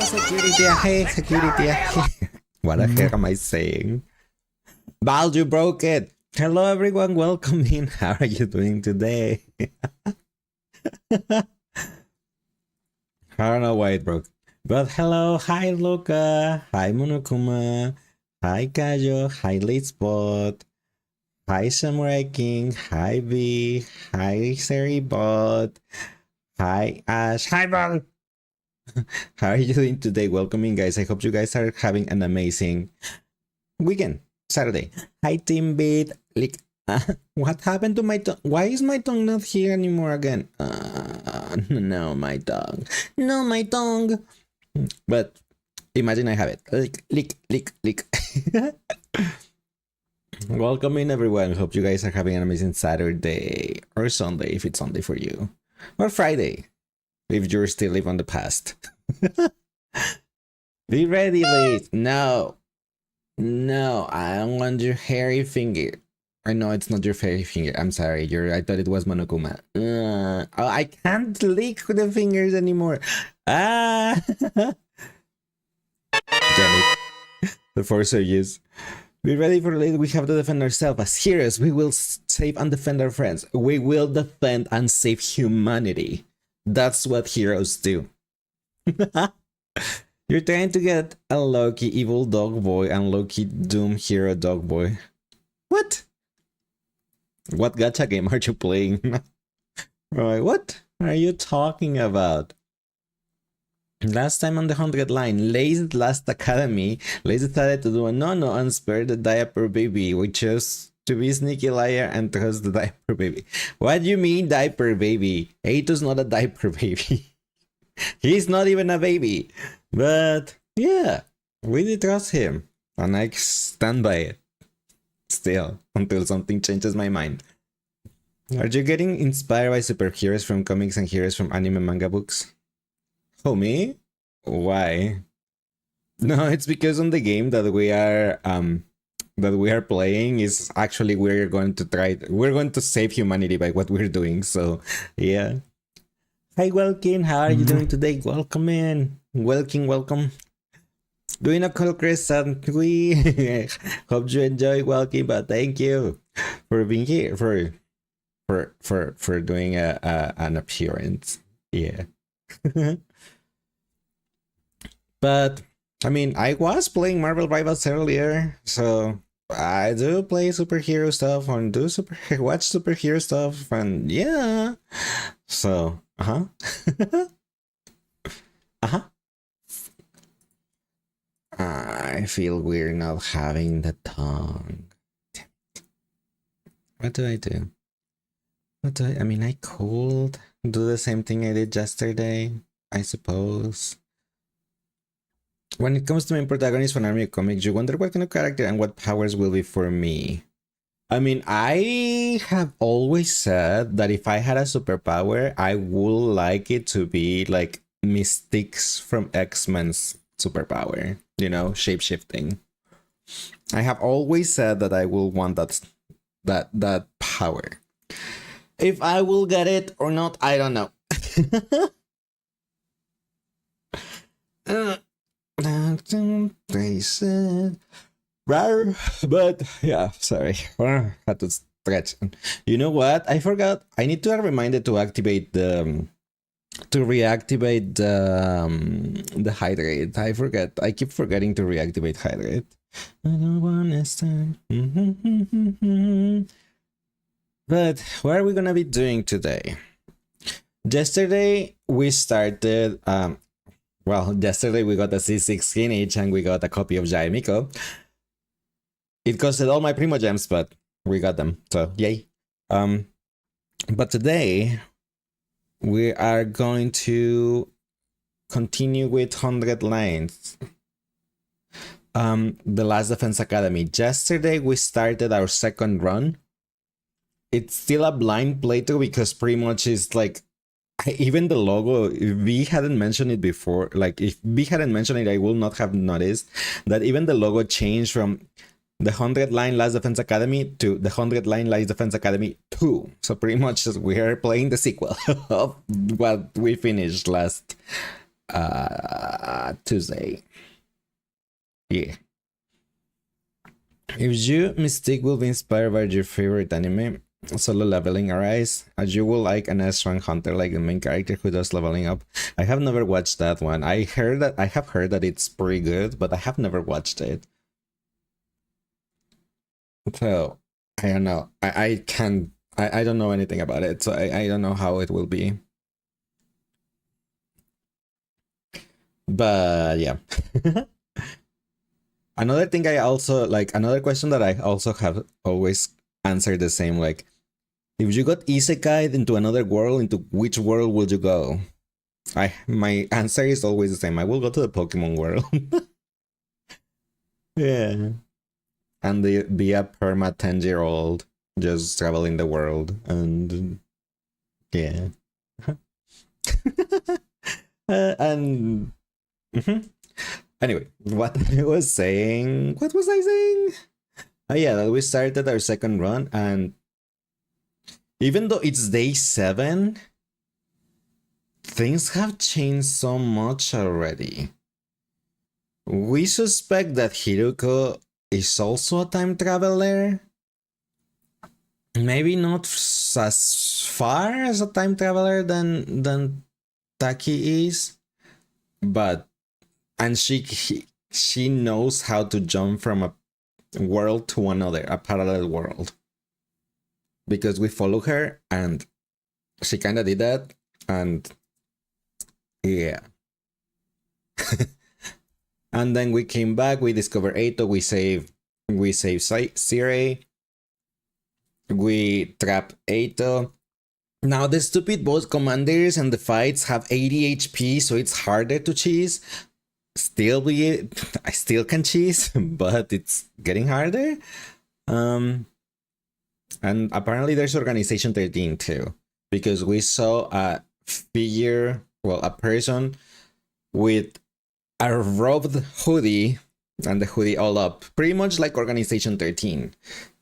security. Hey, security. What the heck am I saying? Val, you broke it. Hello, everyone. Welcome in. How are you doing today? I don't know why it broke. But hello. Hi, Luca. Hi, Monokuma. Hi, Kajo. Hi, Litspot. Hi, Samurai King. Hi, V. Hi, Seribot. Hi, Ash. Hi, Val. How are you doing today? Welcome in, guys. I hope you guys are having an amazing weekend, Saturday. Hi, Team Beat. Like, what happened to my tongue? Why is my tongue not here anymore again? No, my tongue. No, my tongue. But imagine I have it. Lick. Welcome in, everyone. Hope you guys are having an amazing Saturday or Sunday if it's Sunday for you, or Friday if you're still living on the past. Be ready, please. No, I don't want your hairy finger. I know it's not your hairy finger. I'm sorry. I thought it was Monokuma. I can't lick the fingers anymore. Damn it. The force of use. Be ready for it. We have to defend ourselves as heroes. We will save and defend our friends. We will defend and save humanity. That's what heroes do. You're trying to get a Loki evil dog boy and Loki doom hero dog boy. What? What gacha game are you playing? Right, what are you talking about? Last time on the 100 line, Lace Last Academy, Lace decided to do a no and spare the diaper baby. We chose to be sneaky liar and trust the diaper baby. What do you mean diaper baby? Eito's not a diaper baby. He's not even a baby. But yeah, we did trust him. And I stand by it. Still, until something changes my mind. Are you getting inspired by superheroes from comics and heroes from anime manga books? Oh, me? Why? No, it's because on the game that we are playing is actually we're going to save humanity by what we're doing. So yeah. Hi, Welkin. How are you doing today? Welcome in. Welcome. Doing a call, Chris, and we hope you enjoy Welkin, but thank you for being here for doing an appearance. Yeah. But I mean, I was playing Marvel Rivals earlier, so I do play superhero stuff and watch superhero stuff, and yeah. So I feel weird not having the tongue. What do I do? I mean, I could do the same thing I did yesterday, I suppose. When it comes to main protagonists for anime comics, you wonder what kind of character and what powers will be for me. I mean, I have always said that if I had a superpower, I would like it to be like Mystique's from X-Men's superpower, you know, shape-shifting. I have always said that I will want that power. If I will get it or not, I don't know. They said, but yeah, sorry, had to stretch. You know what? I forgot. I need to remind it to activate the reactivate the hydrate. I forget. I keep forgetting to reactivate hydrate. I don't wanna start. But what are we gonna be doing today? Yesterday we started. Yesterday we got a C16 each and we got a copy of Yae Miko. It costed all my Primogems, but we got them, so yay. But today we are going to continue with 100 lines. The Last Defense Academy. Yesterday we started our second run. It's still a blind playthrough because pretty much is like, even the logo, if V hadn't mentioned it before, like if V hadn't mentioned it, I would not have noticed that even the logo changed from the 100 line Last Defense Academy to the 100 line Last Defense Academy 2. So pretty much we are playing the sequel of what we finished last Tuesday. Yeah. If you Mystique will be inspired by your favorite anime, Solo Leveling Arise, as you will like an strong hunter like the main character who does leveling up. I have never watched that one. I have heard that it's pretty good, but I have never watched it. So I don't know. I can't I don't know anything about it, so I don't know how it will be. But yeah. Another thing I also like, another question that I also have always answered the same, like, if you got isekai into another world, into which world would you go? My answer is always the same. I will go to the Pokemon world. Yeah. And be a perma 10-year-old just traveling the world and yeah. And mhm. Anyway, what I was saying, what was I saying? Oh yeah, that we started our second run, and even though it's day 7, things have changed so much already. We suspect that Hiruko is also a time traveler. Maybe not as far as a time traveler than Taki is, but and she knows how to jump from a world to another, a parallel world. Because we follow her and she kind of did that, and yeah. And then we came back, we discovered Eito, we saved Sire, we trap Eito. Now the stupid boss commanders and the fights have 80 HP, so it's harder to cheese. I still can cheese, but it's getting harder. And apparently there's Organization 13 too, because we saw a figure, well, a person with a robed hoodie and the hoodie all up, pretty much like Organization 13.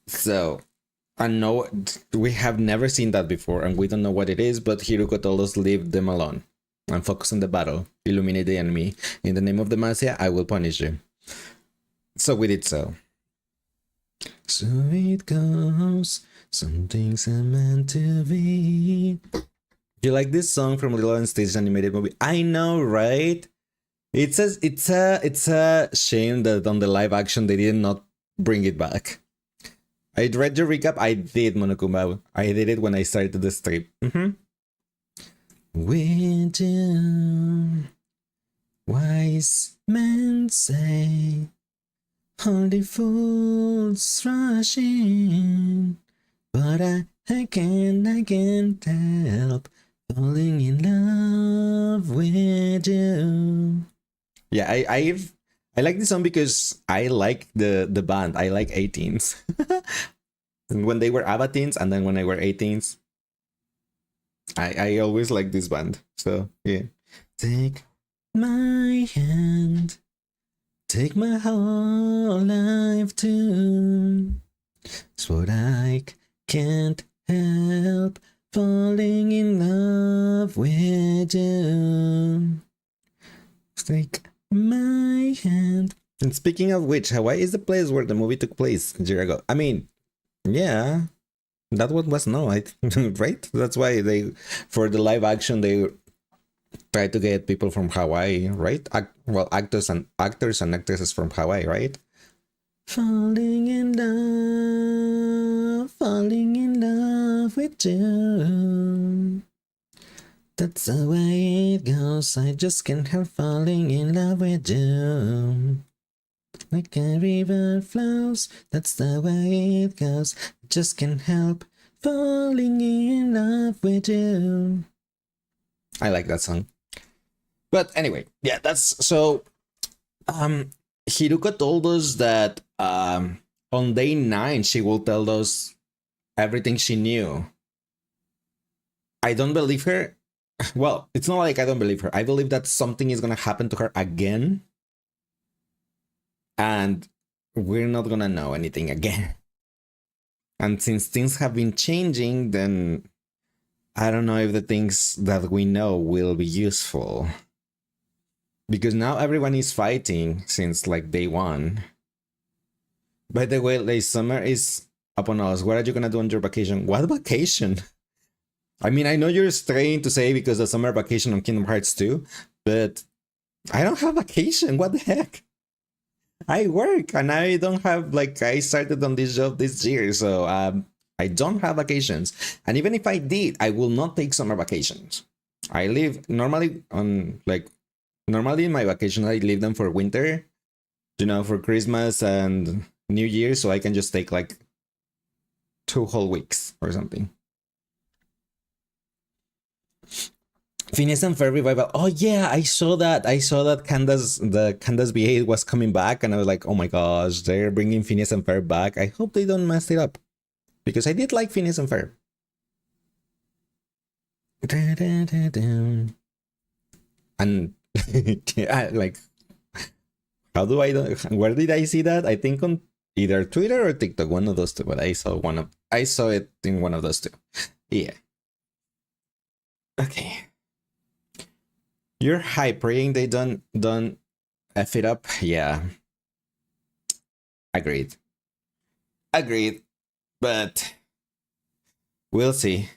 So I know we have never seen that before, and we don't know what it is, but Hiruko told us leave them alone and focus on the battle, illuminate the enemy. In the name of Demacia, I will punish you. So we did so. So it goes, some things are meant to be. You like this song from Lilo and Stitch animated movie? I know, right? It's a shame that on the live action they did not bring it back. I read your recap. I did, Monokuma. I did it when I started the stream. With you, wise men say, only fools rush in, but I can't help falling in love with you. Yeah, I like this song because I like the band. I like 18s. When they were Avatins and then when I were 18s, I always like this band. So yeah. Take my hand, take my whole life too. It's what I can't help falling in love with you. Take my hand. And speaking of which, Hawaii is the place where the movie took place a year ago. I mean, yeah, that one was no, right? That's why they, for the live action, they try to get people from Hawaii, right? Well, actors and actresses from Hawaii, right? Falling in love with you. That's the way it goes. I just can't help falling in love with you. Like a river flows, that's the way it goes. I just can't help falling in love with you. I like that song. But anyway, yeah, that's so. Hiruko told us that on day 9 she will tell us everything she knew. I don't believe her. Well, it's not like I don't believe her. I believe that something is gonna happen to her again, and we're not gonna know anything again. And since things have been changing, then I don't know if the things that we know will be useful. because now everyone is fighting since like day one. By the way, late summer is upon us. What are you gonna do on your vacation? What vacation? I mean, I know you're straying to say because the summer vacation on Kingdom Hearts 2, but I don't have vacation. What the heck? I work and I don't have, like, I started on this job this year, so I don't have vacations. And even if I did, I will not take summer vacations. I live normally on, like, normally in my vacation, I leave them for winter, for Christmas and New Year, so I can just take like 2 whole weeks or something. Phineas and Ferb revival. Oh yeah, I saw that. I saw that the Candace V8 was coming back, and I was like, oh my gosh, they're bringing Phineas and Ferb back. I hope they don't mess it up, because I did like Phineas and Ferb. And like, how do I? Where did I see that? I think on either Twitter or TikTok, one of those two. But I saw it in one of those two. Yeah. Okay. You're hype, praying they don't F it up. Yeah. Agreed. But we'll see.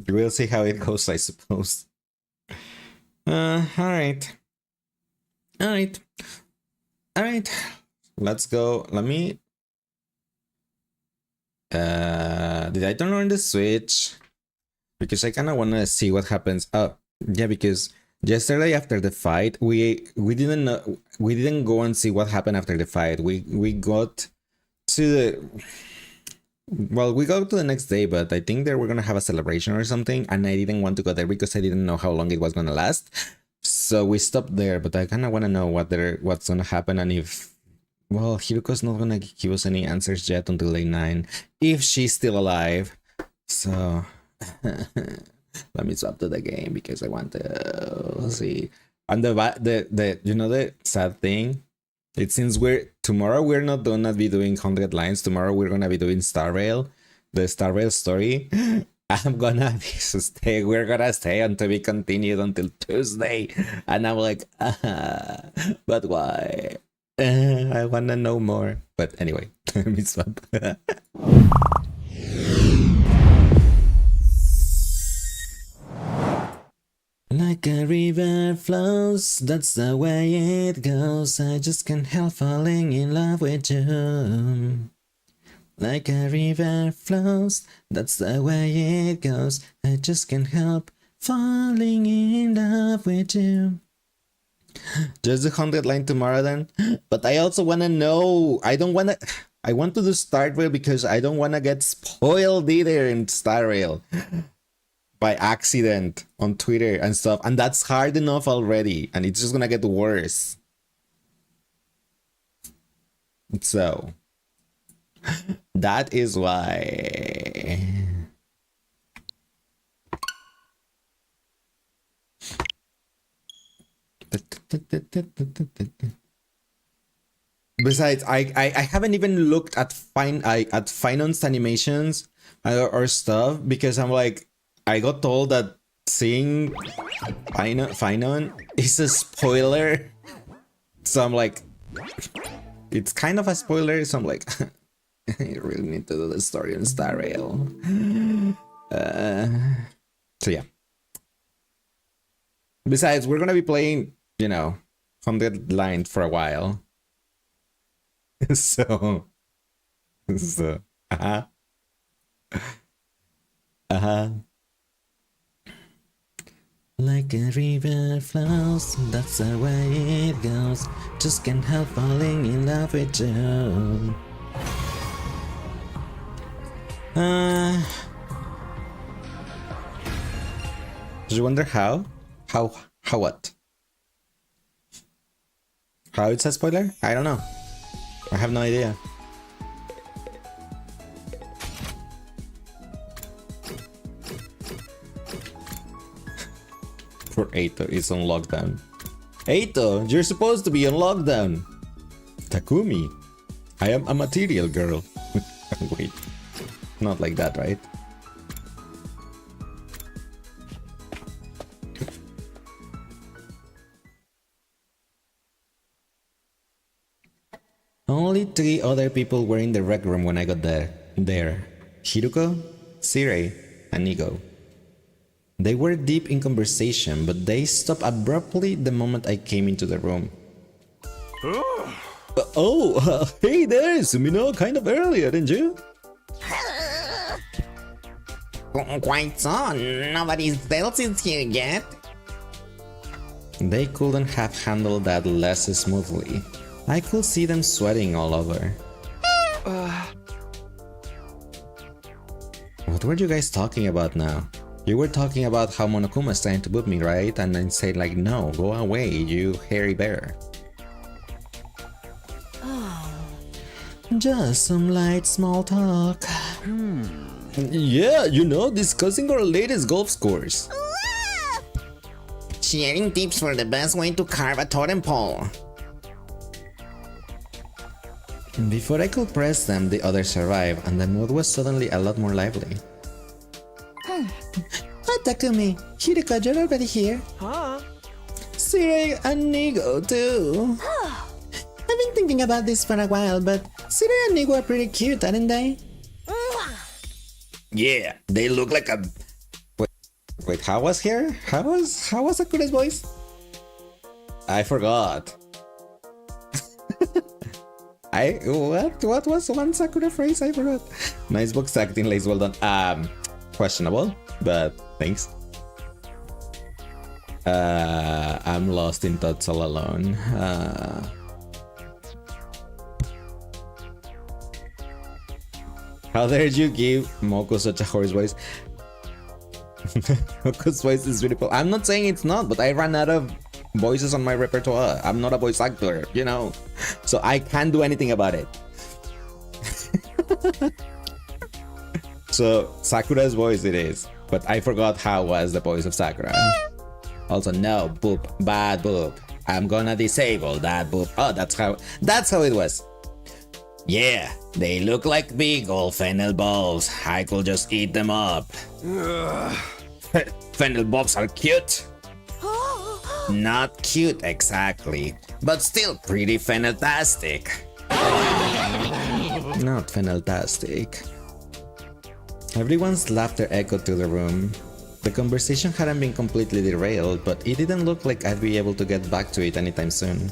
We'll see how it goes, I suppose. Alright. Let's go. Let me did I turn on the Switch? Because I kinda wanna see what happens. Oh, yeah, because yesterday after the fight, we didn't know, we didn't go and see what happened after the fight. We got to the we got to the next day, but I think they were gonna have a celebration or something, and I didn't want to go there because I didn't know how long it was gonna last. So we stopped there, but I kind of want to know what's gonna happen, and if, well, Hiruko's not gonna give us any answers yet until day 9, if she's still alive. So let me swap to the game because I want to see. And the sad thing, it seems tomorrow we're not gonna be doing 100 lines. Tomorrow we're gonna be doing Star Rail, the Star Rail story. We're gonna stay until we continued until Tuesday, and I'm like, but why? I wanna know more. But anyway, let me swap. Like a river flows, that's the way it goes. I just can't help falling in love with you. Like a river flows, that's the way it goes. I just can't help falling in love with you. Just the 100 line tomorrow then. But I also wanna know. I want to do Star Rail because I don't wanna get spoiled either in Star Rail by accident on Twitter and stuff. And that's hard enough already, and it's just gonna get worse. So that is why. Besides, I haven't even looked at Finance animations or stuff, because I'm like, I got told that seeing Finon is a spoiler. So I'm like, it's kind of a spoiler. So I'm like, I really need to do the story on Star Rail. So yeah. Besides, we're gonna be playing, 100 lines for a while. so, Like a river flows, that's the way it goes. Just can't help falling in love with you. Do you wonder how? How what? How it's a spoiler? I don't know. I have no idea. For Eito is on lockdown. Eito, you're supposed to be on lockdown. Takumi, I am a material girl. Wait, not like that, right? Only 3 other people were in the rec room when I got there. Hiruko, Sirei, and Nigo. They were deep in conversation, but they stopped abruptly the moment I came into the room. Hey there, Sumino, kind of early, didn't you? Quite so, nobody else is here yet. They couldn't have handled that less smoothly. I could see them sweating all over. What were you guys talking about now? You were talking about how Monokuma's trying to boot me, right? And I said like, no, go away, you hairy bear. Just some light small talk. Yeah, you know, discussing our latest golf scores. Sharing tips for the best way to carve a totem pole. Before I could press them, the others arrived, and the mood was suddenly a lot more lively. Takumi, Hiriko, you're already here. Sirei and Nigo too. I've been thinking about this for a while, but Sirei and Nigo are pretty cute, aren't they? Yeah, they look like a... Wait, how was here? How was Sakura's voice? I forgot. What was one Sakura phrase? I forgot. Nice box acting, Lace, well done. Questionable, but thanks. I'm lost in thoughts all alone. How dare you give Moko such a hoarse voice? Moko's voice is beautiful. I'm not saying it's not, but I ran out of voices on my repertoire. I'm not a voice actor, you know, so I can't do anything about it. So Sakura's voice it is, but I forgot how was the voice of Sakura. Also, no, boop, bad boop. I'm gonna disable that boop. Oh, that's how it was. Yeah, they look like big old fennel balls. I could just eat them up. Fennel balls are cute. Not cute exactly, but still pretty fennel-tastic. Not fennel-tastic. Everyone's laughter echoed through the room. The conversation hadn't been completely derailed, but it didn't look like I'd be able to get back to it anytime soon.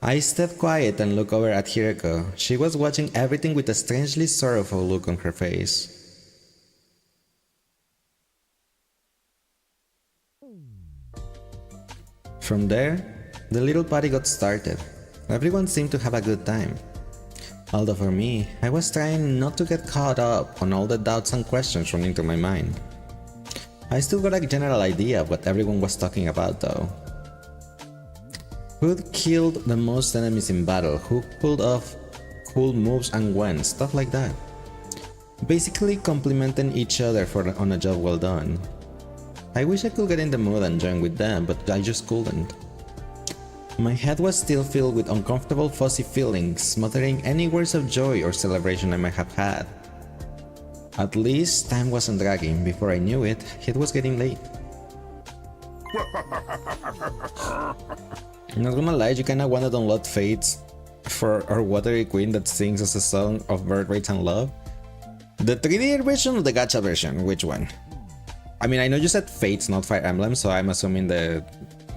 I stepped quiet and looked over at Hiroko. She was watching everything with a strangely sorrowful look on her face. From there, the little party got started. Everyone seemed to have a good time. Although for me, I was trying not to get caught up on all the doubts and questions running through my mind. I still got a general idea of what everyone was talking about though. Who killed the most enemies in battle, who pulled off cool moves and when, stuff like that. Basically complimenting each other on a job well done. I wish I could get in the mood and join with them, but I just couldn't. My head was still filled with uncomfortable fuzzy feelings, smothering any words of joy or celebration I might have had. At least time wasn't dragging. Before I knew it, it was getting late. I'm not gonna lie, you kinda wanna download Fates for our Watery Queen that sings as a song of birth rates and love. The 3D version or the gacha version? Which one? I mean, I know you said Fates, not Fire Emblem, so I'm assuming the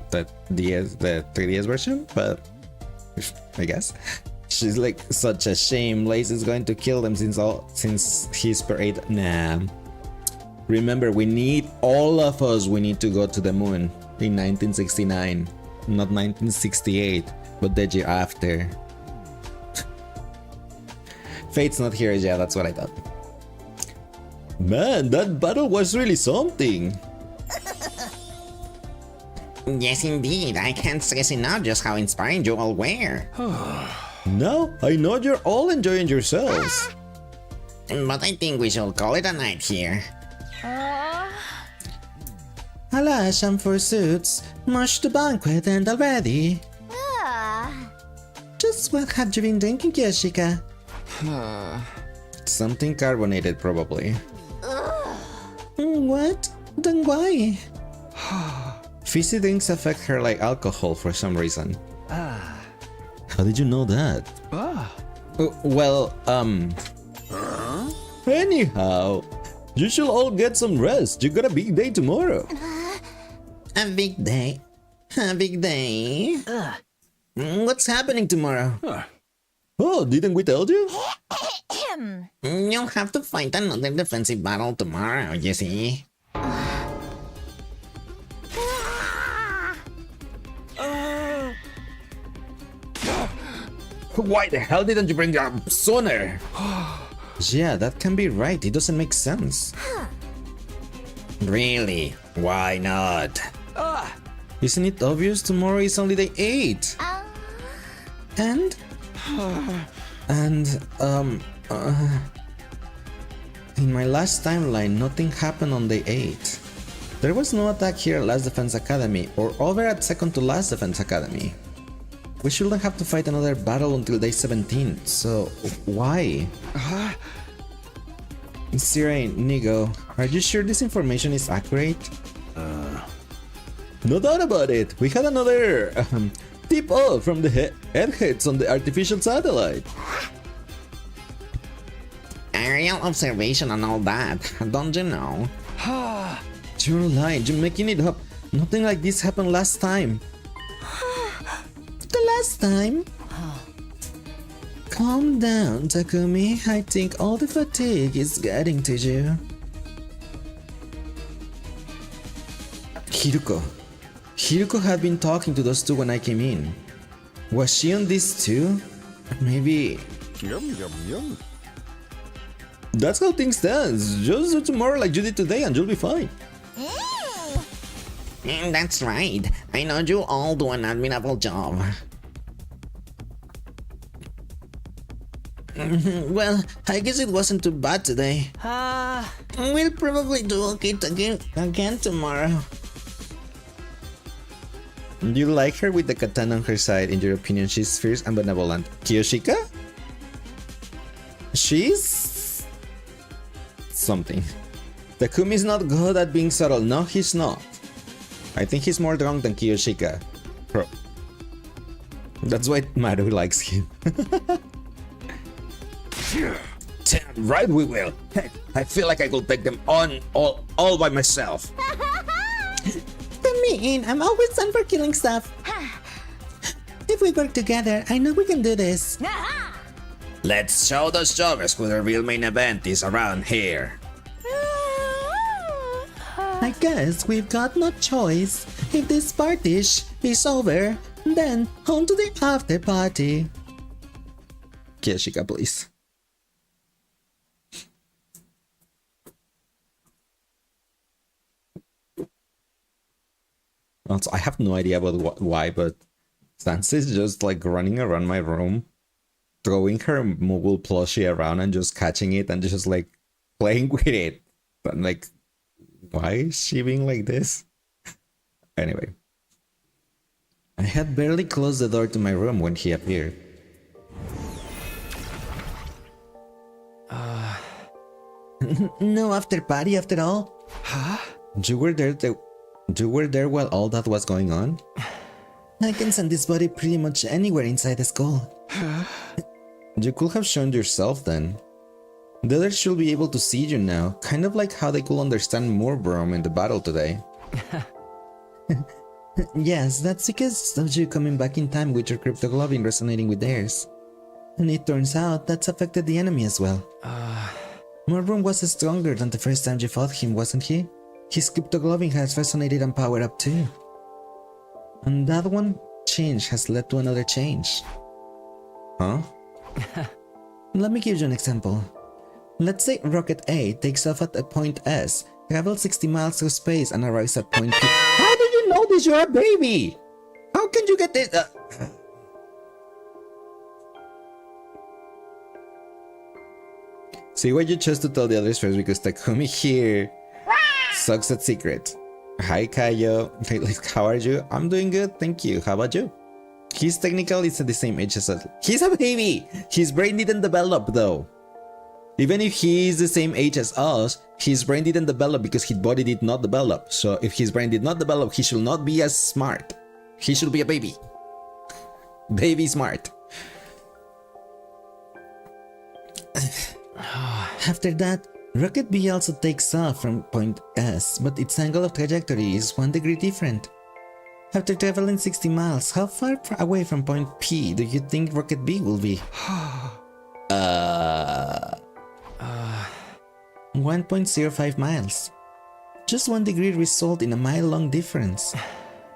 3DS version, but I guess. She's like, such a shame, Lace is going to kill them since he's per 8. Nah. Remember, all of us, we need to go to the moon in 1969. Not 1968, but the year after. Fate's not here yet, that's what I thought. Man, that battle was really something. Yes, indeed. I can't stress enough just how inspiring you all were. Now, I know you're all enjoying yourselves. But I think we should call it a night here. Alas, and for suits, much to banquet and already. Just what have you been drinking, Yoshika? Something carbonated, probably. What? Then why? Fizzy drinks affect her like alcohol for some reason. How did you know that? Well, anyhow, you should all get some rest. You got a big day tomorrow. A big day. A big day. What's happening tomorrow? Oh, didn't we tell you? You'll have to fight another defensive battle tomorrow, you see. Why the hell didn't you bring it up sooner? Yeah, that can be right. It doesn't make sense. Really? Why not? Isn't it obvious tomorrow is only day 8? And? And, in my last timeline, nothing happened on day 8. There was no attack here at Last Defense Academy or over at second to Last Defense Academy. We shouldn't have to fight another battle until day 17, so why? Sirai, Nigo, are you sure this information is accurate? No doubt about it. We had another tip-off from the heads on the artificial satellite. Aerial observation and all that, don't you know? You're lying. You're making it up. Nothing like this happened last time. The last time? Calm down, Takumi. I think all the fatigue is getting to you. Hiruko. Hiruko had been talking to those two when I came in. Was she on this too? Maybe... Yum. That's how things stand. Just do tomorrow like you did today and you'll be fine. That's right. I know you all do an admirable job. Well, I guess it wasn't too bad today. We'll probably do okay again tomorrow. You like her with the katana on her side. In your opinion, she's fierce and benevolent. Kiyoshika? She's... something. Takumi's not good at being subtle. No, he's not. I think he's more drunk than Kiyoshika. That's why Maru likes him. Damn right we will. Heck, I feel like I could take them on all by myself. mean, I'm always done for killing stuff. If we work together, I know we can do this. Let's show those jobbers who the real main event is around here. I guess we've got no choice. If this party is over, then on to the after party. Kiyoshika, please. Also, I have no idea about why, but Sansa is just like running around my room, throwing her Moogle plushie around and just catching it and just like playing with it. I'm like, why is she being like this? Anyway. I had barely closed the door to my room when he appeared. No after party after all? Huh? You were there while all that was going on? I can send this body pretty much anywhere inside the school. You could have shown yourself then. The others should be able to see you now, kind of like how they could understand Moorbrom in the battle today. Yes, that's because of you coming back in time with your cryptoglobin resonating with theirs. And it turns out that's affected the enemy as well. Moorbrom was stronger than the first time you fought him, wasn't he? His cryptoglobin has resonated and powered up too. And that one change has led to another change. Huh? Let me give you an example. Let's say Rocket A takes off at a point S, travels 60 miles through space and arrives at point P. How do you know this? You're a baby! How can you get this? See why you chose to tell the others first, because Takumi here sucks at secret. Hi Kayo, how are you? I'm doing good, thank you. How about you? He's technically at the same age as us. He's a baby! His brain didn't develop though. Even if he's the same age as us, his brain didn't develop because his body did not develop. So if his brain did not develop, he should not be as smart. He should be a baby. Baby smart. After that, Rocket B also takes off from point S, but its angle of trajectory is 1 degree different. After traveling 60 miles, how far away from point P do you think Rocket B will be? 1.05 miles. Just 1 degree result in a mile-long difference.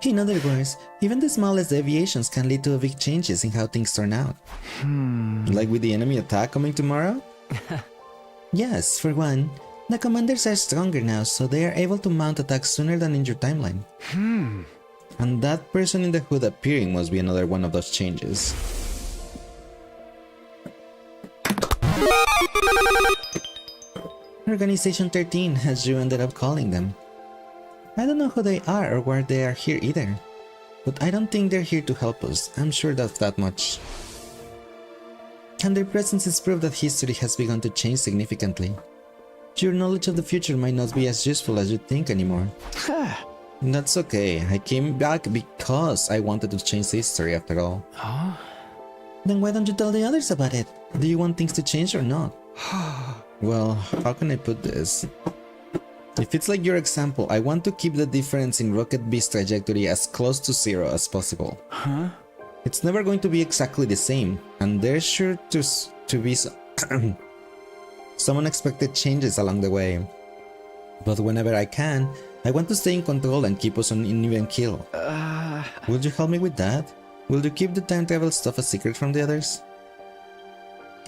In other words, even the smallest deviations can lead to big changes in how things turn out. Like with the enemy attack coming tomorrow? Yes, for one, the commanders are stronger now, so they are able to mount attacks sooner than in your timeline. And that person in the hood appearing must be another one of those changes. Organization 13, as you ended up calling them. I don't know who they are or why they are here either. But I don't think they're here to help us, I'm sure of that much. And their presence is proof that history has begun to change significantly. Your knowledge of the future might not be as useful as you think anymore. That's okay, I came back because I wanted to change history after all. Then why don't you tell the others about it? Do you want things to change or not? Well, how can I put this? If it's like your example, I want to keep the difference in Rocket B's trajectory as close to 0 as possible. It's never going to be exactly the same, and there's sure to be some unexpected changes along the way. But whenever I can, I want to stay in control and keep us on an even keel. Would you help me with that? Will you keep the time travel stuff a secret from the others?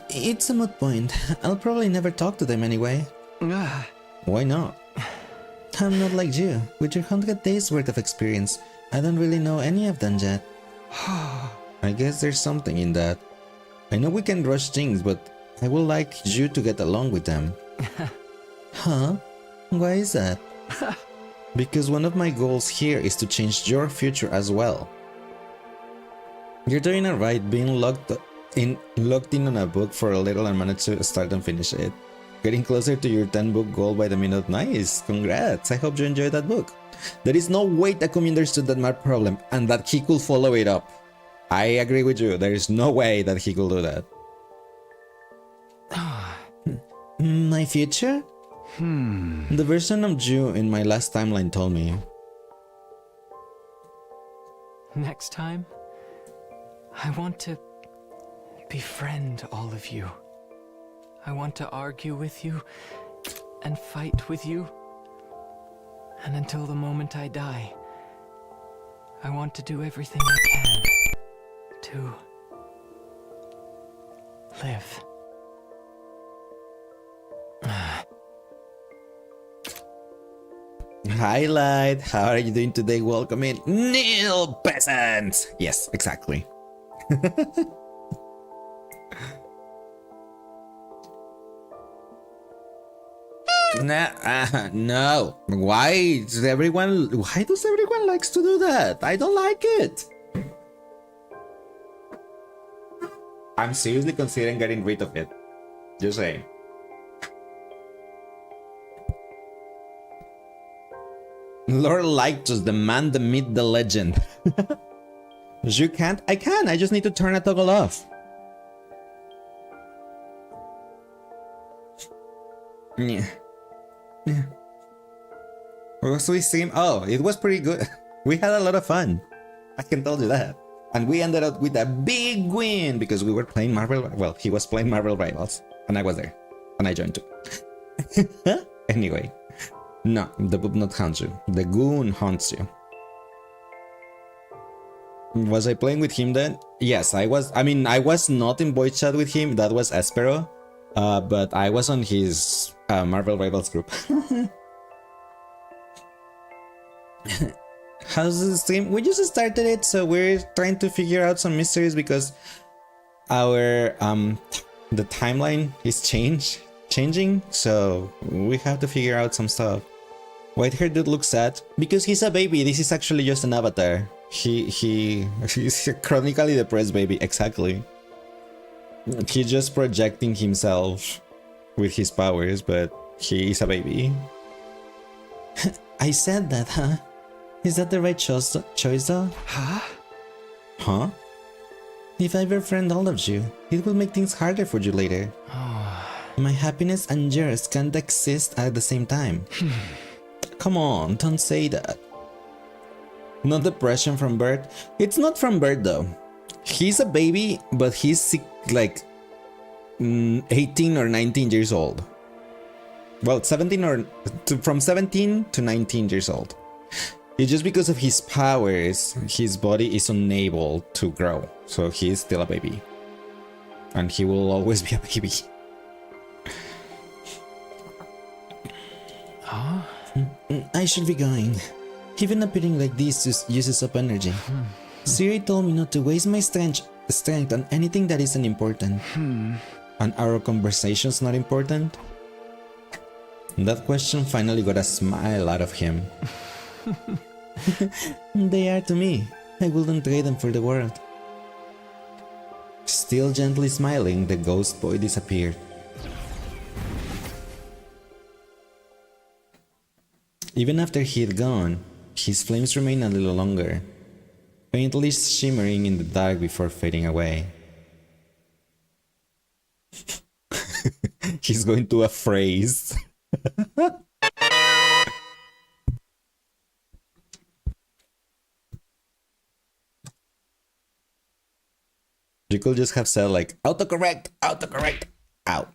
It's a moot point. I'll probably never talk to them anyway. Why not? I'm not like you. With your 100 days worth of experience, I don't really know any of them yet. I guess there's something in that. I know we can rush things, but I would like you to get along with them. Huh? Why is that? Because one of my goals here is to change your future as well. You're doing alright being locked in on a book for a little and managed to start and finish it. Getting closer to your 10-book goal by the minute. Nice, congrats. I hope you enjoyed that book. There is no way Takumi understood that math problem and that he could follow it up. I agree with you. There is no way that he could do that. My future? The version of you in my last timeline told me. Next time, I want to befriend all of you. I want to argue with you and fight with you. And until the moment I die, I want to do everything I can to live. Highlight, how are you doing today? Welcome in, Neil Peasants! Yes, exactly. No. Why does everyone likes to do that? I don't like it. I'm seriously considering getting rid of it. Just saying. Lord Lyctus, the man, the myth, the legend. You can't? I can. I just need to turn a toggle off. Yeah. Was we stream? Oh, it was pretty good. We had a lot of fun. I can tell you that. And we ended up with a big win because we were playing Marvel. Well, he was playing Marvel Rivals, and I was there, and I joined too. Anyway, no, the book not haunts you. The goon haunts you. Was I playing with him then? Yes, I was. I mean, I was not in voice chat with him. That was Espero. But I was on his Marvel Rivals group. How's the stream? We just started it, so we're trying to figure out some mysteries because our the timeline is changing, so we have to figure out some stuff. White-haired dude looks sad because he's a baby. This is actually just an avatar. He's a chronically depressed baby. Exactly. He's just projecting himself with his powers, but he is a baby. I said that, huh? Is that the right choice though? Huh? If I befriend all of you, it will make things harder for you later. My happiness and yours can't exist at the same time. Come on, don't say that. Not depression from birth. It's not from birth though. He's a baby, but he's like 18 or 19 years old. Well, 17 or from 17 to 19 years old. It's just because of his powers, his body is unable to grow. So he is still a baby. And he will always be a baby. I should be going. Even appearing like this just uses up energy. Siri told me not to waste my strength on anything that isn't important. And our conversation's not important? That question finally got a smile out of him. They are to me. I wouldn't trade them for the world. Still gently smiling, the ghost boy disappeared. Even after he'd gone, his flames remained a little longer, faintly shimmering in the dark before fading away. He's going to a phrase. You could just have said like, autocorrect, out.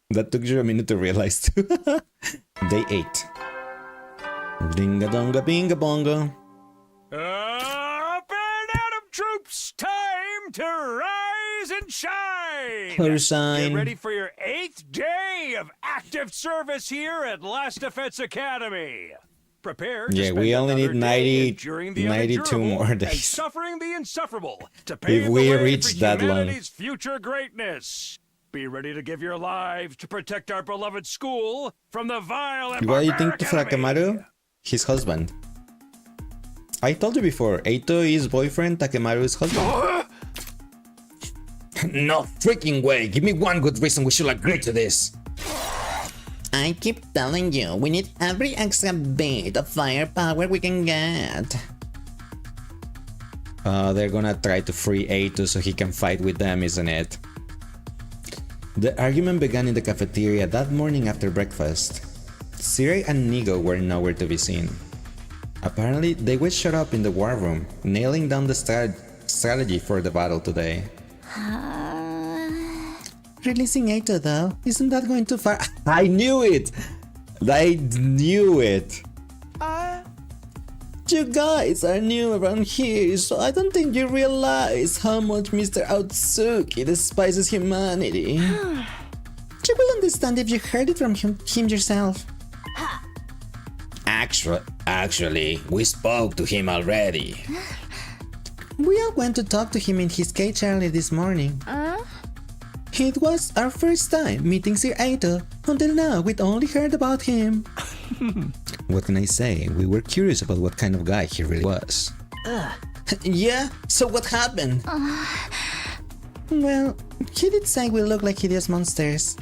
That took you a minute to realize too. Day 8. Dinga-donga, binga-bonga. Up and Atom troops, time to rise and shine! Shine. Get ready for your 8th day of active service here at Last Defense Academy. Prepare to Yeah, spend we only another need day 90 enduring the 92 unendurable more and days. suffering the insufferable to pave If we the way reach for that long. humanity's future greatness. Be ready to give your lives to protect our beloved school from the vile and What do you think barbaric to enemy. Takemaru? His husband. I told you before, Eito is boyfriend, Takemaru is husband. No freaking way! Give me one good reason we should agree to this. I keep telling you, we need every extra bit of firepower we can get. They're gonna try to free Eito so he can fight with them, isn't it? The argument began in the cafeteria that morning after breakfast. Siri and Nigo were nowhere to be seen. Apparently, they would shut up in the war room, nailing down the strategy for the battle today. Releasing Eito though, isn't that going too far? I knew it! I knew it! You guys are new around here, so I don't think you realize how much Mr. Otsuki despises humanity. You will understand if you heard it from him yourself. Actually, we spoke to him already. We all went to talk to him in his cage early this morning. It was our first time meeting Sir Eito. Until now, we'd only heard about him. What can I say? We were curious about what kind of guy he really was. Yeah? So what happened? Well, he did say we look like hideous monsters.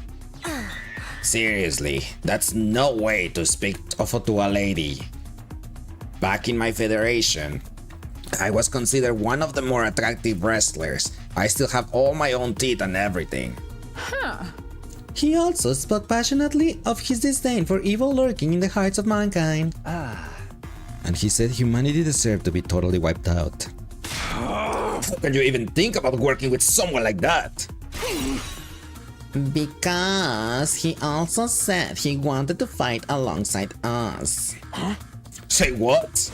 Seriously, that's no way to speak to a lady. Back in my federation, I was considered one of the more attractive wrestlers. I still have all my own teeth and everything. He also spoke passionately of his disdain for evil lurking in the hearts of mankind. And he said humanity deserved to be totally wiped out. How can you even think about working with someone like that? Because he also said he wanted to fight alongside us. Say what?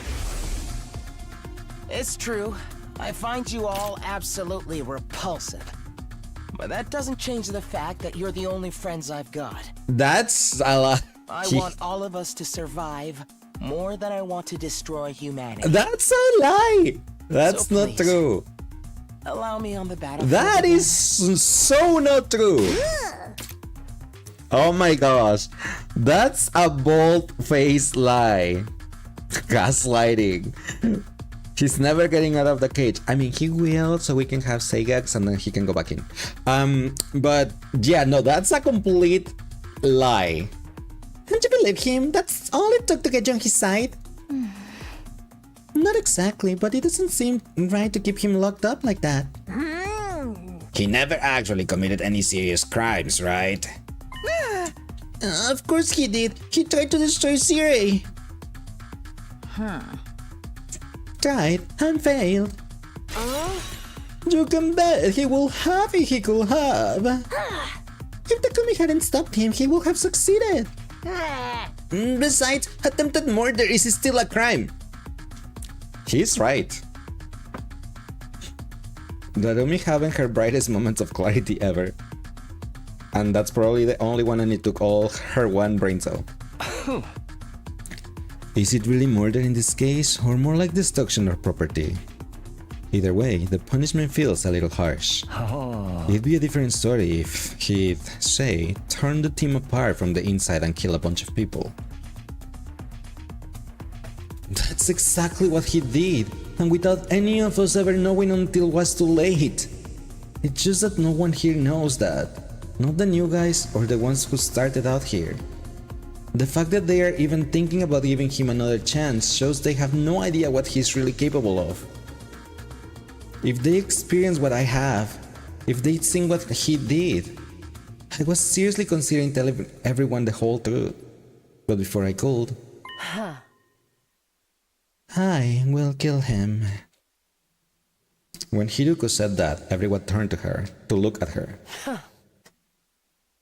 It's true. I find you all absolutely repulsive. But that doesn't change the fact that you're the only friends I've got. That's a lot. I want all of us to survive more than I want to destroy humanity. That's a lie. That's So not please. true. Allow me on the battlefield. That again. is so not true. Oh my gosh. That's a bold-faced lie. Gaslighting. He's never getting out of the cage. I mean, he will, so we can have Sagax and then he can go back in. But yeah, no, that's a complete lie. Don't you believe him? That's all it took to get you on his side. Not exactly, but it doesn't seem right to keep him locked up like that. He never actually committed any serious crimes, right? Of course he did. He tried to destroy Siri. Tried and failed. You can bet he will have it he could have. If Takumi hadn't stopped him, he would have succeeded. Besides, attempted murder is still a crime. He's right. Narumi having her brightest moments of clarity ever. And that's probably the only one, and it took all her one brain cell. Is it really murder in this case, or more like destruction of property? Either way, the punishment feels a little harsh. It'd be a different story if he'd, say, turn the team apart from the inside and kill a bunch of people. That's exactly what he did, and without any of us ever knowing until it was too late. It's just that no one here knows that. Not the new guys or the ones who started out here. The fact that they are even thinking about giving him another chance shows they have no idea what he's really capable of. If they experience what I have, if they'd seen what he did, I was seriously considering telling everyone the whole truth. But before I could, I will kill him. When Hiruko said that, everyone turned to her to look at her.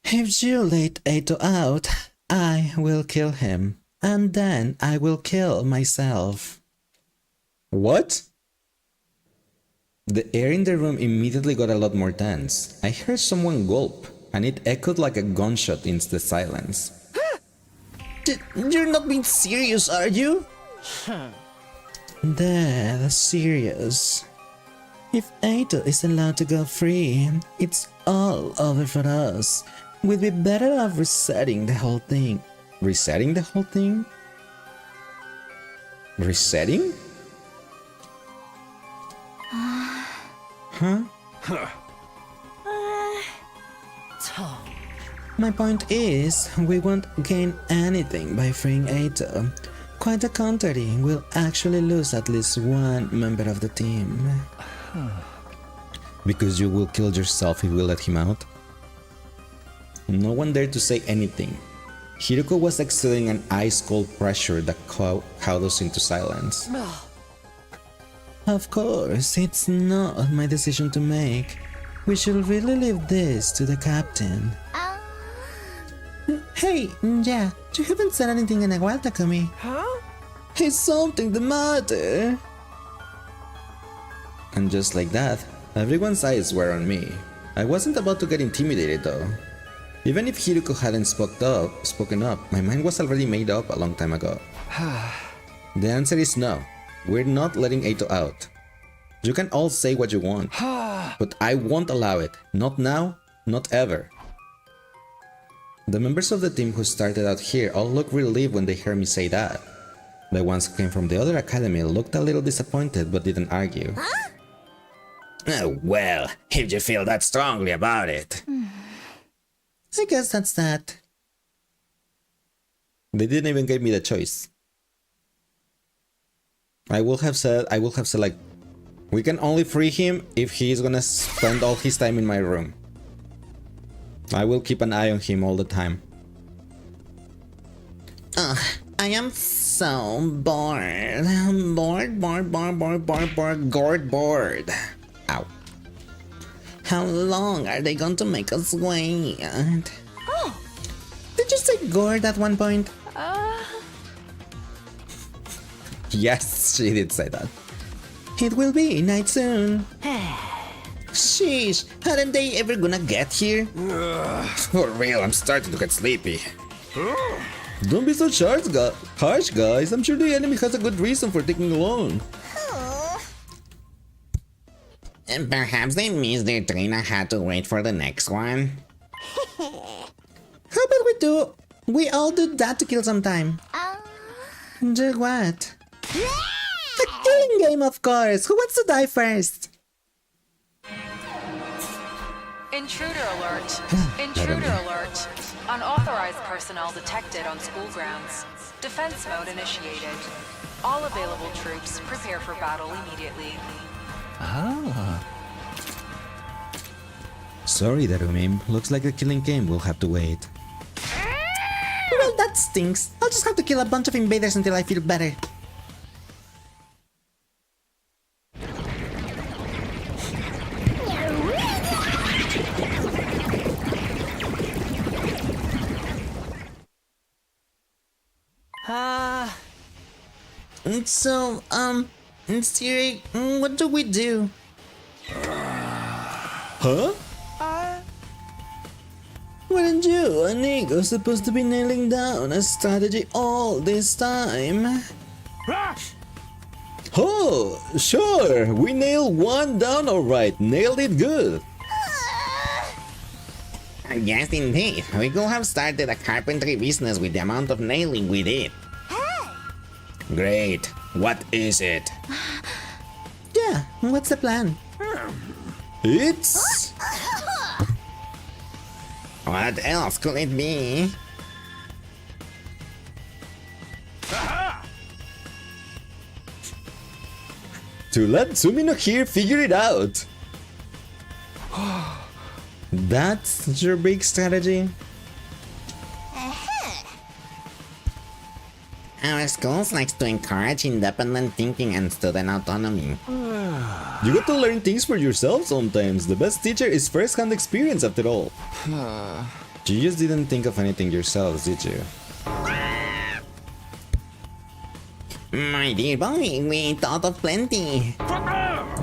If you let Eito out, I will kill him, and then I will kill myself. What? The air in the room immediately got a lot more tense. I heard someone gulp, and it echoed like a gunshot in the silence. You're not being serious, are you? Dead serious. If Eito is allowed to go free, it's all over for us. We'd be better off resetting the whole thing. Resetting the whole thing? Resetting? Huh? My point is, we won't gain anything by freeing Eito. Quite the contrary, we'll actually lose at least one member of the team. Because you will kill yourself if we let him out? No one dared to say anything. Hiruko was exuding an ice-cold pressure that cowed us into silence. Of course, it's not my decision to make. We should really leave this to the captain. Hey, yeah, you haven't said anything in a while, Takumi. Is something the matter? And just like that, everyone's eyes were on me. I wasn't about to get intimidated though. Even if Hiruko hadn't spoken up, my mind was already made up a long time ago. The answer is no. We're not letting Eito out. You can all say what you want, but I won't allow it. Not now, not ever. The members of the team who started out here all looked relieved when they heard me say that. The ones who came from the other academy looked a little disappointed but didn't argue. Oh, well, if you feel that strongly about it. I guess that's that. They didn't even give me the choice. I will have said like, we can only free him if he's gonna spend all his time in my room. I will keep an eye on him all the time. I am so bored. Bored. Ow. How long are they going to make us wait? Did you say gourd at one point? Yes, she did say that. It will be night soon. Sheesh, aren't they ever gonna get here? For real, I'm starting to get sleepy. Don't be so harsh, guys. I'm sure the enemy has a good reason for taking long. And perhaps they missed their train and had to wait for the next one. How about we all do that to kill some time? Do what? A killing game, of course! Who wants to die first? Intruder alert! Intruder alert! Unauthorized personnel detected on school grounds. Defense mode initiated. All available troops prepare for battle immediately. Sorry, Darumim. Looks like the killing game will have to wait. Well, that stinks. I'll just have to kill a bunch of invaders until I feel better. So, Siri, what do we do? Huh? Weren't you and Nico supposed to be nailing down a strategy all this time? Oh, sure. We nailed one down alright. Nailed it good. Yes, indeed. We could have started a carpentry business with the amount of nailing we did. Great. What is it? Yeah, what's the plan? It's... What else could it be? to let Sumino here figure it out. That's your big strategy? Our schools likes to encourage independent thinking and student autonomy. You got to learn things for yourself sometimes. The best teacher is first-hand experience after all. You just didn't think of anything yourselves, did you? My dear boy, we thought of plenty.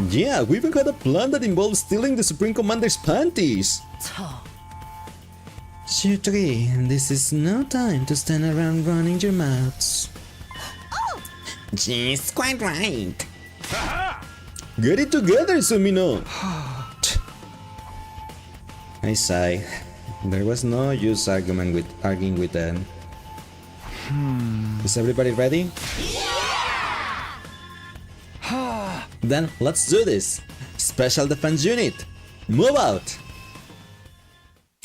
Yeah, we even had a plan that involves stealing the Supreme Commander's panties. Shutri, this is no time to stand around running your mouths. She's quite right. Get it together, Sumino! I sigh. There was no use arguing with them. Is everybody ready? Then let's do this! Special Defense Unit! Move out!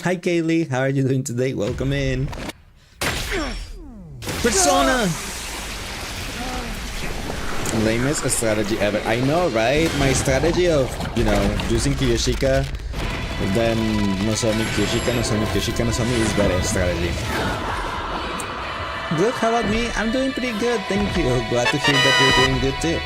Hi Kaylee, how are you doing today? Welcome in! Persona! Lamest strategy ever. I know, right? My strategy of, using Kiyoshika, then Nozomi, Kiyoshika, Nozomi, Kiyoshika, Nozomi is better strategy. Good, how about me? I'm doing pretty good, thank you. Glad to hear that you're doing good too.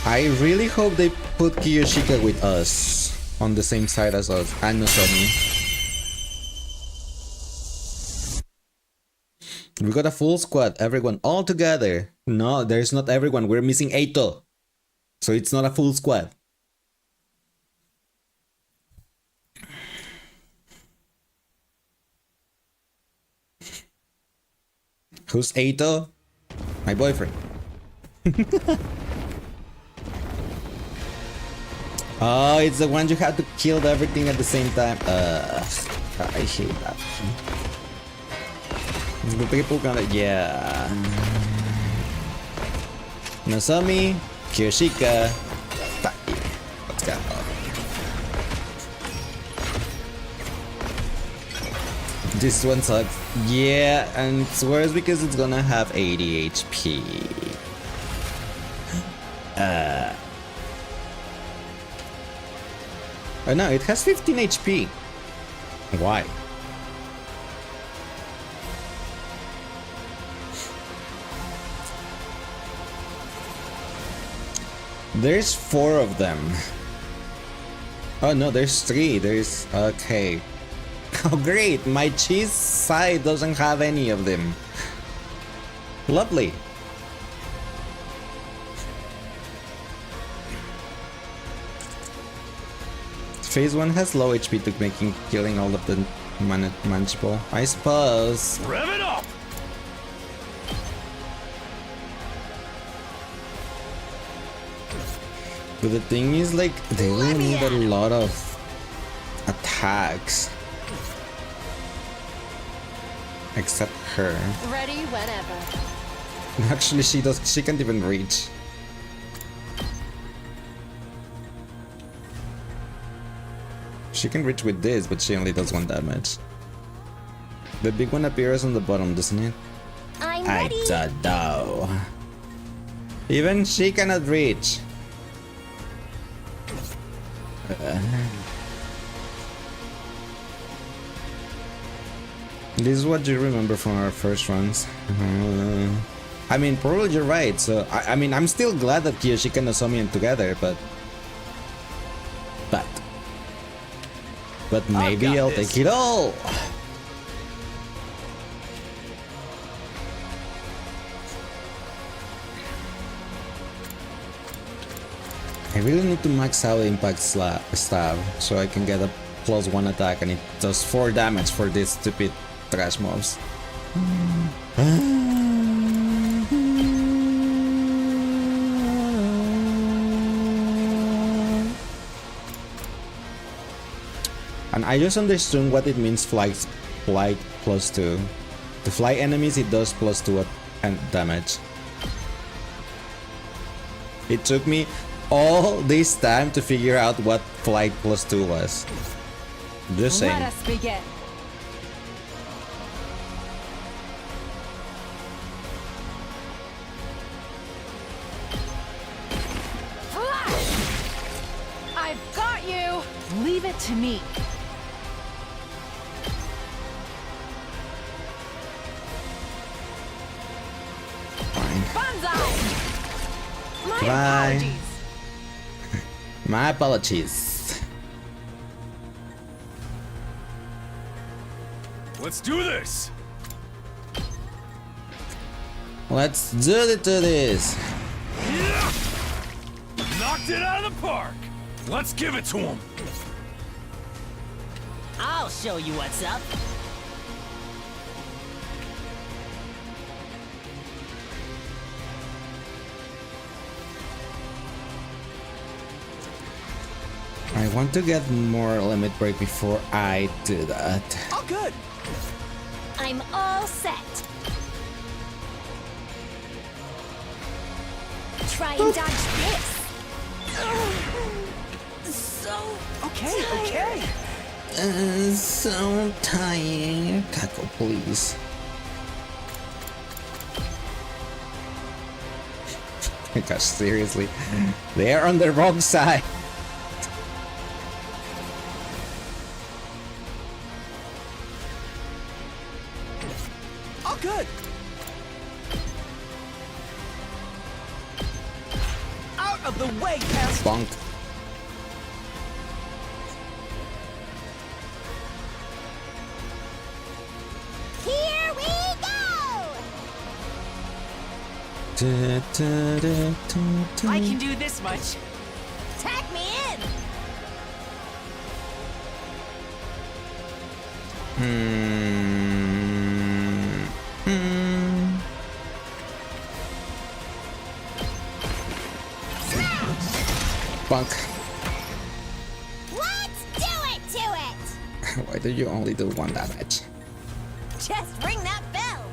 I really hope they put Kiyoshika with us, on the same side as us, and Nozomi. We got a full squad, everyone, all together. No, there's not everyone, we're missing Eito. So it's not a full squad. Who's Eito? My boyfriend. Oh, it's the one you have to kill everything at the same time. I hate that. It's the triple gun. Yeah. Nozomi, Kiyoshika. Let's go. This one sucks. Yeah, and it's worse because it's gonna have 80 HP. Oh no, it has 15 HP. Why? There's 4 of them. Oh no, there's 3. There's... okay. Oh great, my cheese side doesn't have any of them. Lovely. Phase 1 has low HP to making killing all of them manageable, I suppose. Rev it up! But the thing is, like, they will need a lot of attacks. Except her. Ready whenever. Actually, she can't even reach. She can reach with this, but she only does 1 damage. The big one appears on the bottom, doesn't it? I'm I ready. don't know. Even she cannot reach. This is what you remember from our first runs. I mean, probably you're right. So I mean, I'm still glad that Kiyoshika and Nozomi are together, but maybe I'll take it all. I really need to max out impact stab so I can get a +1 attack and it does 4 damage for these stupid trash mobs. And I just understood what it means flight +2. To fly enemies it does +2 damage. It took me all this time to figure out what flight +2 was. Just saying. Let us begin. I've got you. Leave it to me. Fine. Banzai. My Bye. apologies. My apologies. Let's do this! Let's do it to this. Yeah! Knocked it out of the park! Let's give it to him! I'll show you what's up. I want to get more limit break before I do that. Oh, good. I'm all set. Try and dodge this. So Okay. So tired. Kako, please. Gosh, seriously. They are on the wrong side. Oh, good. Out of the way, pest. Bonk. here we go. I can do this much. Tag me in. Bonk. Let's do it to it. Why do you only do 1 damage? Just ring that bell.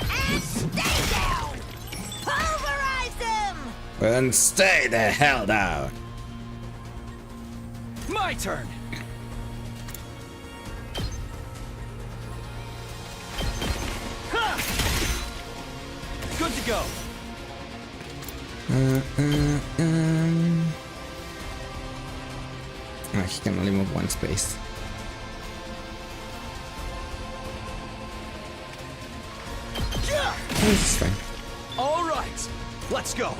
And stay down. Pulverize them. And stay the hell down. My turn. Ha! Good to go. Ah, he can only move 1 space. Yeah! This is fine. All right. Let's go.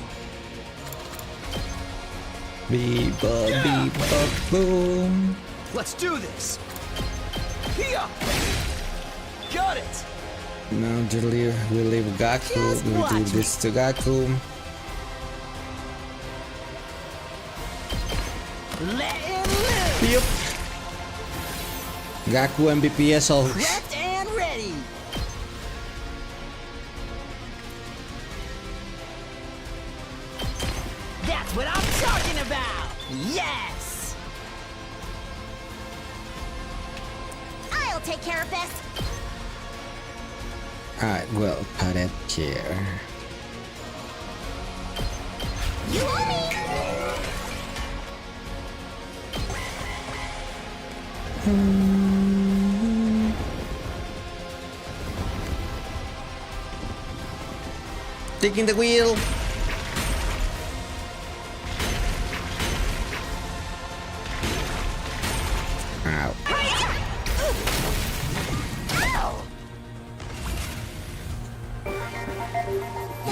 Beep-a, boom. Let's do this. Here. Got it. Now we leave Gaku. Just We watch do me. this to Gaku. Let him live. Yep. Gaku MVP as always. Prepped and ready. That's what I'm talking about. Yes. I'll take care of this. I will put it here. You owe me. Taking the wheel. Ow.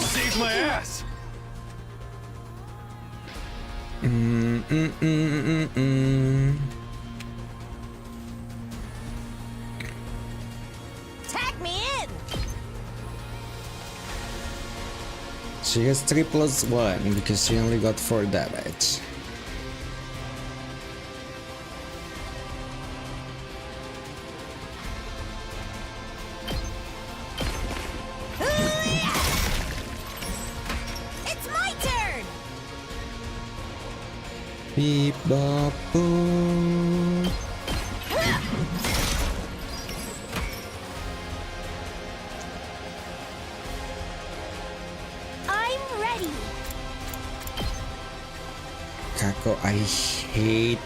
Save my ass! Tag me in! She has 3+1 because she only got 4 damage. It's my turn! Beep bop boom. I'm ready! Kako, I hate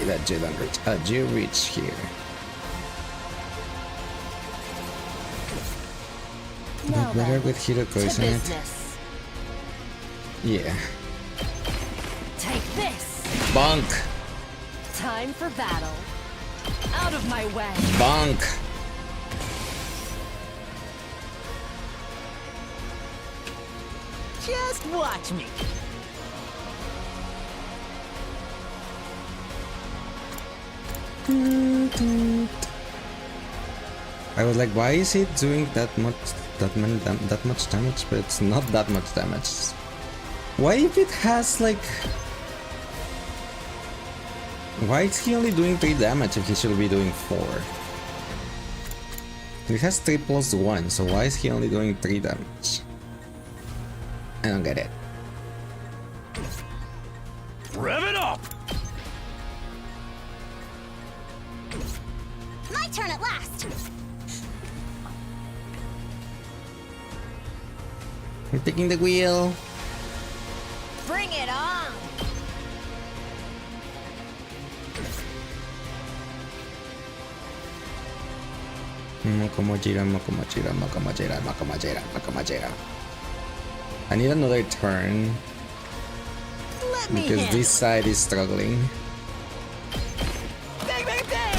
that you don't reach. You reach here. Now Better then, with Hiroko, to isn't it? business. Yeah. Take this! Bonk! Time for battle. Out of my way! Bonk! Just watch me. I was like, why is he doing that much damage? But it's not that much damage. Why if it has like... Why is he only doing 3 damage if he should be doing 4? It has 3+1, so why is he only doing 3 damage? I don't get it. Rev it up! My turn at last! I'm taking the wheel. Bring it on! Mokomojira. I need another turn Let me because handle this side is struggling. Bang, bang, bang!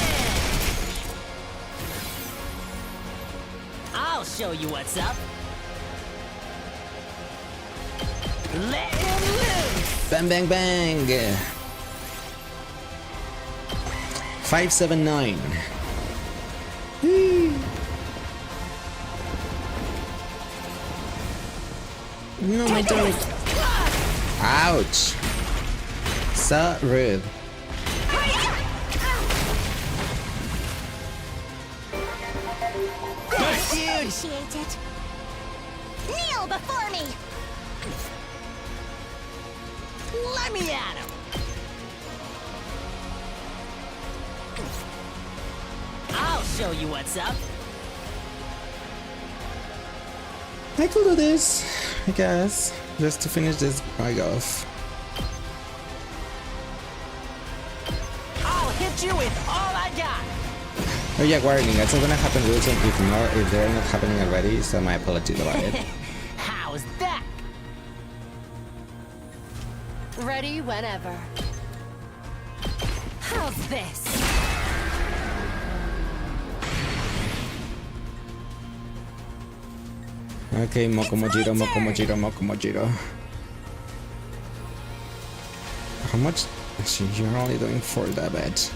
I'll show you what's up. Let him loose! Bang bang bang! 579. No, my turn. Ouch! So rude. Appreciate it. Kneel before me! Let me at him! I'll show you what's up. I could do this, I guess, just to finish this bag off. I'll hit you with all I got. Oh yeah, warning, it's not gonna happen real soon if they're not happening already, so my apologies about it. How's that? Ready whenever. How's this? Okay, Mokomojiro. How much? Actually, you're only doing 4 damage.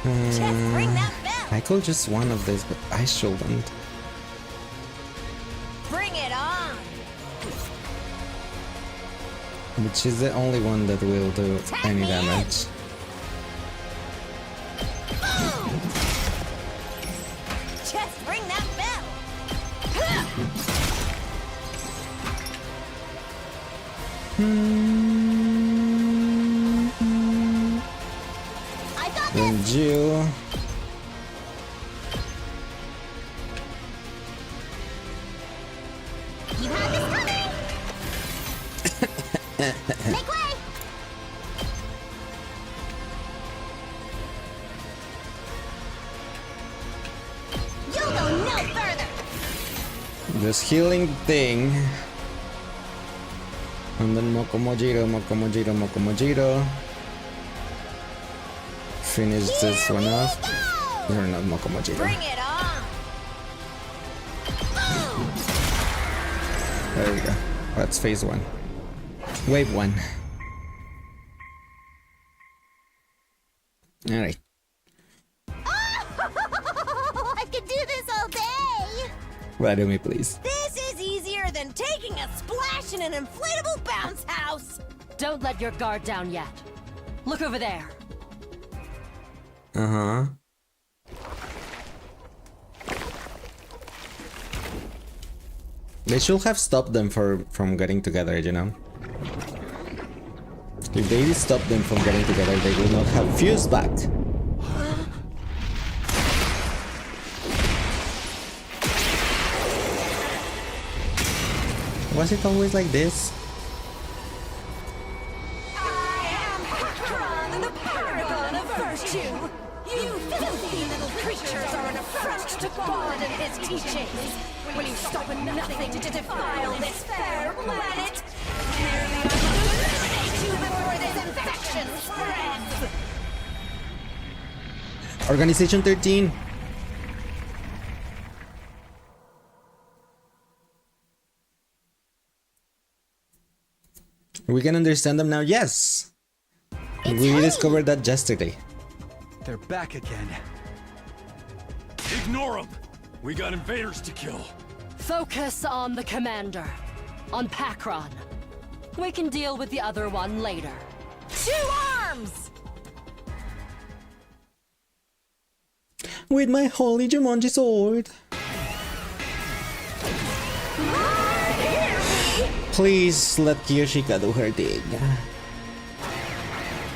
Just ring that bell! I could just one of this, but I shouldn't. Bring it on! Which is the only one that will do any damage. Boom! Just ring that bell! I got this! And you... You had this coming! Make way! This healing thing. And then Mokomojiro. Finish this one off. You're not Mokomojiro. Bring it on! There we go. That's phase 1. Wave 1. Alright. Oh, I could do this all day! Follow me, please. This is easier than taking a splash in an inflatable bounce house! Don't let your guard down yet. Look over there. Uh-huh. They should have stopped them from getting together, you know? If they stopped them from getting together, they would not have fused back. Was it always like this? I am Hakron, the paragon of virtue! You filthy little creatures are an affront to God and his teachings! Will you stop at nothing to defile this fair planet? Merely I must eliminate you before this infection spreads! Organization 13. We can understand them now, yes! We discovered that yesterday. They're back again. Ignore them! We got invaders to kill. Focus on the commander. On Pakron. We can deal with the other one later. Two arms! With my holy Jumanji sword. Please let Kiyoshika do her thing.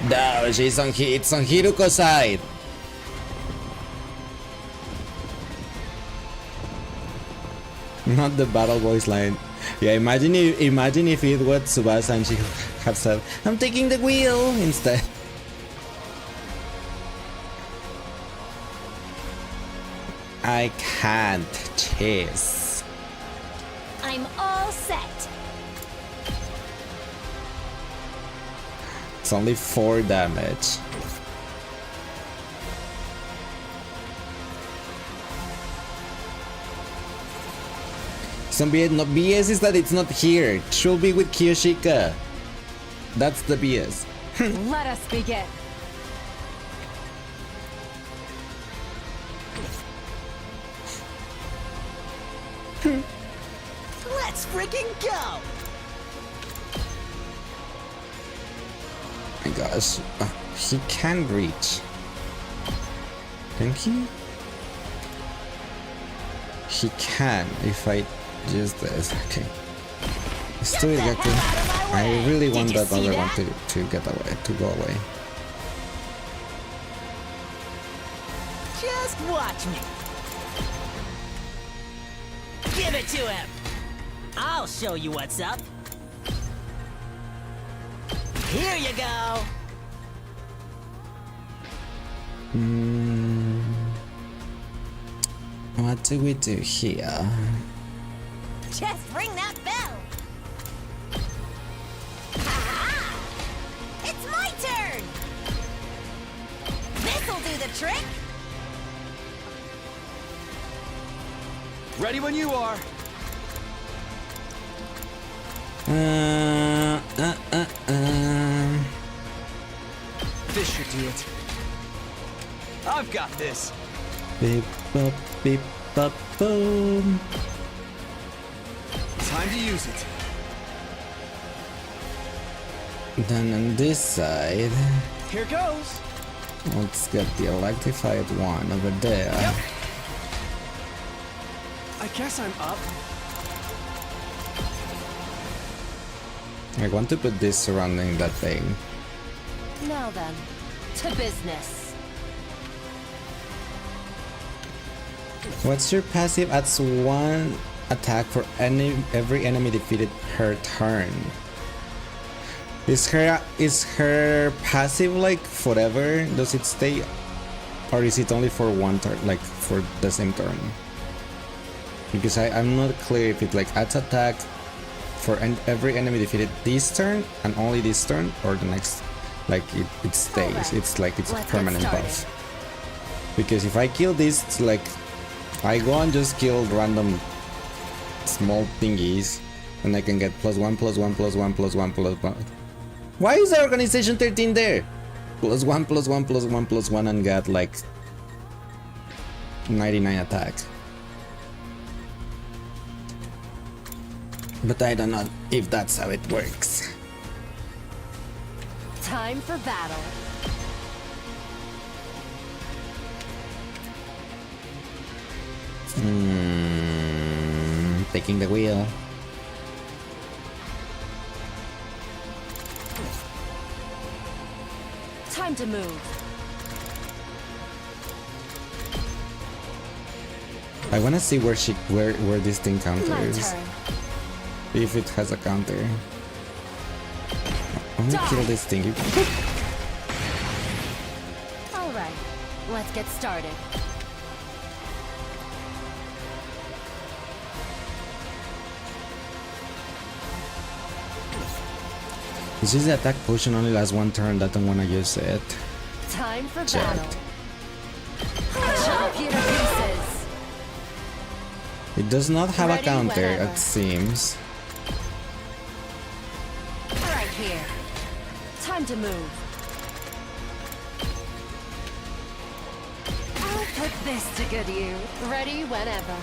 No, it's on Hiruko's side. Not the battle voice line. Yeah, imagine if it was Tsubasa and she had said, "I'm taking the wheel" instead. I can't chase. I'm all set! It's only 4 damage. Some BS is that it's not here. It should be with Kiyoshika. That's the BS. Let us begin. Let's freaking go! My gosh. He can reach. Can he? He can if I use this. Okay. Let's do it, Gaku. I really want that other one to get away, to go away. Just watch me. Give it to him. I'll show you what's up. Here you go. What do we do here? Just ring that bell! Ha-ha! It's my turn! This'll do the trick! Ready when you are. This should do it. I've got this. Beep bop beep bop boom. Time to use it. Then on this side, Here goes. let's get the electrified one over there. Yep. I guess I'm up. I want to put this surrounding that thing. Now then, to business. What's your passive? Adds 1 attack for every enemy defeated per turn. Is her passive like forever? Does it stay, or is it only for one turn, like for the same turn? Because I'm not clear if it like adds attack for every enemy defeated this turn and only this turn, or the next, like it stays. Alright, It's like it's a let's get permanent started. buff. Because if I kill this, it's like I go and just kill random small thingies, and I can get +1, +1, +1, +1, +1. Why is the organization 13 there? +1, +1, +1, +1, and got like 99 attack. But I don't know if that's how it works. Time for battle. Taking the wheel. Time to move. I wanna see where this thing My counters. turn. If it has a counter. I'm gonna kill this thing. Alright, let's get started. This is the attack potion only lasts 1 turn. I don't wanna use it. Time for Check. battle. Chop you to pieces. It does not have a Ready counter, whenever. it seems. Right here. Time to move. I'll put this to good use. Ready whenever.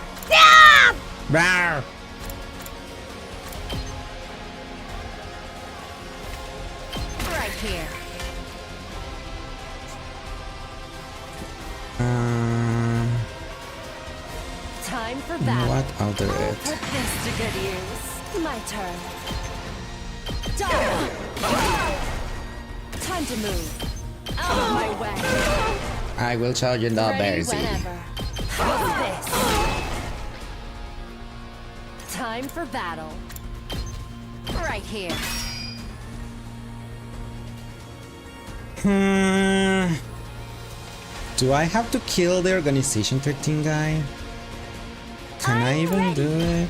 Rawr! Right here. Time for You know battle. what? I'll do I'll it. put this to good use. My turn. Die. Time to move. Out of my way. I will charge you the Ready Bearsy. whenever. What's this? Time for battle. Right here. Do I have to kill the Organization 13 guy? Can I even do it?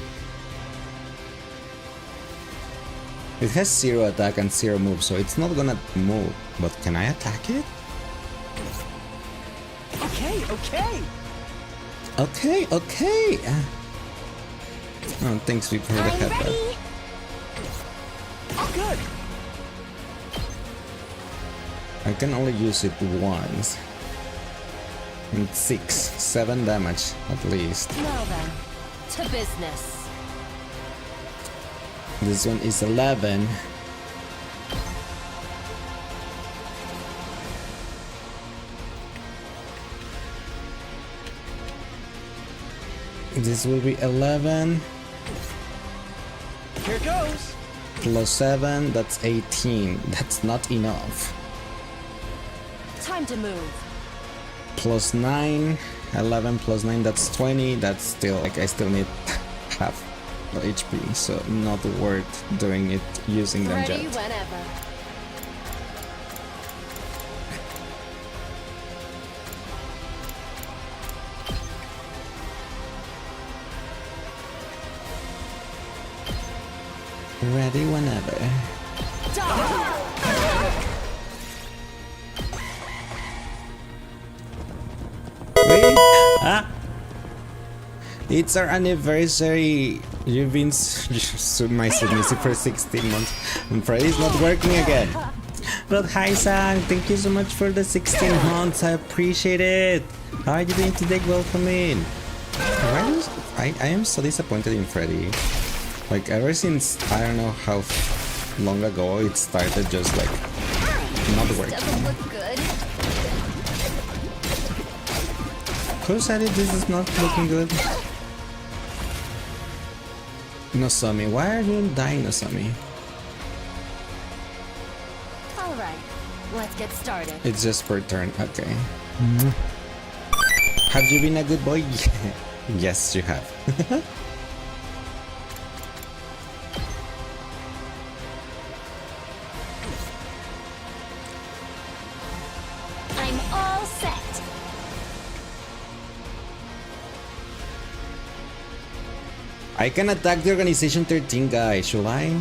It has 0 attack and 0 move, so it's not gonna move. But can I attack it? Okay, okay. Okay, okay. Oh, thanks for the head up. Oh, good. I can only use it once. And 6, 7 damage at least. Now then, to business. This one is 11. This will be 11 Here goes. plus 7, that's 18. That's not enough. Time to move. Plus 9, 11 plus 9, that's 20. That's still, like, I still need half the HP, so not worth doing it using them Ready yet. whenever. Ready whenever. Wait! Ah! It's our anniversary! You've been my submissive for 16 months. And Freddy's not working again. But hi Sang, thank you so much for the 16 months. I appreciate it. How are you doing today? Welcome in. I am so disappointed in Freddy. Like ever since I don't know how long ago it started just like not working. Doesn't look good. Who said it? This is not looking good. Nosami, why are you dying, Nosami? Alright, let's get started. It's just per turn, okay. Have you been a good boy? Yes, you have. I'm all set. I can attack the Organization 13 guy, should I?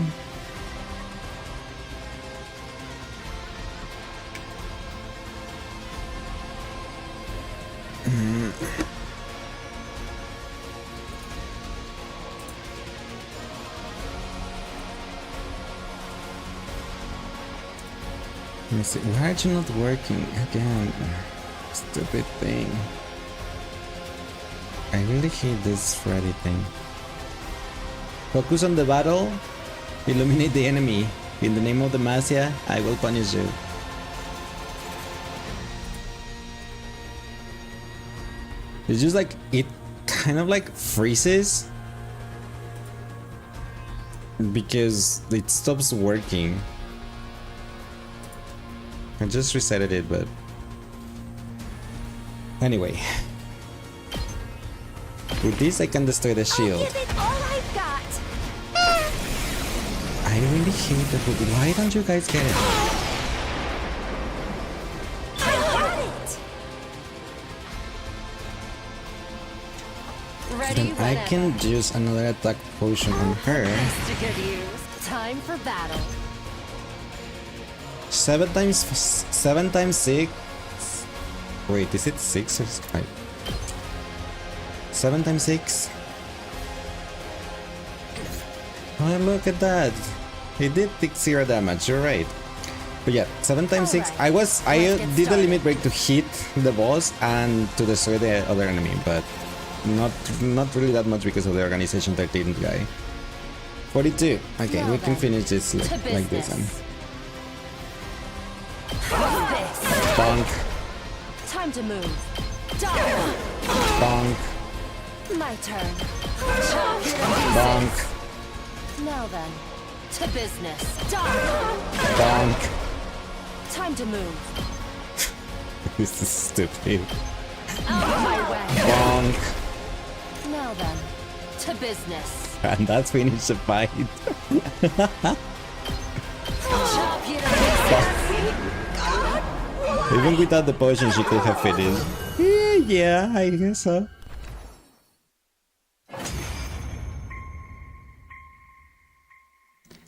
Let me see. Why are you not working again? Stupid thing. I really hate this Freddy thing. Focus on the battle. Illuminate the enemy. In the name of the Demacia, I will punish you. It's just like it kind of like freezes because it stops working. I just resetted it, but anyway. With this I can destroy the shield. I'll give it all I've got. I really hate the hood. Why don't you guys get it? I got it. Ready, Then I can use another attack potion on her. To good use. Time for battle. 7 times 6. Wait, is it 6 or 5? 7 times 6. Oh, look at that. It did take 0 damage, you're right. But yeah, 7 times 6. I did the limit break to hit the boss and to destroy the other enemy, but not really that much because of the Organization 13 guy. 42. Okay, Now we can then, finish this to like this one. business. Bonk, Time to move. Done. bonk, My turn. bonk, Now then, to business. Done. bonk. Time to move. This is stupid. Out of my way. Bonk. Now then, to business. And that's finished the fight. Chop you to pieces. Even without the potion, she could have finished. Yeah, I guess so.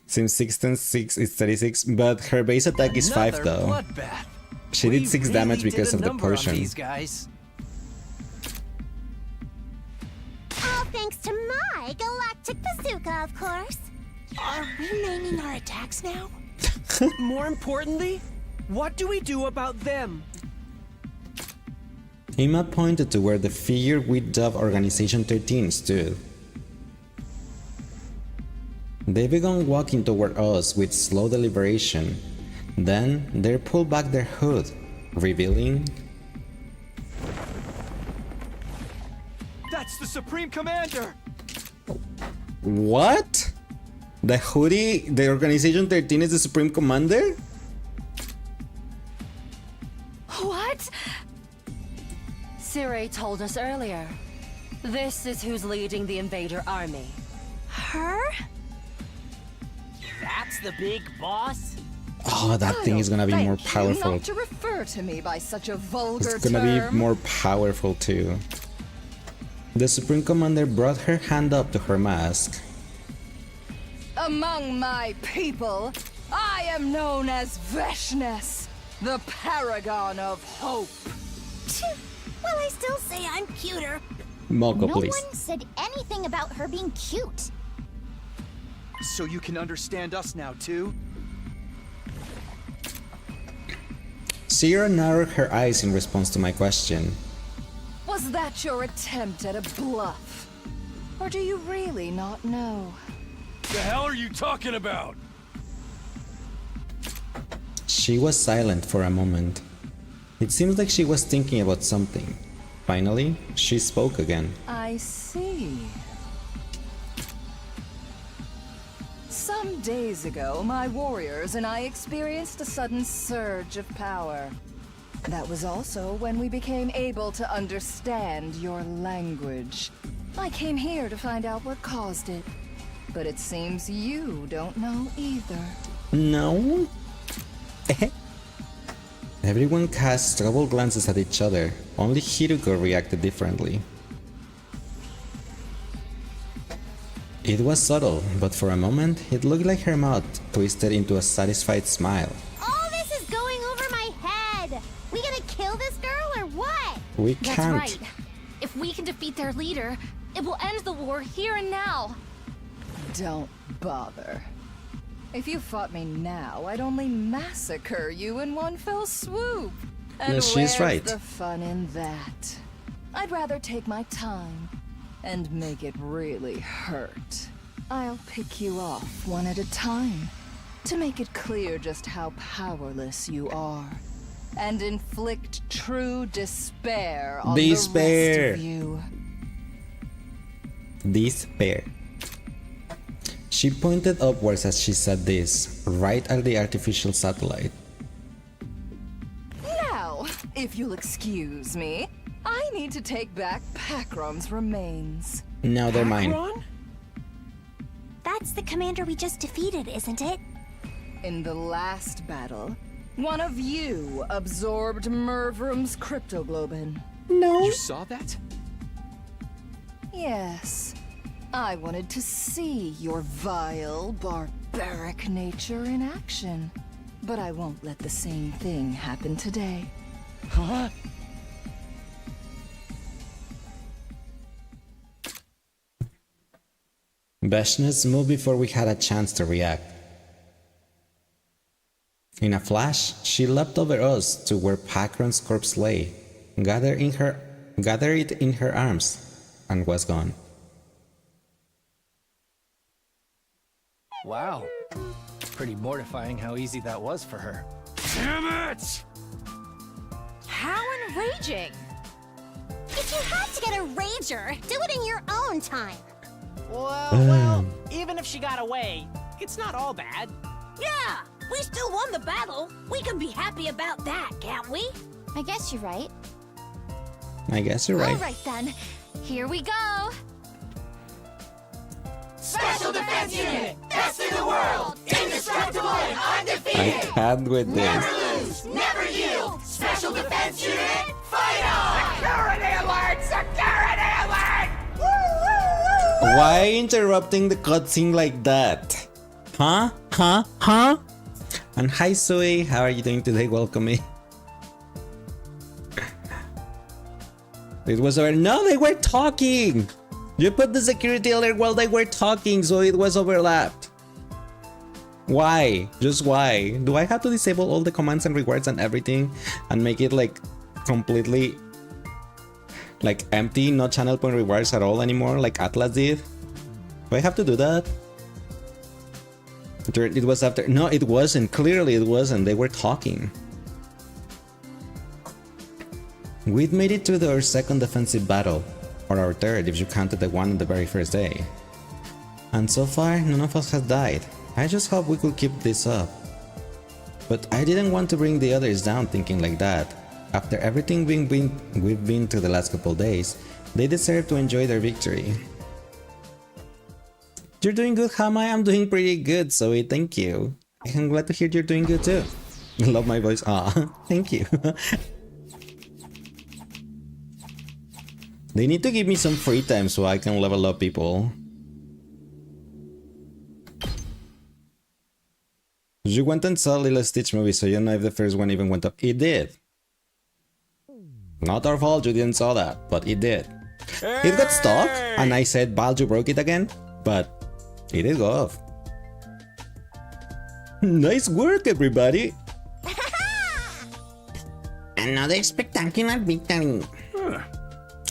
Since 6 times 6 is 36, but her base attack is 5 though. Bloodbath. She did 6 damage because of the potion. These guys. All thanks to my galactic bazooka, of course. Are we naming our attacks now? More importantly, what do we do about them? Ima pointed to where the figure with Dove Organization 13 stood. They began walking toward us with slow deliberation. Then they pulled back their hood, revealing... That's the Supreme Commander! What? The hoodie, the Organization 13 is the Supreme Commander? What? Sirei told us earlier. This is who's leading the invader army. Her? That's the big boss? Oh, that thing is gonna be more powerful. Not to refer to me by such a vulgar It's gonna be more powerful too. The Supreme Commander brought her hand up to her mask. Among my people, I am known as Veshness, the paragon of hope. Well, I still say I'm cuter. Moko, No please. one said anything about her being cute. So you can understand us now, too? Sierra narrowed her eyes in response to my question. Was that your attempt at a bluff? Or do you really not know? The hell are you talking about? She was silent for a moment. It seems like she was thinking about something. Finally, she spoke again. I see. Some days ago, my warriors and I experienced a sudden surge of power. That was also when we became able to understand your language. I came here to find out what caused it. But it seems you don't know either. No? Everyone cast troubled glances at each other. Only Hiruko reacted differently. It was subtle, but for a moment, it looked like her mouth twisted into a satisfied smile. All this is going over my head. We gonna kill this girl or what? We That's can't. right. If we can defeat their leader, it will end the war here and now. Don't bother. If you fought me now, I'd only massacre you in one fell swoop. And Yes, she's where's right. the fun in that? I'd rather take my time and make it really hurt. I'll pick you off one at a time to make it clear just how powerless you are and inflict true despair on the rest Despair. of you. Despair. She pointed upwards as she said this, right at the artificial satellite. Now, if you'll excuse me, I need to take back Pakron's remains. Now they're mine. That's the commander we just defeated, isn't it? In the last battle, one of you absorbed Mervrum's cryptoglobin. No. You saw that? Yes. I wanted to see your vile, barbaric nature in action. But I won't let the same thing happen today. Huh? Vashna's moved before we had a chance to react. In a flash, she leapt over us to where Pakron's corpse lay, gathered it in her arms, and was gone. Wow. Pretty mortifying how easy that was for her. Damn it! How enraging! If you have to get a rager, do it in your own time. Well, even if she got away, it's not all bad. Yeah, we still won the battle. We can be happy about that, can't we? I guess you're right. I guess you're right. All right then, here we go. Special Defense Unit, best in the world, indestructible and I undefeated. can't with this. Lose, never yield. Special Defense Unit, fight on! Security alert! Security alert! Why interrupting the cutscene like that? Huh? And hi Sui, how are you doing today? Welcome me. It was over. No, they were talking! You put the security alert while they were talking, so it was overlapped. Why? Just why? Do I have to disable all the commands and rewards and everything and make it like completely like empty, no channel point rewards at all anymore, like Atlas did? Do I have to do that? It was after. No, it wasn't. Clearly it wasn't. They were talking. We'd made it to our second defensive battle, or our third if you counted the one on the very first day. And so far, none of us has died. I just hope we could keep this up. But I didn't want to bring the others down thinking like that. After everything we've been through the last couple days, they deserve to enjoy their victory. You're doing good, Hamai. I'm doing pretty good, Zoe. Thank you. I'm glad to hear you're doing good too. Love my voice. Ah, thank you. They need to give me some free time so I can level up people. You went and saw Lilo Stitch movie, so you don't know if the first one even went up. It did. Not our fault you didn't saw that, but it did. It got stuck, and I said, Val, you broke it again, but it did go off. Nice work, everybody! Another spectacular victory.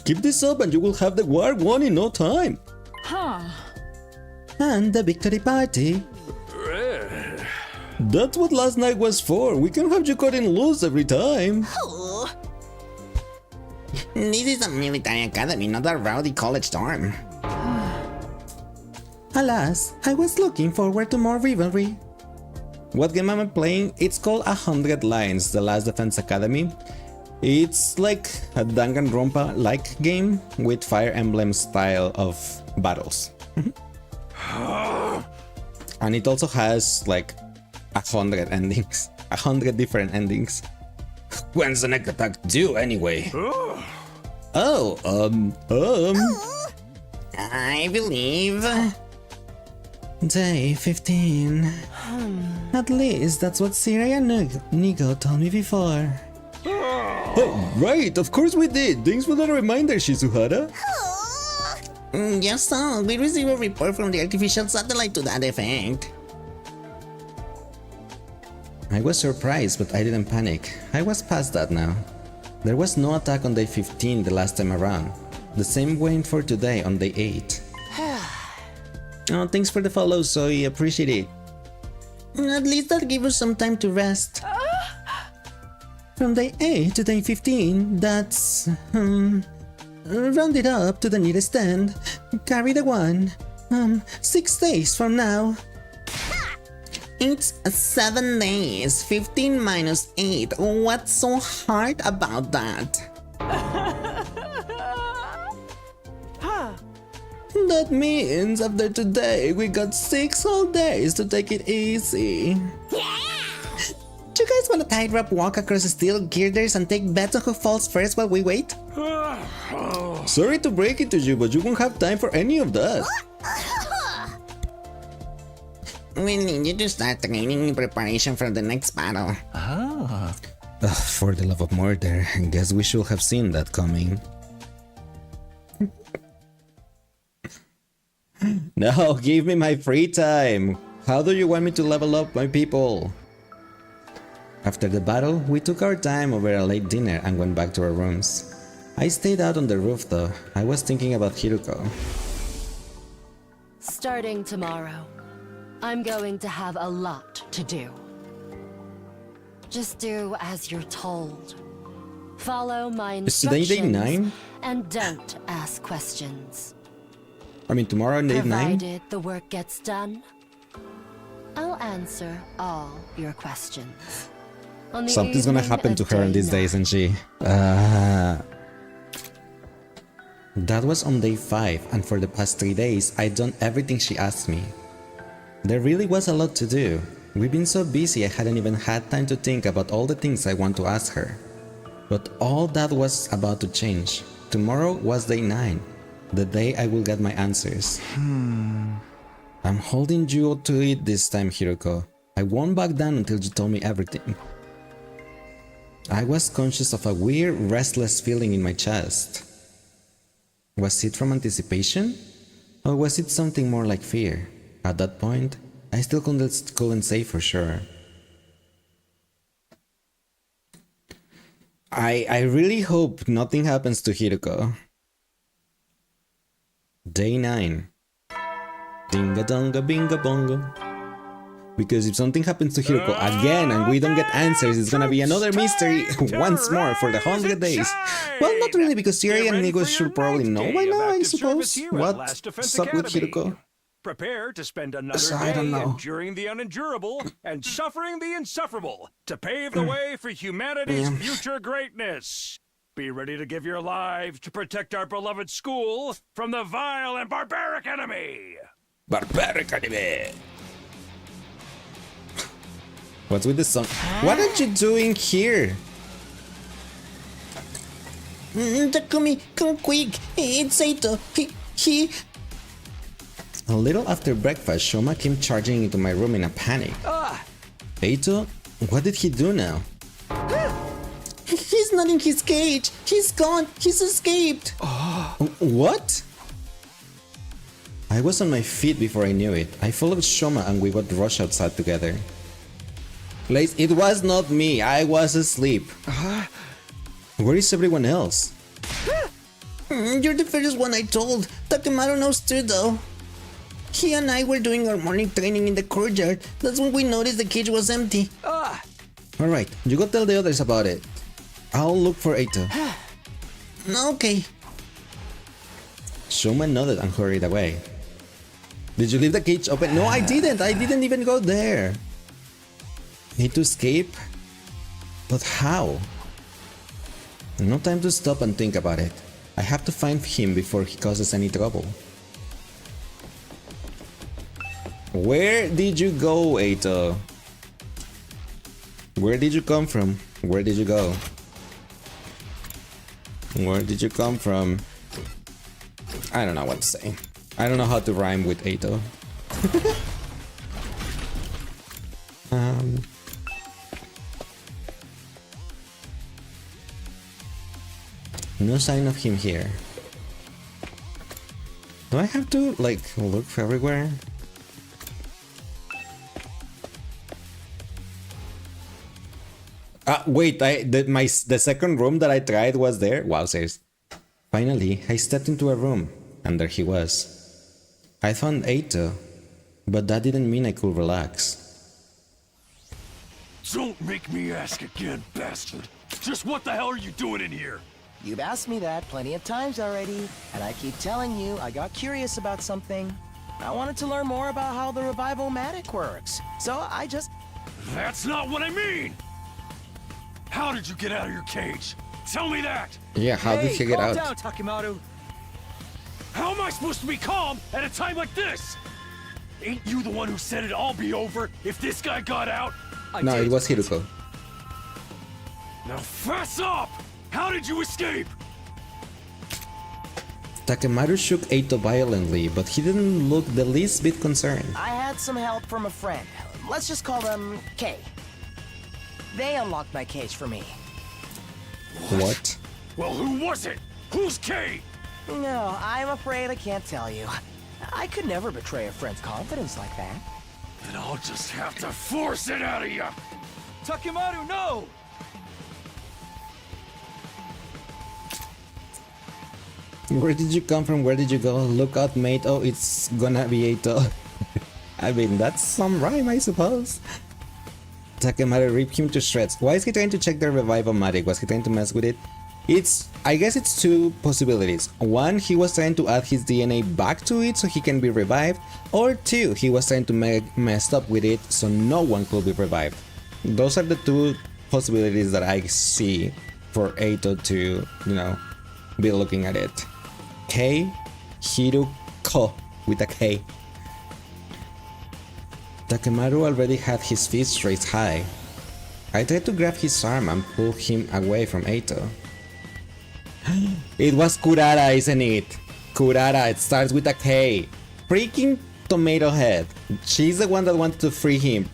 Keep this up and you will have the war won in no time. Huh. And the victory party. That's what last night was for. We can have you cut and lose every time. This is a military academy, not a rowdy college dorm. Alas, I was looking forward to more rivalry. What game am I playing? It's called 100 Lines, the Last Defense Academy. It's like a Danganronpa-like game with Fire Emblem style of battles. And it also has like 100 endings. 100 different endings. When's the next attack due anyway? I believe Day 15. At least that's what Siri and Nico told me before. Oh, right, of course we did. Thanks for the reminder, Shizuhara. Yes, so we received a report from the artificial satellite to that effect. I was surprised, but I didn't panic. I was past that now. There was no attack on day 15 the last time around. The same waiting for today on day 8. Oh, thanks for the follow, Zoe. Appreciate it. At least that gave us some time to rest. From day 8 to day 15, that's... round it up to the nearest end. Carry the one. 6 days from now. It's 7 days. 15 minus 8. What's so hard about that? That means after today, we got 6 whole days to take it easy. Yeah! Do you guys want to tightrope walk across the steel girders and take bets on who falls first while we wait? Sorry to break it to you, but you won't have time for any of that. We need you to start training in preparation for the next battle. For the love of murder, I guess we should have seen that coming. No, give me my free time. How do you want me to level up my people? After the battle, we took our time over a late dinner and went back to our rooms. I stayed out on the roof though. I was thinking about Hiruko. Starting tomorrow, I'm going to have a lot to do. Just do as you're told. Follow my Is today instructions day 9? and don't ask questions. I mean, tomorrow day 9? Provided the work gets done, I'll answer all your questions. On the Something's gonna evening happen of to her on day these days, 9. isn't she? That was on day 5, and for the past 3 days, I'd done everything she asked me. There really was a lot to do. We've been so busy I hadn't even had time to think about all the things I want to ask her. But all that was about to change. Tomorrow was day 9, the day I will get my answers. I'm holding you to it this time, Hiruko. I won't back down until you tell me everything. I was conscious of a weird, restless feeling in my chest. Was it from anticipation? Or was it something more like fear? At that point, I still couldn't say for sure. I really hope nothing happens to Hiruko. Day 9. Dinga donga binga bongo. Because if something happens to Hiruko again and we don't get answers, it's gonna be another mystery once more for the 100 days. Well, not really, because Siri and Nico should probably know by now, I suppose. What's up with Hiruko? Prepare to spend another I don't day know. enduring the unendurable and suffering the insufferable to pave the way for humanity's future greatness. Be ready to give your lives to protect our beloved school from the vile and barbaric enemy. Barbaric anime. What's with the song? What are you doing here? Takumi, come quick! It's Saito! He... A little after breakfast, Shoma came charging into my room in a panic. Eito? What did he do now? He's not in his cage! He's gone! He's escaped! What? I was on my feet before I knew it. I followed Shoma and we would rush outside together. Lace, it was not me. I was asleep. Where is everyone else? You're the first one I told. Takemaru knows too, though. He and I were doing our morning training in the courtyard. That's when we noticed the cage was empty. Alright, you go tell the others about it. I'll look for Eito. Okay. Shoma nodded and hurried away. Did you leave the cage open? No, I didn't. I didn't even go there. Need to escape? But how? No time to stop and think about it. I have to find him before he causes any trouble. Where did you go, Eito? Where did you come from? Where did you go? Where did you come from? I don't know what to say. I don't know how to rhyme with Eito. No sign of him here. Do I have to, like, look everywhere? Wait, the second room that I tried was there? Wowzers. Finally, I stepped into a room, and there he was. I found Eito, but that didn't mean I could relax. Don't make me ask again, bastard. Just what the hell are you doing in here? You've asked me that plenty of times already, and I keep telling you I got curious about something. I wanted to learn more about how the Revival-Matic works, so I just... That's not what I mean! How did you get out of your cage? Tell me that! Yeah, how did he get out? Calm down, Takemaru. How am I supposed to be calm at a time like this? Ain't you the one who said it'd all be over if this guy got out? No, it was Hiruko. Now fess up! How did you escape? Takemaru shook Eito violently, but he didn't look the least bit concerned. I had some help from a friend. Let's just call them Kay. They unlocked my cage for me. What? Well, who was it? Who's Kay? No, I'm afraid I can't tell you. I could never betray a friend's confidence like that. Then I'll just have to force it out of you! Takemaru, no! Where did you come from? Where did you go? Look out, mate. Oh, it's gonna be Eito. I mean, that's some rhyme, I suppose. Takemaru ripped him to shreds. Why is he trying to check the Revival-Matic? Was he trying to mess with it? I guess it's two possibilities. One, he was trying to add his DNA back to it so he can be revived. Or two, he was trying to mess up with it so no one could be revived. Those are the two possibilities that I see for Eito to, be looking at it. K, Hiruko with a K. Takemaru already had his fist raised high. I tried to grab his arm and pull him away from Eito. It was Kurara, isn't it? Kurara, it starts with a K. Freaking Tomato Head. She's the one that wanted to free him.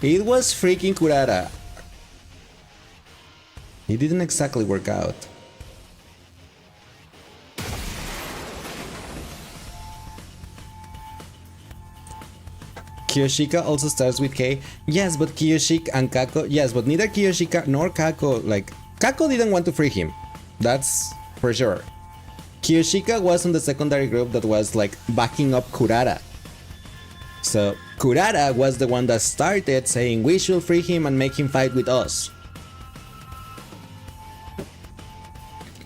It was freaking Kurara. It didn't exactly work out. Kiyoshika also starts with K. Yes, but Kiyoshika and Kako. Yes, but neither Kiyoshika nor Kako. Kako didn't want to free him. That's for sure. Kiyoshika was on the secondary group that was backing up Kurara. So Kurara was the one that started saying we should free him and make him fight with us.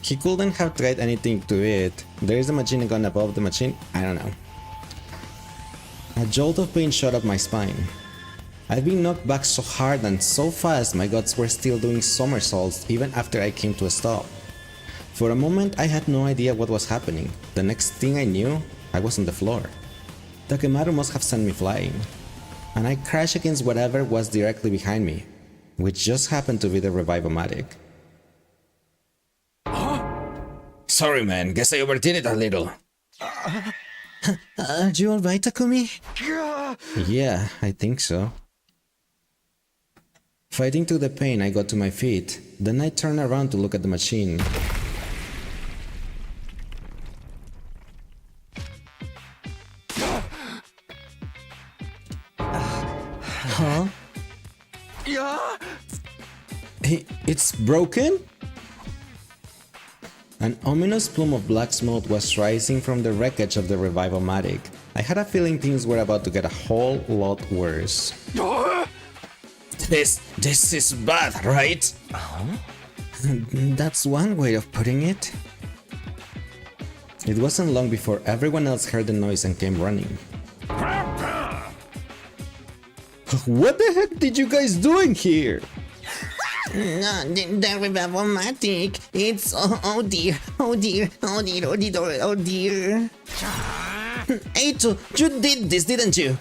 He couldn't have tried anything to it. There is a machine gun above the machine. I don't know. A jolt of pain shot up my spine. I'd been knocked back so hard and so fast my guts were still doing somersaults even after I came to a stop. For a moment I had no idea what was happening. The next thing I knew, I was on the floor. Takemaru must have sent me flying. And I crashed against whatever was directly behind me, which just happened to be the Revival-Matic. Sorry man, guess I overdid it a little. Are you alright, Takumi? Yeah, I think so. Fighting through the pain, I got to my feet. Then I turned around to look at the machine. Huh? Yeah. It's broken? An ominous plume of black smoke was rising from the wreckage of the Revival-Matic. I had a feeling things were about to get a whole lot worse. This is bad, right? That's one way of putting it. It wasn't long before everyone else heard the noise and came running. What the heck did you guys doing here? The Revival-Matic. It's oh dear. Eito, you did this, didn't you?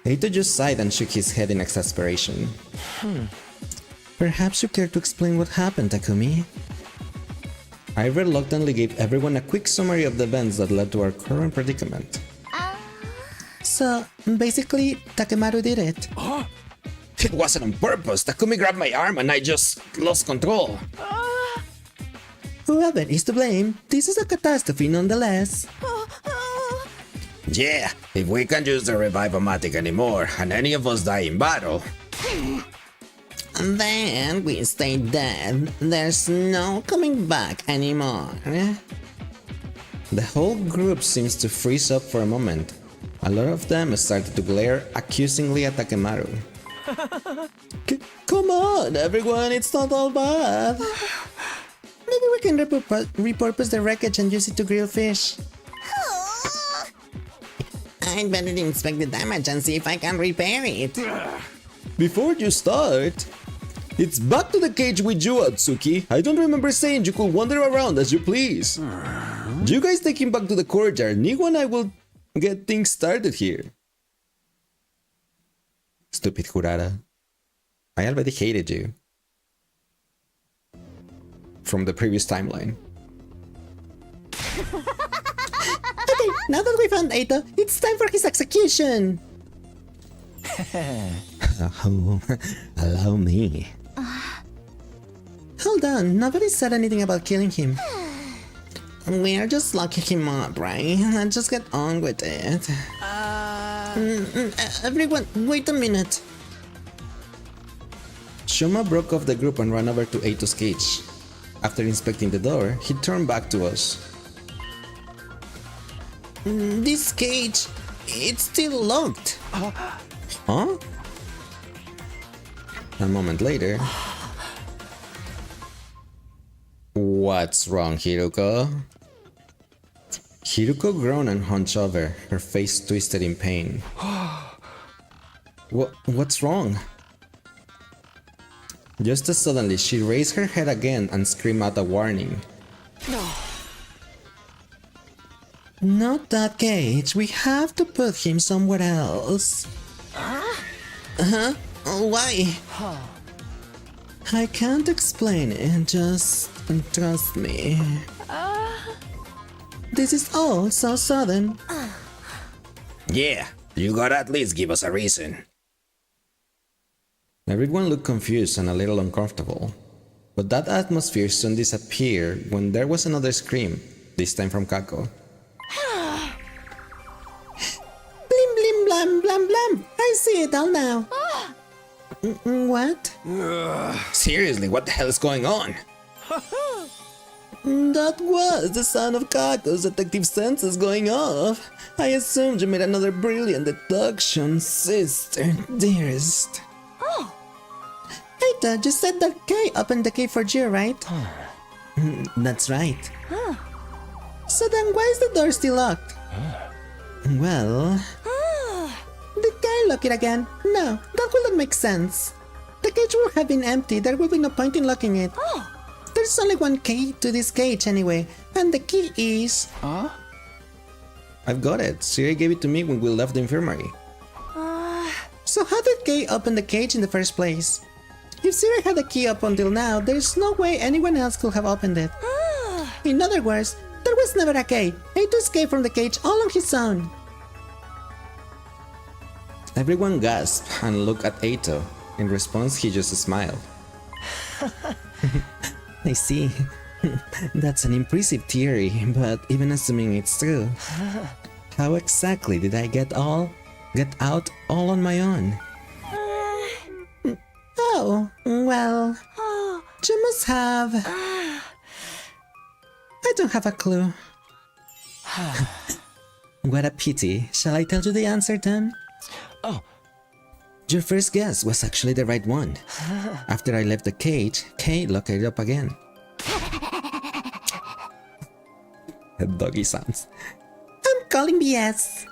Eito just sighed and shook his head in exasperation. Perhaps you care to explain what happened, Takumi? I reluctantly gave everyone a quick summary of the events that led to our current predicament. So, basically, Takemaru did it. It wasn't on purpose. Takumi grabbed my arm and I just lost control. Whoever is to blame, this is a catastrophe nonetheless. Yeah, if we can't use the Revive-O-Matic anymore and any of us die in battle, then we stay dead. There's no coming back anymore. the whole group seems to freeze up for a moment. A lot of them started to glare accusingly at Takemaru. Come on, everyone, it's not all bad. Maybe we can repurpose the wreckage and use it to grill fish. I'd better inspect the damage and see if I can repair it. Before you start, it's back to the cage with you, Atsuki. I don't remember saying you could wander around as you please. You guys take him back to the courtyard. Nigo and I will get things started here. Stupid Kurara. I already hated you. From the previous timeline. Okay, now that we found Eito, it's time for his execution. Oh, allow me. Hold on, nobody said anything about killing him. We're just locking him up, right? Let's just get on with it. Everyone, wait a minute. Shuma broke off the group and ran over to Eito's cage. After inspecting the door, he turned back to us. This cage, it's still locked. Huh? A moment later. What's wrong, Hiruko? Hiruko groaned and hunched over, her face twisted in pain. What's wrong? Just as suddenly, she raised her head again and screamed out a warning. Not that cage. We have to put him somewhere else. Huh? Why? I can't explain it. Just trust me. This is all so sudden. Yeah, you gotta at least give us a reason. Everyone looked confused and a little uncomfortable. But that atmosphere soon disappeared when there was another scream, this time from Kako. Blim blim blam blam blam. I see it all now. What? Seriously, what the hell is going on? That was the sound of Kako's detective senses going off. I assumed you made another brilliant deduction, sister, dearest. Eita, you said that Kay opened the cave for you, right? That's right. So then why is the door still locked? Well... Did Kay lock it again? No, that wouldn't make sense. The cage will have been empty, there will be no point in locking it. There's only one key to this cage anyway, and the key is... I've got it. Siri gave it to me when we left the infirmary. So how did Kay open the cage in the first place? If Siri had the key up until now, there's no way anyone else could have opened it. In other words, there was never a Kay. Eito escaped from the cage all on his own. Everyone gasped and looked at Eito. In response, he just smiled. I see. That's an impressive theory, but even assuming it's true, how exactly did I get out all on my own? Oh, well, you must have... I don't have a clue. What a pity. Shall I tell you the answer then? Your first guess was actually the right one. After I left the cage, Kay locked it up again. Doggy sounds. I'm calling BS.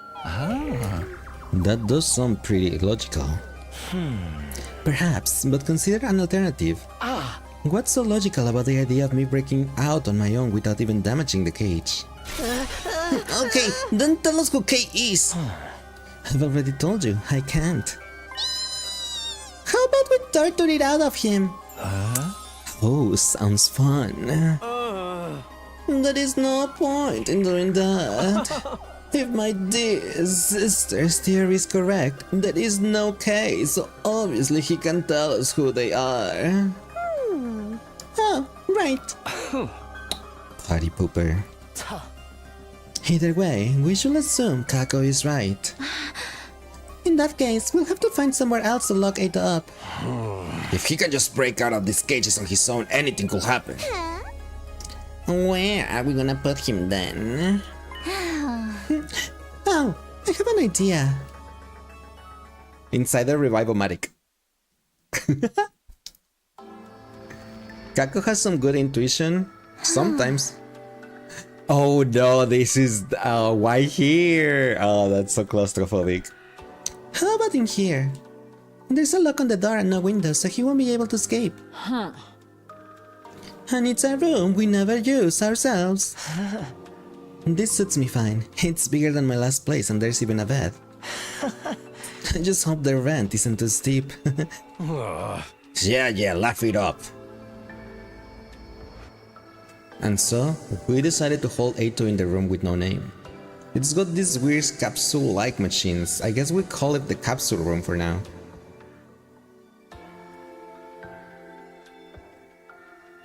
That does sound pretty logical. Perhaps, but consider an alternative. What's so logical about the idea of me breaking out on my own without even damaging the cage? Okay, then tell us who Kay is. I've already told you, I can't. How about we torture it out of him? Oh, sounds fun. There is no point in doing that. If my dear sister's theory is correct, there is no case, so obviously he can tell us who they are. Oh, right. party pooper. Either way, we should assume Kako is right. In that case, we'll have to find somewhere else to lock Eito up. If he can just break out of these cages on his own, anything could happen. Where are we gonna put him then? Oh, I have an idea. Inside the Revival-matic. Kako has some good intuition. Sometimes. Oh no, this is... why here? Oh, that's so claustrophobic. How about in here? There's a lock on the door and no window, so he won't be able to escape. And it's a room we never use ourselves. This suits me fine. It's bigger than my last place and there's even a bed. I just hope the rent isn't too steep. Yeah, laugh it up. And so, we decided to hold Eito in the room with no name. It's got these weird capsule-like machines. I guess we call it the capsule room for now.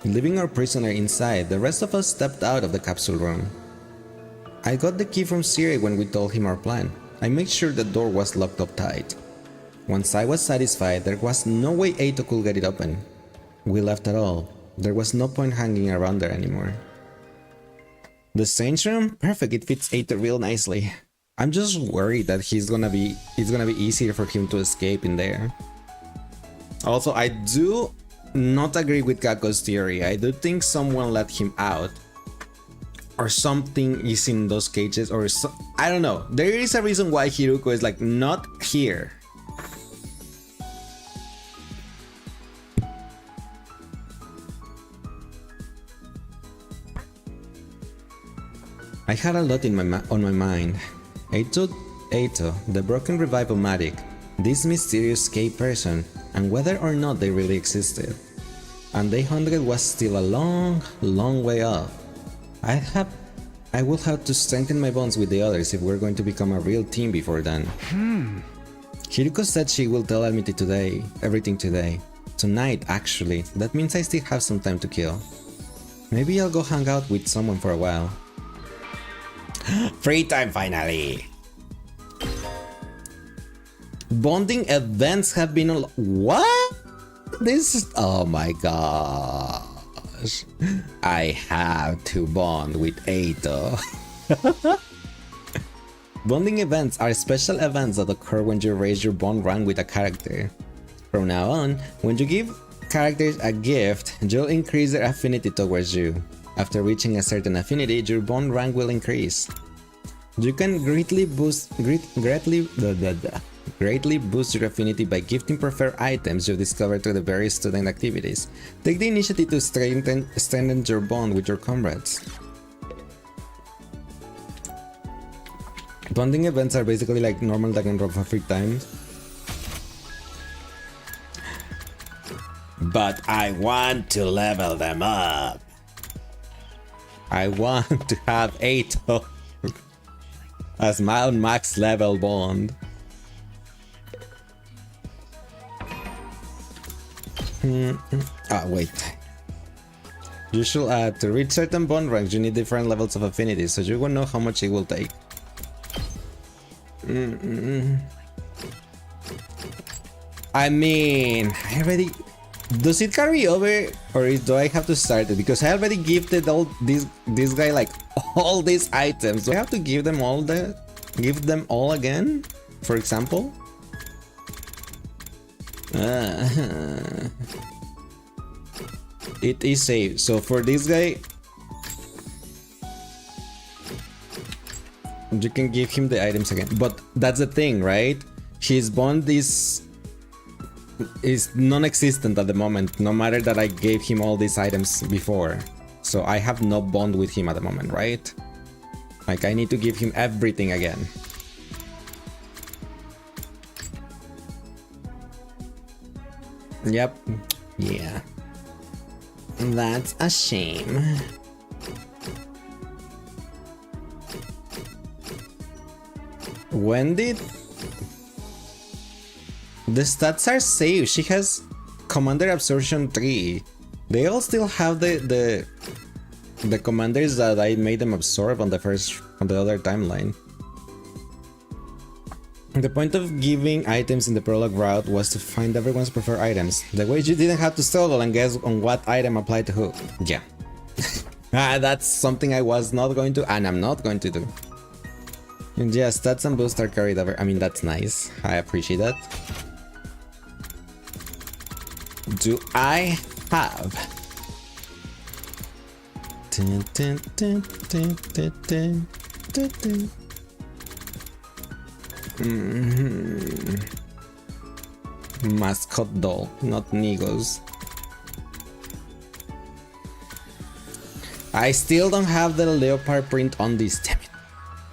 Leaving our prisoner inside, the rest of us stepped out of the capsule room. I got the key from Siri when we told him our plan. I made sure the door was locked up tight. Once I was satisfied, there was no way Eito could get it open. We left at all. There was no point hanging around there anymore. The strange room? Perfect, it fits Eito real nicely. I'm just worried that it's gonna be easier for him to escape in there. Also, I do not agree with Kako's theory. I do think someone let him out. Or something is in those cages, or I don't know. There is a reason why Hiruko is like not here. I had a lot on my mind. Eito, the broken Revival-matic, this mysterious cave person, and whether or not they really existed. And Day 100 was still a long, long way off. I will have to strengthen my bonds with the others if we're going to become a real team before then. Hiruko said she will tell Amity today, everything today. Tonight, actually. That means I still have some time to kill. Maybe I'll go hang out with someone for a while. Free time finally! Bonding events have been what? This is... oh my gosh. I have to bond with Eito. Bonding events are special events that occur when you raise your bond rank with a character. From now on, when you give characters a gift, you'll increase their affinity towards you. After reaching a certain affinity, your bond rank will increase. You can greatly boost your affinity by gifting preferred items you've discovered through the various student activities. Take the initiative to strengthen your bond with your comrades. Bonding events are basically like normal Danganronpa free time. But I want to level them up. I want to have Eito as my max level bond. Wait. You should to reach certain bond ranks, you need different levels of affinity, so you will know how much it will take. I mean, I already... Does it carry over, or do I have to start it? Because I already gifted all this guy like all these items. Do I have to give them all again? For example? It is safe. So for this guy, you can give him the items again. But that's the thing, right? His bond is non-existent at the moment, no matter that I gave him all these items before. So I have no bond with him at the moment, right? Like, I need to give him everything again. Yep. Yeah. That's a shame. When did... The stats are saved. She has Commander Absorption 3. They all still have the the commanders that I made them absorb on the other timeline. The point of giving items in the prologue route was to find everyone's preferred items. The way you didn't have to struggle and guess on what item applied to who. Yeah. That's something I was not going to, and I'm not going to do. And yeah, stats and boosts are carried over. I mean, that's nice. I appreciate that. Do I have... Mascot doll, not Nigos. I still don't have the leopard print on this, damn it.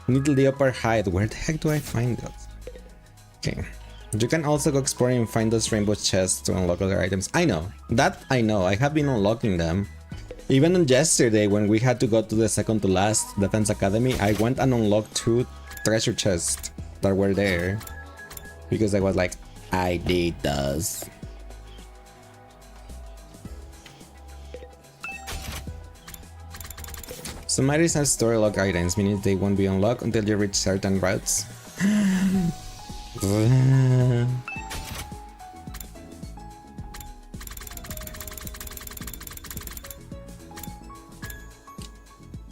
I need the leopard hide. Where the heck do I find those? Okay. You can also go exploring and find those rainbow chests to unlock other items. I know. That I know. I have been unlocking them. Even on yesterday when we had to go to the second to last Defense Academy, I went and unlocked 2 treasure chests that were there. Because I was like, I did those. Some items have story lock items, meaning they won't be unlocked until you reach certain routes.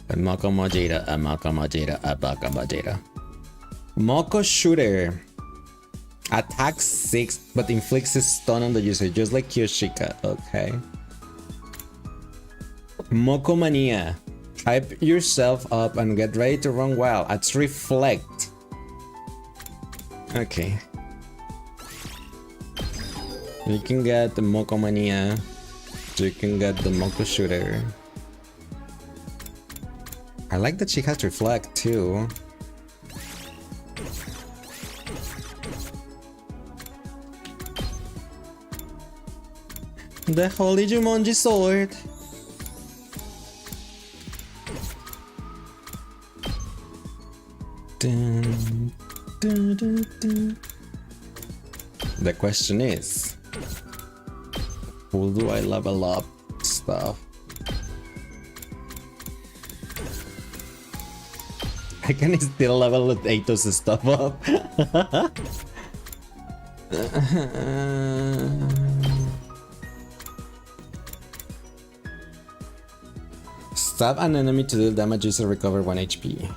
A Moko Mojita, a Moko Mojita, a Baka Mojita. Moko Shooter. Attacks 6 but inflicts a stun on the user, just like Kyoshika. Okay. Moko Mania. Hype yourself up and get ready to run wild. It's Reflect. Okay. You can get the Moko Mania. You can get the Moko Shooter. I like that she has Reflect too. The Holy Jumonji Sword. Dun, dun, dun, dun. The question is, who do I level up stuff? I can still level Atos stuff up. Stab an enemy to deal damage, user recover 1 HP.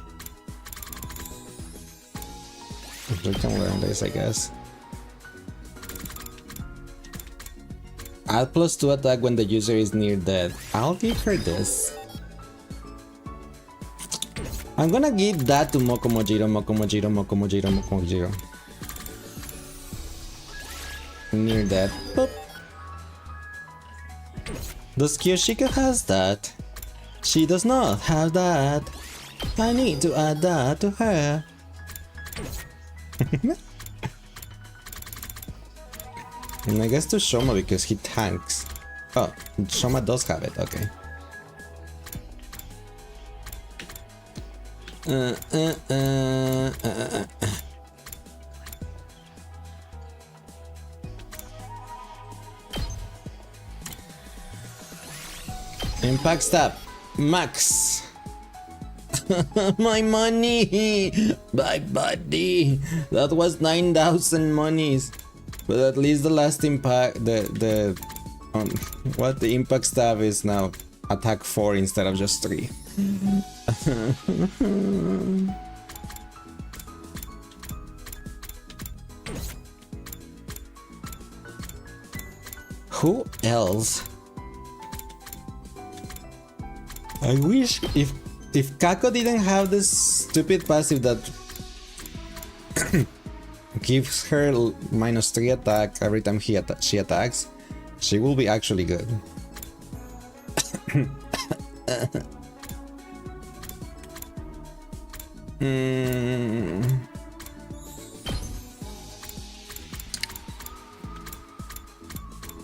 We can learn this, I guess. Add +2 attack when the user is near death. I'll give her this. I'm gonna give that to Moko Mojiro, Moko Mojiro, Moko Mojiro, Moko Mojiro. Near death. Boop. Does Kyoshika has that? She does not have that. I need to add that to her. And I guess to Shoma because he tanks. Oh, Shoma does have it, okay. Impact stab. Max. My money! My buddy! That was 9,000 monies. But at least the last impact, the impact stab is now attack 4 instead of just 3. Who else? I wish if Kako didn't have this stupid passive that gives her -3 attack every time she attacks, she will be actually good.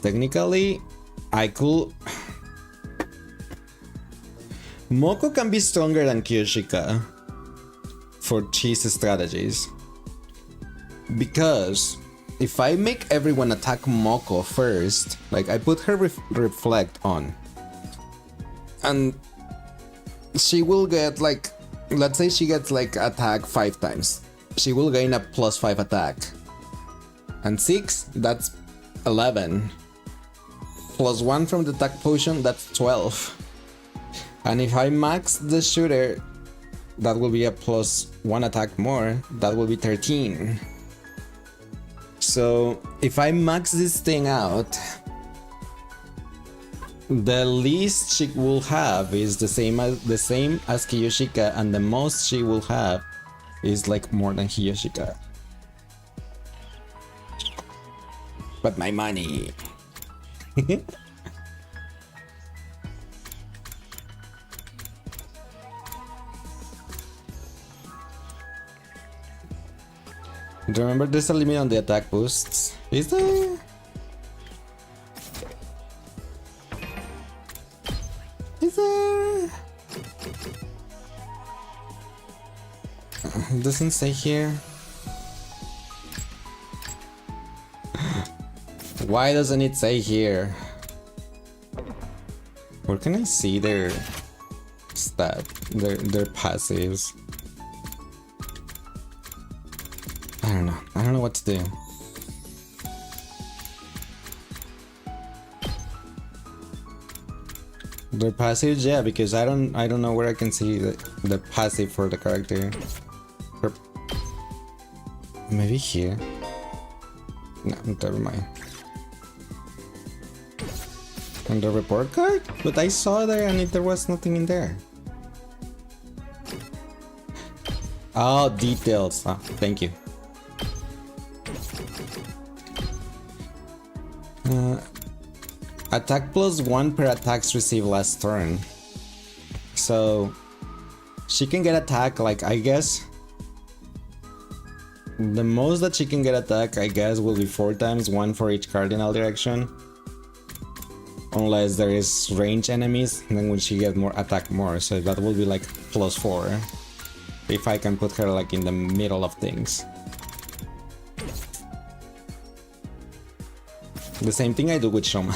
Technically, I could... Moko can be stronger than Kyoshika for cheese strategies. Because if I make everyone attack Moko first, like I put her reflect on, and she will get like, let's say she gets like attack 5 times. She will gain a +5 attack. And 6, that's 11. +1 from the attack potion, that's 12. And if I max the shooter, that will be a +1 attack more. That will be 13. So if I max this thing out, the least she will have is the same as Kiyoshika, and the most she will have is like more than Kiyoshika. But my money. Remember, there's a limit on the attack boosts. Is there? Is there? It doesn't say here. Why doesn't it say here? Where can I see their their passives? I don't know what to do. Their passives, yeah, because I don't know where I can see the passive for the character. Or maybe here. No, never mind. On the report card? But I saw there and there was nothing in there. Oh, details. Ah, thank you. Attack +1 per attacks received last turn. So she can get attack, like, I guess the most that she can get attack, I guess, will be 4 times, 1 for each cardinal direction. Unless there is range enemies, then when she get more attack more, so that will be like +4. If I can put her like in the middle of things. The same thing I do with Shoma.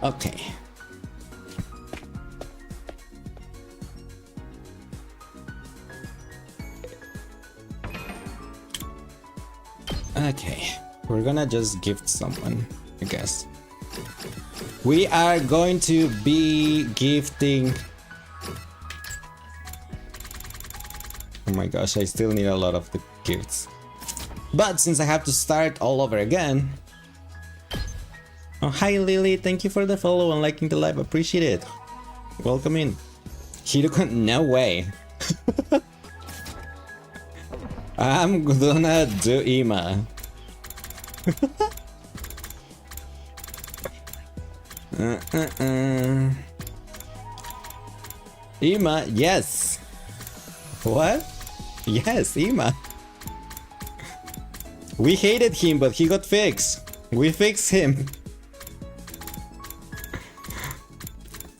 Okay. Okay, we're gonna just gift someone, I guess. We are going to be gifting... Oh my gosh, I still need a lot of the gifts. But since I have to start all over again... Oh, hi Lily, thank you for the follow and liking the live, appreciate it. Welcome in. Hiroko, no way. I'm gonna do Ima. Ima, yes. What? Yes, Ima. We hated him, but he got fixed. We fixed him.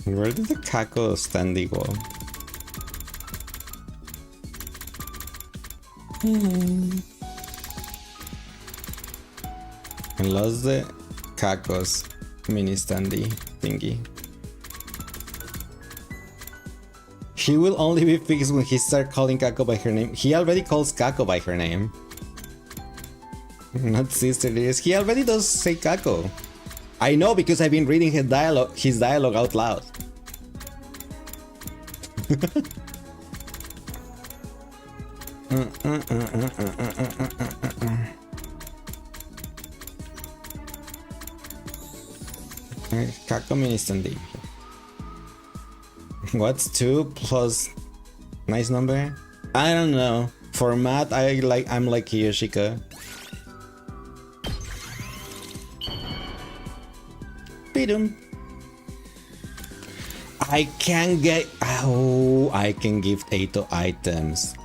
Where did the Kako standee go? I lost the Kako's mini standee thingy. He will only be fixed when he starts calling Kako by her name. He already calls Kako by her name. Not sister, he already does say Kako. I know because I've been reading his dialogue out loud. Kako mini standee. What's 2 plus nice number? I don't know. For math, I'm like Kiyoshika. Bidum. I can get... Oh, I can gift Eito items.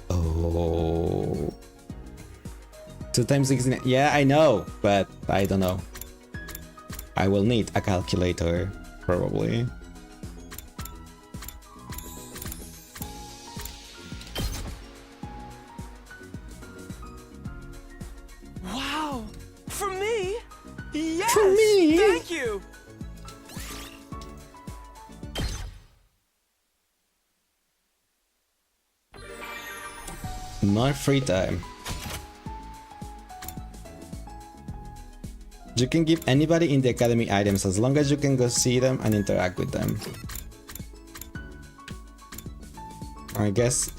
Oh. 2 times 16. Yeah, I know, but I don't know. I will need a calculator, probably. Yes! Thank you! My free time. You can give anybody in the academy items as long as you can go see them and interact with them. I guess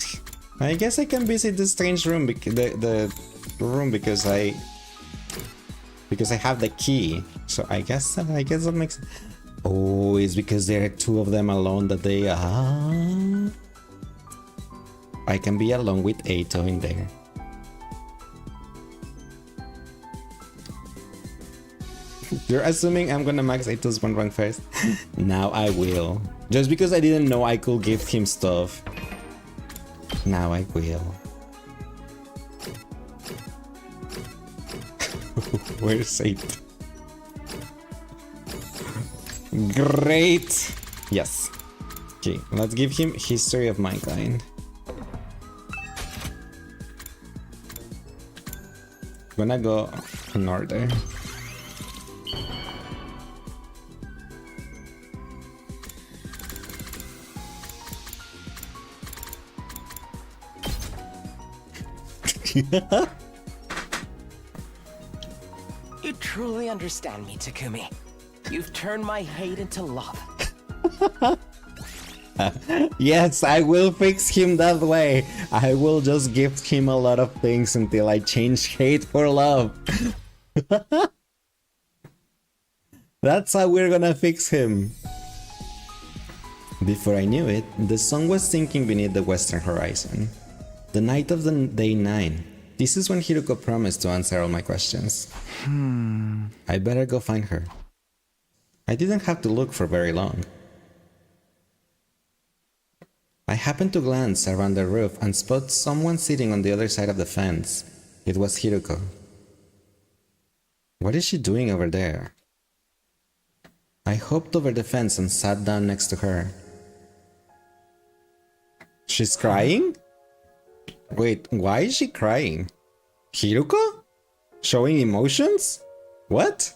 I can visit the strange room, the room because I have the key. So I guess that makes. Oh, it's because there are two of them alone that they are. I can be alone with Eito in there. You're assuming I'm gonna max Eito's one rank first? Now I will. Just because I didn't know I could gift him stuff. Now I will. Where's Eito? Great! Yes. Okay, let's give him History of Mankind. Gonna go in order. You truly understand me, Takumi. You've turned my hate into love. Yes, I will fix him that way. I will just gift him a lot of things until I change hate for love. That's how we're gonna fix him. Before I knew it, the sun was sinking beneath the western horizon. The night of the day 9. This is when Hiruko promised to answer all my questions. I better go find her. I didn't have to look for very long. I happened to glance around the roof and spot someone sitting on the other side of the fence. It was Hiruko. What is she doing over there? I hopped over the fence and sat down next to her. She's crying? Wait, why is she crying? Hiruko? Showing emotions? What?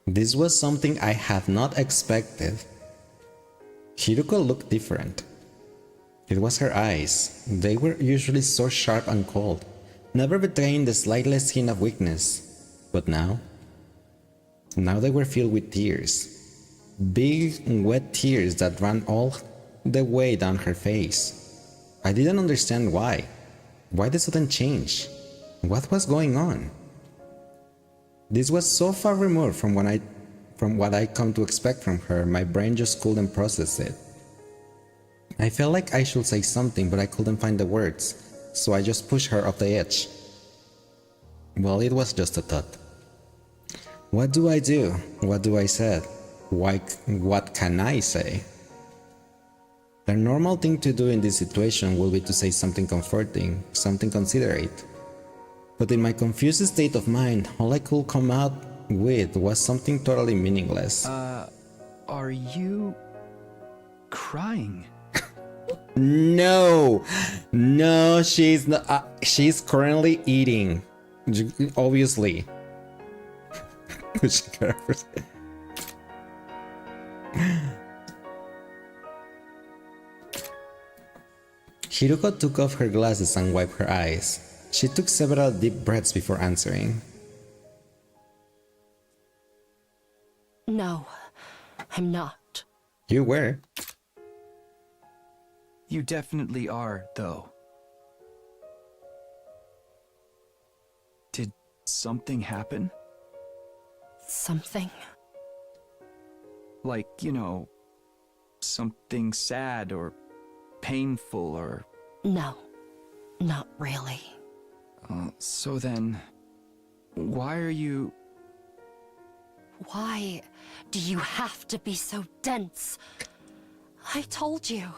This was something I had not expected. Hiruko looked different. It was her eyes. They were usually so sharp and cold, never betraying the slightest hint of weakness. But now they were filled with tears. Big, wet tears that ran all the way down her face. I didn't understand why. Why the sudden change? What was going on? This was so far removed from what I come to expect from her, my brain just couldn't process it. I felt like I should say something, but I couldn't find the words, so I just pushed her off the edge. Well, it was just a thought. What do I do? What do I say? What can I say? The normal thing to do in this situation will be to say something comforting, something considerate. But in my confused state of mind, all I could come out with was something totally meaningless. Are you crying? No, she's not. She's currently eating, obviously. Hiruko took off her glasses and wiped her eyes. She took several deep breaths before answering. No, I'm not. You were. You definitely are, though. Did something happen? Something? Like, you know, something sad or painful or... No, not really. So then, why are you... Why do you have to be so dense? I told you,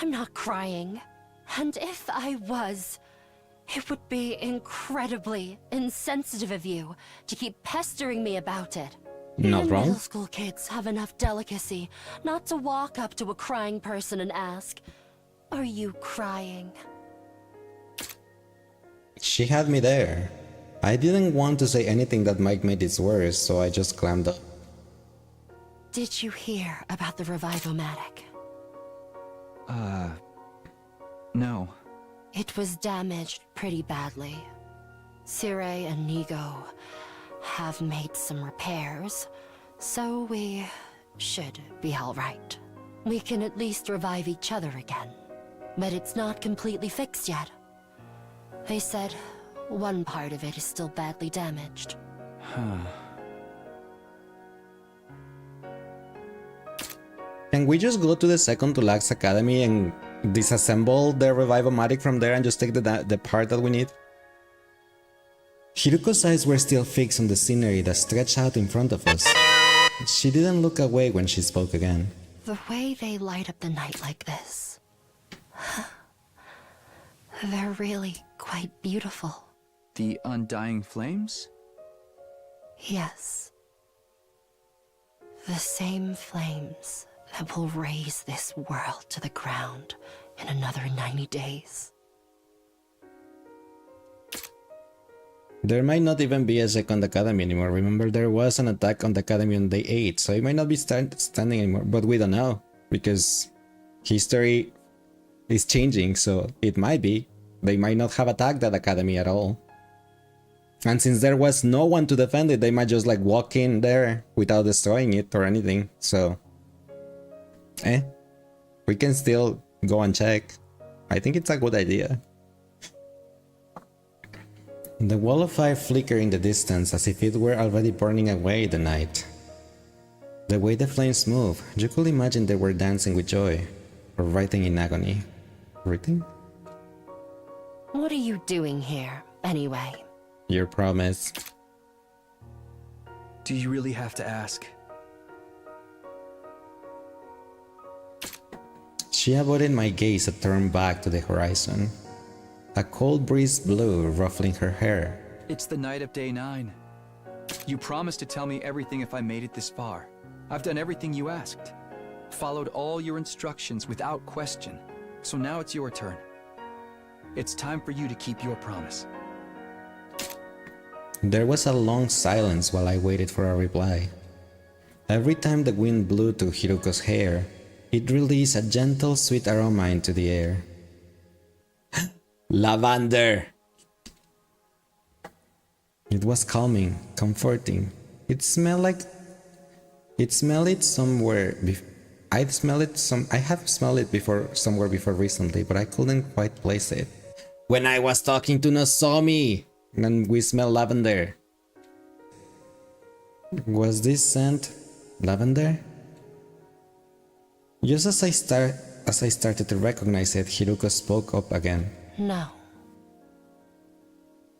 I'm not crying. And if I was, it would be incredibly insensitive of you to keep pestering me about it. Not Even wrong. middle school kids have enough delicacy not to walk up to a crying person and ask, "Are you crying?" She had me there. I didn't want to say anything that might make this worse, so I just clammed up. Did you hear about the Revivomatic? No. It was damaged pretty badly. Sire and Nigo have made some repairs, so we should be alright. We can at least revive each other again. But it's not completely fixed yet. They said one part of it is still badly damaged. Can we just go to the second to last academy and disassemble the Revivomatic from there and just take the part that we need? Hiruko's eyes were still fixed on the scenery that stretched out in front of us. She didn't look away when she spoke again. The way they light up the night like this, they're really quite beautiful. The undying flames? Yes. The same flames that will raise this world to the ground in another 90 days. There might not even be a second academy anymore. Remember, there was an attack on the academy on day 8, so it might not be standing anymore. But we don't know, because history is changing, so it might be. They might not have attacked that academy at all. And since there was no one to defend it, they might just like walk in there without destroying it or anything, so... we can still go and check. I think it's a good idea. The wall of fire flickered in the distance as if it were already burning away the night. The way the flames moved, you could imagine they were dancing with joy, or writhing in agony. Writhing? What are you doing here, anyway? Your promise. Do you really have to ask? She avoided my gaze and turned back to the horizon. A cold breeze blew, ruffling her hair. It's the night of day 9. You promised to tell me everything if I made it this far. I've done everything you asked. Followed all your instructions without question. So now it's your turn. It's time for you to keep your promise. There was a long silence while I waited for a reply. Every time the wind blew to Hiruko's hair, it released a gentle, sweet aroma into the air. Lavender! It was calming, comforting. It smelled like... I have smelled it before somewhere before recently, but I couldn't quite place it. When I was talking to Nozomi! And we smelled lavender. Was this scent lavender? Just as I started to recognize it, Hiruko spoke up again. No.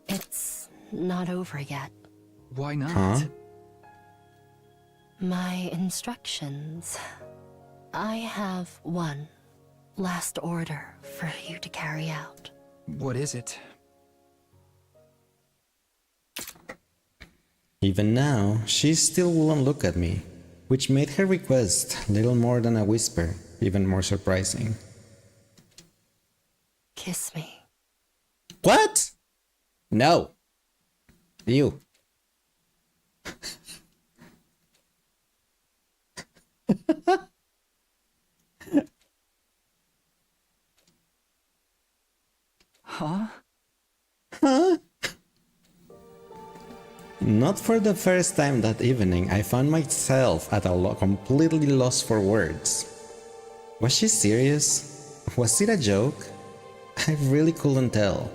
It's not over yet. Why not? Huh? My instructions. I have one last order for you to carry out. What is it? Even now, she still wouldn't look at me, which made her request little more than a whisper, even more surprising. Kiss me. What? No. You. Huh? Huh? Not for the first time that evening, I found myself at a completely lost for words. Was she serious? Was it a joke? I really couldn't tell.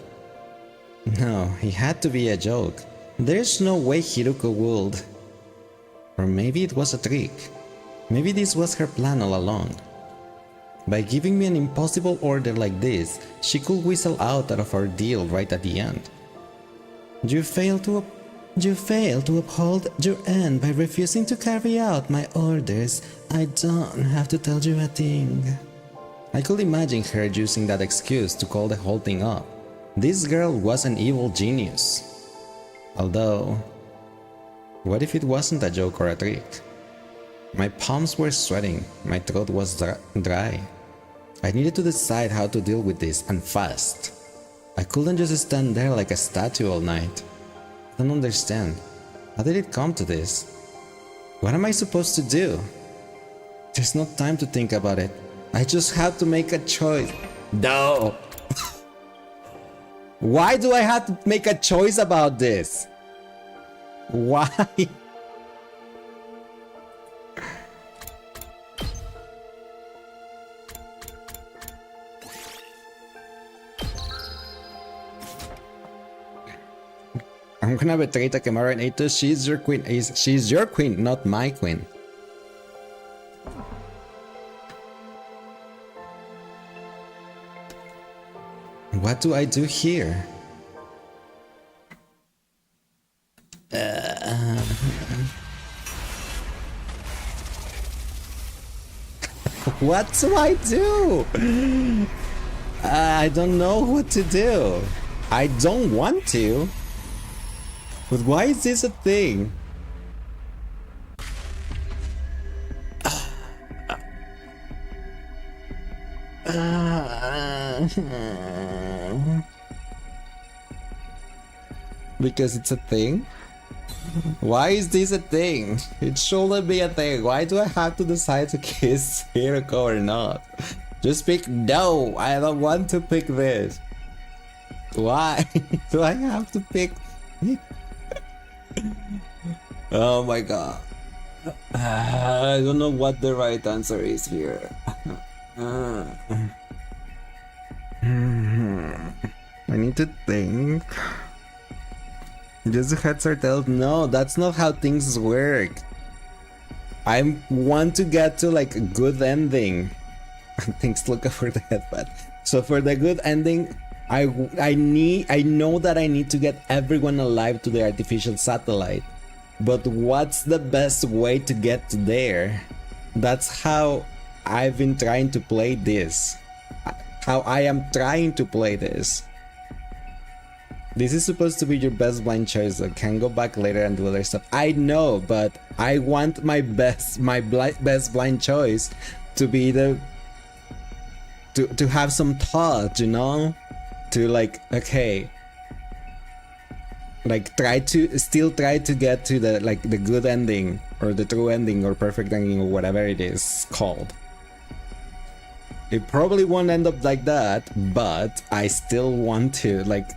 No, it had to be a joke. There's no way Hiruko would. Or maybe it was a trick. Maybe this was her plan all along. By giving me an impossible order like this, she could whistle out of our deal right at the end. You failed to uphold your end by refusing to carry out my orders. I don't have to tell you a thing. I could imagine her using that excuse to call the whole thing up. This girl was an evil genius. Although, what if it wasn't a joke or a trick? My palms were sweating, my throat was dry. I needed to decide how to deal with this, and fast. I couldn't just stand there like a statue all night. I don't understand. How did it come to this? What am I supposed to do? There's no time to think about it. I just have to make a choice. No! Why do I have to make a choice about this? Why? I'm gonna betray Takemura and Eito. She's your queen. She's your queen, not my queen. What do I do here? What do I do? I don't know what to do. I don't want to. But why is this a thing? Because it's a thing? Why is this a thing? It shouldn't be a thing. Why do I have to decide to kiss Hiroko or not? Just pick no. I don't want to pick this. Why do I have to pick? Oh my god. I don't know what the right answer is here. I need to think. Just heads or tails? No, that's not how things work. I want to get to like a good ending. Things look for the headband. So for the good ending, I know that I need to get everyone alive to the artificial satellite. But what's the best way to get to there? That's how I've been trying to play this. How I am trying to play this. This is supposed to be your best blind choice. I can go back later and do other stuff. I know, but I want my best blind choice to be the to have some thought, you know? To like, okay, like still try to get to the like the good ending or the true ending or perfect ending or whatever it is called. It probably won't end up like that, but I still want to like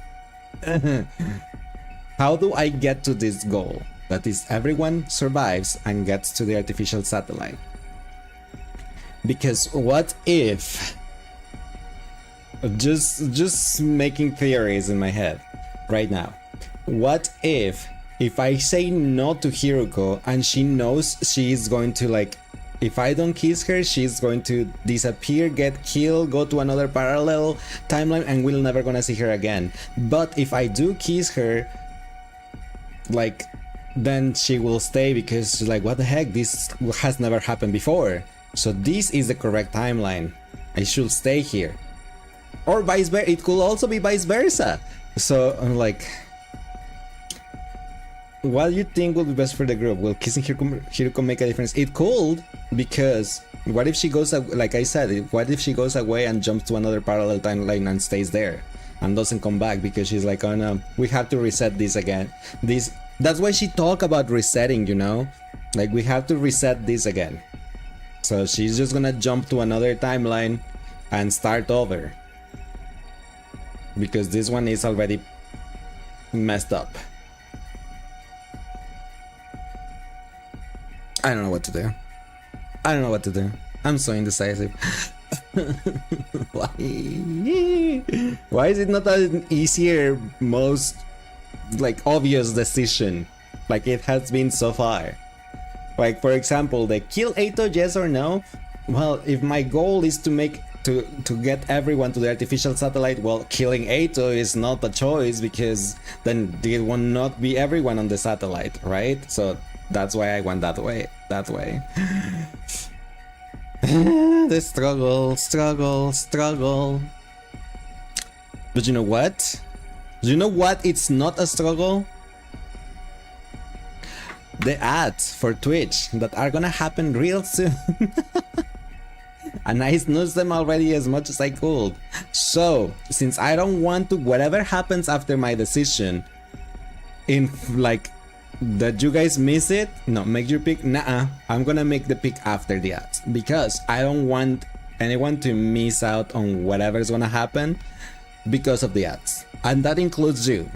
how do I get to this goal? That is, everyone survives and gets to the artificial satellite. Because what if, just making theories in my head right now, what if I say no to Hiroko and she knows she's going to like, if I don't kiss her, she's going to disappear, get killed, go to another parallel timeline, and we're never gonna see her again. But if I do kiss her, like, then she will stay because she's like, what the heck, this has never happened before. So this is the correct timeline. I should stay here. Or vice versa. It could also be vice versa. So I'm like, what do you think will be best for the group? Will kissing Hiroko make a difference? It could, because what if she goes, like I said, what if she goes away and jumps to another parallel timeline and stays there and doesn't come back because she's like, oh no, we have to reset this again. That's why she talk about resetting, you know? Like, we have to reset this again. So she's just gonna jump to another timeline and start over. Because this one is already messed up. I don't know what to do. I don't know what to do. I'm so indecisive. Why? Why is it not an easier, most like obvious decision like it has been so far? Like, for example, the kill Eito, yes or no? Well, if my goal is to make to get everyone to the artificial satellite, well, killing Eito is not a choice because then there will not be everyone on the satellite, right? So that's why I went that way. The struggle. But you know what? You know what? It's not a struggle. The ads for Twitch that are gonna happen real soon. And I snoozed them already as much as I could. So, since I don't want to, whatever happens after my decision, in like that you guys miss it. No, make your pick. Nah, I'm gonna make the pick after the ads because I don't want anyone to miss out on whatever's gonna happen because of the ads, and that includes you.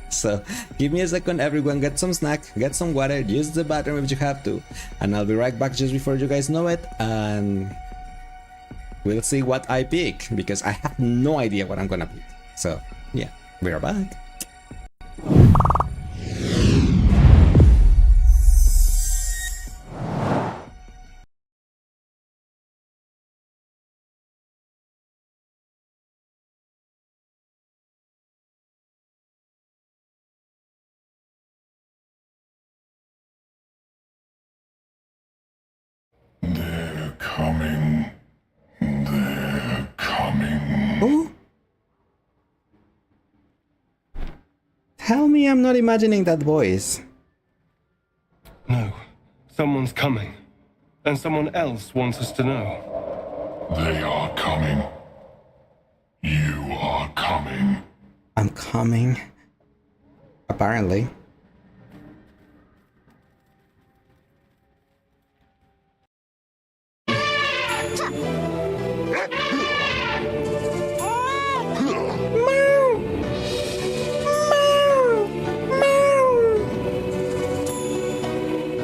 So give me a second, everyone. Get some snack, get some water, use the bathroom if you have to, and I'll be right back just before you guys know it, and we'll see what I pick because I have no idea what I'm gonna pick. So yeah, we're back. They're coming. They're coming. Oh? Tell me I'm not imagining that voice. No, someone's coming. And someone else wants us to know. They are coming. You are coming. I'm coming. Apparently.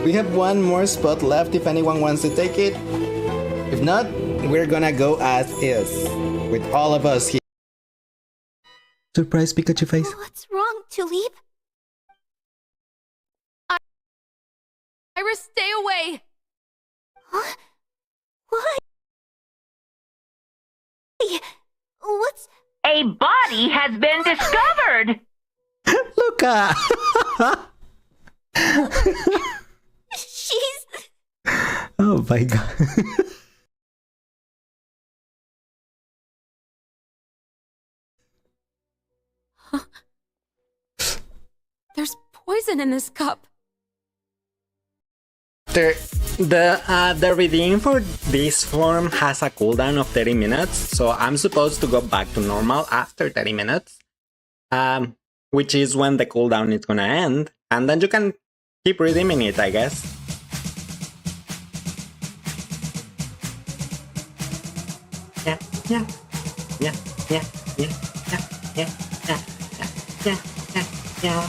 We have one more spot left if anyone wants to take it. If not, we're gonna go as is with all of us here. Surprise Pikachu face. What's wrong, Tulip? Iris, stay away! Huh? Why? What's... A body has been discovered! Luca! She's... Oh my god. There's poison in this cup. The redeem for this form has a cooldown of 30 minutes, so I'm supposed to go back to normal after 30 minutes, which is when the cooldown is gonna end, and then you can keep redeeming it, I guess. Yeah, yeah, yeah, yeah, yeah, yeah, yeah, yeah, yeah, yeah, yeah.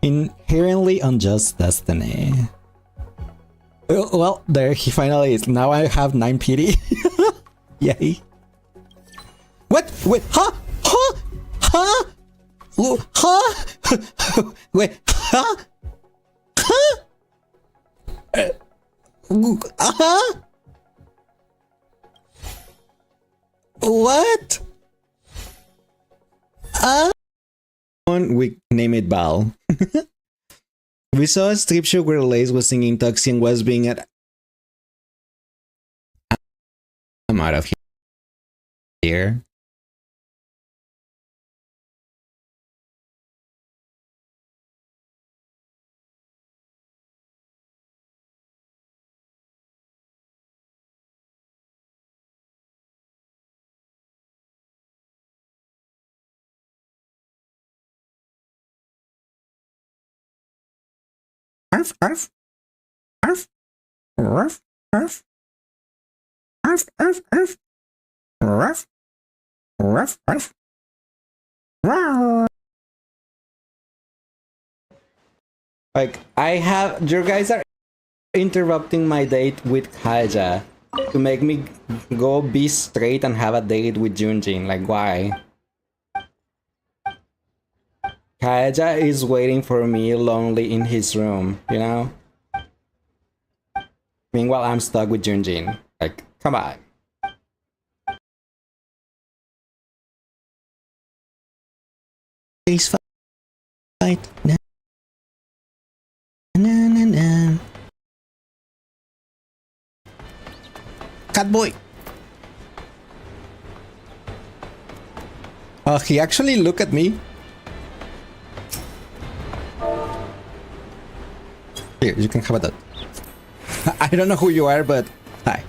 Inherently unjust destiny. Well, there he finally is. Now I have 9 pity. Yay. What? Wait, huh? Huh? Huh? Huh? Wait, huh? Huh? Huh? What? We name it Val. We saw a strip show where Lace was singing Toxie and was being at... I'm out of here. Arf, arf, arf, arf, arf, arf, arf, arf, arf, arf, arf, arf. Like, your guys are interrupting my date with Kaja to make me go be straight and have a date with Junjin. Like, why? Kaja is waiting for me lonely in his room, you know? Meanwhile, I'm stuck with Junjin. Like, come on. Please fight. Na na na na. Catboy. Oh, he actually looked at me. Here, you can have that. I don't know who you are, but Hi.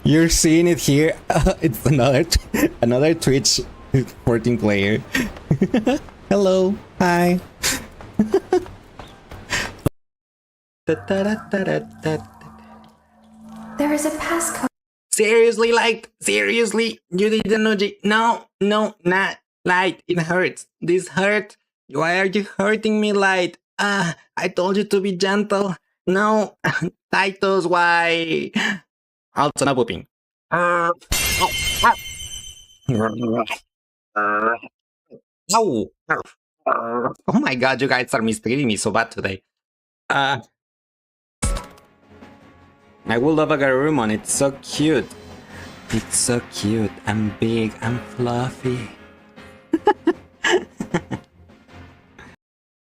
You're seeing it here. It's another Twitch 14 player. Hello. Hi. There is a passcode. Seriously, Light? Seriously? You didn't know? No, not Light. It hurts. This hurt. Why are you hurting me, Light? I told you to be gentle. No, Titus, why? Also, not whooping. Ow! Oh my god, you guys are mistreating me so bad today. I will love a Garurumon, it's so cute. It's so cute. I'm big, I'm fluffy.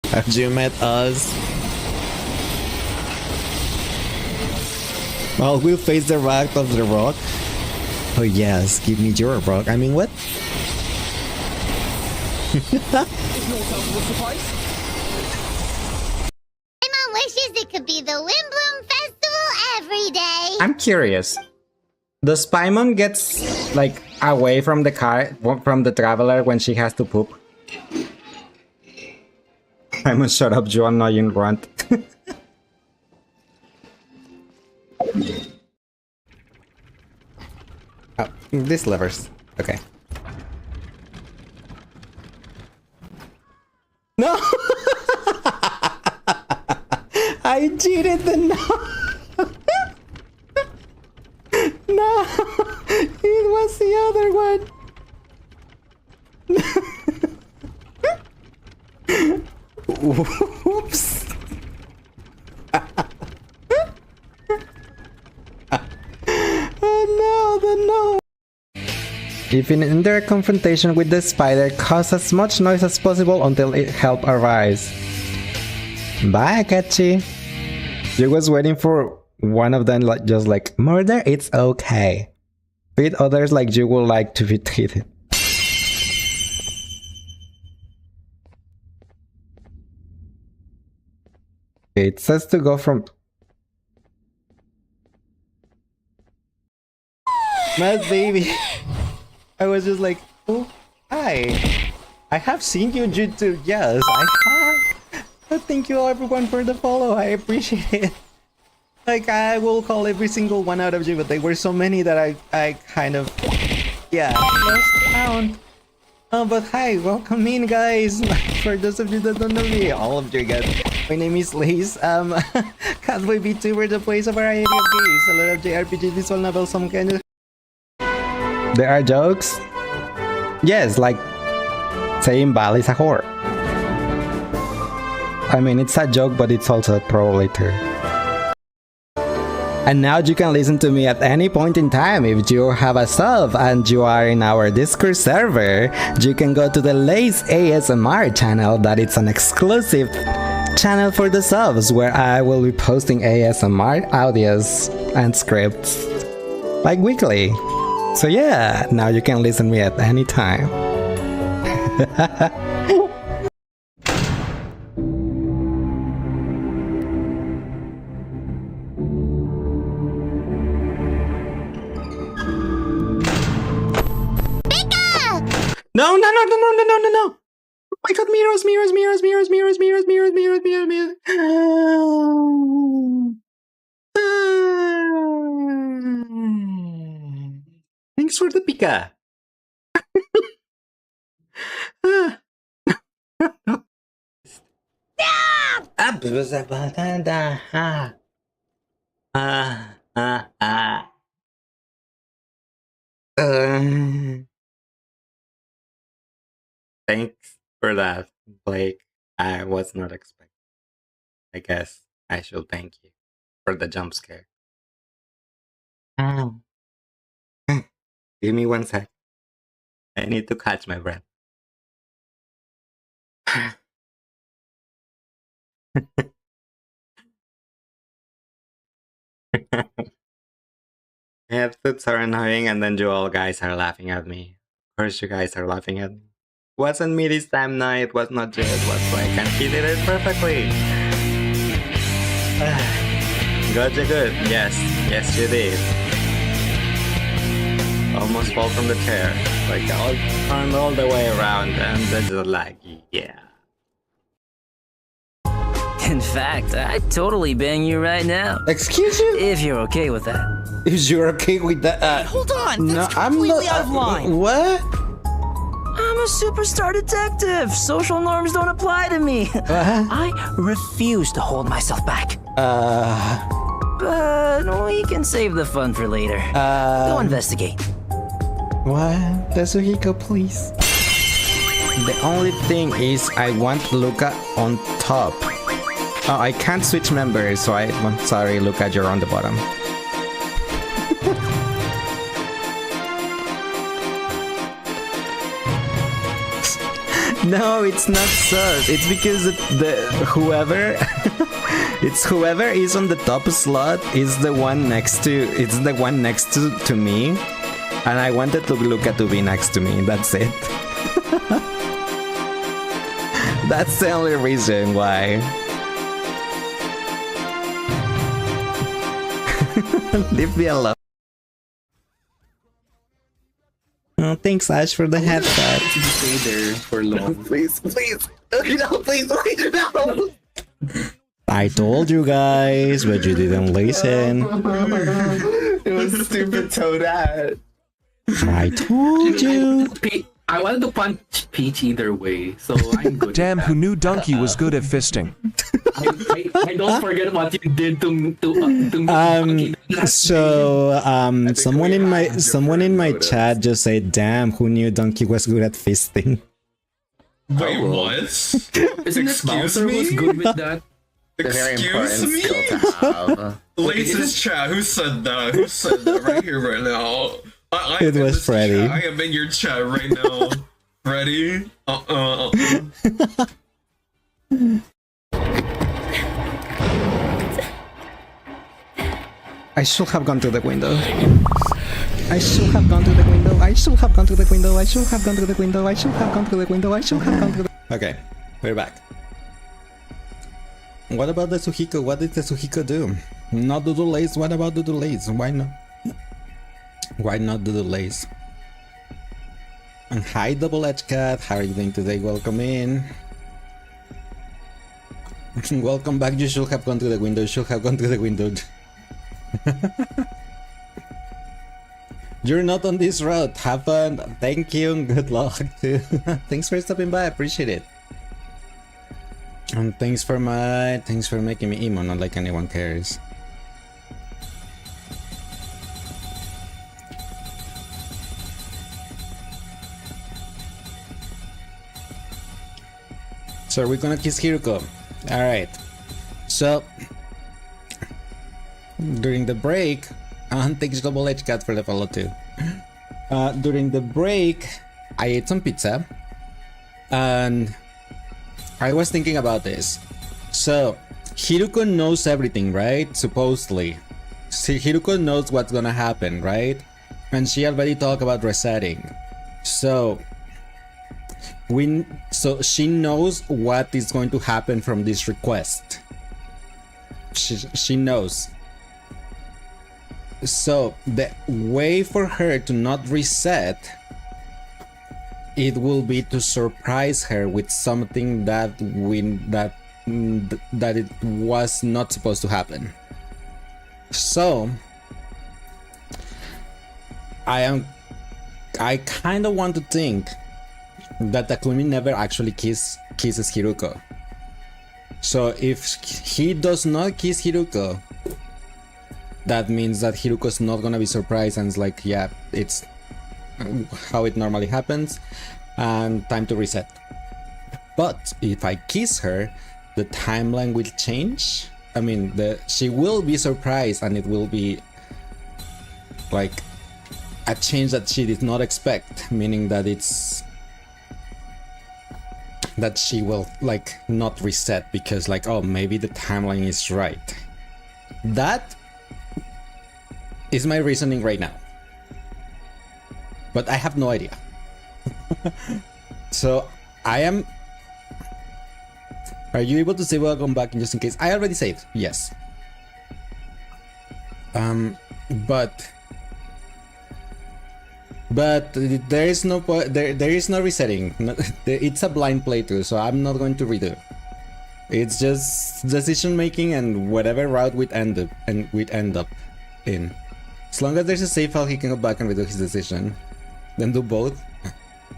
Have you met us? Well, we'll face the wrath of the rock. Oh yes, give me your rock. I mean, what? My mom wishes it could be the Windbloom Festival every day. I'm curious. Does Paimon gets like away from the car from the traveler when she has to poop? Paimon, shut up, you annoying grunt. Oh, these levers. Okay. No! I cheated the no! No! It was the other one! Oops! Oh no, the no! If in indirect confrontation with the spider, cause as much noise as possible until help arrives. Bye, Akachi. You was waiting for one of them just like, murder, it's okay. Treat others like you would like to be treated. It says to go from... Mad baby. I was just like, oh, hi. I have seen you YouTube. Yes, I have. But thank you everyone for the follow. I appreciate it. Like, I will call every single one out of you, but there were so many that I kind of, yeah, lost count. But hi, welcome in, guys. For those of you that don't know me, all of you guys. My name is Lace. Catboy VTuber, the place a variety of games, a lot of JRPG, visual novels, some kind of... There are jokes? Yes, like saying Val is a whore. I mean, it's a joke, but it's also probably true. And now you can listen to me at any point in time. If you have a sub and you are in our Discord server, you can go to the Lace ASMR channel. That it's an exclusive channel for the subs where I will be posting ASMR audios and scripts like weekly. So yeah, now you can listen to me at any time. No! Oh my god, mirrors. Thanks for the Pika. Thanks for that, Blake. I was not expecting. I guess I should thank you for the jump scare. Give me 1 sec. I need to catch my breath. Headsets are annoying and then you all guys are laughing at me. Of course you guys are laughing at me. Wasn't me this time, no, it was not Jay, it was Mike, and he did it perfectly. Got you good. Yes, yes you did. Almost fall from the chair. Like all turned all the way around and then just like, yeah. In fact, I'd totally bang you right now. Excuse you? If you're okay with that. If you're okay with that, Hold on, that's no, completely out of line. What? I'm a superstar detective. Social norms don't apply to me. I refuse to hold myself back. But we can save the fun for later. Go investigate. What? Tetsuhiko, please. The only thing is I want Luca on top. Oh, I can't switch members, so I'm sorry, Luca, you're on the bottom. No, it's not sus. It's because whoever it's whoever is on the top slot is the one next to me, and I wanted to Luca to be next to me. That's it. That's the only reason why. Leave me alone. Oh, thanks, Ash, for the headset. Stay there for long. Please, please. No, please, no. I told you guys, but you didn't listen. It was stupid Toadette. I told you. I wanted to punch Peach either way, so I'm good. Damn, who knew Donkey was good at fisting? I don't forget what you did to me. So someone in my chat just said, "Damn, who knew Donkey was good at fisting?" Wait, what? Excuse me? Was good with that. Excuse me? Lace's chat, who said that? Who said that right here, right now? It was Freddy. I am in your chat right now. Ready? I should have gone to the window. I should have gone to the window. I should have gone to the window. I should have gone to the window. I should have gone to the window. I should have gone to the. Okay, we're back. What about the Suhiko? What did the Suhiko do? Not do the lace. What about the delays? Why not? Why not do the lace? And hi, Double Edge Cat. How are you doing today? Welcome in. Welcome back. You should have gone to the window. You should have gone to the window. You're not on this road. Have fun. Thank you and good luck too. Thanks for stopping by. I appreciate it. And thanks for making me emo. Not like anyone cares. So we're gonna kiss Hiruko. Alright. So during the break, thanks Double Edge Cat for the follow too. During the break, I ate some pizza and I was thinking about this. So Hiruko knows everything, right? Supposedly. See, Hiruko knows what's gonna happen, right? And she already talked about resetting. So she knows what is going to happen from this request. She knows. So the way for her to not reset, it will be to surprise her with something that it was not supposed to happen. So I kind of want to think that Takumi never actually kisses Hiruko. So if he does not kiss Hiruko, that means that Hiruko's not gonna be surprised and it's like, yeah, it's how it normally happens and time to reset. But if I kiss her, the timeline will change. I mean, she will be surprised and it will be like a change that she did not expect, meaning that she will like not reset because like, oh, maybe the timeline is right. That is my reasoning right now, but I have no idea. So I am. Are you able to say welcome back just in case? I already saved. Yes. But there is no there is no resetting. It's a blind playthrough, so I'm not going to redo. It's just decision making and whatever route we'd end up in. As long as there's a save file, he can go back and redo his decision. Then do both.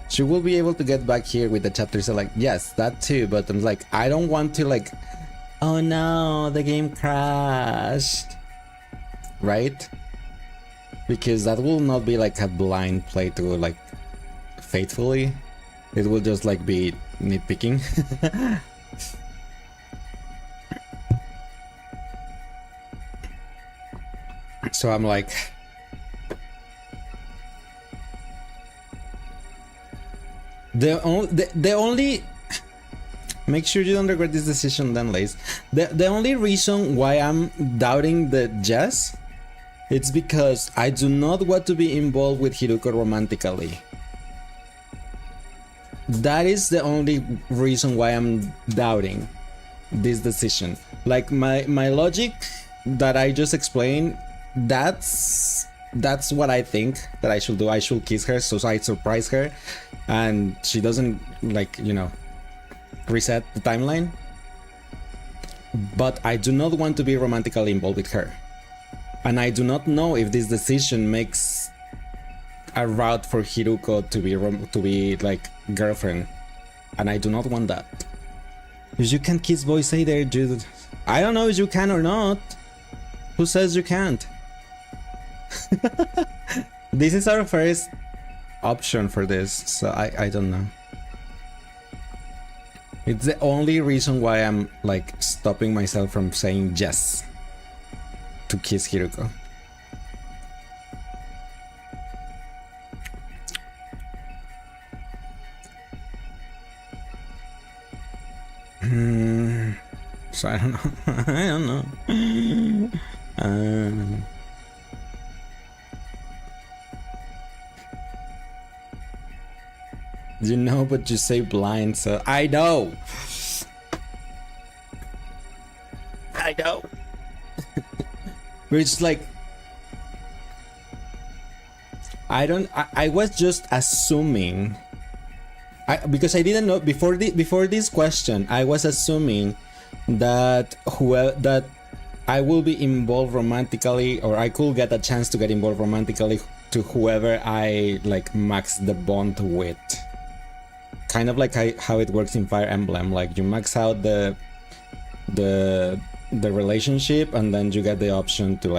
She will be able to get back here with the chapter select. Yes, that too, but I'm like, I don't want to like, oh no, the game crashed. Right? Because that will not be like a blind playthrough, like faithfully. It will just like be nitpicking. So I'm like, the only make sure you don't regret this decision then, Lace. The only reason why I'm doubting the Jess, it's because I do not want to be involved with Hiruko romantically. That is the only reason why I'm doubting this decision. Like my logic that I just explained, that's what I think that I should do. I should kiss her so I surprise her and she doesn't, like, you know, reset the timeline. But I do not want to be romantically involved with her. And I do not know if this decision makes a route for Hiruko to be like girlfriend. And I do not want that. If you can kiss boys either, dude. I don't know if you can or not. Who says you can't? This is our first option for this, so I don't know. It's the only reason why I'm like stopping myself from saying yes to kiss Hiruko. So I don't know. I don't know. You know, but you say blind, so I know. I know. But it's like I was just assuming. Because I didn't know before this question, I was assuming that that I will be involved romantically, or I could get a chance to get involved romantically to whoever I like max the bond with. Kind of like how it works in Fire Emblem, like you max out the relationship and then you get the option to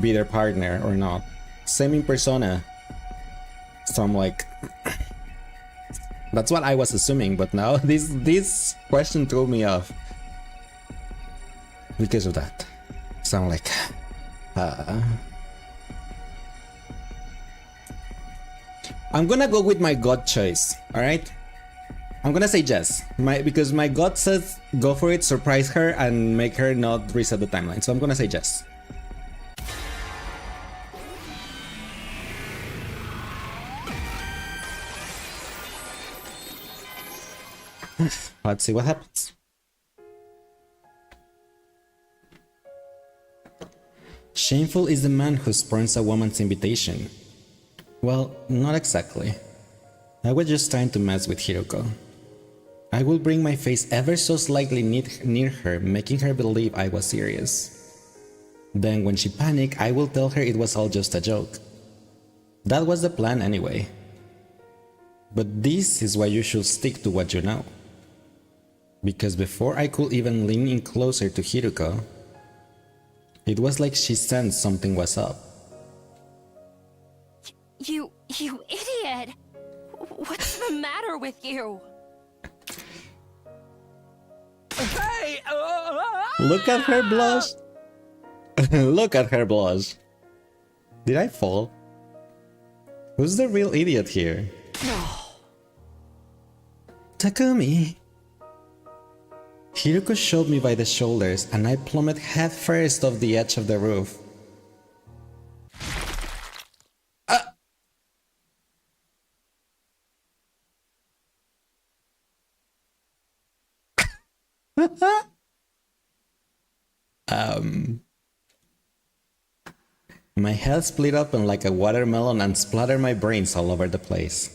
be their partner or not. Same in Persona. So I'm like, that's what I was assuming, but now this question threw me off because of that. So I'm like, I'm gonna go with my gut choice, alright? I'm gonna say yes, because my gut says go for it, surprise her, and make her not reset the timeline. So I'm gonna say yes. Let's see what happens. Shameful is the man who spurns a woman's invitation. Well, not exactly. I was just trying to mess with Hiruko. I will bring my face ever so slightly near her, making her believe I was serious. Then when she panicked, I will tell her it was all just a joke. That was the plan anyway. But this is why you should stick to what you know. Because before I could even lean in closer to Hiruko, it was like she sensed something was up. You idiot! What's the matter with you? Hey! Look at her blush! Look at her blush! Did I fall? Who's the real idiot here? Takumi! Hiruko shoved me by the shoulders and I plummeted headfirst off the edge of the roof. My head split open like a watermelon and splattered my brains all over the place.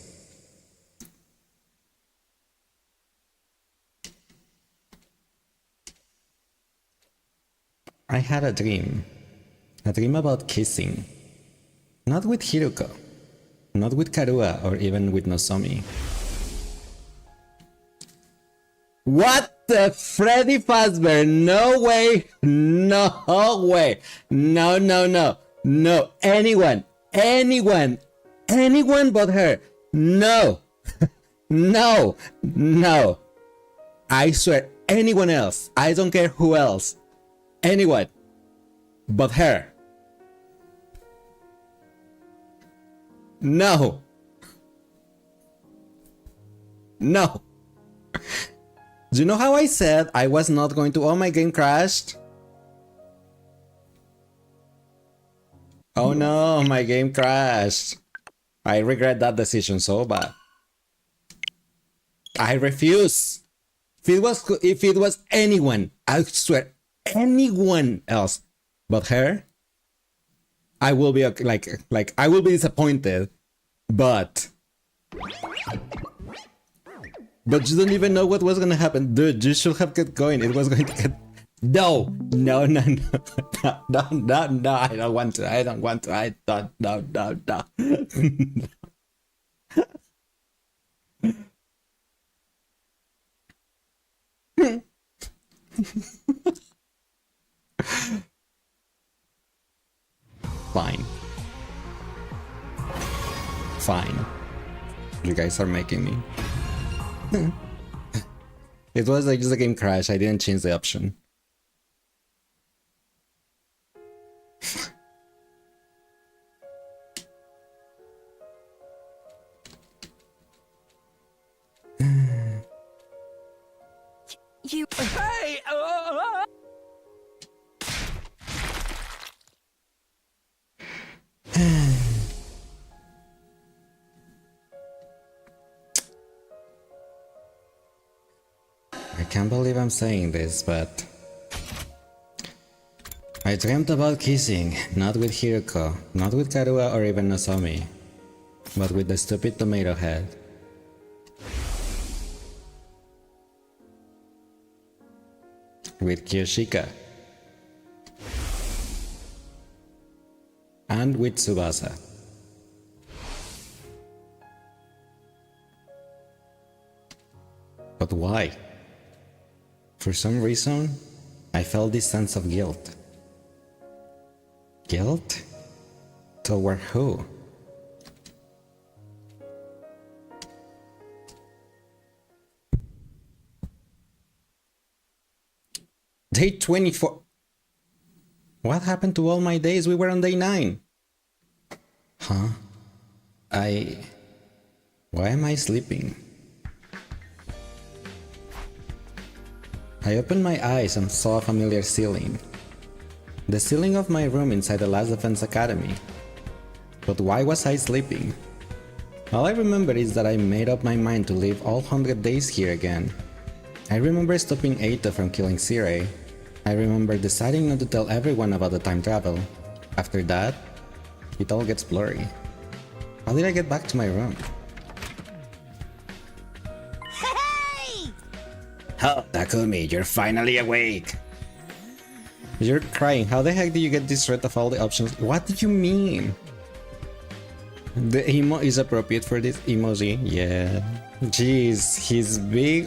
I had a dream about kissing. Not with Hiruko, not with Karua or even with Nozomi. What the Freddy Fazbear? No way! No way! No, no, no! No! Anyone but her! No! No! No! I swear, anyone else, I don't care who else, anyone but her. No! No! Do you know how I said I was not going to? Oh, my game crashed. Oh no, my game crashed. I regret that decision so bad. I refuse. If it was anyone, I swear, anyone else but her, I will be like I will be disappointed. But you don't even know what was gonna happen, dude. You should have kept going. It was going to get. No. I don't want to. I don't. Fine. You guys are making me. It was like just a game crash. I didn't change the option. You. Hey! I can't believe I'm saying this, but I dreamt about kissing, not with Hiruko, not with Karua or even Nozomi, but with the stupid tomato head. With Kyoshika. And with Tsubasa. But why? For some reason, I felt this sense of guilt. Guilt? Toward who? Day 24. What happened to all my days? We were on day 9. Huh? Why am I sleeping? I opened my eyes and saw a familiar ceiling. The ceiling of my room inside the Last Defense Academy. But why was I sleeping? All I remember is that I made up my mind to live all 100 days here again. I remember stopping Eito from killing Sirei. I remember deciding not to tell everyone about the time travel. After that, it all gets blurry. How did I get back to my room? Oh, Takumi, you're finally awake! You're crying. How the heck did you get this rid of all the options? What do you mean? The emo is appropriate for this emoji? Yeah. Jeez, he's big.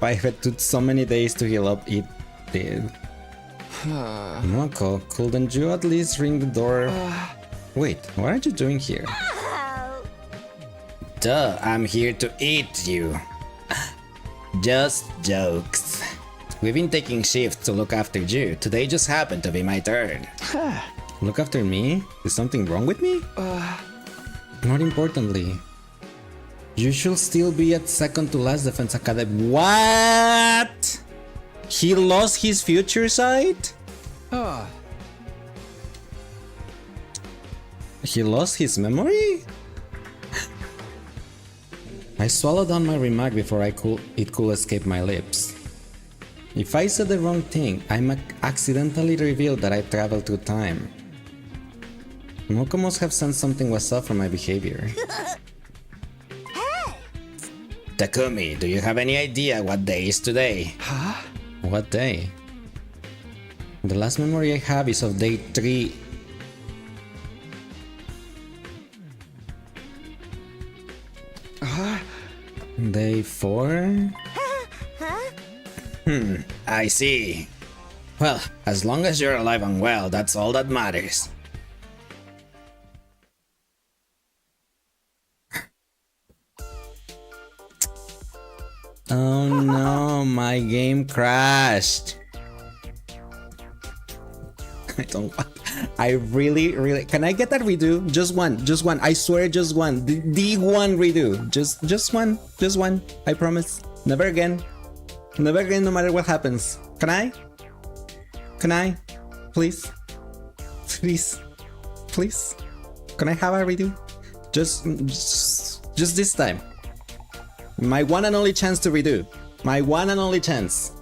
I had so many days to heal up, it did. Moko, couldn't you at least ring the door? Wait, what are you doing here? Duh, I'm here to eat you. Just jokes. We've been taking shifts to look after you. Today just happened to be my turn. Look after me? Is something wrong with me? More importantly, you should still be at second to last Defense Academy. What? He lost his future sight? He lost his memory? I swallowed down my remark before it could escape my lips. If I said the wrong thing, I might accidentally revealed that I traveled through time. Moko must have sensed something was off from my behavior. Takumi, do you have any idea what day is today? Huh? What day? The last memory I have is of day 3. Day 4? I see. Well, as long as you're alive and well, that's all that matters. Oh no, my game crashed. I really can I get that redo? Just one, I swear, just one. The one redo. Just one, I promise. Never again, no matter what happens. Can I? Please? Can I have a redo? Just this time. My one and only chance to redo. My one and only chance.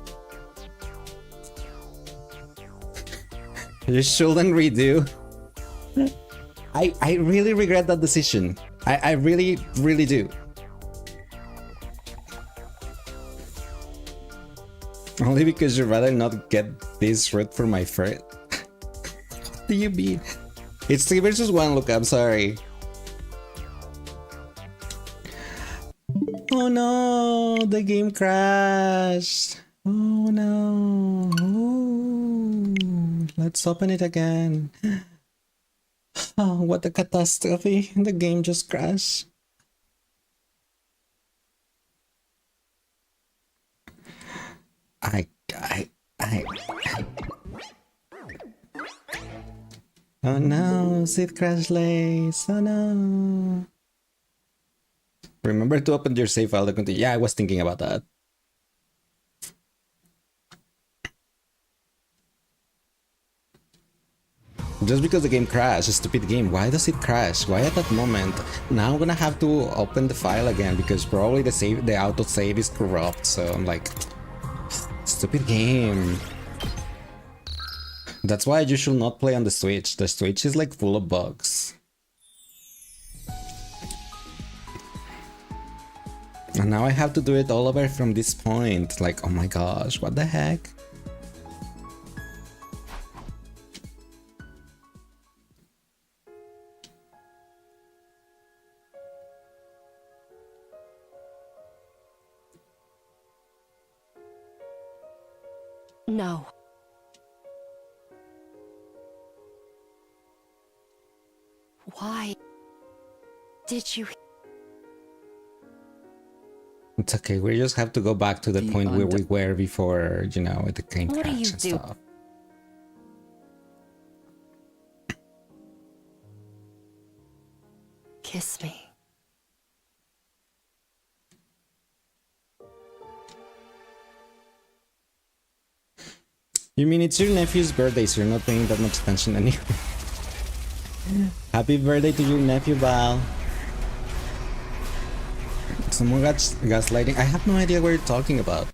You shouldn't redo. I really regret that decision. I really do. Only because you'd rather not get this route for my friend. What do you mean? It's 3 versus 1, look, I'm sorry. Oh no, the game crashed. Oh no. Ooh. Let's open it again. Oh, what a catastrophe. The game just crashed. Oh no, Sid Crash Lace. Oh no. Remember to open your save file to continue. Yeah, I was thinking about that. Just because the game crashed, a stupid game. Why does it crash? Why at that moment? Now I'm gonna have to open the file again because probably the auto save is corrupt. So I'm like, stupid game. That's why you should not play on the Switch. The Switch is like full of bugs. And now I have to do it all over from this point. Like, oh my gosh, what the heck? No. Why did you? It's okay, we just have to go back to the point where we were before, you know, with the game What do crash you and do? stuff. Kiss me. You mean it's your nephew's birthday, so you're not paying that much attention anyway. Happy birthday to your nephew, Val. Someone got gaslighting. I have no idea what you're talking about.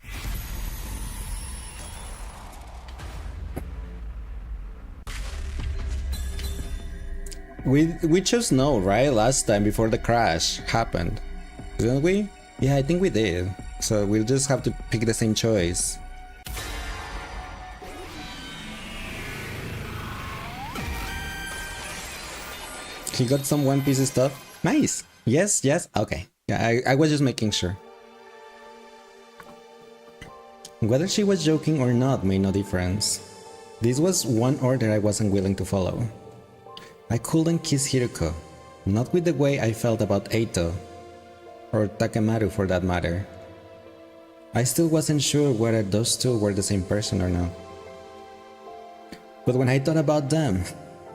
We chose no, right? Last time before the crash happened. Didn't we? Yeah, I think we did. So we'll just have to pick the same choice. He got some One Piece stuff. Nice. Yes, yes. Okay. Yeah, I was just making sure. Whether she was joking or not made no difference. This was one order I wasn't willing to follow. I couldn't kiss Hiruko, not with the way I felt about Eito, or Takemaru for that matter. I still wasn't sure whether those two were the same person or not. But when I thought about them,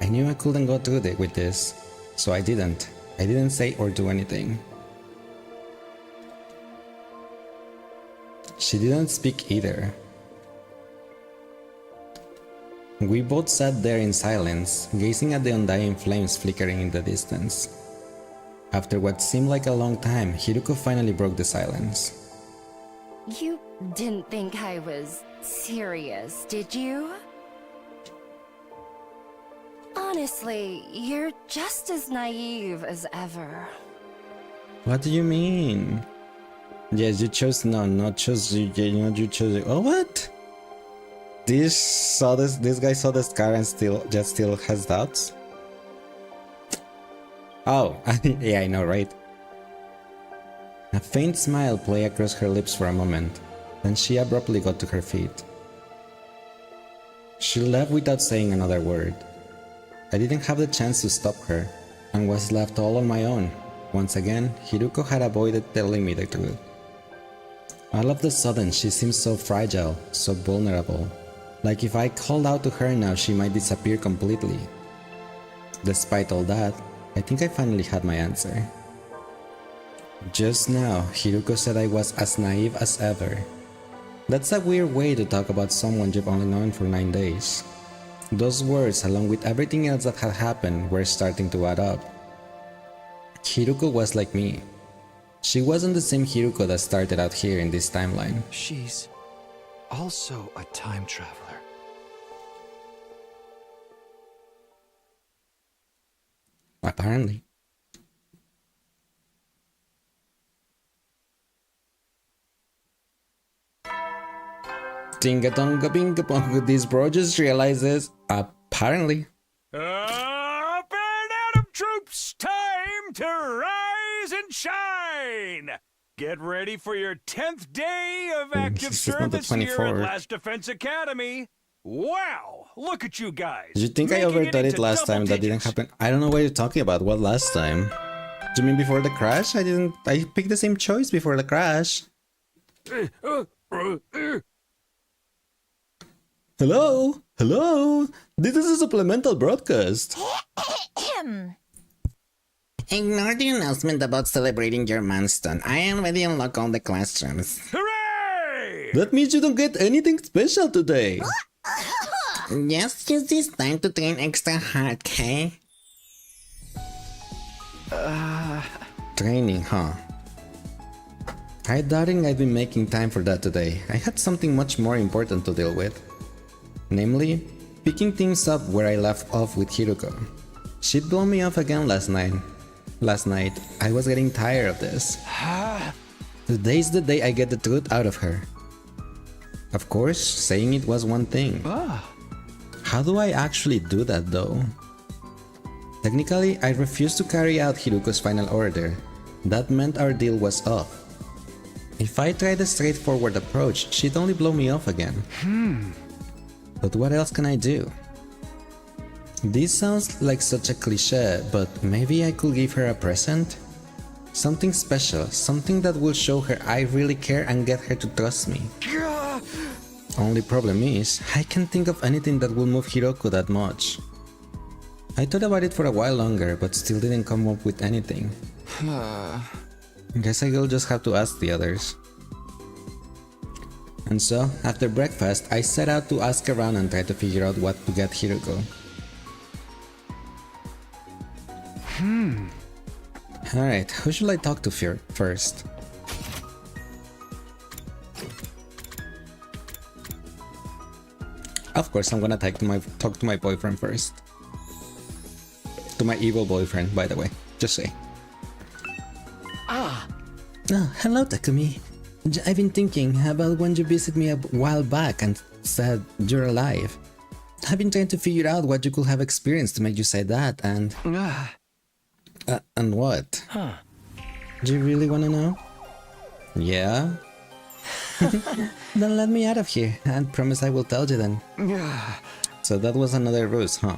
I knew I couldn't go through with this, so I didn't. I didn't say or do anything. She didn't speak either. We both sat there in silence, gazing at the undying flames flickering in the distance. After what seemed like a long time, Hiruko finally broke the silence. You didn't think I was serious, did you? Honestly, you're just as naive as ever. What do you mean? Yes, you chose no, not chose you. You chose. Oh, what? This guy saw the scar and still has doubts. Oh, yeah, I know, right? A faint smile played across her lips for a moment, then she abruptly got to her feet. She left without saying another word. I didn't have the chance to stop her, and was left all on my own. Once again, Hiruko had avoided telling me the truth. All of a sudden, she seemed so fragile, so vulnerable. Like if I called out to her now, she might disappear completely. Despite all that, I think I finally had my answer. Just now, Hiruko said I was as naive as ever. That's a weird way to talk about someone you've only known for 9 days. Those words, along with everything else that had happened, were starting to add up. Hiruko was like me. She wasn't the same Hiruko that started out here in this timeline. She's also a time traveler. Apparently. Tinga-tonga binga-bonga, this bro just realizes, apparently. Up and Atom troops, time to rise and shine! Get ready for your 10th day of active This is not the service here at 24th. Last Defense Academy. Wow, look at you guys. You think I making overdid it into last time? double That didn't happen. I don't know what you're talking about. What last time? Do you mean before the crash? I picked the same choice before the crash. Hello? Hello? This is a supplemental broadcast. Ignore the announcement about celebrating your milestone. I already unlocked all the classrooms. Hooray! That means you don't get anything special today. Just use this time to train extra hard, okay? Training, huh? I doubted I'd be making time for that today. I had something much more important to deal with. Namely, picking things up where I left off with Hiruko. She'd blown me off again last night. I was getting tired of this. Today's the day I get the truth out of her. Of course, saying it was one thing. How do I actually do that though? Technically, I refused to carry out Hiruko's final order. That meant our deal was off. If I tried a straightforward approach, she'd only blow me off again. But what else can I do? This sounds like such a cliche, but maybe I could give her a present? Something special, something that will show her I really care and get her to trust me. Only problem is, I can't think of anything that will move Hiroko that much. I thought about it for a while longer, but still didn't come up with anything. Guess I will just have to ask the others. And so, after breakfast, I set out to ask around and try to figure out what to get Hiroko. Alright, who should I talk to first? Of course, I'm gonna talk to my boyfriend first. To my evil boyfriend, by the way. Just say. Oh, hello, Takumi. I've been thinking about when you visited me a while back and said you're alive. I've been trying to figure out what you could have experienced to make you say that, and... And what? Do you really want to know? Yeah? Then let me out of here. I promise I will tell you then. So that was another ruse, huh?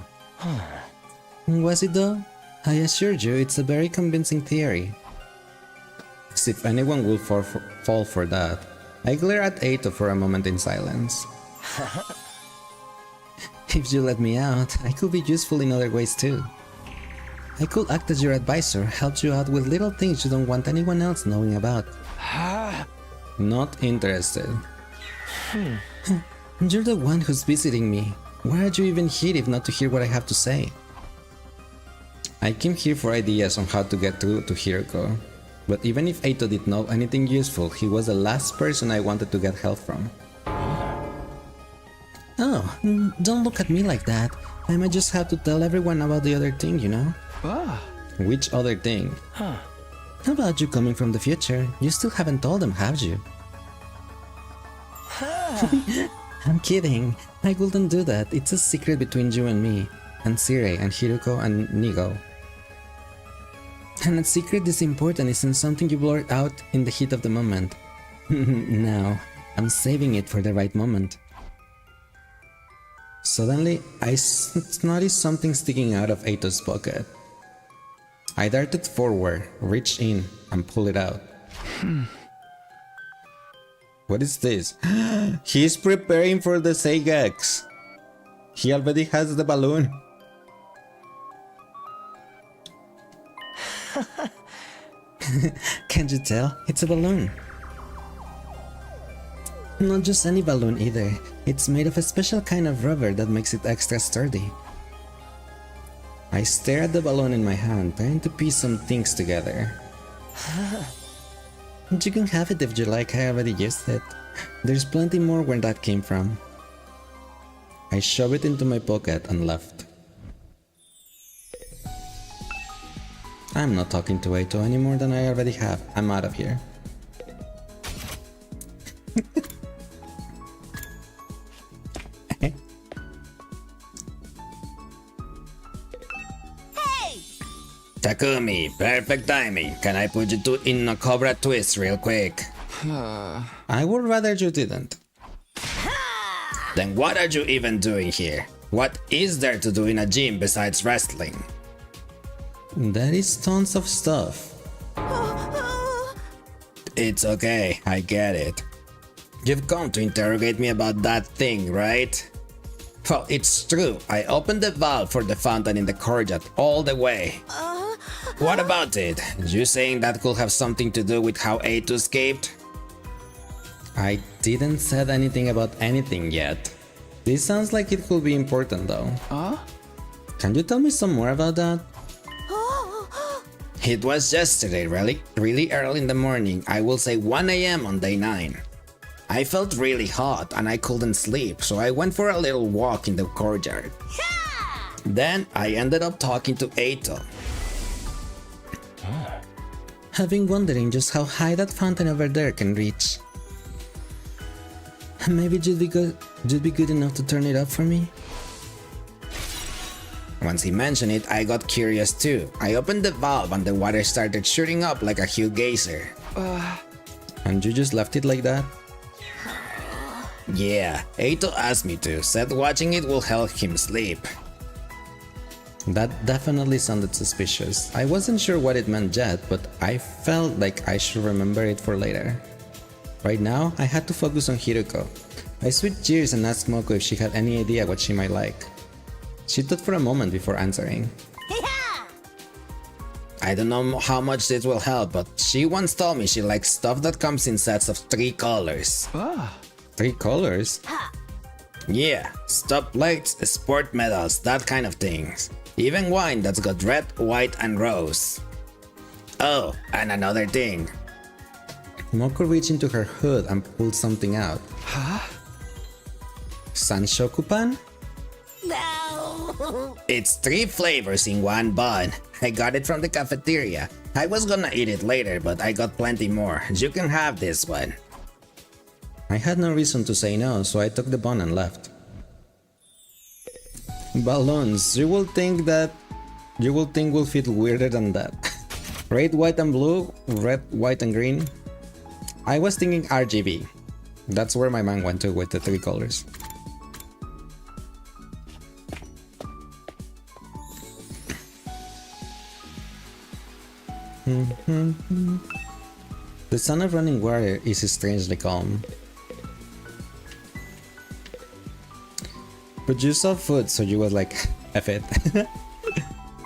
Was it though? I assure you, it's a very convincing theory. As if anyone will fall for that. I glare at Eito for a moment in silence. If you let me out, I could be useful in other ways too. I could act as your advisor, help you out with little things you don't want anyone else knowing about. Not interested. You're the one who's visiting me. Why are you even here if not to hear what I have to say? I came here for ideas on how to get through to Hiroko. But even if Eito did know anything useful, he was the last person I wanted to get help from. Oh, don't look at me like that. I might just have to tell everyone about the other thing, you know? Which other thing? How about you coming from the future? You still haven't told them, have you? I'm kidding. I wouldn't do that. It's a secret between you and me, and Sirei, and Hiruko, and Nigo. And a secret this important isn't something you blurt out in the heat of the moment. No, I'm saving it for the right moment. Suddenly, I noticed something sticking out of Eito's pocket. I darted forward, reached in, and pulled it out. What is this? He's preparing for the Seigex. He already has the balloon. Can't you tell? It's a balloon. Not just any balloon either. It's made of a special kind of rubber that makes it extra sturdy. I stare at the balloon in my hand, trying to piece some things together. You can have it if you like, I already used it. There's plenty more where that came from. I shoved it into my pocket and left. I'm not talking to Eito any more than I already have. I'm out of here. Takumi, perfect timing. Can I put you two in a Cobra twist real quick? I would rather you didn't. Then what are you even doing here? What is there to do in a gym besides wrestling? There is tons of stuff. It's okay, I get it. You've come to interrogate me about that thing, right? Well, it's true. I opened the valve for the fountain in the courtyard all the way. What about it? You saying that could have something to do with how Eito escaped? I didn't said anything about anything yet. This sounds like it could be important though. Can you tell me some more about that? It was yesterday, really early in the morning. I will say 1 AM on day 9. I felt really hot and I couldn't sleep, so I went for a little walk in the courtyard. Then I ended up talking to Eito. I've been wondering just how high that fountain over there can reach. Maybe you'd be good enough to turn it up for me? Once he mentioned it, I got curious too. I opened the valve and the water started shooting up like a huge geyser. And you just left it like that? Yeah, Eito asked me to, said watching it will help him sleep. That definitely sounded suspicious. I wasn't sure what it meant yet, but I felt like I should remember it for later. Right now, I had to focus on Hiruko. I switched gears and asked Moko if she had any idea what she might like. She thought for a moment before answering. I don't know how much this will help, but she once told me she likes stuff that comes in sets of 3 colors. 3 colors? Yeah, stop plates, sport medals, that kind of things. Even wine that's got red, white, and rose. Oh, and another thing. Moko reached into her hood and pulled something out. Sanshokupan? No! It's 3 flavors in one bun. I got it from the cafeteria. I was gonna eat it later, but I got plenty more. You can have this one. I had no reason to say no, so I took the bun and left. Balloons, you will think will fit weirder than that. Red, white, and blue, red, white, and green. I was thinking RGB. That's where my mind went to with the 3 colors. The sound of running water is strangely calm. But you saw food, so you was like, F it.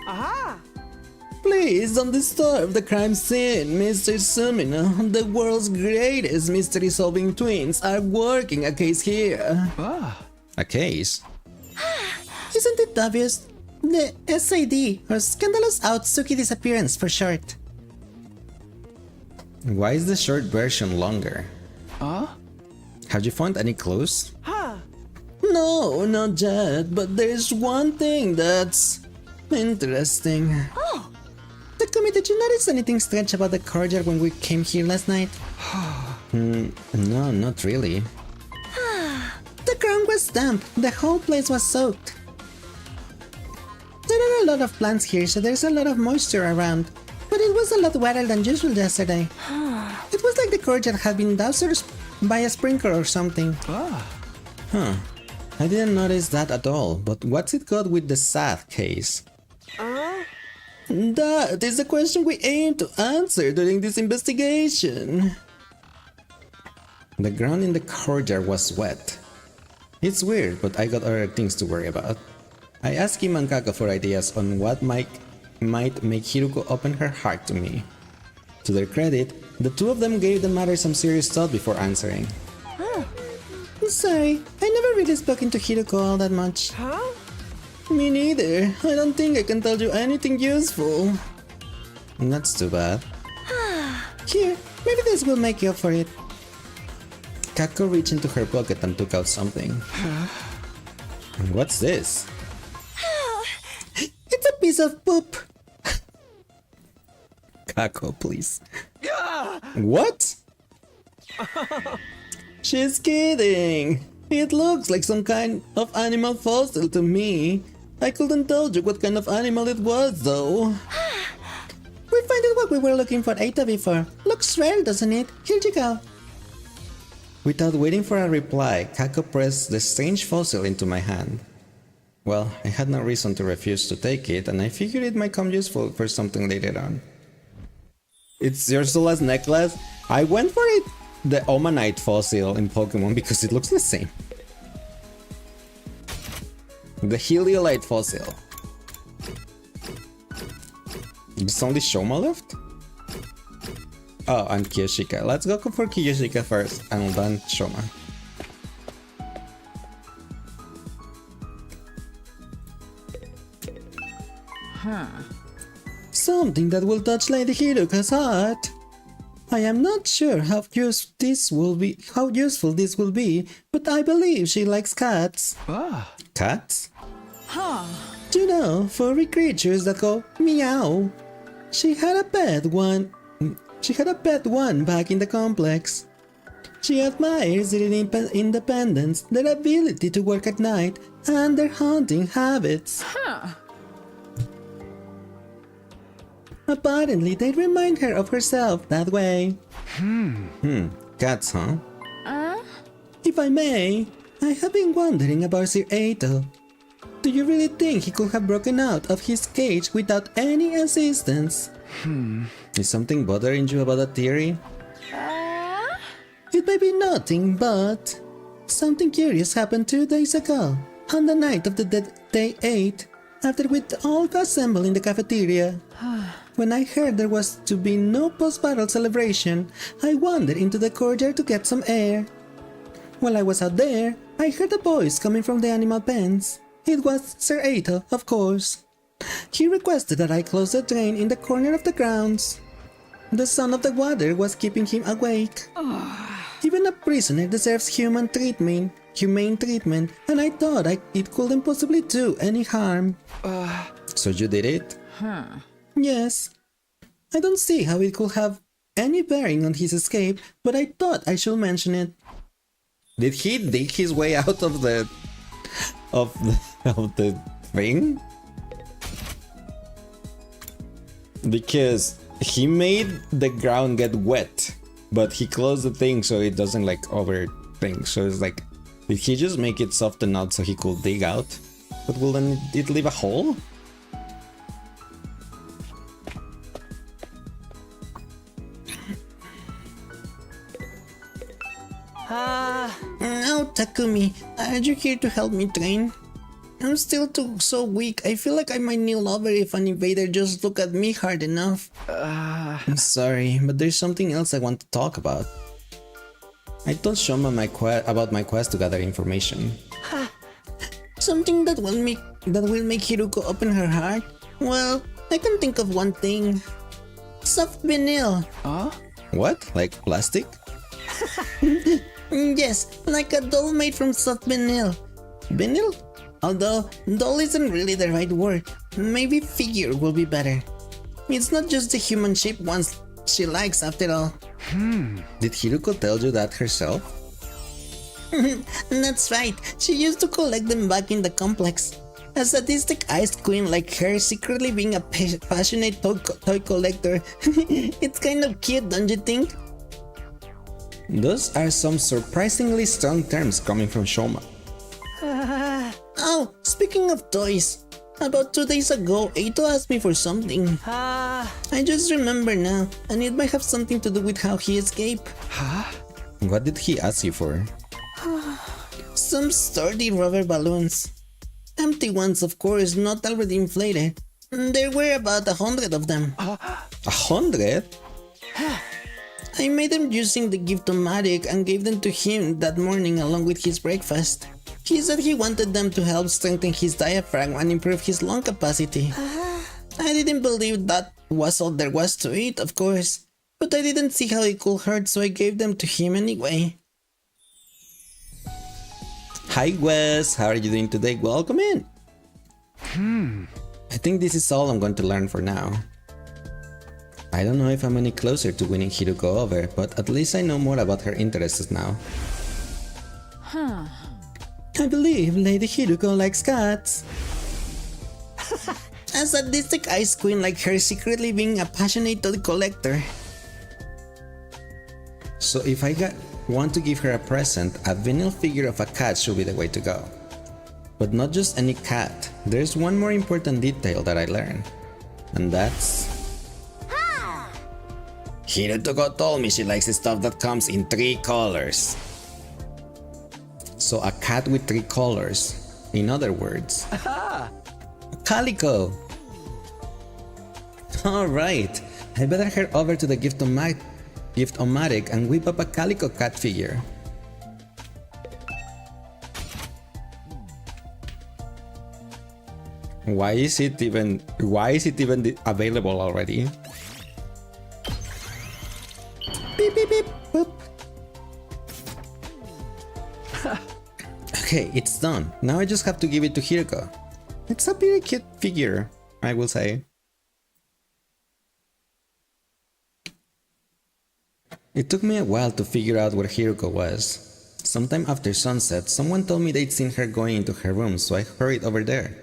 Aha! Please don't disturb the crime scene, Mr. Sumino. The world's greatest mystery-solving twins are working a case here. A case? Isn't it obvious? The SID, or Scandalous Outsuki Disappearance for short. Why is the short version longer? Have you found any clues? No, not yet, but there's one thing that's interesting. Oh! Takumi, did you notice anything strange about the courtyard when we came here last night? No, not really. The ground was damp, the whole place was soaked. There are a lot of plants here, so there's a lot of moisture around. But it was a lot wetter than usual yesterday. It was like the courtyard had been doused by a sprinkler or something. Huh. I didn't notice that at all, but what's it got with the sad case? That is the question we aim to answer during this investigation. The ground in the courtyard was wet. It's weird, but I got other things to worry about. I asked Kim and Kako for ideas on what might make Hiruko open her heart to me. To their credit, the two of them gave the matter some serious thought before answering. Sorry, I never really spoken to Hiruko all that much. Me neither. I don't think I can tell you anything useful. That's too bad. Here, maybe this will make you up for it. Kako reached into her pocket and took out something. What's this? It's a piece of poop. Kako, please. What? She's kidding. It looks like some kind of animal fossil to me. I couldn't tell you what kind of animal it was, though. We found what we were looking for Eita before. Looks rare, doesn't it? Here you go. Without waiting for a reply, Kako pressed the strange fossil into my hand. Well, I had no reason to refuse to take it, and I figured it might come useful for something later on. It's Ursula's necklace? I went for it! The Omanite fossil in Pokemon because it looks the same. The Heliolite fossil. Is only Shoma left? Oh, and Kiyoshika. Let's go for Kiyoshika first and then Shoma. Something that will touch Lady Hiruko's heart. I am not sure how useful this will be, but I believe she likes cats. Cats? Do you know, furry creatures that go meow. She had a pet one back in the complex. She admires their independence, their ability to work at night, and their hunting habits. Apparently, they remind her of herself that way. Cats, huh? If I may, I have been wondering about Sir Eito. Do you really think he could have broken out of his cage without any assistance? Is something bothering you about that theory? It may be nothing, but something curious happened 2 days ago, on the night of the day 8, after we all assembled in the cafeteria. When I heard there was to be no post-battle celebration, I wandered into the courtyard to get some air. While I was out there, I heard a voice coming from the animal pens. It was Sir Eito, of course. He requested that I close the drain in the corner of the grounds. The sound of the water was keeping him awake. Even a prisoner deserves humane treatment, and I thought it couldn't possibly do any harm. So you did it? Yes. I don't see how it could have any bearing on his escape, but I thought I should mention it. Did he dig his way out of the thing? Because he made the ground get wet, but he closed the thing so it doesn't like over thing. So it's like, did he just make it soften out so he could dig out? But will then it leave a hole? No, Takumi, are you here to help me train? I'm still so weak. I feel like I might kneel over if an invader just look at me hard enough. I'm sorry, but there's something else I want to talk about. I told Shoma about my quest to gather information. Something that will make Hiruko open her heart? Well, I can think of one thing. Soft vinyl. What? Like plastic? Yes, like a doll made from soft vinyl. Vinyl? Although, doll isn't really the right word. Maybe figure will be better. It's not just the human shape ones she likes after all. Did Hiruko tell you that herself? That's right, she used to collect them back in the complex. A sadistic ice queen like her secretly being a passionate toy collector. It's kind of cute, don't you think? Those are some surprisingly strong terms coming from Shoma. Oh, speaking of toys. About 2 days ago, Eito asked me for something. I just remember now, and it might have something to do with how he escaped. What did he ask you for? Some sturdy rubber balloons. Empty ones, of course, not already inflated. There were about 100 of them. 100? I made them using the Gift-O-Matic and gave them to him that morning along with his breakfast. He said he wanted them to help strengthen his diaphragm and improve his lung capacity. I didn't believe that was all there was to it, of course, but I didn't see how it could hurt, so I gave them to him anyway. Hi Wes, how are you doing today? Welcome in! I think this is all I'm going to learn for now. I don't know if I'm any closer to winning Hiruko over, but at least I know more about her interests now. I believe Lady Hiruko likes cats. A sadistic ice queen like her secretly being a passionate toy collector. So if I want to give her a present, a vinyl figure of a cat should be the way to go. But not just any cat. There's one more important detail that I learned. And that's... Hiruko told me she likes the stuff that comes in 3 colors. So a cat with 3 colors. In other words, Calico. Alright, I better head over to the Gift-O-Matic and whip up a Calico cat figure. Why is it even available already? Beep beep beep boop. Okay, it's done. Now I just have to give it to Hiruko. It's a very cute figure, I will say. It took me a while to figure out where Hiruko was. Sometime after sunset, someone told me they'd seen her going into her room, so I hurried over there.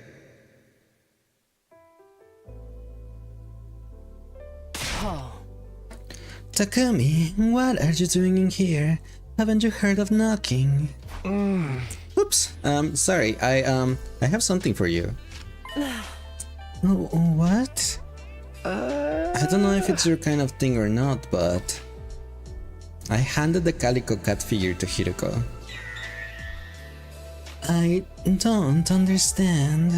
Takumi, what are you doing in here? Haven't you heard of knocking? Oops. Sorry. I have something for you. What? I don't know if it's your kind of thing or not, but I handed the Calico cat figure to Hiruko. I don't understand.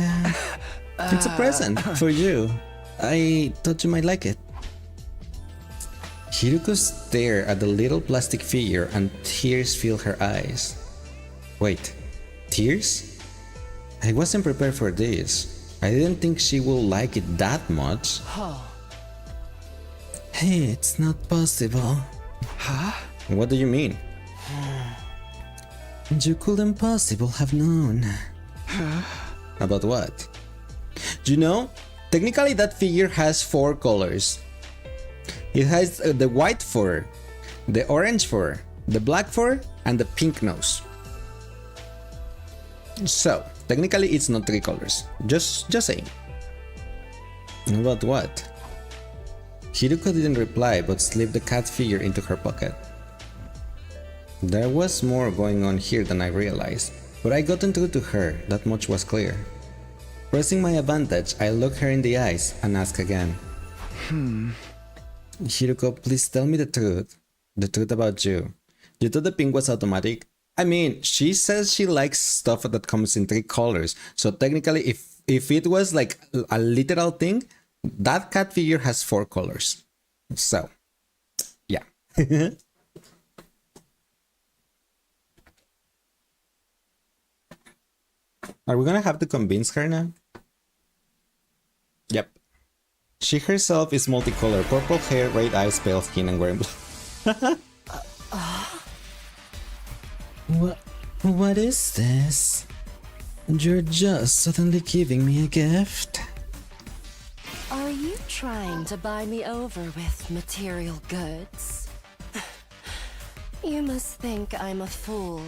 It's a present for you. I thought you might like it. Hiruko stared at the little plastic figure and tears filled her eyes. Wait, tears? I wasn't prepared for this. I didn't think she would like it that much. Hey, it's not possible. Huh? What do you mean? You couldn't possibly have known. About what? You know, technically that figure has 4 colors. It has the white fur, the orange fur, the black fur, and the pink nose. So, technically it's not 3 colors. Just saying. About what? Hiruko didn't reply but slipped the cat figure into her pocket. There was more going on here than I realized, but I got through to her, that much was clear. Pressing my advantage, I looked her in the eyes and asked again. Hiruko, please tell me the truth. The truth about you. You thought the pink was automatic? I mean, she says she likes stuff that comes in 3 colors, so technically if it was like a literal thing, that cat figure has 4 colors. So, yeah. Are we gonna have to convince her now? Yep. She herself is multicolored, purple hair, red eyes, pale skin, and wearing What is this? You're just suddenly giving me a gift? Are you trying to buy me over with material goods? You must think I'm a fool.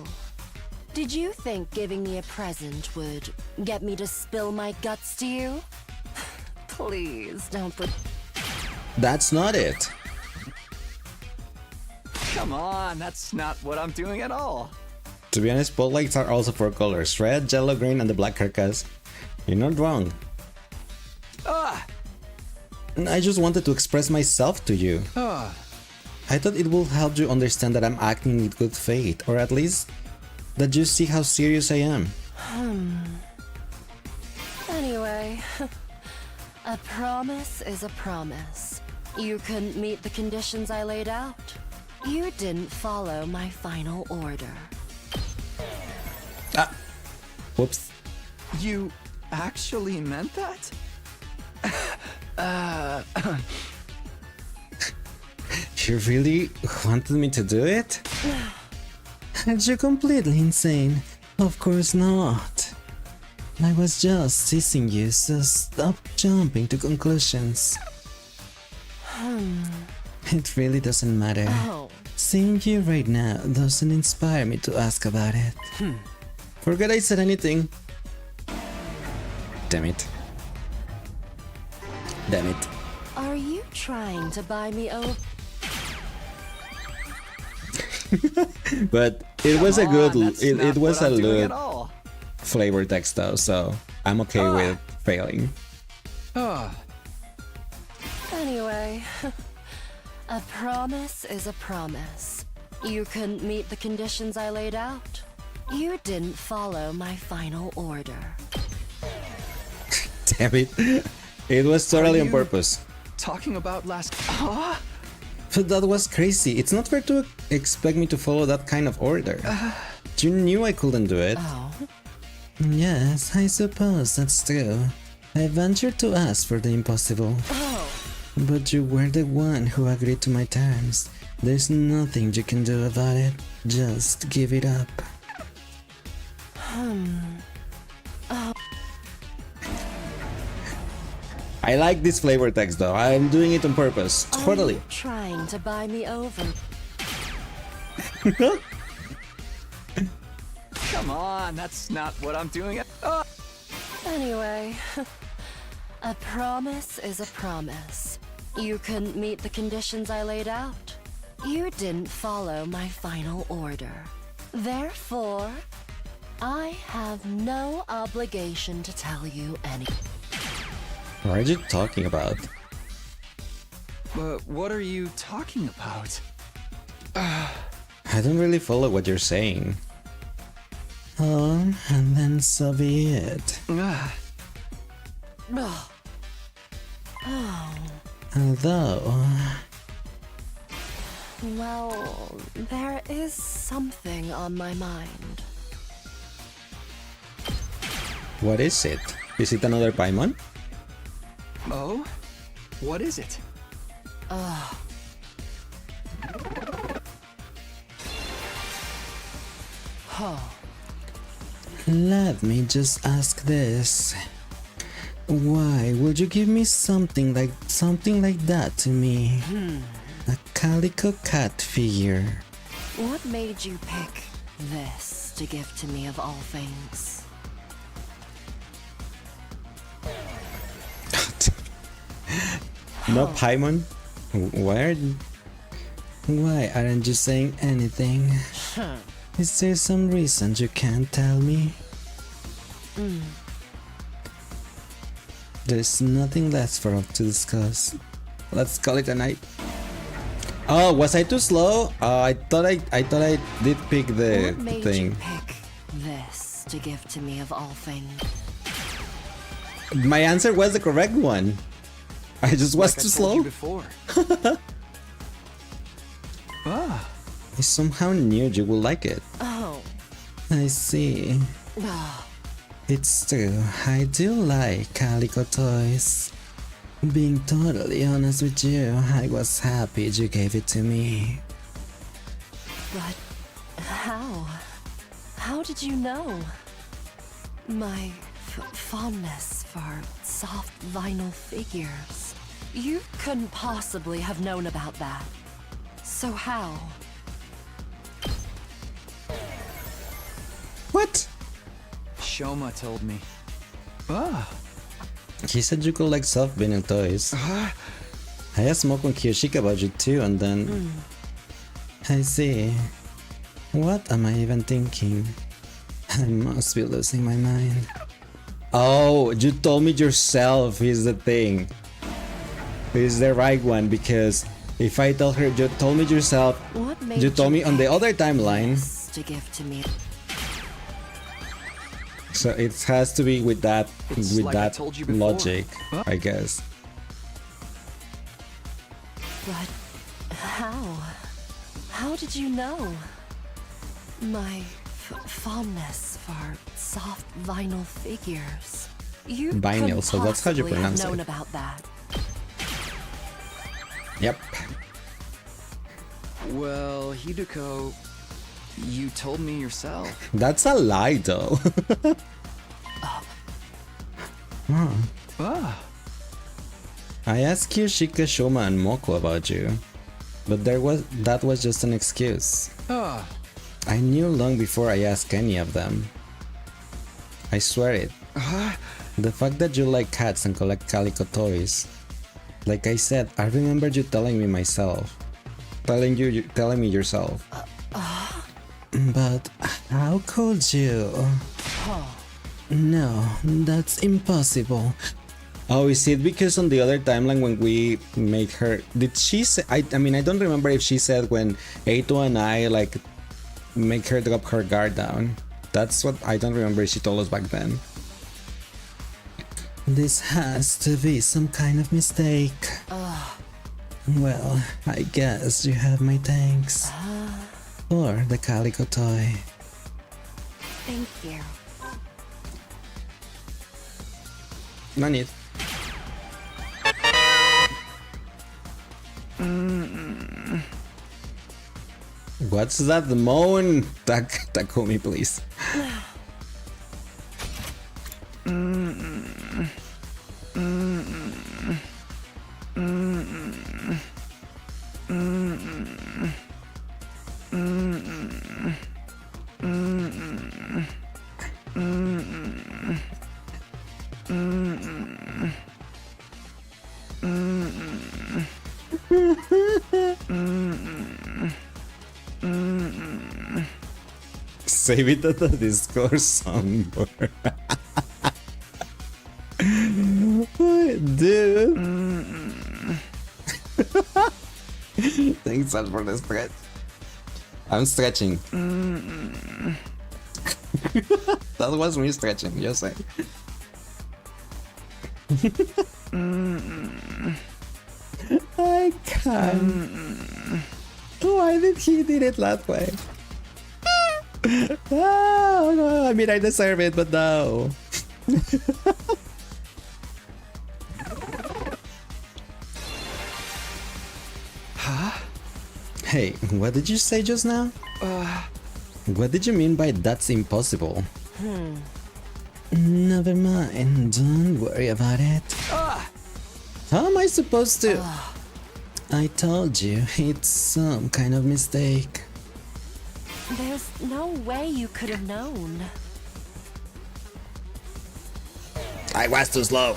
Did you think giving me a present would get me to spill my guts to you? Please don't put. That's not it. Come on, that's not what I'm doing at all. To be honest, spotlights are also four colors: red, yellow, green, and the black carcass. You're not wrong. Ah! I just wanted to express myself to you. Ah! I thought it will help you understand that I'm acting with good faith, or at least that you see how serious I am. Anyway, a promise is a promise. You couldn't meet the conditions I laid out. You didn't follow my final order. Whoops. You actually meant that? You really wanted me to do it? Are you completely insane? Of course not. I was just teasing you, so stop jumping to conclusions. It really doesn't matter. Oh. Seeing you right now doesn't inspire me to ask about it. Forget I said anything. Damn it. Damn it. Are you trying to buy me over? But it was a good. It was a good all. flavor text though, so I'm okay with failing. Anyway, a promise is a promise. You couldn't meet the conditions I laid out. You didn't follow my final order. Damn it. It was totally on purpose. Talking about last. But that was crazy. It's not fair to expect me to follow that kind of order. You knew I couldn't do it. Oh. Yes, I suppose that's true. I ventured to ask for the impossible. Oh. But you were the one who agreed to my terms. There's nothing you can do about it. Just give it up. I like this flavor text though. I'm doing it on purpose. Totally. Are you trying to buy me over? Come on, that's not what I'm doing. Anyway, a promise is a promise. You couldn't meet the conditions I laid out. You didn't follow my final order. Therefore, I have no obligation to tell you anything. What are you talking about? But what are you talking about? I don't really follow what you're saying. Oh, and then so be it. Oh. Although... Well, there is something on my mind. What is it? Is it another Paimon? Oh? What is it? Let me just ask this. Why would you give me something like that to me? A calico cat figure. What made you pick this to give to me of all things? No Paimon? Why aren't you saying anything? Is there some reason you can't tell me? There's nothing left for us to discuss. Let's call it a night. Oh, was I too slow? I thought I did pick the What made thing. you pick this to give to me of all things? My answer was the correct one. I just was Like I too told slow. you before. I somehow knew you would like it. Oh. I see. It's true, I do like calico toys. Being totally honest with you, I was happy you gave it to me. But how? How did you know? My fondness for soft vinyl figures. You couldn't possibly have known about that. So how? What? Shoma told me. He said you could like soft vinyl toys. I asked Moko and Kiyoshika about you too, and then... I see. What am I even thinking? I must be losing my mind. Oh, you told me yourself is the thing. Is the right one, because if I tell her you told me yourself, What made you told me on the other timeline. to give to me? So it has to be with that like I told you before. logic, I guess. But how? How did you know? My fondness for soft vinyl figures. You Vinyl, couldn't so that's how you possibly have pronounce known it. about that. Yep. Well, Hideko, you told me yourself. That's a lie though. I asked Kiyoshika, Shoma, and Moko about you, but that was just an excuse. I knew long before I asked any of them. I swear it. The fact that you like cats and collect calico toys. Like I said, I remember you telling me myself. Telling me yourself. But how could you? No, that's impossible. Oh, is it because on the other timeline when we make her... Did she say... I mean, I don't remember if she said when Eito and I, like, make her drop her guard down. That's what I don't remember she told us back then. This has to be some kind of mistake. Well, I guess you have my thanks. For the calico toy. Thank you. No need. What's that moan? Takumi, please. Save it at the Discord soundboard. Dude. Thanks all for the stretch. I'm stretching. That was me stretching, just saying. I can't. Why did he did it that way? Oh, no, I mean I deserve it, but no. Huh? Hey, what did you say just now? What did you mean by that's impossible? Never mind, don't worry about it. How am I supposed to? I told you, it's some kind of mistake. There's no way you could have known. I was too slow.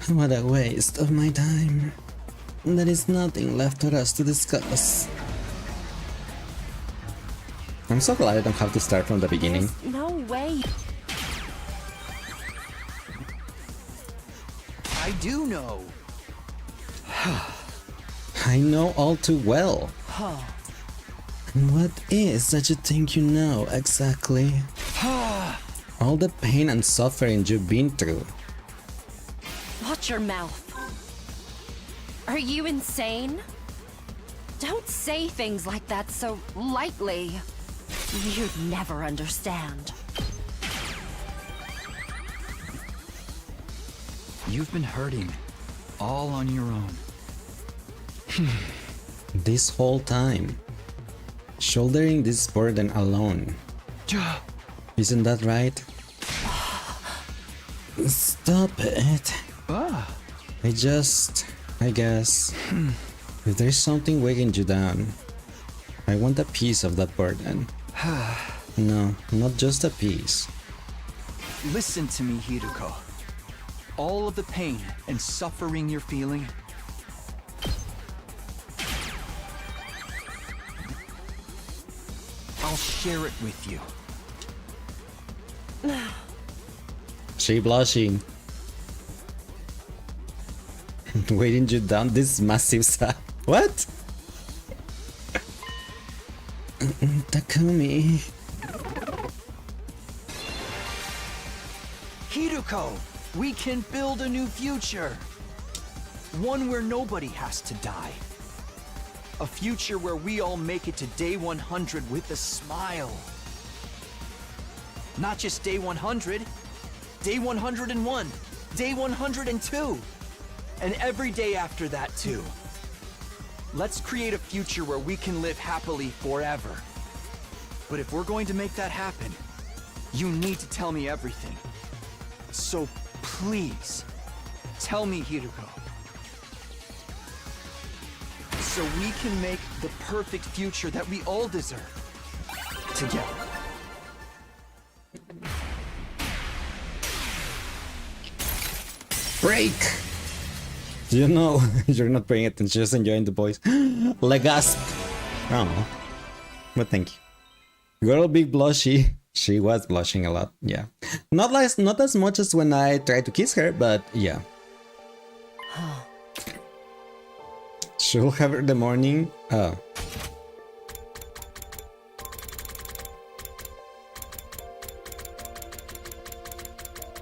What a waste of my time. There is nothing left for us to discuss. I'm so glad I don't have to start from the beginning. There's no way. I do know. I know all too well. What is that you think you know exactly? All the pain and suffering you've been through. Watch your mouth. Are you insane? Don't say things like that so lightly. You'd never understand. You've been hurting all on your own. This whole time, shouldering this burden alone. Isn't that right? Stop it. I guess, if there's something weighing you down, I want a piece of that burden. No, not just a piece. Listen to me, Hiruko. All of the pain and suffering you're feeling, I'll share it with you. She blushing. Weighing you down this massive sack. What? Takumi. Hiruko, we can build a new future. One where nobody has to die. A future where we all make it to day 100 with a smile. Not just day 100, day 101, day 102, and every day after that too. Let's create a future where we can live happily forever. But if we're going to make that happen, you need to tell me everything. So please, tell me, Hiruko. So we can make the perfect future that we all deserve. Together. Break! You know, you're not paying attention, just enjoying the voice. Legasp! Oh. But thank you. Girl big blushy. She was blushing a lot, yeah. Not as much as when I tried to kiss her, but yeah. She'll have her the morning. Oh.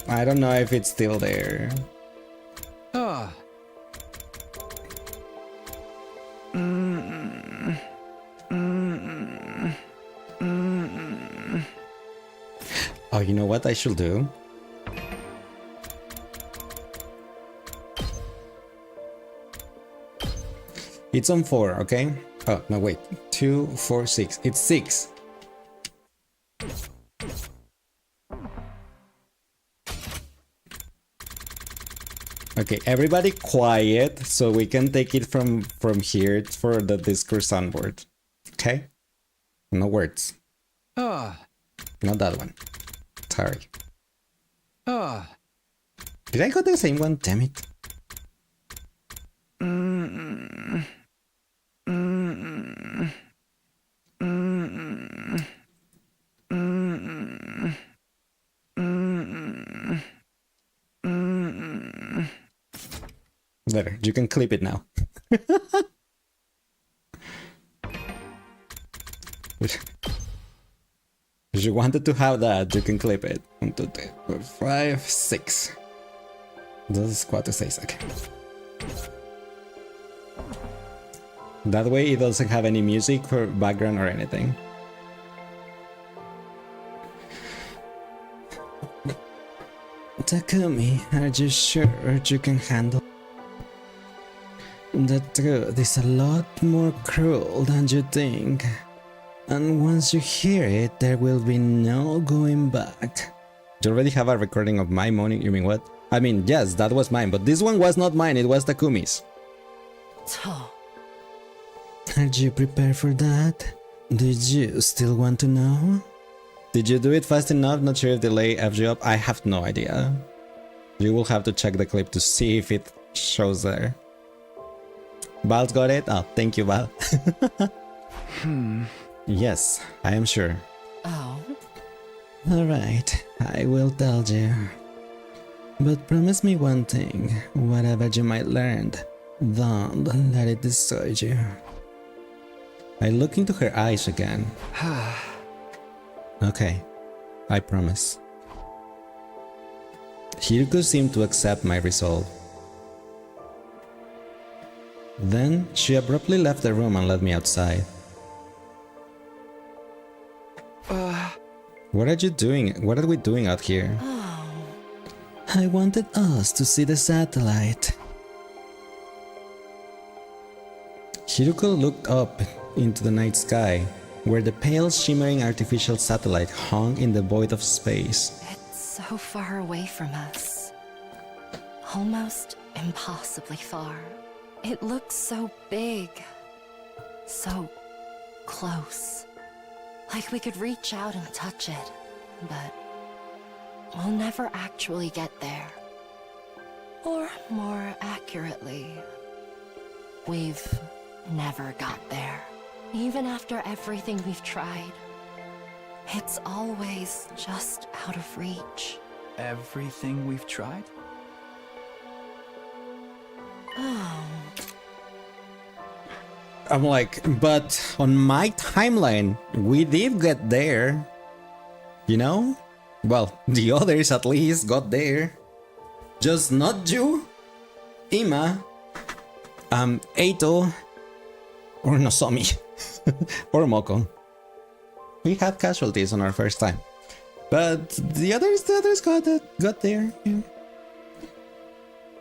I don't know if it's still there. Oh, you know what I should do? It's on 4, okay? Oh, no, wait. 2, 4, 6. It's 6. Okay, everybody quiet so we can take it from here for the discourse onward. Okay? No words. Not that one. Sorry. Did I got the same one? Damn it. Better. You can clip it now. If you wanted to have that, you can clip it. 1, 2, 3, 4, 5, 6. 2, 4, 6. Okay. That way it doesn't have any music for background or anything. Takumi, are you sure you can handle? The truth is a lot more cruel than you think. And once you hear it, there will be no going back. You already have a recording of my morning? You mean what? I mean, yes, that was mine, but this one was not mine, it was Takumi's. Are you prepared for that? Did you still want to know? Did you do it fast enough? Not sure if delay F you up. I have no idea. You will have to check the clip to see if it shows there. Val's got it? Oh, thank you, Val. Yes, I am sure. Oh? Alright, I will tell you. But promise me one thing, whatever you might learn, don't let it destroy you. I look into her eyes again. Okay, I promise. Hiruko seemed to accept my resolve. Then she abruptly left the room and led me outside. What are you doing? What are we doing out here? I wanted us to see the satellite. Hiruko looked up into the night sky, where the pale shimmering artificial satellite hung in the void of space. It's so far away from us. Almost impossibly far. It looks so big. So close. Like we could reach out and touch it, but we'll never actually get there. Or more accurately, we've never got there. Even after everything we've tried, it's always just out of reach. Everything we've tried? Oh. I'm like, but on my timeline, we did get there. You know? Well, the others at least got there. Just not you, Ima, Eito, or Nozomi, or Moko. We had casualties on our first time. But the others got there. Yeah.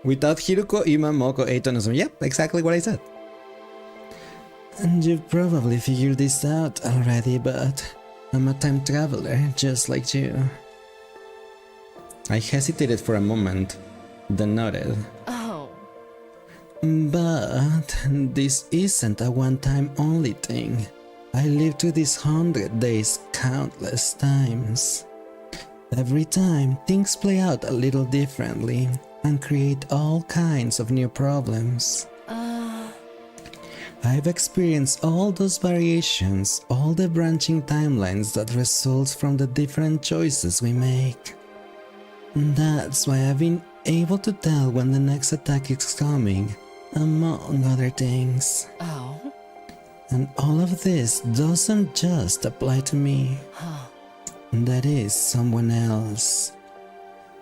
Without Hiruko, Ima, Moko, Eito, Nozomi. Yep, exactly what I said. And you've probably figured this out already, but I'm a time traveler, just like you. I hesitated for a moment, then nodded. Oh. But this isn't a one-time only thing. I lived through these 100 days countless times. Every time, things play out a little differently and create all kinds of new problems. I've experienced all those variations, all the branching timelines that result from the different choices we make. That's why I've been able to tell when the next attack is coming, among other things. Oh? And all of this doesn't just apply to me. That is someone else.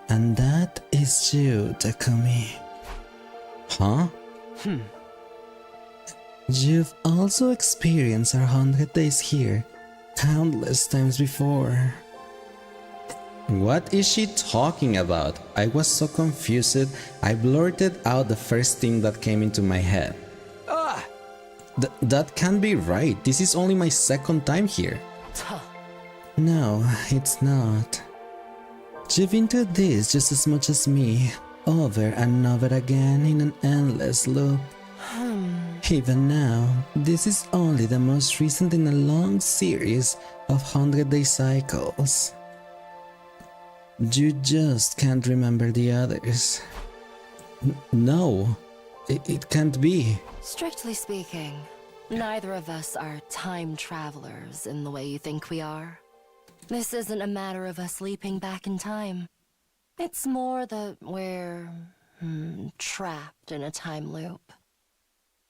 And that is you, Takumi. Huh? You've also experienced our 100 days here countless times before. What is she talking about? I was so confused, I blurted out the first thing that came into my head. That can't be right. This is only my second time here. No, it's not. You've been through this just as much as me, over and over again in an endless loop. Even now, this is only the most recent in a long series of 100-day cycles. You just can't remember the others. No, it can't be. Strictly speaking, neither of us are time travelers in the way you think we are. This isn't a matter of us leaping back in time. It's more that we're trapped in a time loop.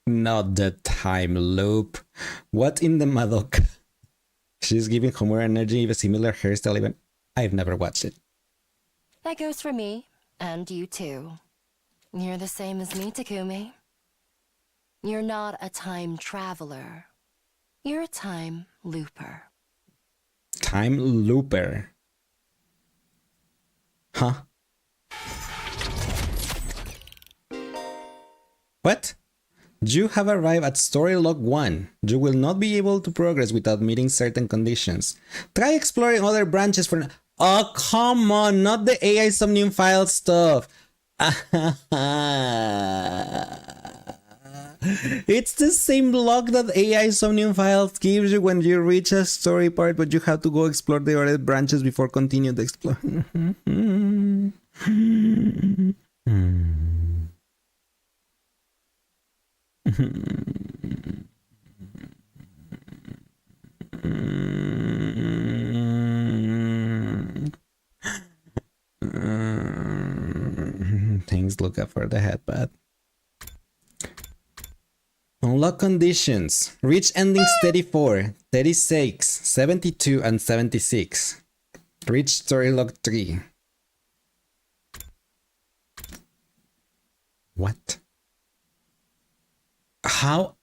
Not the time loop. What in the Madoka? She's giving Homer energy with a similar hairstyle even. I've never watched it. That goes for me, and you too. You're the same as me, Takumi. You're not a time traveler. You're a time looper. Time looper. Huh? What? You have arrived at story log 1. You will not be able to progress without meeting certain conditions. Try exploring other branches for... Oh, come on, not the AI Somnium file stuff. It's the same log that AI Somnium Files gives you when you reach a story part, but you have to go explore the other branches before continue to explore. Things look up for the headpad. Unlock conditions. Reach endings 34, 36, 72, and 76. Reach story log 3. What? How?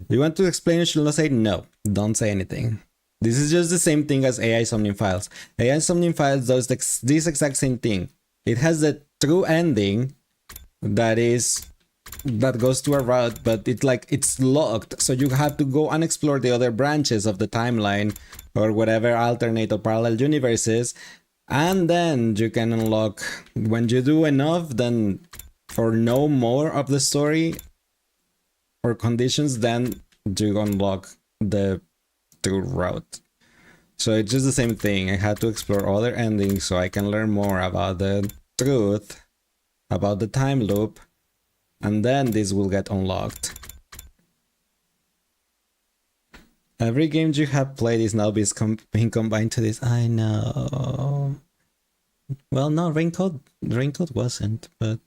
You want to explain? You should not say no. Don't say anything. This is just the same thing as AI Somnium Files. AI Somnium Files does this exact same thing. It has the true ending that goes to a route, but it's locked, so you have to go and explore the other branches of the timeline or whatever alternate or parallel universes, and then you can unlock, when you do enough, then or know more of the story or conditions, then you unlock the true route. So it's just the same thing. I had to explore other endings so I can learn more about the truth, about the time loop, and then this will get unlocked. Every game you have played is now being combined to this. I know. Well, no, Raincoat wasn't, but...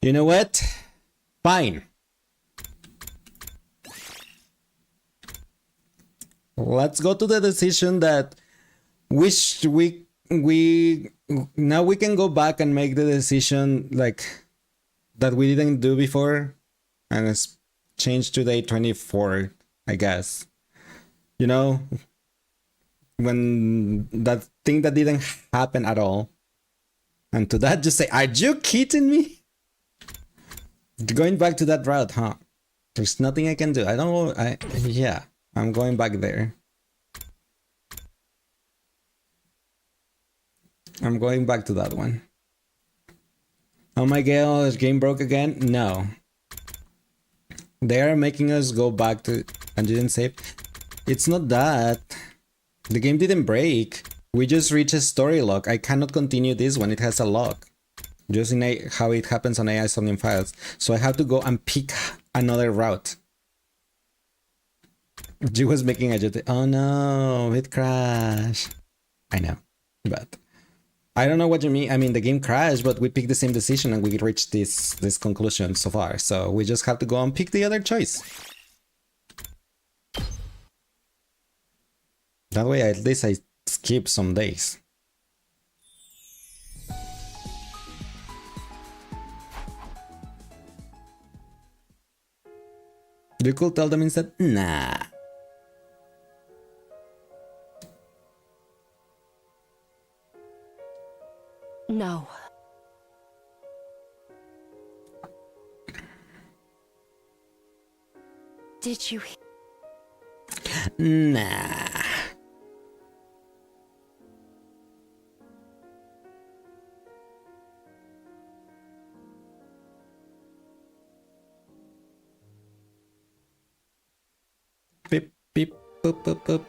You know what? Fine. Let's go to the decision that we now we can go back and make the decision like that we didn't do before, and it's changed to day 24, I guess. You know, when that thing that didn't happen at all, and to that just say, are you kidding me? Going back to that route, huh? There's nothing I can do. I don't know. Yeah, I'm going back there. I'm going back to that one. Oh my god, is game broke again? No. They are making us go back to... And you didn't save? It's not that. The game didn't break. We just reached a story lock. I cannot continue this when it has a lock. Just in how it happens on AI Somnium Files. So I have to go and pick another route. G was making a... Oh no, it crashed. I know, but... I don't know what you mean. I mean, the game crashed, but we picked the same decision and we reached this conclusion so far. So we just have to go and pick the other choice. That way, at least I skip some days. You could tell them instead, nah. No. Did you? Nah. Beep, beep, boop, boop, boop.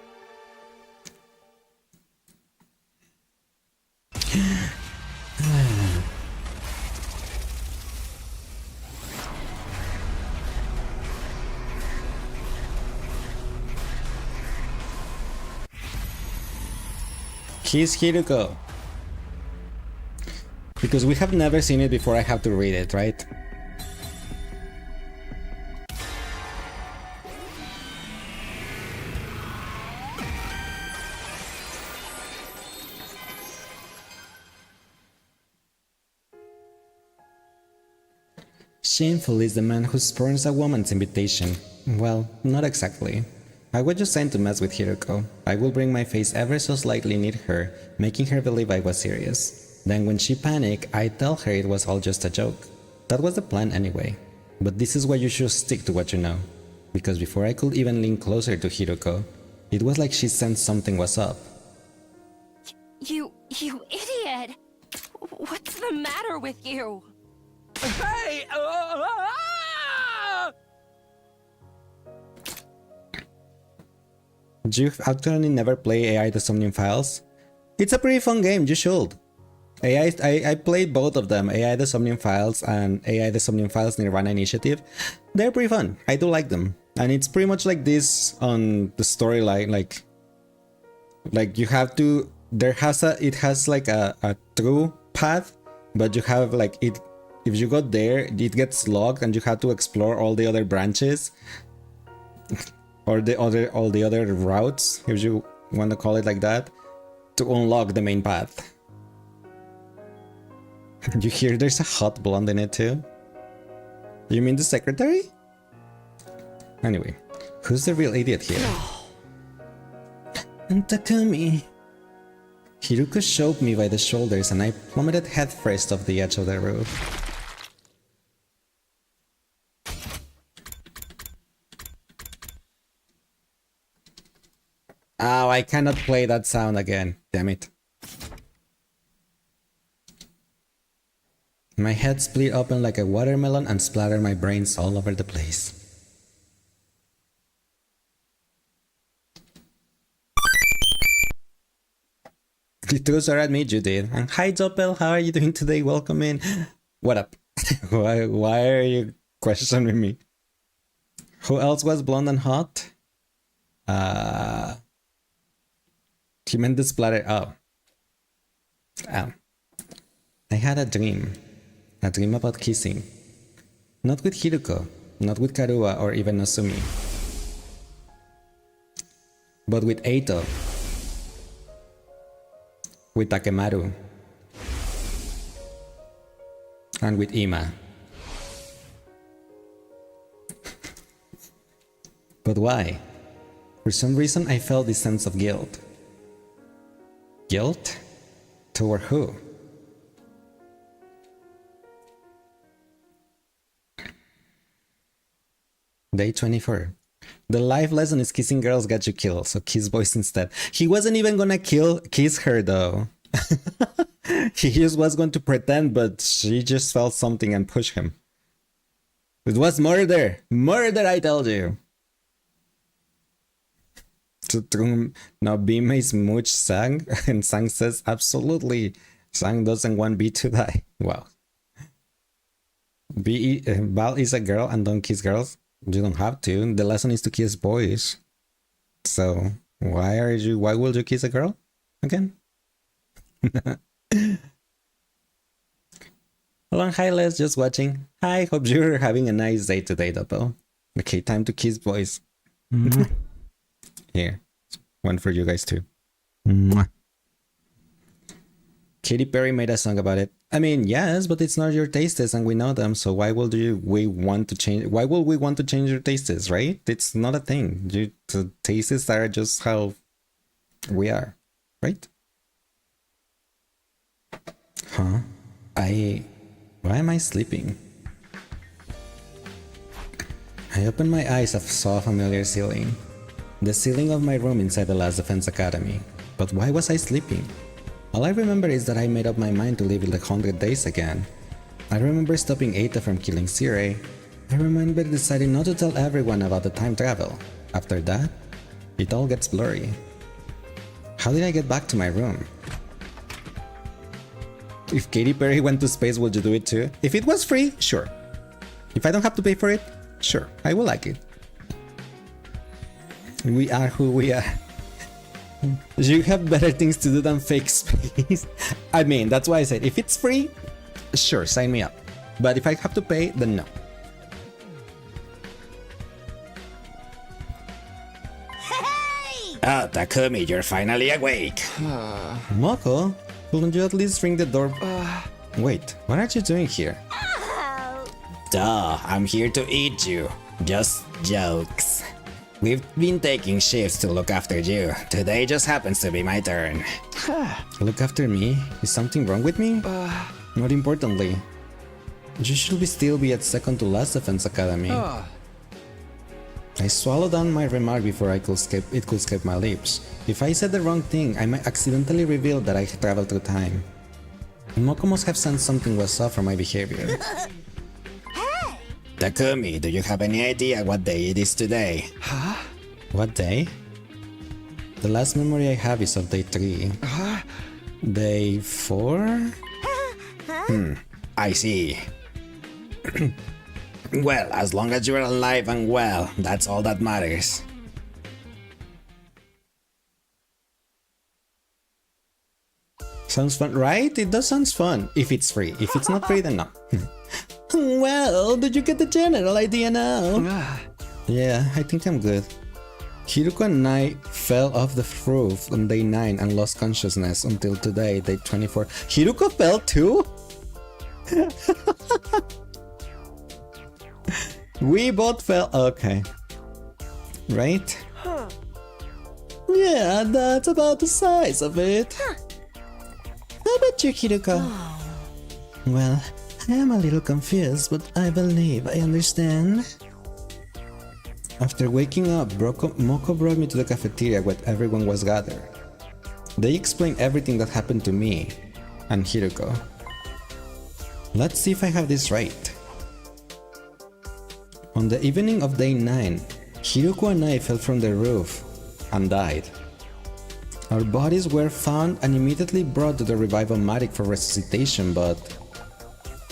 Kiss Hiruko. Because we have never seen it before, I have to read it, right? Shameful is the man who spurns a woman's invitation. Well, not exactly. I was just sent to mess with Hiruko. I will bring my face ever so slightly near her, making her believe I was serious. Then when she panicked, I tell her it was all just a joke. That was the plan anyway. But this is why you should stick to what you know. Because before I could even lean closer to Hiruko, it was like she sensed something was up. You idiot! What's the matter with you? Hey! Do you actually never play AI The Somnium Files? It's a pretty fun game, you should. I played both of them, AI The Somnium Files and AI The Somnium Files Nirvana Initiative. They're pretty fun, I do like them. And it's pretty much like this on the storyline, like you have to, it has like a true path, but you have like it, if you go there, it gets locked and you have to explore all the other branches. or all the other routes, if you want to call it like that, to unlock the main path. You hear there's a hot blonde in it too? You mean the secretary? Anyway, who's the real idiot here? And Takumi. Hiruko shoved me by the shoulders and I plummeted headfirst off the edge of the roof. Oh, I cannot play that sound again. Damn it. My head split open like a watermelon and splattered my brains all over the place. You threw at me, you did. And hi Doppel, how are you doing today? Welcome in. What up? why are you questioning me? Who else was blonde and hot? He meant the splatter. Oh. I had a dream about kissing. Not with Hiruko, not with Karua or even Nosumi, but with Eito, with Takemaru, and with Ima. But why? For some reason I felt this sense of guilt. Guilt? Toward who? Day 24. The life lesson is kissing girls got you killed, so kiss boys instead. He wasn't even gonna kiss her though. He just was going to pretend, but she just felt something and pushed him. It was murder! Murder, I told you! Now Bime is Mooch Sang, and Sang says absolutely. Sang doesn't want B to die. Wow. Val is a girl and don't kiss girls. You don't have to. The lesson is to kiss boys. So why will you kiss a girl again? Hello, hi Les, just watching. Hi, hope you're having a nice day today, Doppel. Okay, time to kiss boys. Here, one for you guys too. Katy Perry made a song about it. I mean, yes, but it's not your tastes and we know them, so why will we want to change your tastes, right? It's not a thing. The tastes are just how we are, right? Huh? Why am I sleeping? I opened my eyes and saw a familiar ceiling. The ceiling of my room inside the Last Defense Academy. But why was I sleeping? All I remember is that I made up my mind to live in the 100 days again. I remember stopping Eita from killing Sirei. I remember deciding not to tell everyone about the time travel. After that, it all gets blurry. How did I get back to my room? If Katy Perry went to space, would you do it too? If it was free, sure. If I don't have to pay for it, sure, I will like it. We are who we are. You have better things to do than fake space. I mean, that's why I said, if it's free, sure, sign me up. But if I have to pay, then no. Ah, Takumi, you're finally awake. Moko, couldn't you at least ring the door? Wait, what are you doing here? Duh, I'm here to eat you. Just jokes. We've been taking shifts to look after you. Today just happens to be my turn. Look after me? Is something wrong with me? More importantly, you should still be at second to last Defense Academy. I swallowed down my remark before it could escape my lips. If I said the wrong thing, I might accidentally reveal that I traveled through time. Moko must have sensed something was off from my behavior. Takumi, do you have any idea what day it is today? Huh? What day? The last memory I have is of day 3. Day 4? I see. Well, as long as you're alive and well, that's all that matters. Sounds fun, right? It does sound fun, if it's free. If it's not free, then no. Well, did you get the general idea now? Yeah, I think I'm good. Hiruko and I fell off the roof on day 9 and lost consciousness until today, day 24. Hiruko fell too? We both fell. Okay. Right? Huh. Yeah, that's about the size of it. How about you, Hiruko? Well, I am a little confused, but I believe I understand. After waking up, Moko brought me to the cafeteria where everyone was gathered. They explained everything that happened to me and Hiruko. Let's see if I have this right. On the evening of day 9, Hiruko and I fell from the roof and died. Our bodies were found and immediately brought to the Revival-Matic for resuscitation, but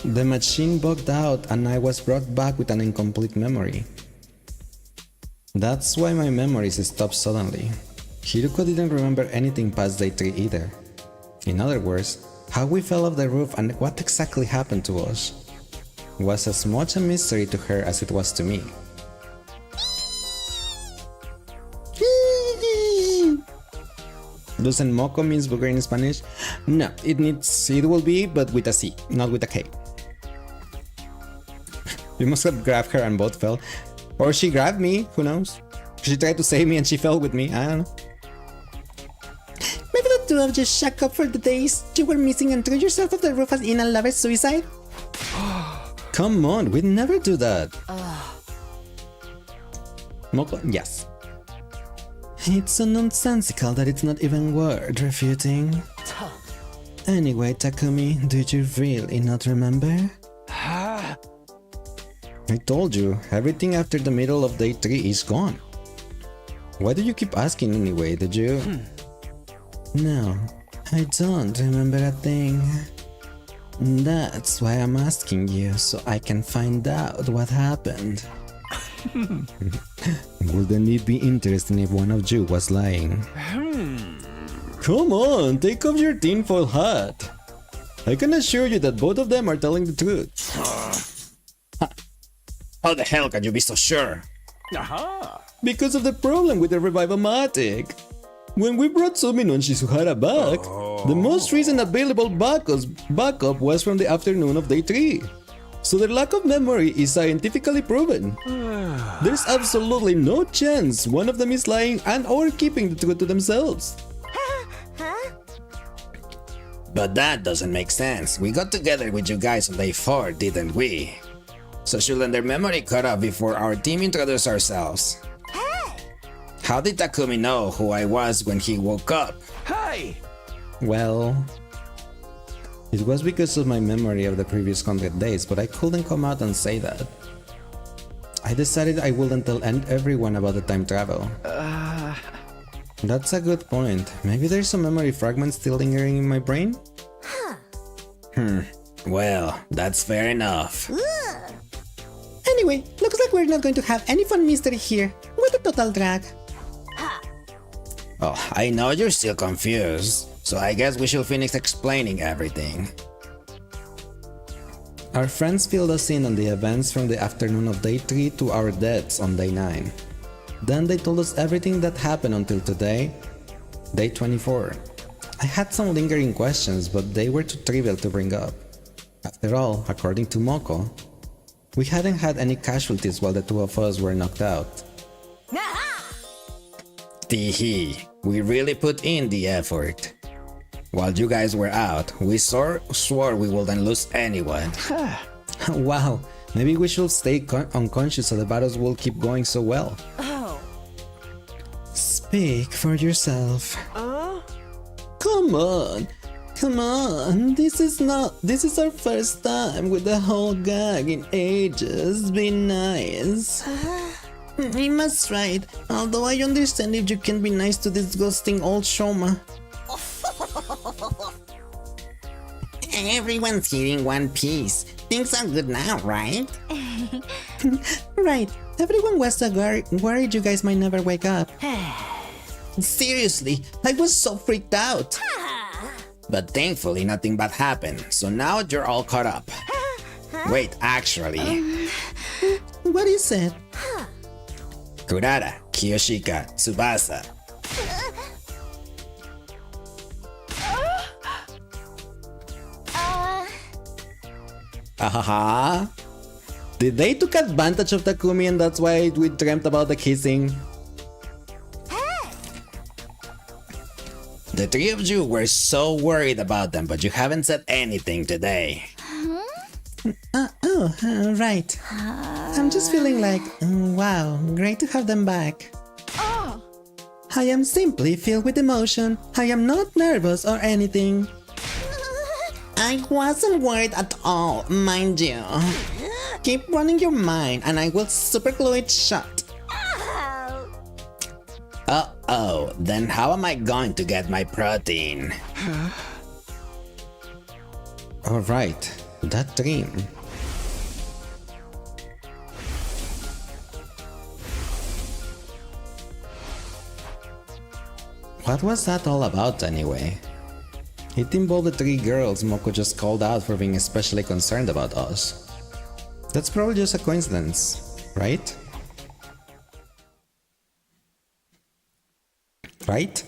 the machine bugged out and I was brought back with an incomplete memory. That's why my memories stopped suddenly. Hiruko didn't remember anything past day 3 either. In other words, how we fell off the roof and what exactly happened to us was as much a mystery to her as it was to me. Doesn't Moko means booger in Spanish? No, it will be, but with a C, not with a K. You must have grabbed her and both fell. Or she grabbed me, who knows? She tried to save me and she fell with me, I don't know. Maybe the two of you shack up for the days you were missing and threw yourself off the roof as in a lover's suicide? Come on, we'd never do that. Moko, yes. It's so nonsensical that it's not even worth refuting. Anyway, Takumi, do you really not remember? I told you, everything after the middle of day 3 is gone. Why do you keep asking anyway, did you? No, I don't remember a thing. That's why I'm asking you, so I can find out what happened. Wouldn't it be interesting if one of you was lying? Come on, take off your tinfoil hat. I can assure you that both of them are telling the truth. How the hell can you be so sure? Because of the problem with the Revival-Matic. When we brought Sumino and Shizuhara back, the most recent available backup was from the afternoon of day 3. So their lack of memory is scientifically proven. There's absolutely no chance one of them is lying and or keeping the truth to themselves. But that doesn't make sense. We got together with you guys on day 4, didn't we? So shouldn't their memory cut off before our team introduced ourselves? How did Takumi know who I was when he woke up? Hey! Well, it was because of my memory of the previous 100 days, but I couldn't come out and say that. I decided I wouldn't tell everyone about the time travel. That's a good point. Maybe there's some memory fragments still lingering in my brain? Well, that's fair enough. Anyway, looks like we're not going to have any fun mystery here. What a total drag. Oh, I know you're still confused, so I guess we should finish explaining everything. Our friends filled us in on the events from the afternoon of day 3 to our deaths on day 9. Then they told us everything that happened until today, day 24. I had some lingering questions, but they were too trivial to bring up. After all, according to Moko, we hadn't had any casualties while the two of us were knocked out. Teehee, we really put in the effort. While you guys were out, we swore we wouldn't lose anyone. Wow, maybe we should stay unconscious so the battles will keep going so well. Speak for yourself. Come on, this is our first time with the whole gang in ages. Be nice. Ima's right, although I understand if you can be nice to disgusting old Shoma. Everyone's here in one piece. Things are good now, right? Right. Everyone was so worried you guys might never wake up. Seriously, I was so freaked out. But thankfully nothing bad happened, so now you're all caught up. Wait, actually... What is it? Kurara, Kiyoshika, Tsubasa. Ahaha. Did they took advantage of Takumi and that's why we dreamt about the kissing? The three of you were so worried about them, but you haven't said anything today. Right. I'm just feeling like, wow, great to have them back. I am simply filled with emotion. I am not nervous or anything. I wasn't worried at all, mind you. Keep running your mind and I will superglue it shut. Uh-oh, then how am I going to get my protein? Alright, that dream. What was that all about anyway? It involved the three girls Moko just called out for being especially concerned about us. That's probably just a coincidence, right? Right?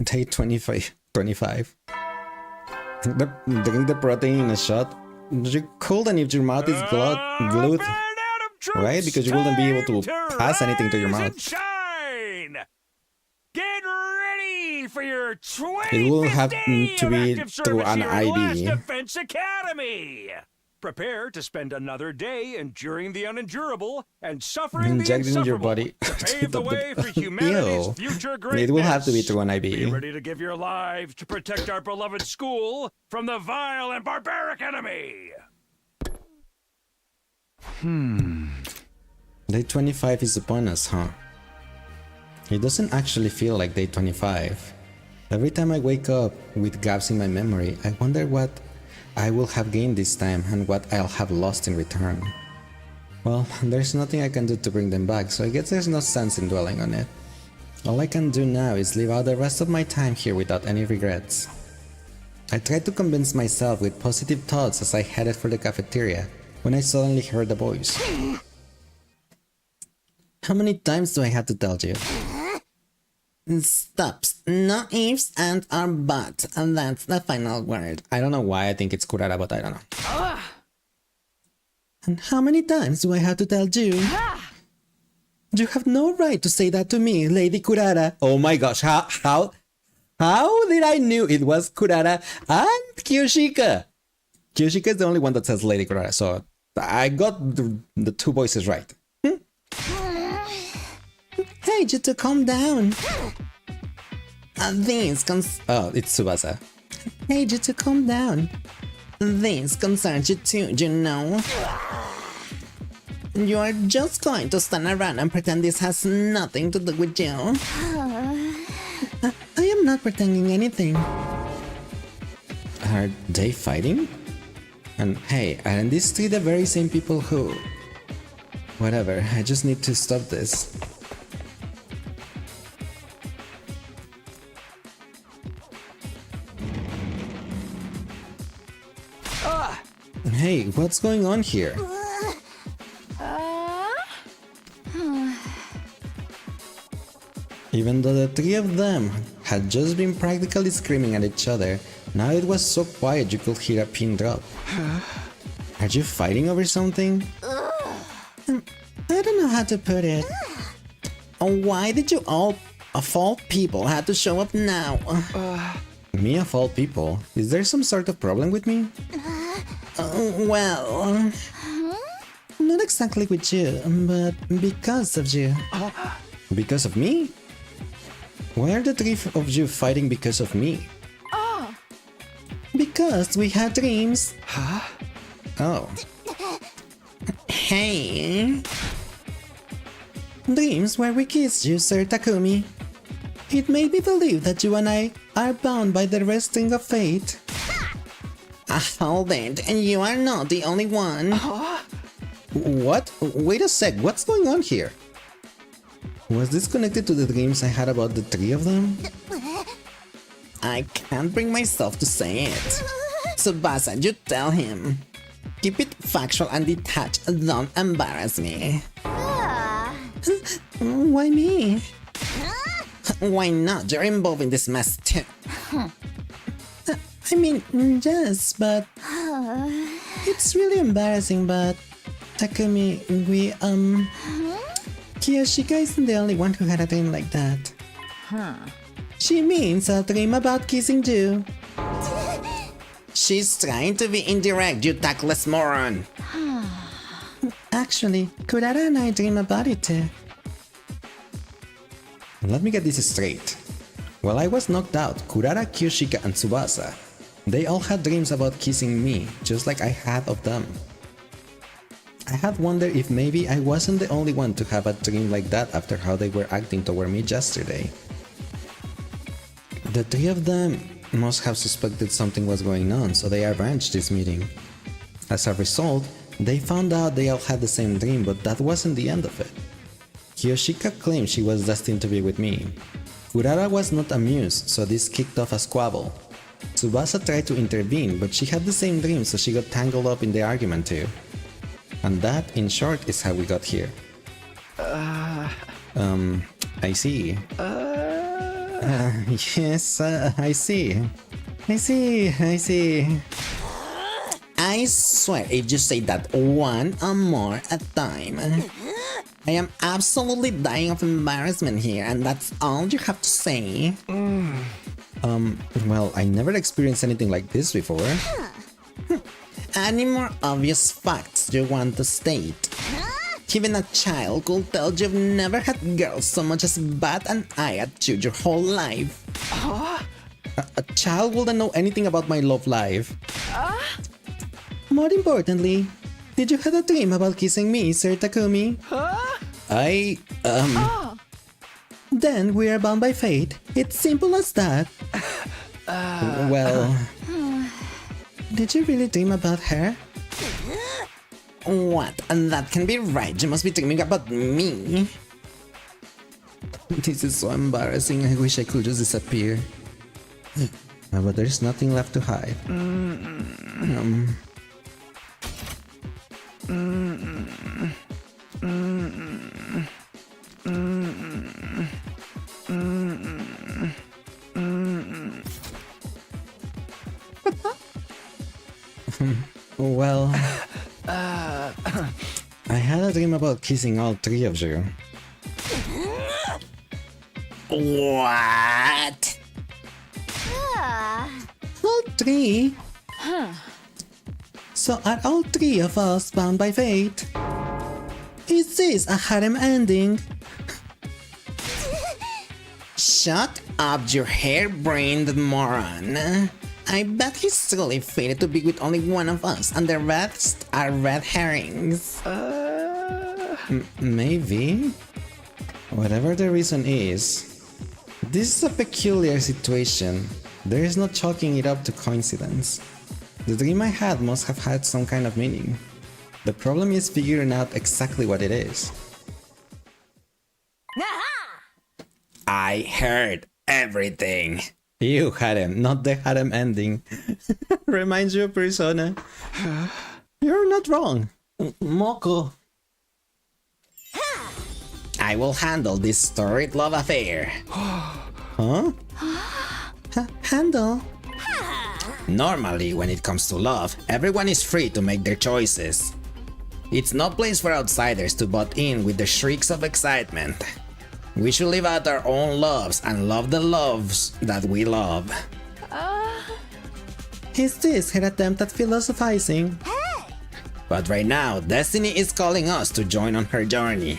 Day 25. Drink the protein in a shot. You couldn't if your mouth is glued, right? Because you wouldn't be able to pass anything to your mouth. Shine! Get ready for your It will have 25th to day be of active through service an here at Last IB. Defense Academy. Prepare to spend another day enduring the unendurable and suffering Inject the it in your insufferable body. to pave the way for humanity's Ew. future greatness. It will have to be through an Be IB. ready to give your lives to protect our beloved school from the vile and barbaric enemy. Day 25 is upon us, huh? It doesn't actually feel like day 25. Every time I wake up with gaps in my memory, I wonder what I will have gained this time and what I'll have lost in return. Well, there's nothing I can do to bring them back, so I guess there's no sense in dwelling on it. All I can do now is live out the rest of my time here without any regrets. I tried to convince myself with positive thoughts as I headed for the cafeteria, when I suddenly heard a voice. How many times do I have to tell you? Stops. No ifs, and or buts. And that's the final word. I don't know why I think it's Kurara, but I don't know. And how many times do I have to tell you? You have no right to say that to me, Lady Kurara. Oh my gosh, how did I knew it was Kurara and Kiyoshika? Kiyoshika is the only one that says Lady Kurara, so I got the two voices right. Hey, Jutsu, calm down. Oh, it's Tsubasa. Hey, Jutsu, calm down. This concerns you too, you know. You are just going to stand around and pretend this has nothing to do with you. I am not pretending anything. Are they fighting? And hey, aren't these three the very same people who... Whatever, I just need to stop this. Hey, what's going on here? Even though the three of them had just been practically screaming at each other, now it was so quiet you could hear a pin drop. Are you fighting over something? I don't know how to put it. Why did you all, of all people, have to show up now? Me of all people? Is there some sort of problem with me? Well... Not exactly with you, but because of you. Because of me? Why are the three of you fighting because of me? Because we had dreams. Huh? Oh. Hey. Dreams where we kissed you, Sir Takumi. It made me believe that you and I are bound by the wrestling of fate. Hold it, and you are not the only one. What? Wait a sec, what's going on here? Was this connected to the dreams I had about the three of them? I can't bring myself to say it. Tsubasa, you tell him. Keep it factual and detached, don't embarrass me. Why me? Why not? You're involved in this mess too. I mean, yes, but it's really embarrassing, but Takumi, Kiyoshika isn't the only one who had a dream like that. She means a dream about kissing you. She's trying to be indirect, you tactless moron. Actually, Kurara and I dream about it too. Let me get this straight. While I was knocked out, Kurara, Kiyoshika, and Tsubasa, they all had dreams about kissing me, just like I had of them. I had wondered if maybe I wasn't the only one to have a dream like that after how they were acting toward me yesterday. The three of them must have suspected something was going on, so they arranged this meeting. As a result, they found out they all had the same dream, but that wasn't the end of it. Kiyoshika claimed she was destined to be with me. Kurara was not amused, so this kicked off a squabble. Tsubasa tried to intervene, but she had the same dream, so she got tangled up in the argument too. And that, in short, is how we got here. I see. Yes, I see. I see. I swear, if you say that one or more at a time, I am absolutely dying of embarrassment here, and that's all you have to say. Well, I never experienced anything like this before. Any more obvious facts you want to state? Even a child could tell you've never had girls so much as bat an eye at you your whole life. A child wouldn't know anything about my love life. More importantly, did you have a dream about kissing me, Sir Takumi? Then we are bound by fate. It's simple as that. Well... Did you really dream about her? What? And that can be right. You must be dreaming about me. This is so embarrassing. I wish I could just disappear. But there's nothing left to hide. Well, I had a dream about kissing all three of you. What? All three? So are all three of us bound by fate? Is this a harem ending? Shut up, you hair-brained moron. I bet he's silly fated to be with only one of us, and the rest are red herrings. Maybe? Whatever the reason is, this is a peculiar situation. There is no chalking it up to coincidence. The dream I had must have had some kind of meaning. The problem is figuring out exactly what it is. I heard everything. You harem, not the harem ending. Reminds you of Persona. You're not wrong. Moko. I will handle this storied love affair. Huh? Handle? Normally, when it comes to love, everyone is free to make their choices. It's no place for outsiders to butt in with the shrieks of excitement. We should live out our own loves and love the loves that we love. Is this her attempt at philosophizing? But right now, Destiny is calling us to join on her journey.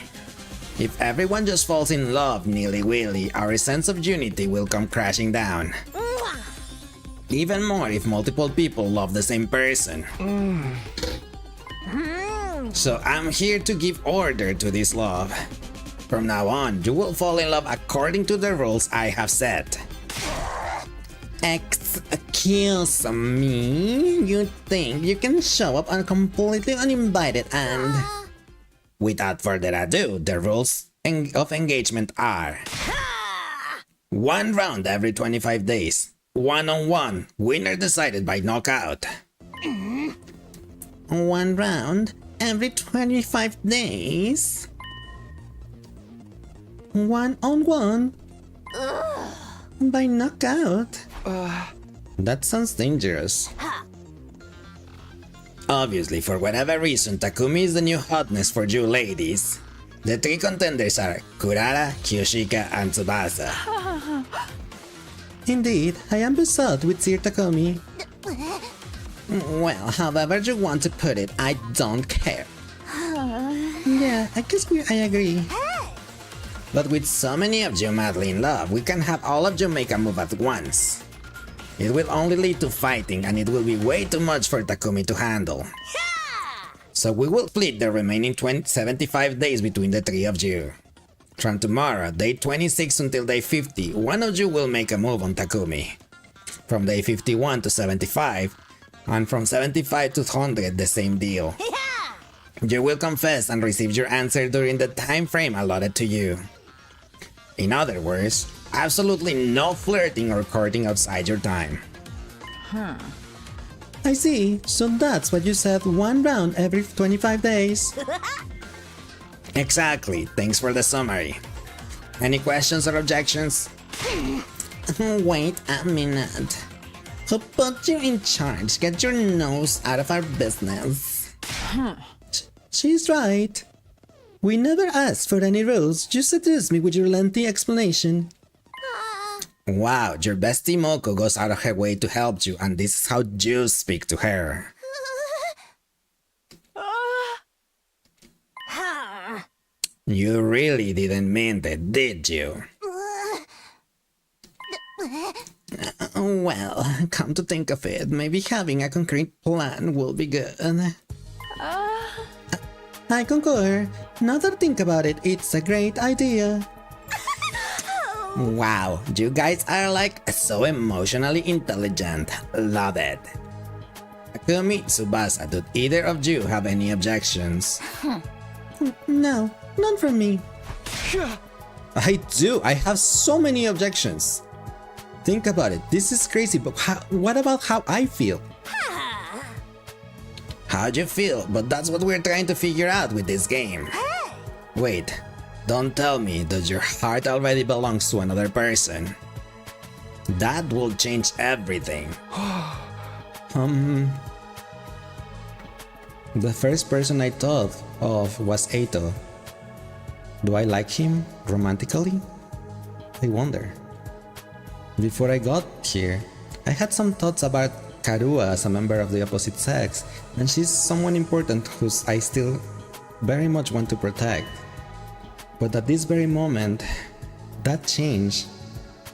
If everyone just falls in love nilly-willy, our sense of unity will come crashing down. Even more if multiple people love the same person. So I'm here to give order to this love. From now on, you will fall in love according to the rules I have set. Excuse me? You think you can show up completely uninvited and... Without further ado, the rules of engagement are... 1 round every 25 days. 1-on-1, winner decided by knockout. 1 round every 25 days? 1-on-1? By knockout? That sounds dangerous. Obviously, for whatever reason, Takumi is the new hotness for you ladies. The three contenders are Kurara, Kyoshika, and Tsubasa. Indeed, I am besought with Sir Takumi. Well, however you want to put it, I don't care. Yeah, I guess I agree. But with so many of you madly in love, we can have all of you make a move at once. It will only lead to fighting, and it will be way too much for Takumi to handle. So we will split the remaining 75 days between the three of you. From tomorrow, day 26 until day 50, one of you will make a move on Takumi. From day 51 to 75, and from 75 to 100, the same deal. You will confess and receive your answer during the time frame allotted to you. In other words, absolutely no flirting or courting outside your time. I see, so that's what you said, 1 round every 25 days. Exactly, thanks for the summary. Any questions or objections? Wait a minute. Who put you in charge? Get your nose out of our business. She's right. We never asked for any rules, you seduced me with your lengthy explanation. Wow, your bestie Moko goes out of her way to help you, and this is how you speak to her. You really didn't mean it, did you? Well, come to think of it, maybe having a concrete plan will be good. I concur. Now that I think about it, it's a great idea. Wow, you guys are like so emotionally intelligent. Love it. Takumi, Tsubasa, do either of you have any objections? No, none from me. I do. I have so many objections. Think about it. This is crazy, but what about how I feel? How'd you feel? But that's what we're trying to figure out with this game. Wait, don't tell me that your heart already belongs to another person. That will change everything. The first person I thought of was Eito. Do I like him romantically? I wonder. Before I got here, I had some thoughts about Karua as a member of the opposite sex, and she's someone important who I still very much want to protect. But at this very moment, that changed,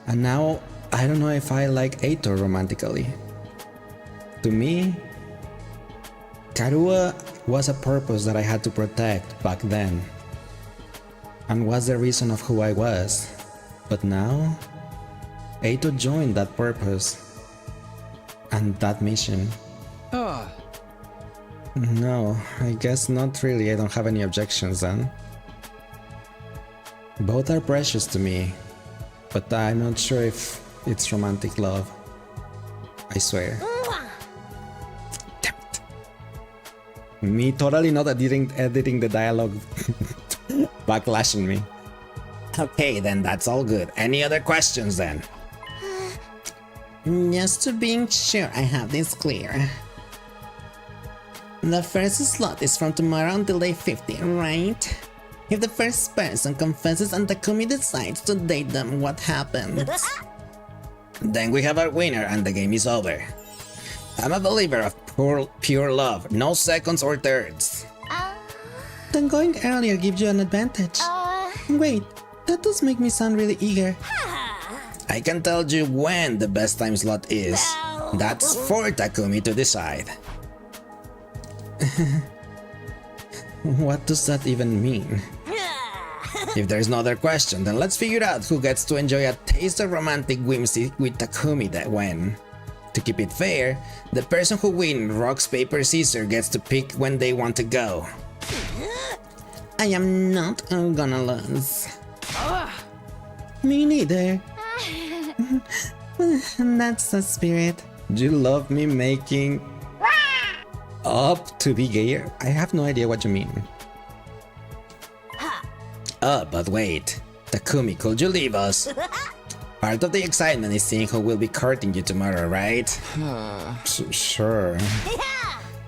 and now I don't know if I like Eito romantically. To me, Karua was a purpose that I had to protect back then, and was the reason of who I was. But now, Eito joined that purpose and that mission. No, I guess not really. I don't have any objections then. Both are precious to me, but I'm not sure if it's romantic love. I swear. Damn it. Me totally not editing the dialogue. Backlashing me. Okay, then that's all good. Any other questions then? Just to being sure I have this clear. The first slot is from tomorrow until day 50, right? If the first person confesses and Takumi decides to date them, what happens? Then we have our winner and the game is over. I'm a believer of pure love, no seconds or thirds. Then going earlier gives you an advantage. Wait, that does make me sound really eager. I can tell you when the best time slot is. That's for Takumi to decide. What does that even mean? If there's no other question, then let's figure out who gets to enjoy a taste of romantic whimsy with Takumi that when. To keep it fair, the person who wins rocks, paper, scissors gets to pick when they want to go. I am not gonna lose. Me neither. That's the spirit. Do you love me making up to be gayer? I have no idea what you mean. But wait. Takumi, could you leave us? Part of the excitement is seeing who will be courting you tomorrow, right? Sure.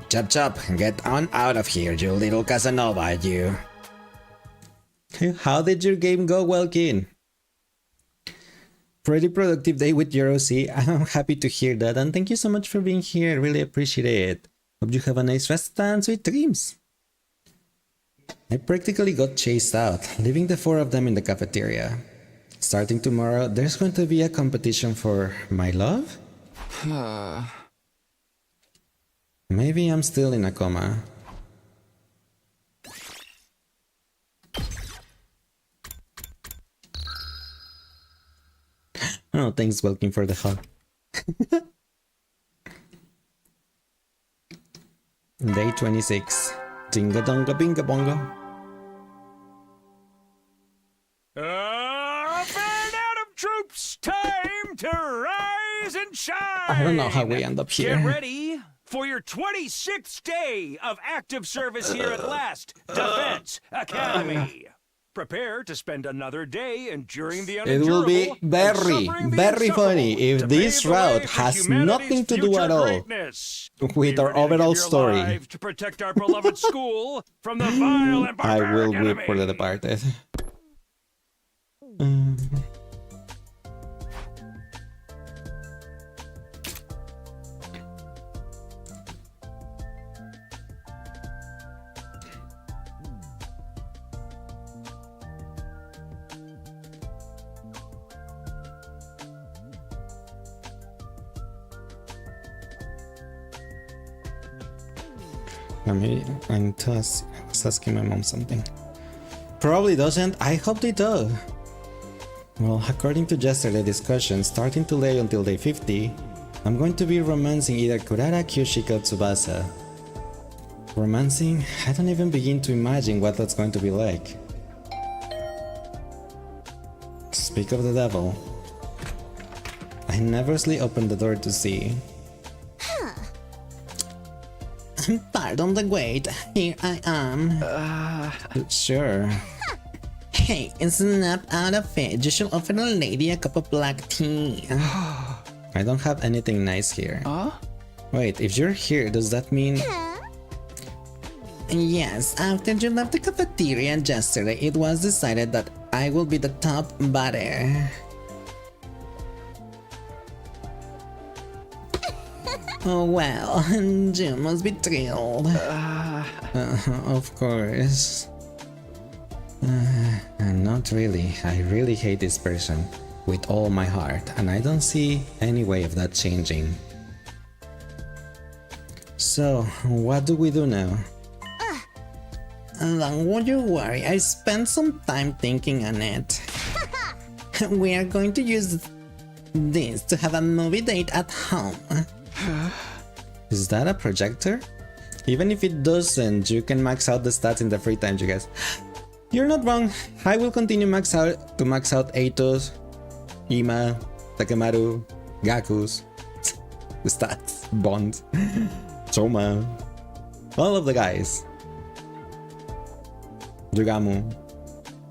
Chop chop, get on out of here, you little Casanova, you. How did your game go, Welkin? Pretty productive day with your OC. I'm happy to hear that, and thank you so much for being here. Really appreciate it. Hope you have a nice rest and sweet dreams. I practically got chased out, leaving the 4 of them in the cafeteria. Starting tomorrow, there's going to be a competition for my love? Maybe I'm still in a coma. Oh, thanks, Welkin, for the hug. Day 26. Jinga donga binga bongo. Troops, time to rise and shine! I don't know how we end up here. Get ready for your 26th day of active service here at last, Defense Academy. Prepare to spend another day enduring the It will be very funny if this route has nothing to do at all with our overall story. To protect our beloved school from the vile and I will barbaric whip for The Departed. I was asking my mom something. Probably doesn't. I hope they do. Well, according to yesterday's discussion, starting today until day 50, I'm going to be romancing either Kurara, Kyushika, or Tsubasa. Romancing? I don't even begin to imagine what that's going to be like. Speak of the devil. I nervously opened the door to see. Pardon the wait, here I am. Sure. Hey, snap out of it. You should offer a lady a cup of black tea. I don't have anything nice here. Wait, if you're here, does that mean... Yes, after you left the cafeteria yesterday, it was decided that I will be the top batter. Oh well, you must be thrilled. Of course. Not really. I really hate this person with all my heart, and I don't see any way of that changing. So, what do we do now? Don't you worry, I spent some time thinking on it. We are going to use this to have a movie date at home. Is that a projector? Even if it doesn't, you can max out the stats in the free time, you guys. You're not wrong. I will continue to max out Eitos, Ima, Takemaru, Gaku's the stats, Bond, Choma, all of the guys. Yugamu.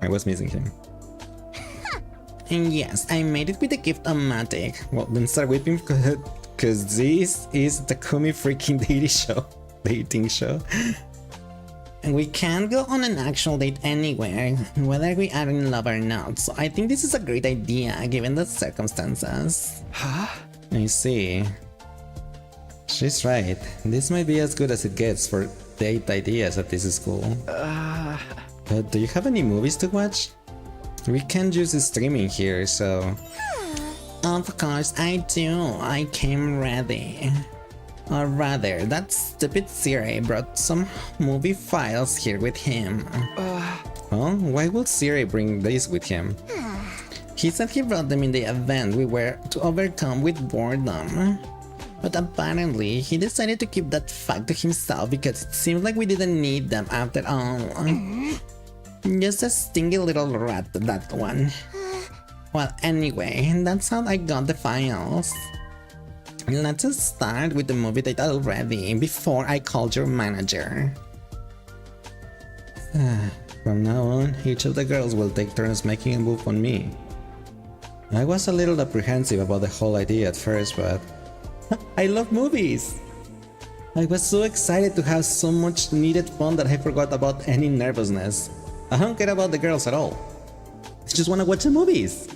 I was missing him. And yes, I made it with the gift-o-matic. Well, then start whipping because this is the Takumi freaking dating show. And we can't go on an actual date anywhere, whether we are in love or not, so I think this is a great idea given the circumstances. Huh? I see. She's right. This might be as good as it gets for date ideas at this school. But do you have any movies to watch? We can't use streaming here, so... Of course I do. I came ready. Or rather, that stupid Siri brought some movie files here with him. Well, why would Siri bring these with him? He said he brought them in the event we were to overcome with boredom. But apparently, he decided to keep that fact to himself because it seemed like we didn't need them after all. Just a stingy little rat, that one. Well, anyway, that's how I got the files. Let's start with the movie date already, before I called your manager. From now on, each of the girls will take turns making a move on me. I was a little apprehensive about the whole idea at first, but I love movies! I was so excited to have so much needed fun that I forgot about any nervousness. I don't care about the girls at all. I just wanna watch the movies!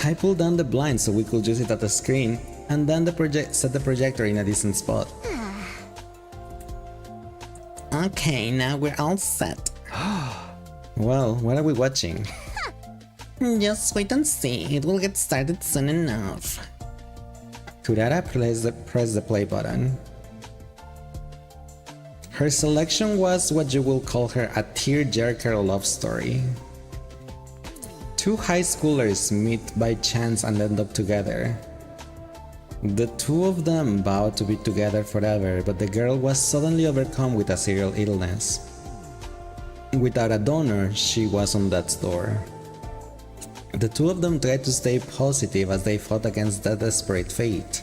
I pulled down the blind so we could use it at the screen, and then set the projector in a decent spot. Okay, now we're all set. Well, what are we watching? Just wait and see, it will get started soon enough. Kurara pressed the play button. Her selection was what you will call her a tearjerker love story. Two high schoolers meet by chance and end up together. The two of them vowed to be together forever, but the girl was suddenly overcome with a serious illness. Without a donor, she was on death's door. The two of them tried to stay positive as they fought against that desperate fate.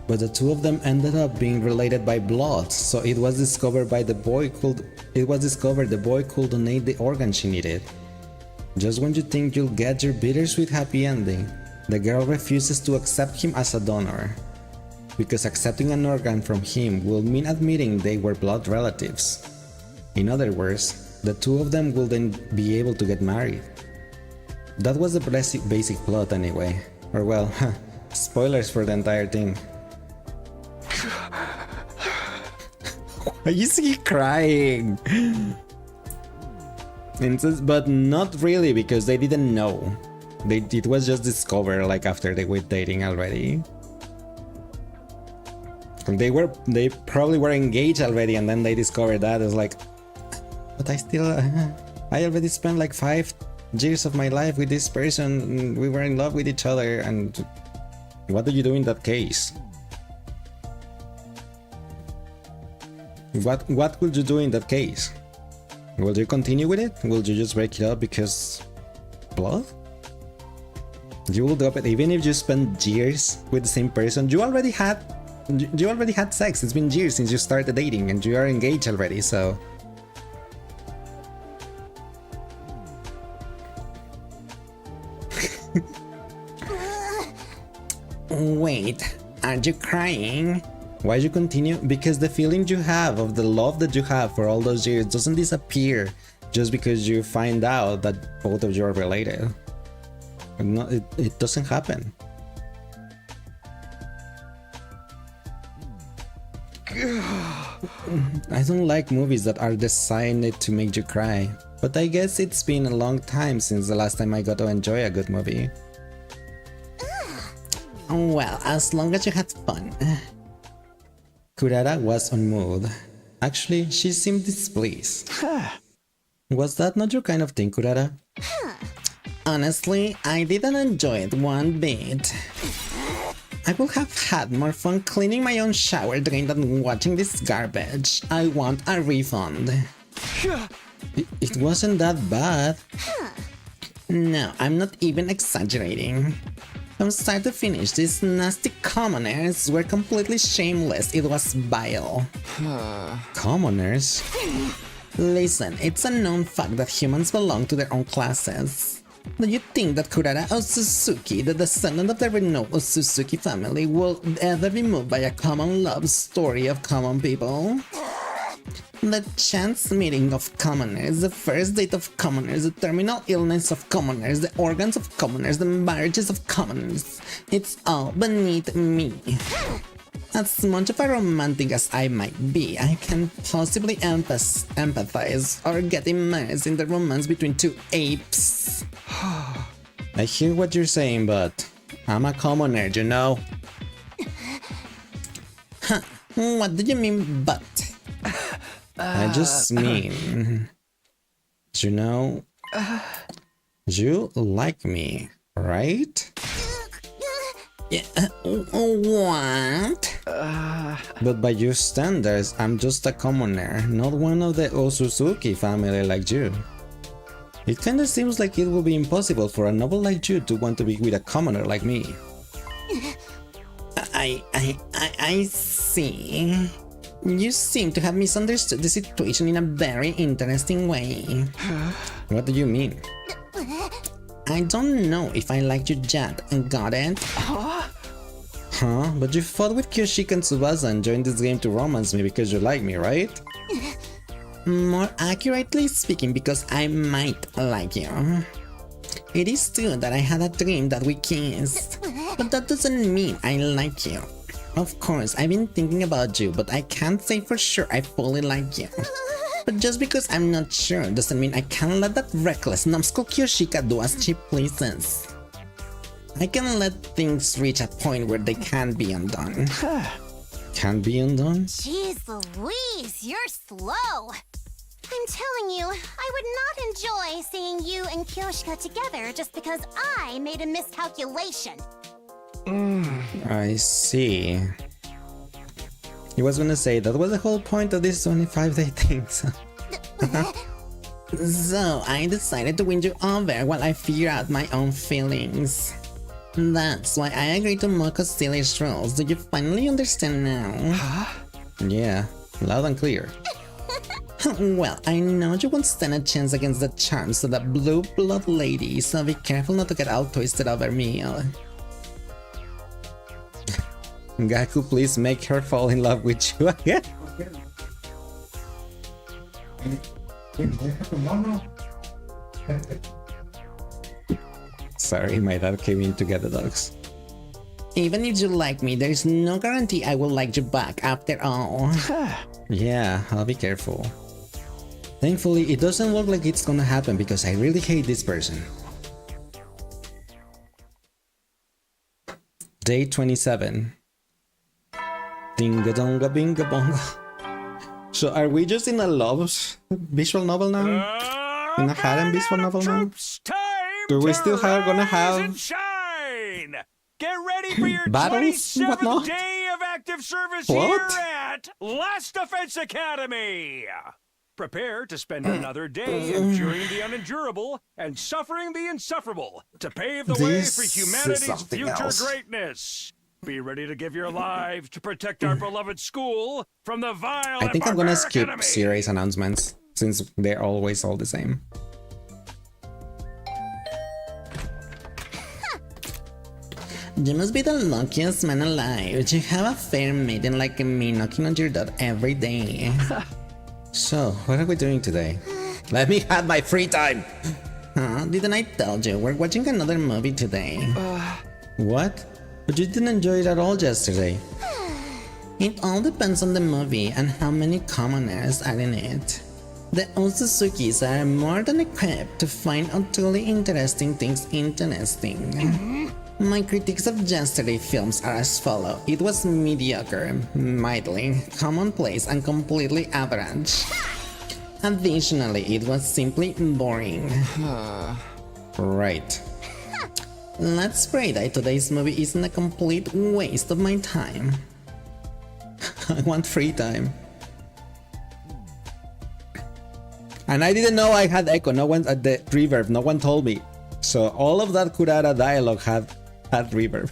But the two of them ended up being related by blood, so it was discovered the boy could donate the organ she needed. Just when you think you'll get your bittersweet happy ending, the girl refuses to accept him as a donor, because accepting an organ from him will mean admitting they were blood relatives. In other words, the two of them will then be able to get married. That was the basic plot anyway, or well, spoilers for the entire thing. Why is he crying? But not really, because they didn't know. It was just discovered like after they were dating already. They probably were engaged already, and then they discovered that. It's like, but I already spent like 5 years of my life with this person. We were in love with each other, and what do you do in that case? What would you do in that case? Will you continue with it? Will you just break it up because blood? You will drop it even if you spend years with the same person. You already had sex. It's been years since you started dating, and you are engaged already, so wait, are you crying? Why you continue? Because the feeling you have of the love that you have for all those years doesn't disappear just because you find out that both of you are related. No, it doesn't happen. I don't like movies that are designed to make you cry, but I guess it's been a long time since the last time I got to enjoy a good movie. Well, as long as you had fun. Kurara was on mood. Actually, she seemed displeased. Was that not your kind of thing, Kurara? Honestly, I didn't enjoy it one bit. I would have had more fun cleaning my own shower drain than watching this garbage. I want a refund. It wasn't that bad. No, I'm not even exaggerating. From start to finish, these nasty commoners were completely shameless. It was vile. Commoners? Listen, it's a known fact that humans belong to their own classes. Do you think that Kurara Otsutsuki, the descendant of the renowned Otsutsuki family, will ever be moved by a common love story of common people? The chance meeting of commoners, the first date of commoners, the terminal illness of commoners, the organs of commoners, the marriages of commoners. It's all beneath me. As much of a romantic as I might be, I can possibly empathize or get immersed in the romance between two apes. I hear what you're saying, but I'm a commoner, you know? Huh, what do you mean, but? I just mean, you know, you like me, right? Yeah, what? But by your standards, I'm just a commoner, not one of the Otsutsuki family like you. It kinda seems like it will be impossible for a noble like you to want to be with a commoner like me. I see. You seem to have misunderstood the situation in a very interesting way. What do you mean? I don't know if I liked you yet, got it? Huh? But you fought with Kyoshika and Tsubasa and joined this game to romance me because you like me, right? More accurately speaking, because I might like you. It is true that I had a dream that we kissed, but that doesn't mean I like you. Of course, I've been thinking about you, but I can't say for sure I fully like you. But just because I'm not sure doesn't mean I can't let that reckless numbskull Kyoshika do as she pleases. I can let things reach a point where they can't be undone. Can't be undone? Jeez Louise, you're slow. I'm telling you, I would not enjoy seeing you and Kyoshika together just because I made a miscalculation. I see. He was gonna say that was the whole point of this 25-day thing. So I decided to win you over while I figure out my own feelings. That's why I agreed to Moko's sillish rules. Do you finally understand now? Yeah, loud and clear. Well, I know you won't stand a chance against the charms of the blue blood lady, so be careful not to get all twisted over me. Gaku, please make her fall in love with you again. Sorry, my dad came in to get the dogs. Even if you like me, there's no guarantee I will like you back after all. Yeah, I'll be careful. Thankfully, it doesn't look like it's gonna happen because I really hate this person. Day 27. Dinga donga binga bonga. So are we just in a love visual novel now? In a harem visual novel now? Do we still gonna have shine? Get ready for your battles? 27th day of active service What? here at Last Defense Academy. Prepare to spend another day enduring the unendurable and suffering the insufferable to pave the way for humanity's future greatness. Be ready to give your lives to protect our beloved school from the vile I think I'm gonna skip enemy. series announcements since they're always all the same. You must be the luckiest man alive. You have a fair maiden like me knocking on your door every day. So, what are we doing today? Let me have my free time! Huh? Didn't I tell you? We're watching another movie today. What? But you didn't enjoy it at all yesterday. It all depends on the movie and how many commoners are in it. The Otsuzukis are more than equipped to find utterly interesting things interesting. My critiques of yesterday films are as follow. It was mediocre, middling, commonplace, and completely average. Additionally, it was simply boring. Right. Let's pray that today's movie isn't a complete waste of my time. I want free time. And I didn't know I had echo, no one at the reverb, no one told me. So all of that Kurara dialogue had reverb.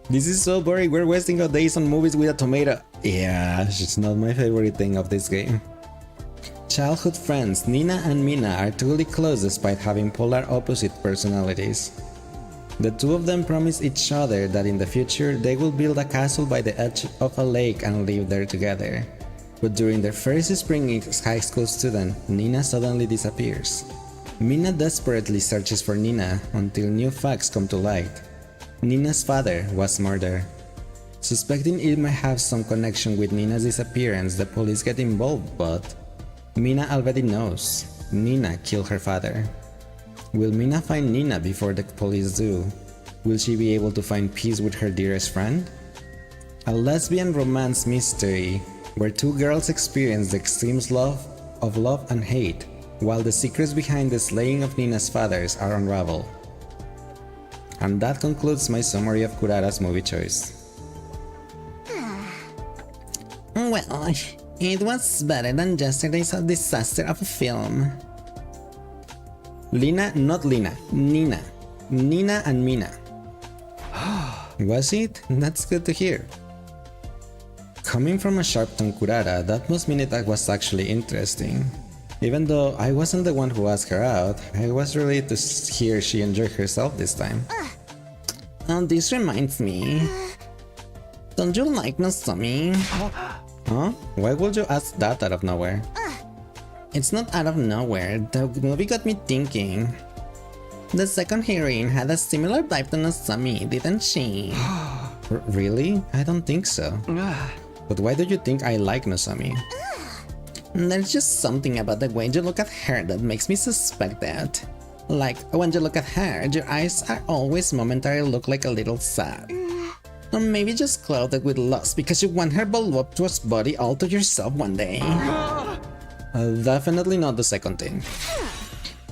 This is so boring, we're wasting our days on movies with a tomato. Yeah, it's not my favorite thing of this game. Childhood friends Nina and Mina are truly close despite having polar opposite personalities. The two of them promise each other that in the future they will build a castle by the edge of a lake and live there together. But during their first spring as high school student, Nina suddenly disappears. Mina desperately searches for Nina until new facts come to light. Nina's father was murdered. Suspecting it might have some connection with Nina's disappearance, the police get involved, but Mina already knows. Nina killed her father. Will Mina find Nina before the police do? Will she be able to find peace with her dearest friend? A lesbian romance mystery where two girls experience the extreme love and hate, while the secrets behind the slaying of Nina's fathers are unraveled. And that concludes my summary of Kurara's movie choice. Well, it was better than yesterday's disaster of a film. Nina. Nina and Mina. Was it? That's good to hear. Coming from a sharp-tongued Kurara, that must mean it was actually interesting. Even though I wasn't the one who asked her out, I was relieved to hear she enjoyed herself this time. Oh, this reminds me. Don't you like Nozomi? Huh? Why would you ask that out of nowhere? It's not out of nowhere, the movie got me thinking. The second heroine had a similar vibe to Nozomi, didn't she? Really? I don't think so. But why do you think I like Nozomi? There's just something about the way you look at her that makes me suspect that. Like, when you look at her, your eyes are always momentarily look like a little sad. Or maybe just clouded with lust because you want her voluptuous body all to yourself one day. Definitely not the second thing.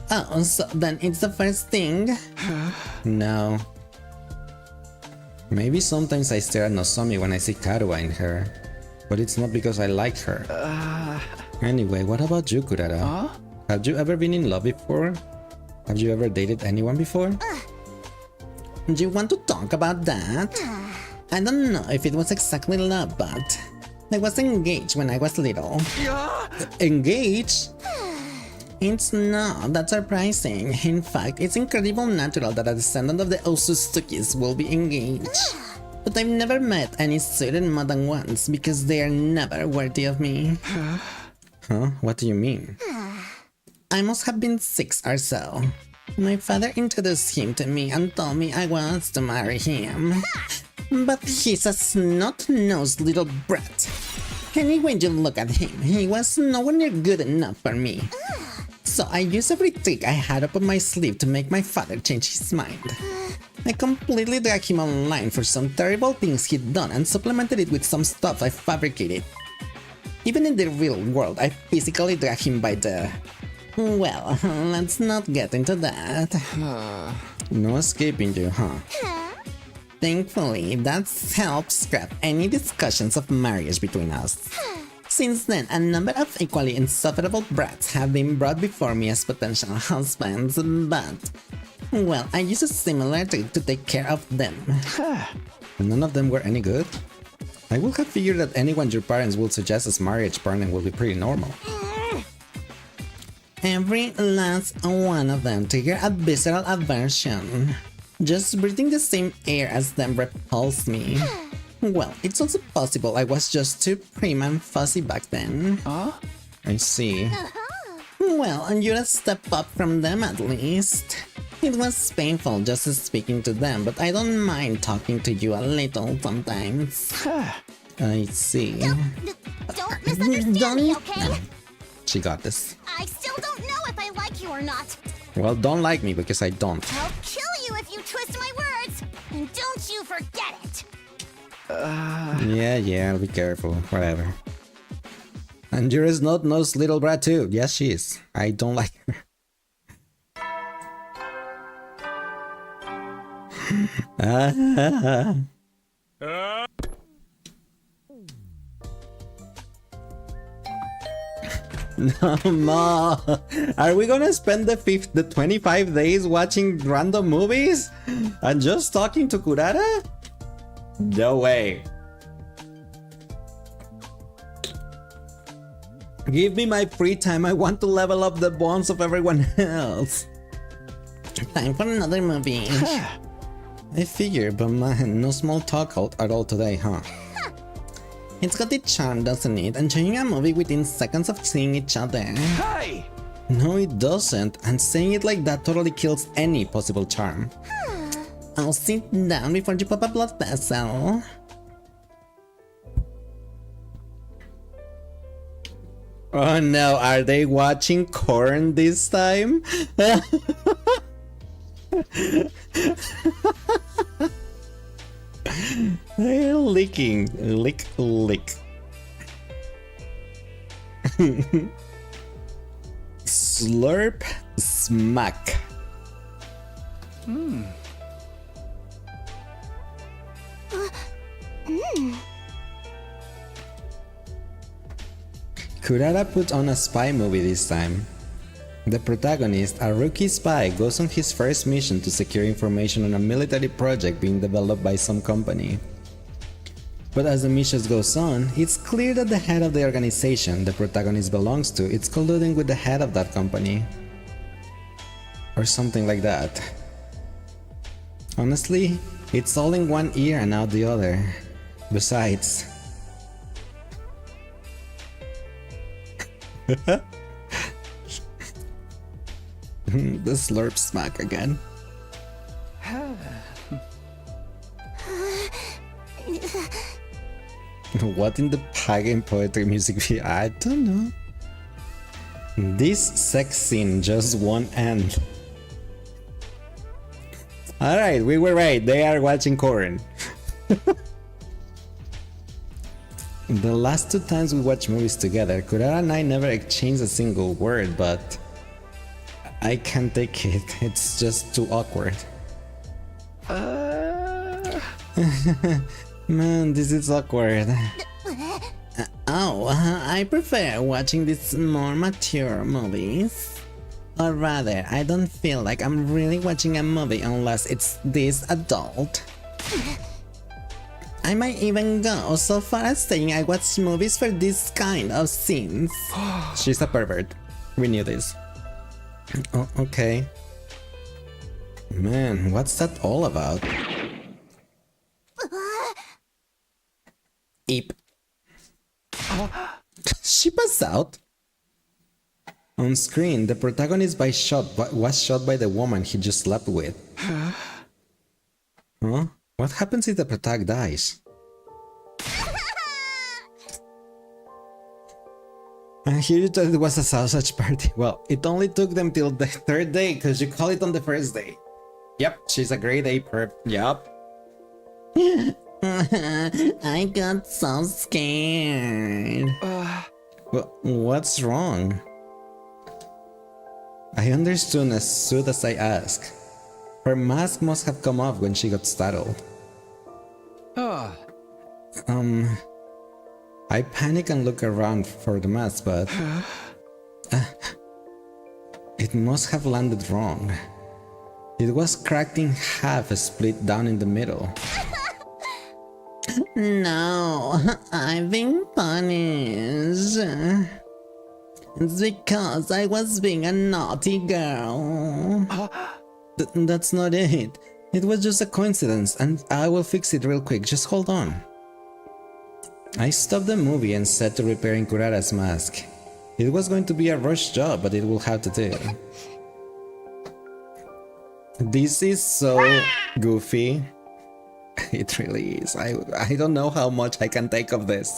Oh, so then it's the first thing? No. Maybe sometimes I stare at Nozomi when I see Karuha in her. But it's not because I like her. Anyway, what about you, Kurara? Have you ever been in love before? Have you ever dated anyone before? Do you want to talk about that? I don't know if it was exactly love, but I was engaged when I was little. Engaged? It's not that surprising. In fact, it's incredibly natural that a descendant of the Otsutsuki's will be engaged. But I've never met any certain more than once because they are never worthy of me. Huh? What do you mean? I must have been 6 or so. My father introduced him to me and told me I was to marry him. But he's a snot-nosed little brat. Anyway, you look at him, he was nowhere near good enough for me. So I used every trick I had up my sleeve to make my father change his mind. I completely dragged him online for some terrible things he'd done and supplemented it with some stuff I fabricated. Even in the real world, I physically dragged him by the... Well, let's not get into that. No escaping you, huh? Thankfully, that's helped scrap any discussions of marriage between us. Since then, a number of equally insufferable brats have been brought before me as potential husbands, but... Well, I used a similar trick to take care of them. None of them were any good? I would have figured that anyone your parents would suggest as marriage partner will be pretty normal. Every last one of them triggered a visceral aversion. Just breathing the same air as them repulsed me. Well, it's also possible I was just too prim and fussy back then. I see. Well, and you're a step up from them at least. It was painful just speaking to them, but I don't mind talking to you a little sometimes. I see. Don't misunderstand me, okay? No, she got this. I still don't know if I like you or not. Well, don't like me because I don't. I'll kill you if you twist my words, and don't you forget it. Yeah, be careful. Whatever. And you're a snot-nosed little brat too. Yes, she is. I don't like her. No, Ma. Are we gonna spend the 25 days watching random movies and just talking to Kurara? No way. Give me my free time. I want to level up the bonds of everyone else. Time for another movie. I figure, but man, no small talk at all today, huh? It's got its charm, doesn't it? Enjoying a movie within seconds of seeing each other. Hey! No, it doesn't. And saying it like that totally kills any possible charm. I'll sit down before you pop a blood vessel. Oh no, are they watching Korn this time? They're licking. Lick. Slurp, smack. Kurara put on a spy movie this time. The protagonist, a rookie spy, goes on his first mission to secure information on a military project being developed by some company. But as the mission goes on, it's clear that the head of the organization the protagonist belongs to is colluding with the head of that company. Or something like that. Honestly, it's all in one ear and out the other. Besides... the slurp smack again. What in the pagan poetry music video? I don't know. This sex scene just won't end. Alright, we were right. They are watching Corrin. The last 2 times we watched movies together, Kurara and I never exchanged a single word, but I can't take it. It's just too awkward. Man, this is awkward. I prefer watching these more mature movies. Or rather, I don't feel like I'm really watching a movie unless it's this adult. I might even go so far as saying I watch movies for this kind of scenes. She's a pervert. We knew this. Oh, okay. Man, what's that all about? Eep. She passed out. On screen, the protagonist was shot by the woman he just slept with. Huh? What happens if the protagonist dies? I hear you thought it was a sausage party. Well, it only took them till the 3rd day, because you call it on the 1st day. Yep, she's a grade A perp. Yup. I got so scared. What's wrong? I understood as soon as I asked. Her mask must have come off when she got startled. I panic and look around for the mask, but it must have landed wrong. It was cracked in half, split down in the middle. No, I've been punished. It's because I was being a naughty girl. That's not it. It was just a coincidence, and I will fix it real quick. Just hold on. I stopped the movie and set to repairing Kurara's mask. It was going to be a rush job, but it will have to do. This is so goofy. It really is. I don't know how much I can take of this.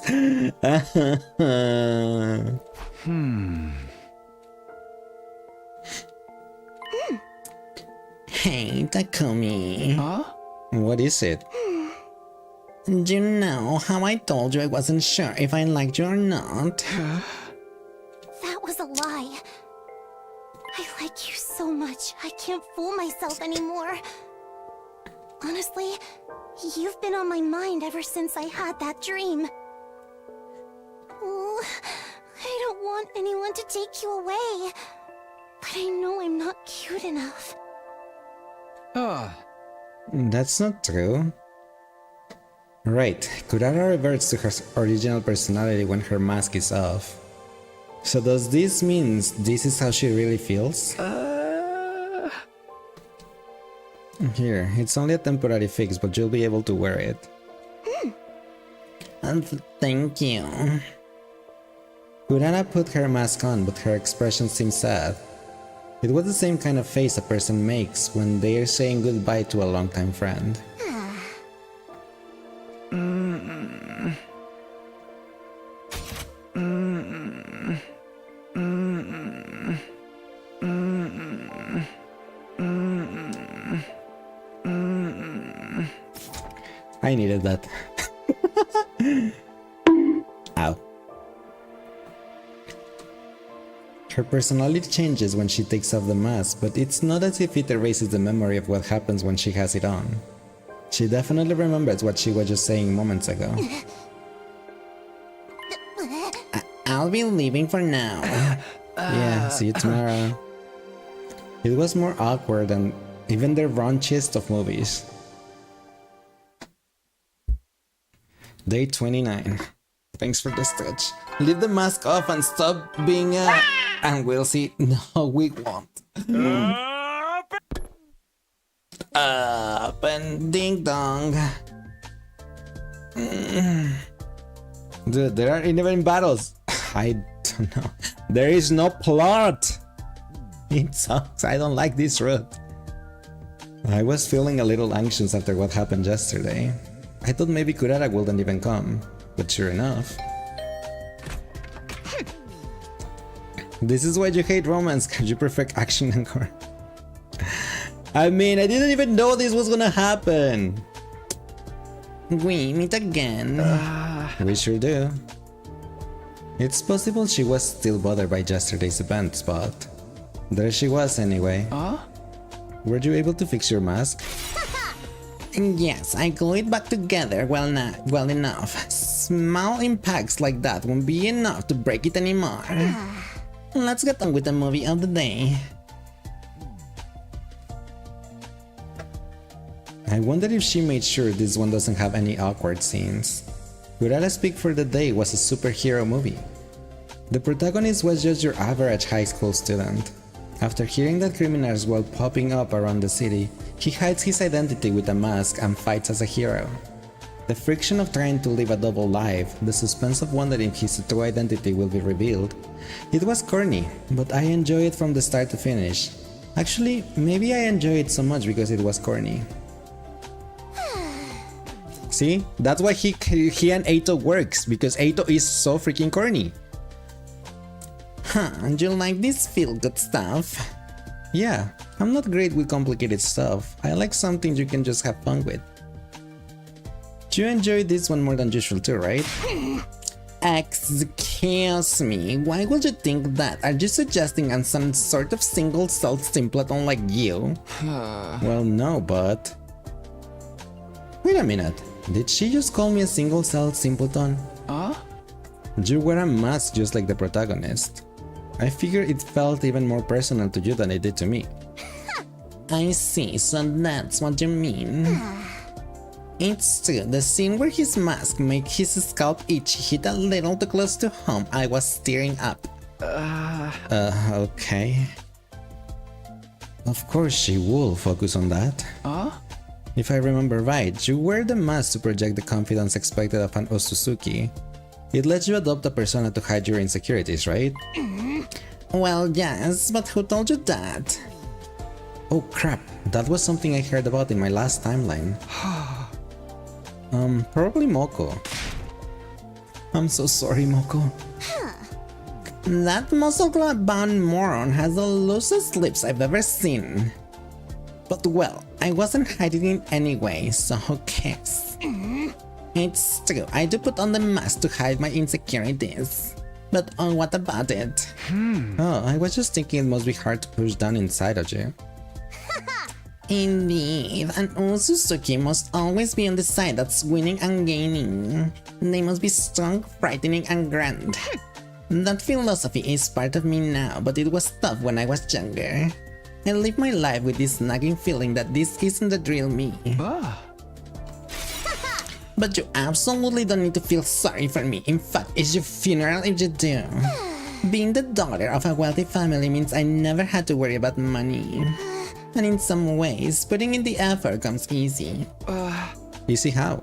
Hey, Takumi. Huh? What is it? Do you know how I told you I wasn't sure if I liked you or not? That was a lie. I like you so much, I can't fool myself anymore. Honestly, you've been on my mind ever since I had that dream. Oh, I don't want anyone to take you away. But I know I'm not cute enough. That's not true. Right, Kurara reverts to her original personality when her mask is off. So does this mean this is how she really feels? Here, it's only a temporary fix, but you'll be able to wear it. Thank you. Kurara put her mask on, but her expression seemed sad. It was the same kind of face a person makes when they are saying goodbye to a longtime friend. I needed that. Ow. Her personality changes when she takes off the mask, but it's not as if it erases the memory of what happens when she has it on. She definitely remembers what she was just saying moments ago. I'll be leaving for now. Yeah, see you tomorrow. It was more awkward than even the raunchiest of movies. Day 29. Thanks for the stretch. Leave the mask off and stop being and we'll see. No, we won't. Up and ding dong. Dude, there aren't even battles. I don't know. There is no plot. It sucks. I don't like this route. I was feeling a little anxious after what happened yesterday. I thought maybe Kurara wouldn't even come, but sure enough. This is why you hate romance, because you prefer action and gore. I mean, I didn't even know this was gonna happen. We meet again. We sure do. It's possible she was still bothered by yesterday's event, but there she was anyway. Were you able to fix your mask? Yes, I glue it back together well enough. Small impacts like that won't be enough to break it anymore. Let's get on with the movie of the day. I wonder if she made sure this one doesn't have any awkward scenes. Kurara Speak for the Day was a superhero movie. The protagonist was just your average high school student. After hearing that criminals were popping up around the city, he hides his identity with a mask and fights as a hero. The friction of trying to live a double life, the suspense of wondering if his true identity will be revealed. It was corny, but I enjoyed it from the start to finish. Actually, maybe I enjoyed it so much because it was corny. See? That's why he and Eito works, because Eito is so freaking corny. Huh, you like this feel-good stuff? Yeah, I'm not great with complicated stuff. I like something you can just have fun with. You enjoyed this one more than usual too, right? Excuse me, why would you think that? Are you suggesting I'm some sort of single-celled simpleton like you? Well, no, but... Wait a minute, did she just call me a single-celled simpleton? You wear a mask just like the protagonist. I figure it felt even more personal to you than it did to me. I see, so that's what you mean. It's true, the scene where his mask made his scalp itch hit a little too close to home. I was tearing up. Okay. Of course she will focus on that. If I remember right, you wear the mask to project the confidence expected of an Otsutsuki. It lets you adopt a persona to hide your insecurities, right? Well, yes, but who told you that? Oh crap, that was something I heard about in my last timeline. Probably Moko. I'm so sorry, Moko. That muscle-bound moron has the loosest lips I've ever seen. But well, I wasn't hiding it anyway, so who cares? It's true, I do put on the mask to hide my insecurities. But what about it? Oh, I was just thinking it must be hard to push down inside of you. Indeed, an Otsutsuki must always be on the side that's winning and gaining. They must be strong, frightening, and grand. That philosophy is part of me now, but it was tough when I was younger. I live my life with this nagging feeling that this isn't the real me. But you absolutely don't need to feel sorry for me. In fact, it's your funeral if you do. Being the daughter of a wealthy family means I never had to worry about money. And in some ways, putting in the effort comes easy. Easy how?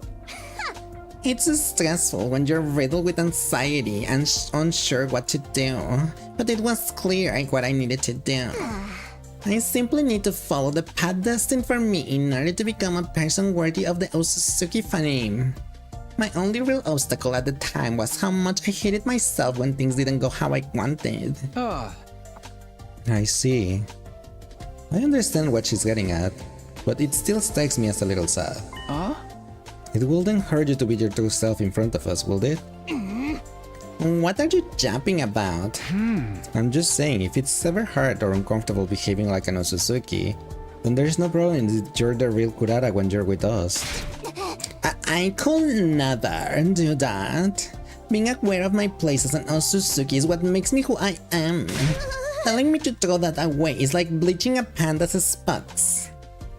It's stressful when you're riddled with anxiety and unsure what to do. But it was clear what I needed to do. I simply need to follow the path destined for me in order to become a person worthy of the Otsutsuki fame. My only real obstacle at the time was how much I hated myself when things didn't go how I wanted. I see. I understand what she's getting at, but it still strikes me as a little sad. It wouldn't hurt you to be your true self in front of us, will it? What are you japping about? I'm just saying, if it's ever hard or uncomfortable behaving like an Otsutsuki, then there's no problem that you're the real Kurara when you're with us. I could never do that. Being aware of my place as an Otsutsuki is what makes me who I am. Telling me to throw that away is like bleaching a panda's spots.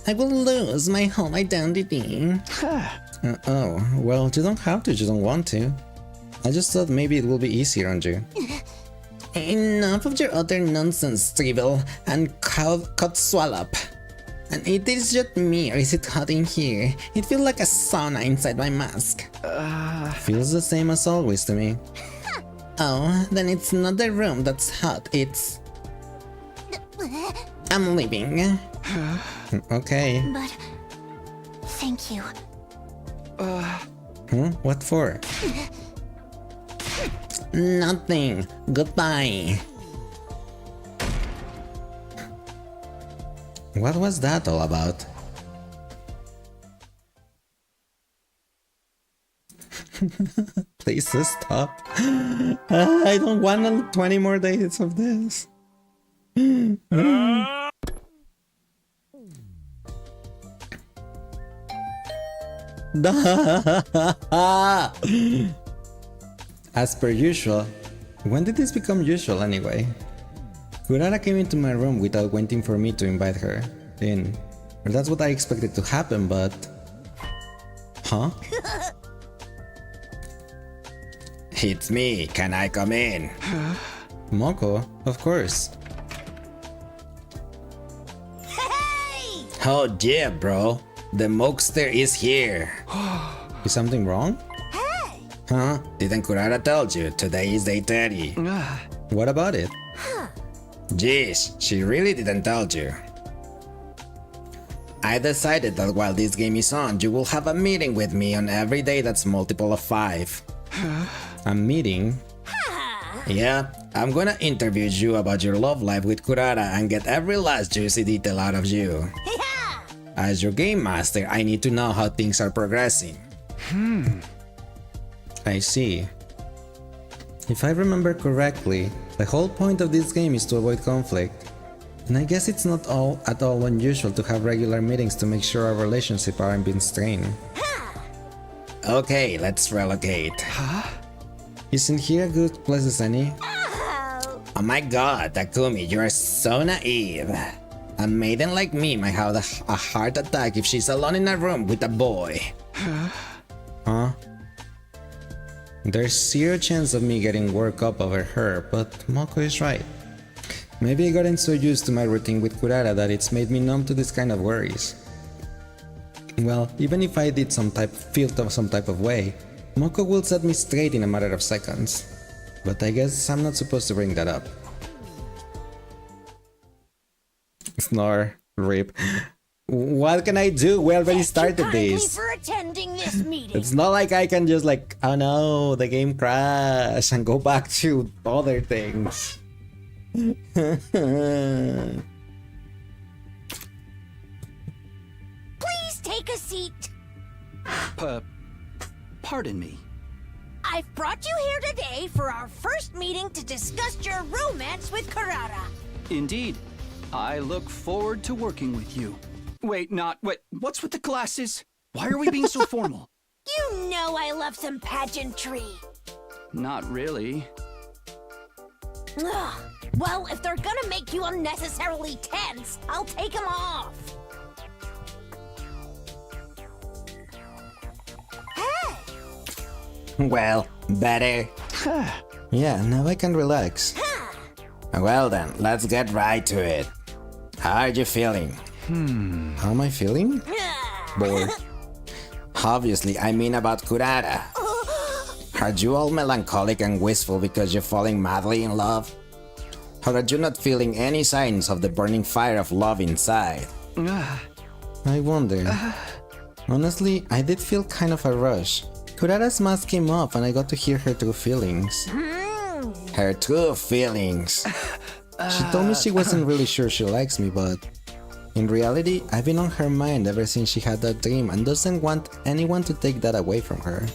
I will lose my whole identity. Oh, well, you don't have to, you don't want to. I just thought maybe it will be easier on you. Enough of your utter nonsense, Tribble, and cut swallow. And it is just me, or is it hot in here? It feels like a sauna inside my mask. Feels the same as always to me. Oh, then it's not the room that's hot, it's... I'm leaving. Okay. But... thank you. What for? Nothing. Goodbye. What was that all about? Please stop. I don't want 20 more days of this. As per usual. When did this become usual anyway? Kurara came into my room without waiting for me to invite her in. Or that's what I expected to happen, but... Huh? It's me, can I come in? Moko, of course. Hey! Oh yeah, bro. The Mokester is here. Is something wrong? Hey! Huh? Didn't Kurara tell you? Today is day 30. What about it? Jeez, she really didn't tell you. I decided that while this game is on, you will have a meeting with me on every day that's multiple of 5. A meeting? Yeah, I'm gonna interview you about your love life with Kurara and get every last juicy detail out of you. As your game master, I need to know how things are progressing. I see. If I remember correctly, the whole point of this game is to avoid conflict. And I guess it's not at all unusual to have regular meetings to make sure our relationship aren't being strained. Okay, let's relocate. Isn't here a good place as any? Oh my god, Takumi, you are so naive. A maiden like me might have a heart attack if she's alone in a room with a boy. Huh? There's zero chance of me getting worked up over her, but Moko is right. Maybe I gotten so used to my routine with Kurara that it's made me numb to this kind of worries. Well, even if I did feel some type of way, Moko will set me straight in a matter of seconds. But I guess I'm not supposed to bring that up. Snore. Rip. What can I do? We already started this. For attending this meeting. It's not like I can just like, oh no, the game crashed and go back to other things. Please take a seat. Pardon me. I've brought you here today for our first meeting to discuss your romance with Kurara. Indeed. I look forward to working with you. Wait, what's with the glasses? Why are we being so formal? You know I love some pageantry. Not really. Ugh. Well, if they're gonna make you unnecessarily tense, I'll take them off. Well, better. Yeah, now I can relax. Well then, let's get right to it. How are you feeling? How am I feeling? Bored. Obviously, I mean about Kurara. Are you all melancholic and wistful because you're falling madly in love? Or are you not feeling any signs of the burning fire of love inside? I wonder. Honestly, I did feel kind of a rush. Kurara's mask came off and I got to hear her true feelings. Her true feelings. She told me she wasn't really sure she likes me, but in reality, I've been on her mind ever since she had that dream and doesn't want anyone to take that away from her.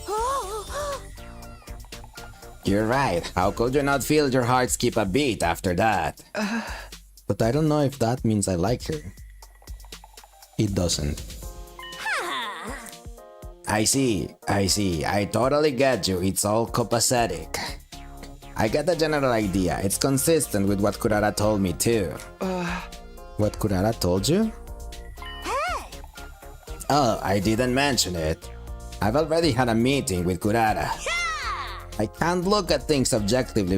You're right. How could you not feel your heart skip a beat after that? But I don't know if that means I like her. It doesn't. I see. I totally get you. It's all copacetic. I get the general idea. It's consistent with what Kurara told me too. What Kurara told you? Oh, I didn't mention it. I've already had a meeting with Kurara. I can't look at things objectively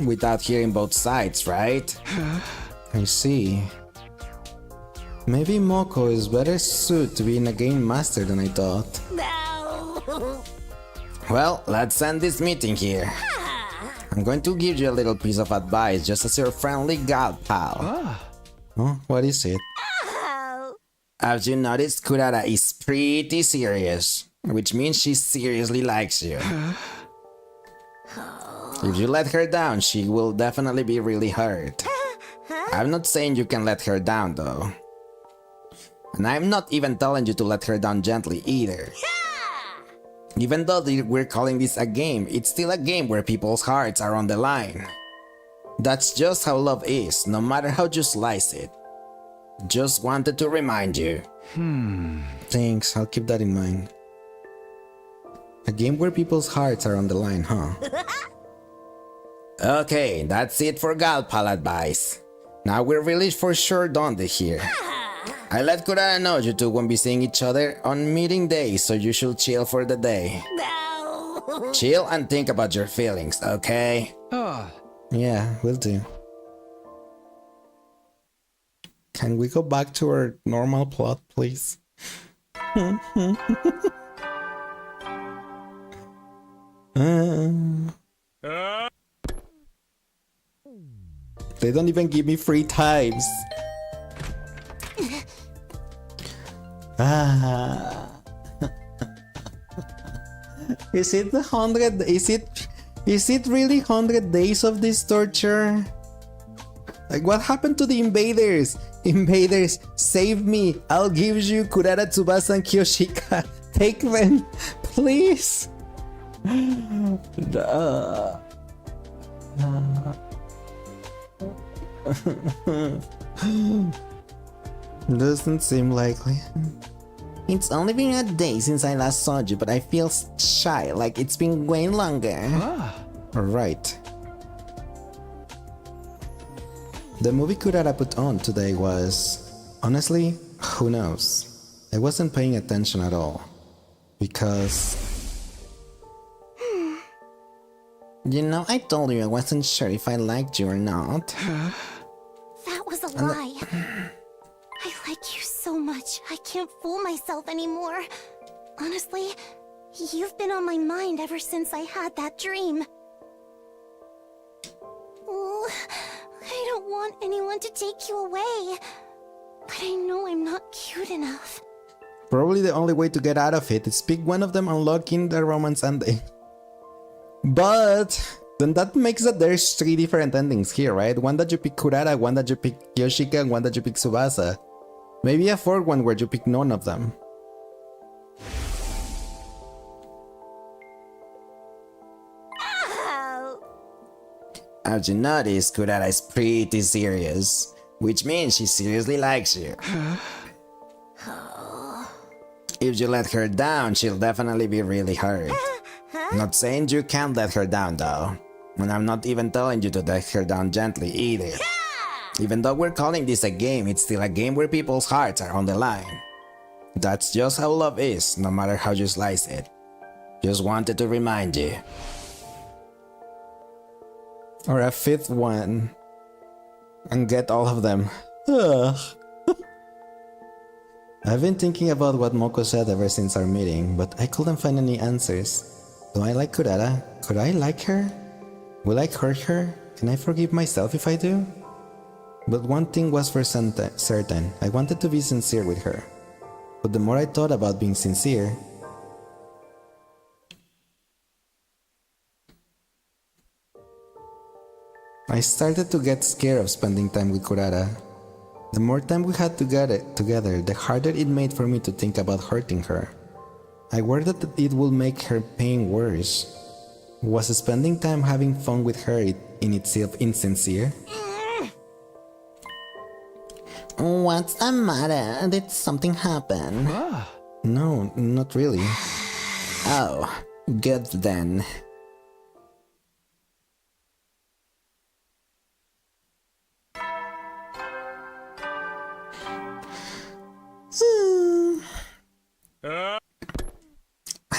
without hearing both sides, right? I see. Maybe Moko is better suited to being a game master than I thought. No. Well, let's end this meeting here. I'm going to give you a little piece of advice just as your friendly gal pal. Oh, what is it? As you noticed, Kurara is pretty serious, which means she seriously likes you. If you let her down, she will definitely be really hurt. I'm not saying you can let her down though. And I'm not even telling you to let her down gently either. Even though we're calling this a game, it's still a game where people's hearts are on the line. That's just how love is, no matter how you slice it. Just wanted to remind you. Thanks, I'll keep that in mind. A game where people's hearts are on the line, huh? Okay, that's it for gal pal advice. Now we're really for sure done here. I let Kurara know you two won't be seeing each other on meeting days, so you should chill for the day. No. Chill and think about your feelings, okay? Yeah, will do. Can we go back to our normal plot, please? They don't even give me free times. Is it 100? Is it really 100 days of this torture? Like, what happened to the invaders? Invaders, save me! I'll give you Kurara, Tsubasa, and Kyoshika. Take them, please. Doesn't seem likely. It's only been a day since I last saw you, but I feel shy, like it's been way longer. Alright. The movie Kurara put on today was... honestly, who knows? I wasn't paying attention at all. Because... you know, I told you I wasn't sure if I liked you or not. That was a lie. I like you so much, I can't fool myself anymore. Honestly, you've been on my mind ever since I had that dream. Oh, I don't want anyone to take you away. But I know I'm not cute enough. Probably the only way to get out of it is pick one of them unlocking the romance ending. But then that makes that there's 3 different endings here, right? One that you pick Kurara, one that you pick Kyoshika, and one that you pick Tsubasa. Maybe a 4th one where you pick none of them. As you notice, Kurara is pretty serious, which means she seriously likes you. If you let her down, she'll definitely be really hurt. Not saying you can't let her down though, and I'm not even telling you to let her down gently either. Even though we're calling this a game, it's still a game where people's hearts are on the line. That's just how love is, no matter how you slice it. Just wanted to remind you. Or a 5th one. And get all of them. Ugh. I've been thinking about what Moko said ever since our meeting, but I couldn't find any answers. Do I like Kurara? Could I like her? Will I hurt her? Can I forgive myself if I do? But one thing was for certain, I wanted to be sincere with her. But the more I thought about being sincere, I started to get scared of spending time with Kurara. The more time we had together, the harder it made for me to think about hurting her. I worried that it would make her pain worse. Was spending time having fun with her in itself insincere? What's the matter? Did something happen? No, not really. Oh, good then.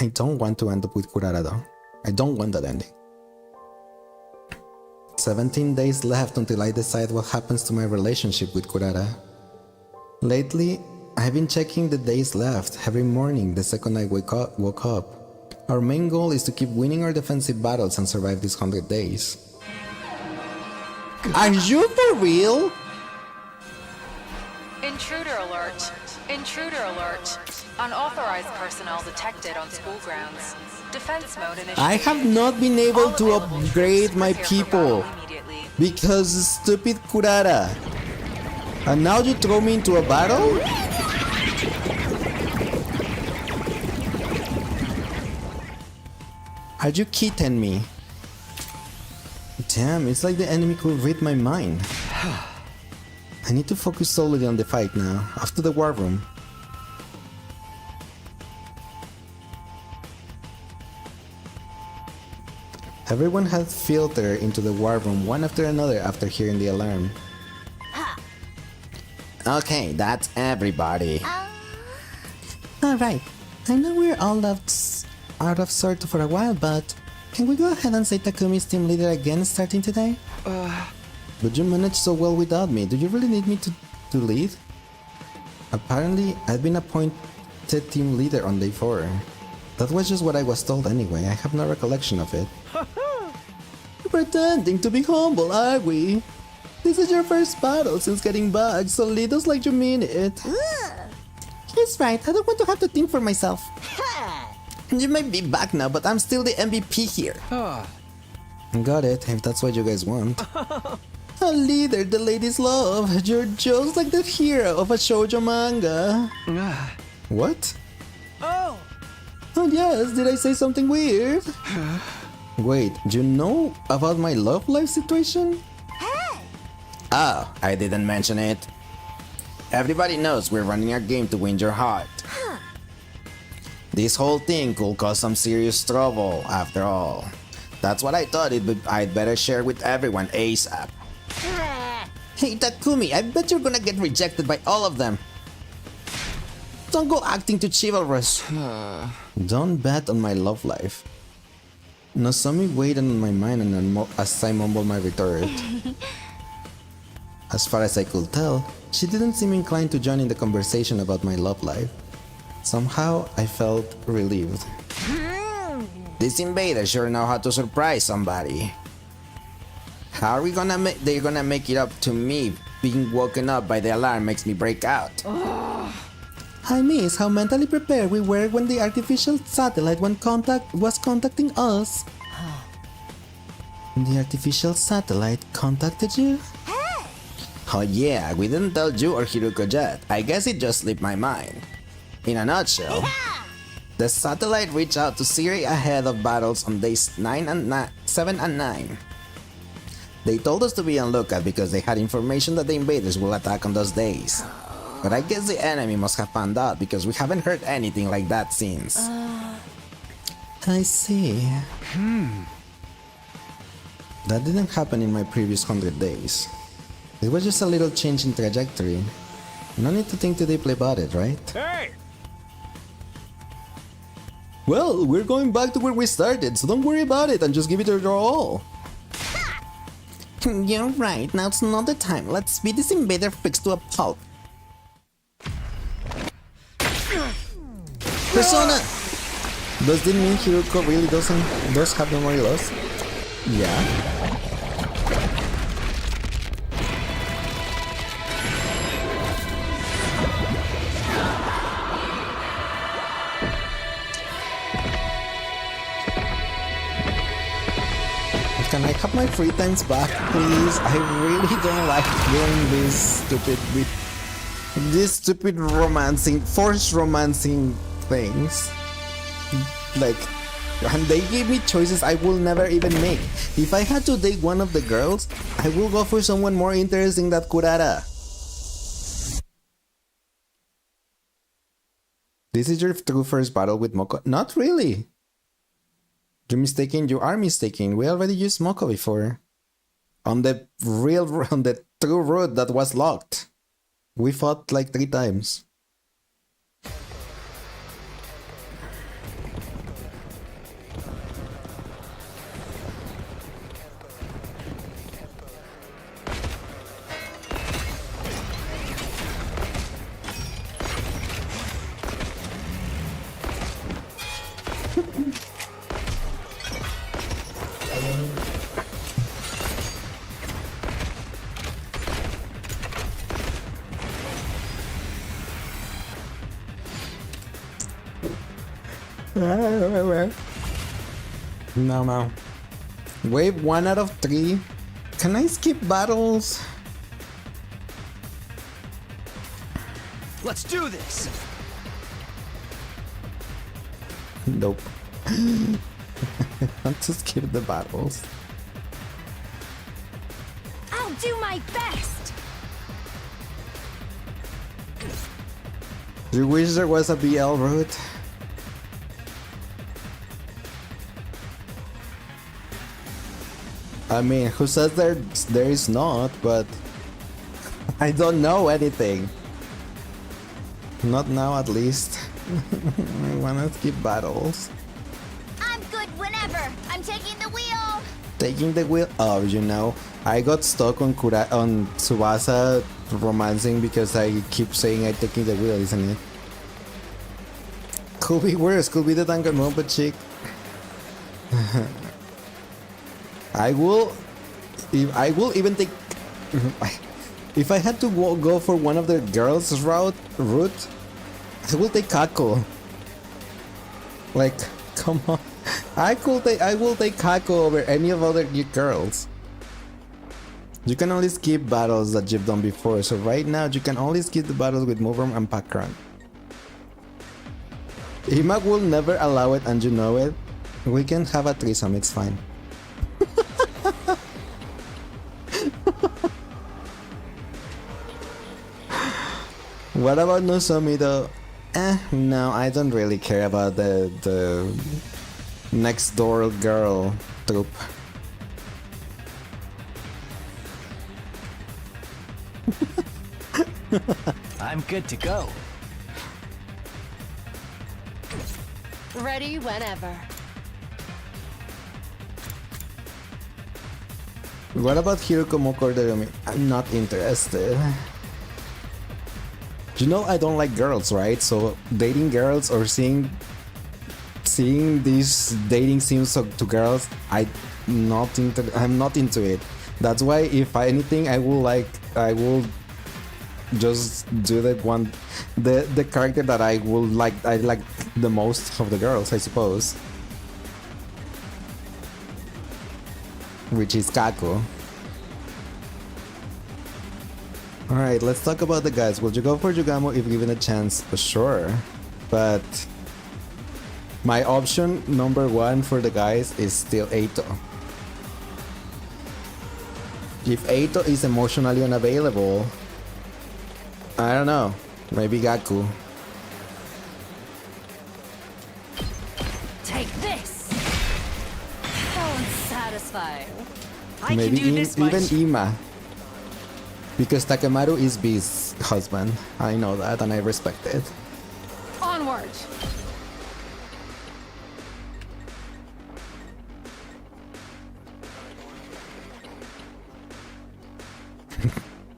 I don't want to end up with Kurara though. I don't want that ending. 17 days left until I decide what happens to my relationship with Kurara. Lately, I've been checking the days left every morning the second I woke up. Our main goal is to keep winning our defensive battles and survive these 100 days. Are you for real? Intruder alert. Intruder alert. Unauthorized personnel detected on school grounds. Defense mode initiated. I have not been able to upgrade my people because stupid Kurara. And now you throw me into a battle? Are you kidding me? Damn, it's like the enemy could read my mind. I need to focus solely on the fight now, after the war room. Everyone had filtered into the war room one after another after hearing the alarm. Okay, that's everybody. Alright, I know we're all out of sort for a while, but can we go ahead and say Takumi's team leader again starting today? But you managed so well without me. Do you really need me to lead? Apparently, I've been appointed team leader on day 4. That was just what I was told anyway. I have no recollection of it. You're pretending to be humble, are we? This is your first battle since getting back, so lead us like you mean it. He's right, I don't want to have to think for myself. You may be back now, but I'm still the MVP here. Got it, if that's what you guys want. A leader the ladies love. You're just like the hero of a shoujo manga. What? Oh yes, did I say something weird? Wait, you know about my love life situation? Oh, I didn't mention it. Everybody knows we're running a game to win your heart. This whole thing could cause some serious trouble, after all. That's what I thought I'd better share with everyone ASAP. Hey Takumi, I bet you're gonna get rejected by all of them. Don't go acting too chivalrous. Don't bet on my love life. Nozomi waited on my mind as I mumbled my retort. As far as I could tell, she didn't seem inclined to join in the conversation about my love life. Somehow, I felt relieved. These invaders sure know how to surprise somebody. How are we gonna they're gonna make it up to me? Being woken up by the alarm makes me break out. I miss how mentally prepared we were when the artificial satellite was contacting us. The artificial satellite contacted you? Oh yeah, we didn't tell you or Hiruko yet. I guess it just slipped my mind. In a nutshell, the satellite reached out to Siri ahead of battles on days 7 and 9. They told us to be on lookout because they had information that the invaders will attack on those days. But I guess the enemy must have found out because we haven't heard anything like that since. I see. That didn't happen in my previous 100 days. It was just a little change in trajectory. No need to think too deeply about it, right? Hey! Well, we're going back to where we started, so don't worry about it and just give it your all. You're right, now's not the time. Let's beat this invader fixed to a pulp. Persona! Does this mean Hiruko really does have memory loss? Yeah. Can I have my free times back, please? I really don't like doing these stupid forced romancing things. Like, and they give me choices I will never even make. If I had to date one of the girls, I will go for someone more interesting than Kurara. This is your true first battle with Moko? Not really. You are mistaken. We already used Moko before. On the true route that was locked. We fought like 3 times. No. Wave 1 out of 3. Can I skip battles? Let's do this. Nope. I want to skip the battles. I'll do my best. You wish there was a BL route? I mean, who says there is not, but I don't know anything. Not now, at least. I wanna skip battles. I'm good whenever. I'm taking the wheel. Taking the wheel. Oh, you know, I got stuck on Tsubasa romancing because I keep saying I'm taking the wheel, isn't it? Could be worse. Could be the Danganronpa chick. I will even take. If I had to go for one of the girls' route, I will take Kako. Like, come on, I will take Kako over any of other girls. You can only skip battles that you've done before, so right now you can only skip the battles with Moverum and Pakran. Ima will never allow it, and you know it. We can have a threesome, it's fine. What about Nozomi though? No, I don't really care about the next door girl troop. I'm good to go. Ready whenever. What about Hiroko Mokorodorumi? I'm not interested. You know I don't like girls, right? So dating girls or seeing these dating scenes to girls, I'm not into it. That's why if anything I will just do the character that I like the most of the girls, I suppose. Which is Kako. Alright, let's talk about the guys. Will you go for Yugamo if given a chance? Sure. But my option number 1 for the guys is still Eito. If Eito is emotionally unavailable, I don't know, maybe Gaku. Take this! How unsatisfying. Maybe even Ima. Because Takemaru is B's husband. I know that and I respect it. Onward!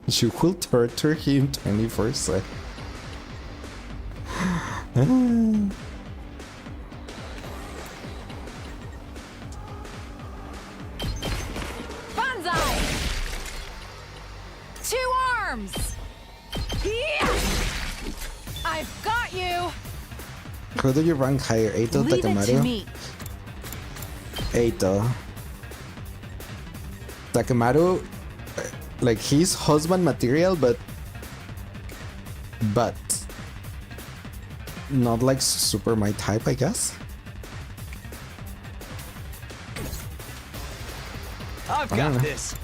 You will torture him 24/7. Banzai! 2 arms! Yeah! I've got you! Who do you rank higher, Eito or Leave Takemaru? it to me. Eito. Takemaru, like, he's husband material, but not like super my type, I guess. I've I don't got know. this.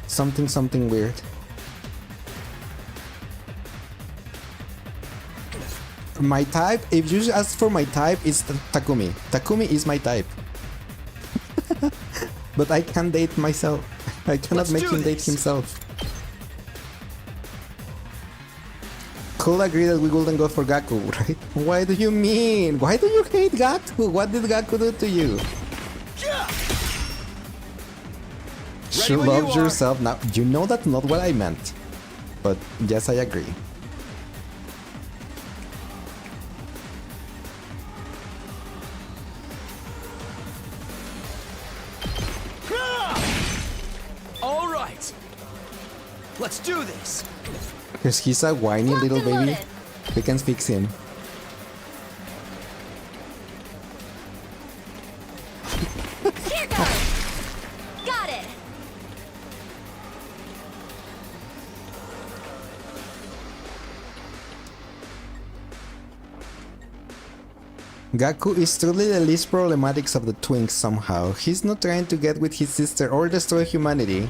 Something weird. My type, if you ask for my type, is Takumi. Takumi is my type. But I can't date myself. I cannot make him date himself. Cool, agree that we wouldn't go for Gaku, right? Why do you mean? Why do you hate Gaku? What did Gaku do to you? You loved yourself. Now, you know that's not what I meant. But yes, I agree. All right. Let's do this. Because he's a whiny little baby. We can fix him. Gaku is truly the least problematic of the twins somehow. He's not trying to get with his sister or destroy humanity.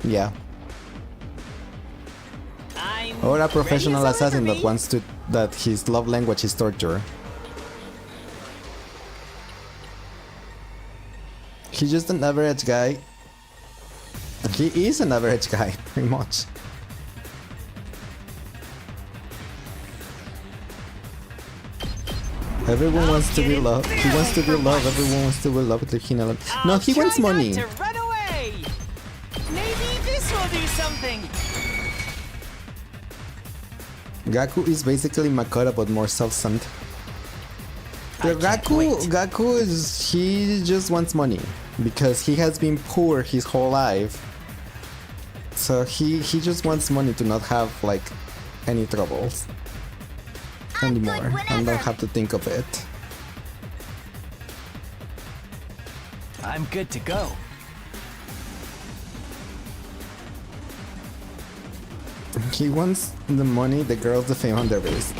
Yeah. Or a professional assassin that wants to that his love language is torture. He's just an average guy. He is an average guy, pretty much. Everyone wants to be loved. He wants to be loved. Everyone wants to be loved. No, he wants money. To run away. Maybe this will do something. Gaku is basically Makoto but more self-centered. Gaku is he just wants money because he has been poor his whole life. So he just wants money to not have like any troubles anymore and don't have to think of it. I'm good to go. He wants the money, the girls, the fame, and the race.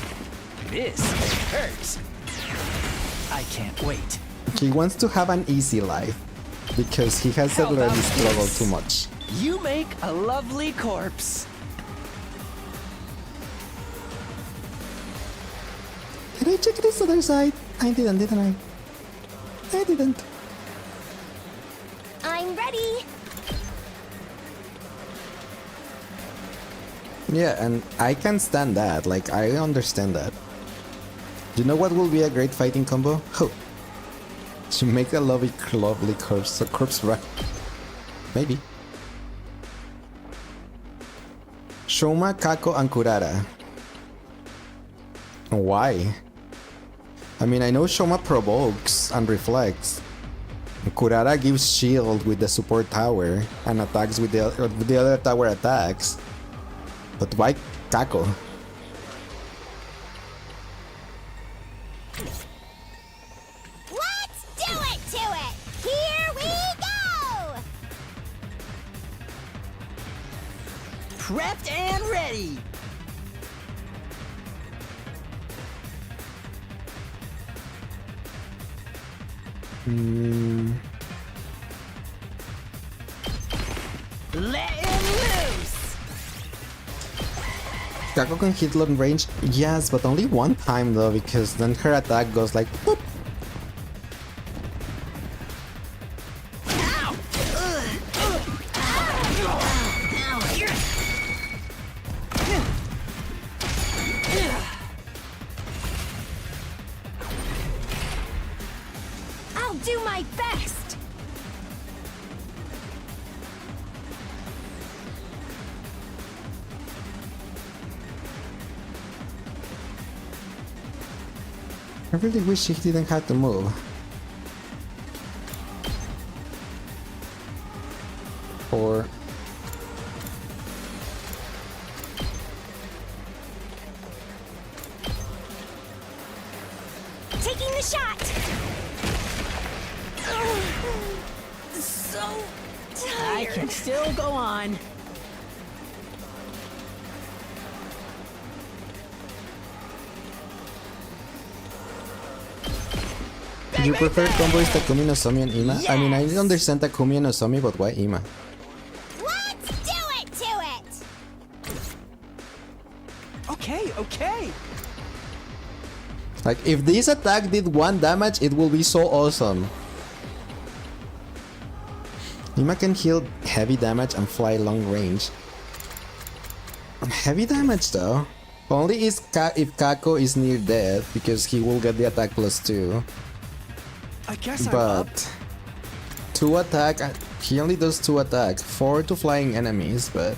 This hurts. I can't wait. He wants to have an easy life because he has already struggled too much. You make a lovely corpse. Did I check this other side? I didn't, didn't I? I didn't. I'm ready. Yeah, and I can stand that. Like, I understand that. You know what will be a great fighting combo? Oh. To make a lovely corpse right. Maybe. Shoma, Kako, and Kurara. Why? I mean, I know Shoma provokes and reflects. Kurara gives shield with the support tower and attacks with the other tower attacks. But why Kako? Let's do it to it! Here we go! Prepped and ready. Let him loose! Kako can hit long range, yes, but only one time though, because then her attack goes like boop. I'll do my best! I really wish he didn't have to move. Or Taking the shot! So tired. I can still go on. do you prefer combos Takumi no Somi and Ima? I mean, I understand Takumi and Nozomi, but why Ima? Let's do it to it! Okay. Like, if this attack did 1 damage, it will be so awesome. Ima can heal heavy damage and fly long range. Heavy damage though. Only if Kako is near death, because he will get the attack +2. I guess But 2 attack, he only does 2 attack, 4 to flying enemies, but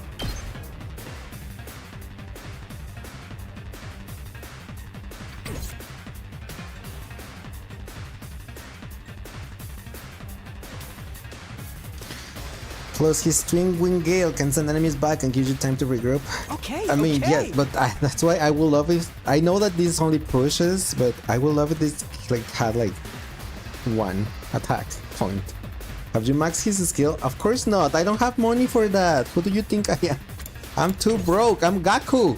plus his twin wing gale can send enemies back and give you time to regroup. Okay. I mean, yes, but that's why I will love it. I know that this only pushes, but I will love it. This like had like 1 attack point. Have you maxed his skill? Of course not. I don't have money for that. Who do you think I am? I'm too broke. I'm Gaku.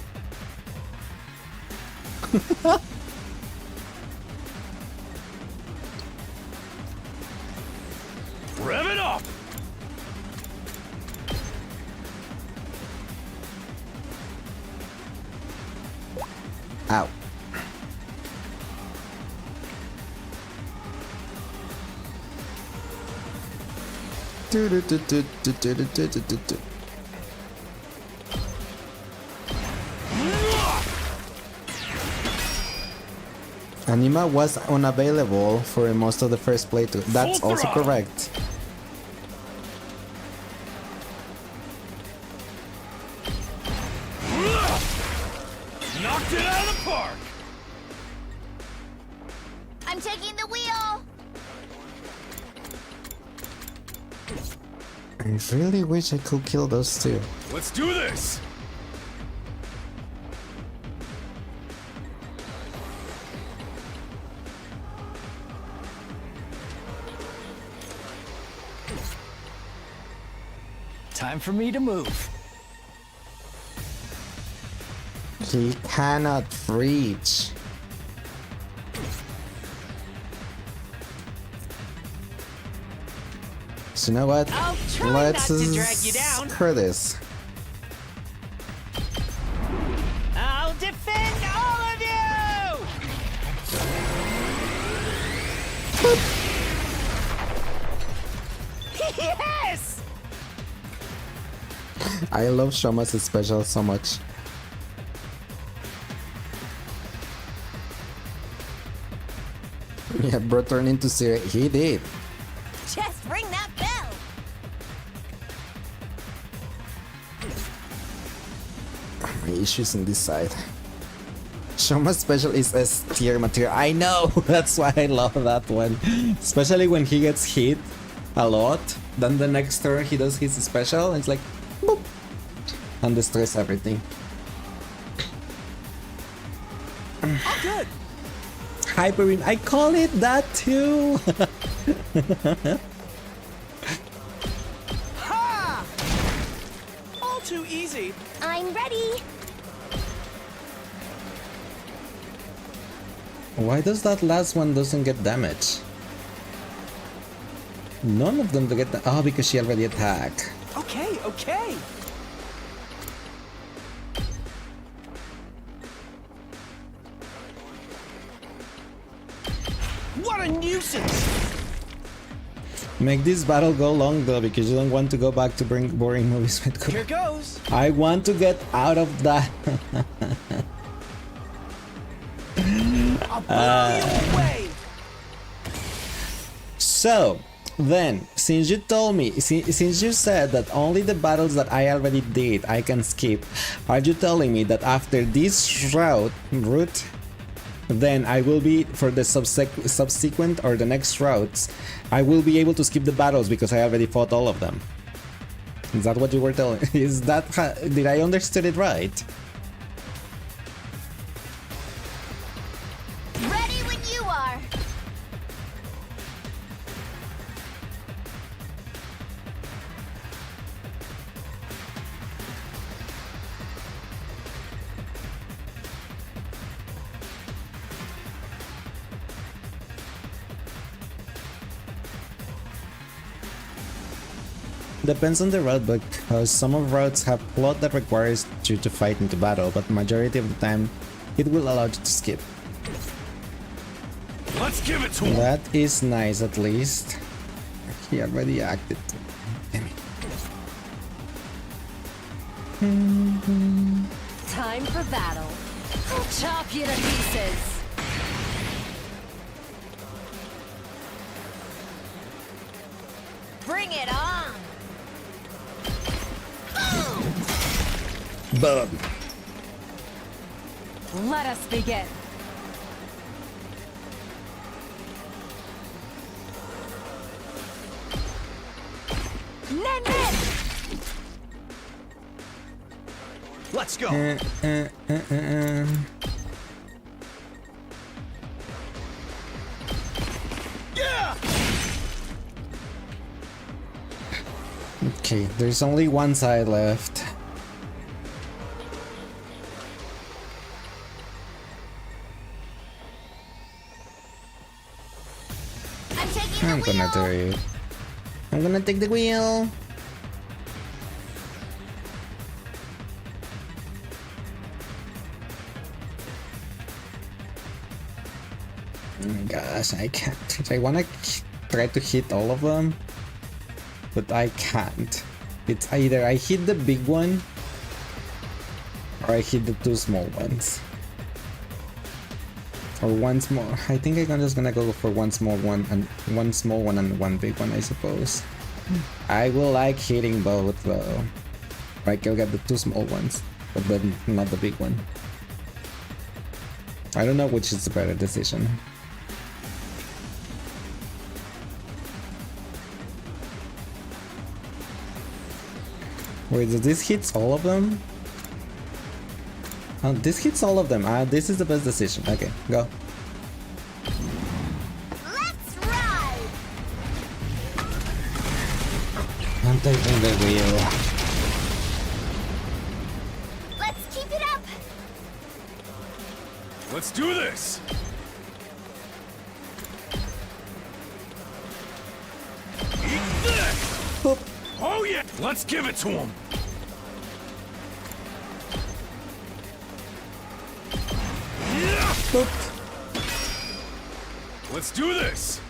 Ow. Anima was unavailable for most of the first playthrough. That's Full also throttle. correct. Knocked it out of the park! I'm taking the wheel! I really wish I could kill those two. Let's do this! Time for me to move. He cannot reach. So you know what? I'll try Let's not to drag you down. screw this. I'll defend all of you! Yes! I love Shoma's special so much. Yeah, bro turned into Siri. He did. Just ring that bell! My issues in this side. Shoma's special is S tier material. I know! That's why I love that one. Especially when he gets hit a lot. Then the next turn he does his special and it's like boop, and destroys everything. I'm good. Hyperbeam, I call it that too! Ha! All too easy. I'm ready! Why does that last one doesn't get damage? None of them get oh, because she already attacked. Okay, okay. What a nuisance! Make this battle go long though, because you don't want to go back to bring boring movies with Here Kuro. goes. I want to get out of that. I'll blow you away. So, then, since you told me, since you said that only the battles that I already did I can skip, are you telling me that after this route, then I will be, for the subsequent or the next routes, I will be able to skip the battles because I already fought all of them? Is that what you were telling? Is that, did I understood it right? Ready when you are! Depends on the route, because some of routes have plot that requires you to fight into battle, but majority of the time it will allow you to skip. Let's give it to him! That is nice at least. He already acted. Damn it. Time for battle. I'll chop you to pieces. Bring it on! Boom. Let us begin. Nen, nen. Let's go. Yeah! Okay, there's only one side left. I'm gonna do it. I'm gonna take the wheel. Oh my gosh, I can't. I wanna try to hit all of them, but I can't. It's either I hit the big one or I hit the two small ones. Or one small. I think I'm just gonna go for one small one and one small one and one big one, I suppose. I will like hitting both though. Right, I'll get the two small ones, but then not the big one. I don't know which is the better decision. Wait, does this hits all of them? This hits all of them. This is the best decision. Okay, go. Let's ride! I'm taking the wheel. Let's keep it up! Let's do this! Eat this! Boop. Oh yeah! Let's give it to him! Boop. Let's do this!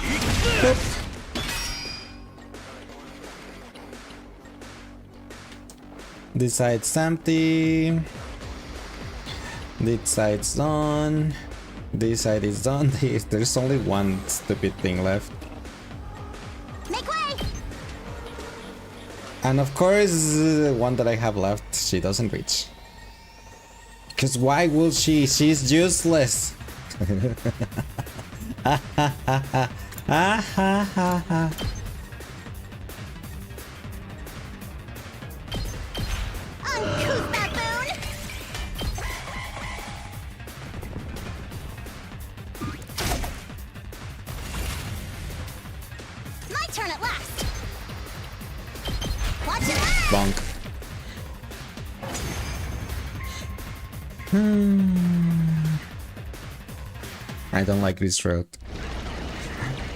Eat Boop. this! This side's empty. This side's done. This side is done. There's only one stupid thing left. Make way! And of course, one that I have left, she doesn't reach. Because why will she? She's useless. Uncouth baboon! My turn at last! Watch it out! Bonk. I don't like this route.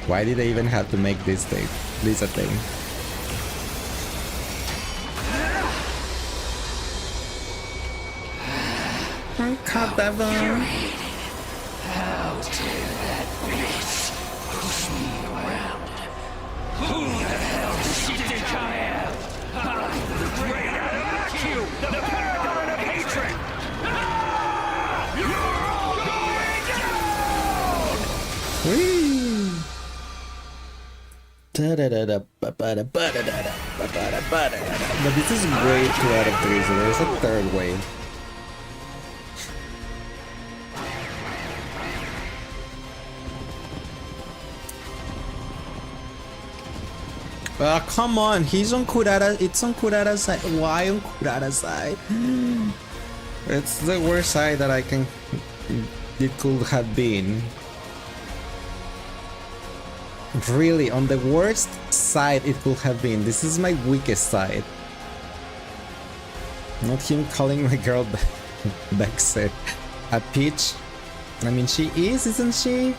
Why did I even have to make this thing? This a thing. I caught that one. How dare that bitch push me around? Who the hell does she think I am? I'm the great IQ, the paragon of hatred! You're all going down! Whee! But this is wave 2 out of 3, so there's a third wave. Come on, he's on Kurara. It's on Kurara's side. Why on Kurara's side? It's the worst side that I can. It could have been. Really, on the worst side it could have been. This is my weakest side. Not him calling my girl Bexer a peach. I mean, she is, isn't she?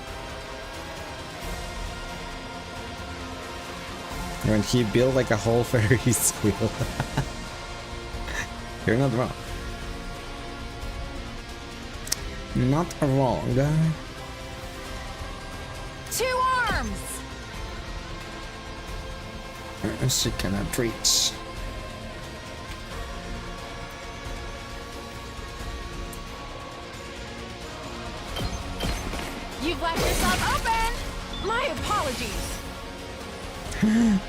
When he built like a whole Ferris wheel. You're not wrong. Not wrong. 2 arms! She cannot reach. You've left yourself open! My apologies!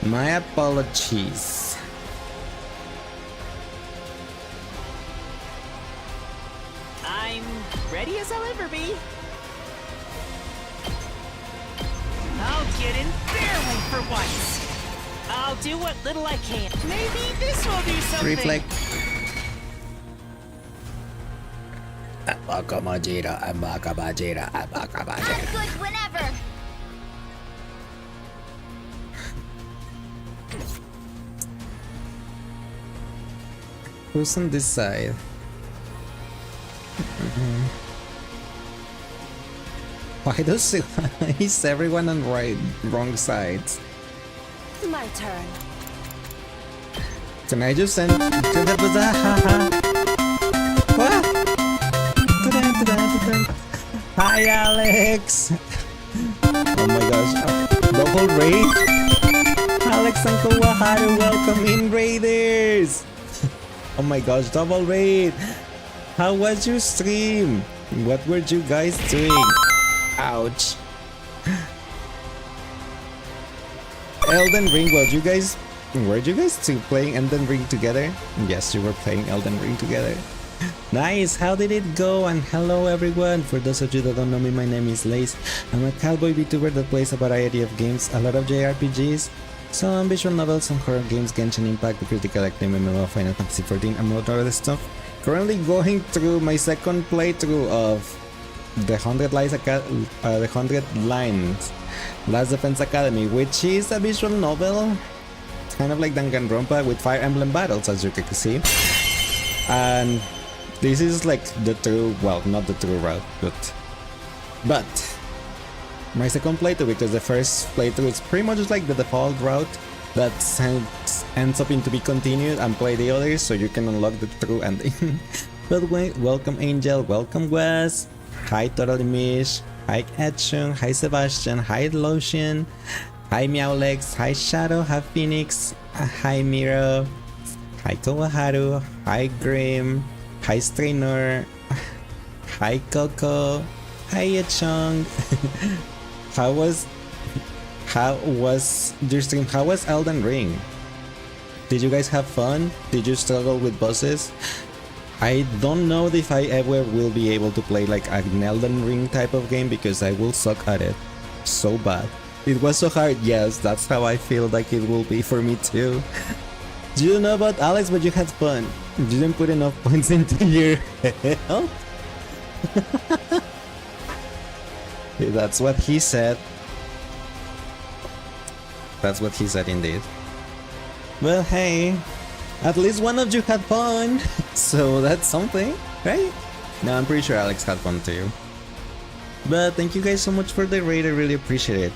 My apologies. I'm ready as I'll ever be. I'll get in their way for once. I'll do what little I can. Maybe this will do something. Reflect. Abakamajira, Abakamajira, Abakamajira. I'm good whenever! Who's on this side? Why does he is everyone on wrong sides? My turn. Can I just send what? Hi Hi, Alex! Oh my gosh. Double raid? Alex and Kawaharu, welcome in, Raiders! Oh my gosh, double raid! How was your stream? What were you guys doing? Ouch. Elden Ring, were you guys two playing Elden Ring together? Yes, you were playing Elden Ring together. Nice, how did it go? And hello everyone, for those of you that don't know me, my name is Lace. I'm a cowboy VTuber that plays a variety of games, a lot of JRPGs, some visual novels, some horror games, Genshin Impact, The Critical Acclaim, MMO, Final Fantasy XIV, and more other stuff. Currently going through my second playthrough of the 100 Lines Last Defense Academy, which is a visual novel, kind of like Danganronpa with Fire Emblem battles, as you can see. And this is like the true, well, not the true route, but my second playthrough, because the first playthrough is pretty much just like the default route that ends up in to be continued, and play the others so you can unlock the true ending. But wait, welcome Angel, welcome Wes, hi Totally Mish, hi Edshun, hi Sebastian, hi Lotion, hi Meowlex, hi Shadow, hi Phoenix, hi Miro, hi Kawaharu, hi Grim, hi Strainer, hi Coco, hi Echong. How was your stream? How was Elden Ring? Did you guys have fun? Did you struggle with bosses? I don't know if I ever will be able to play like an Elden Ring type of game, because I will suck at it so bad. It was so hard. Yes, that's how I feel like it will be for me too. You don't know about Alex, but you had fun. You didn't put enough points into your health. That's what he said. That's what he said indeed. Well, hey, at least one of you had fun, so that's something, right? No, I'm pretty sure Alex had fun too. But thank you guys so much for the raid. I really appreciate it.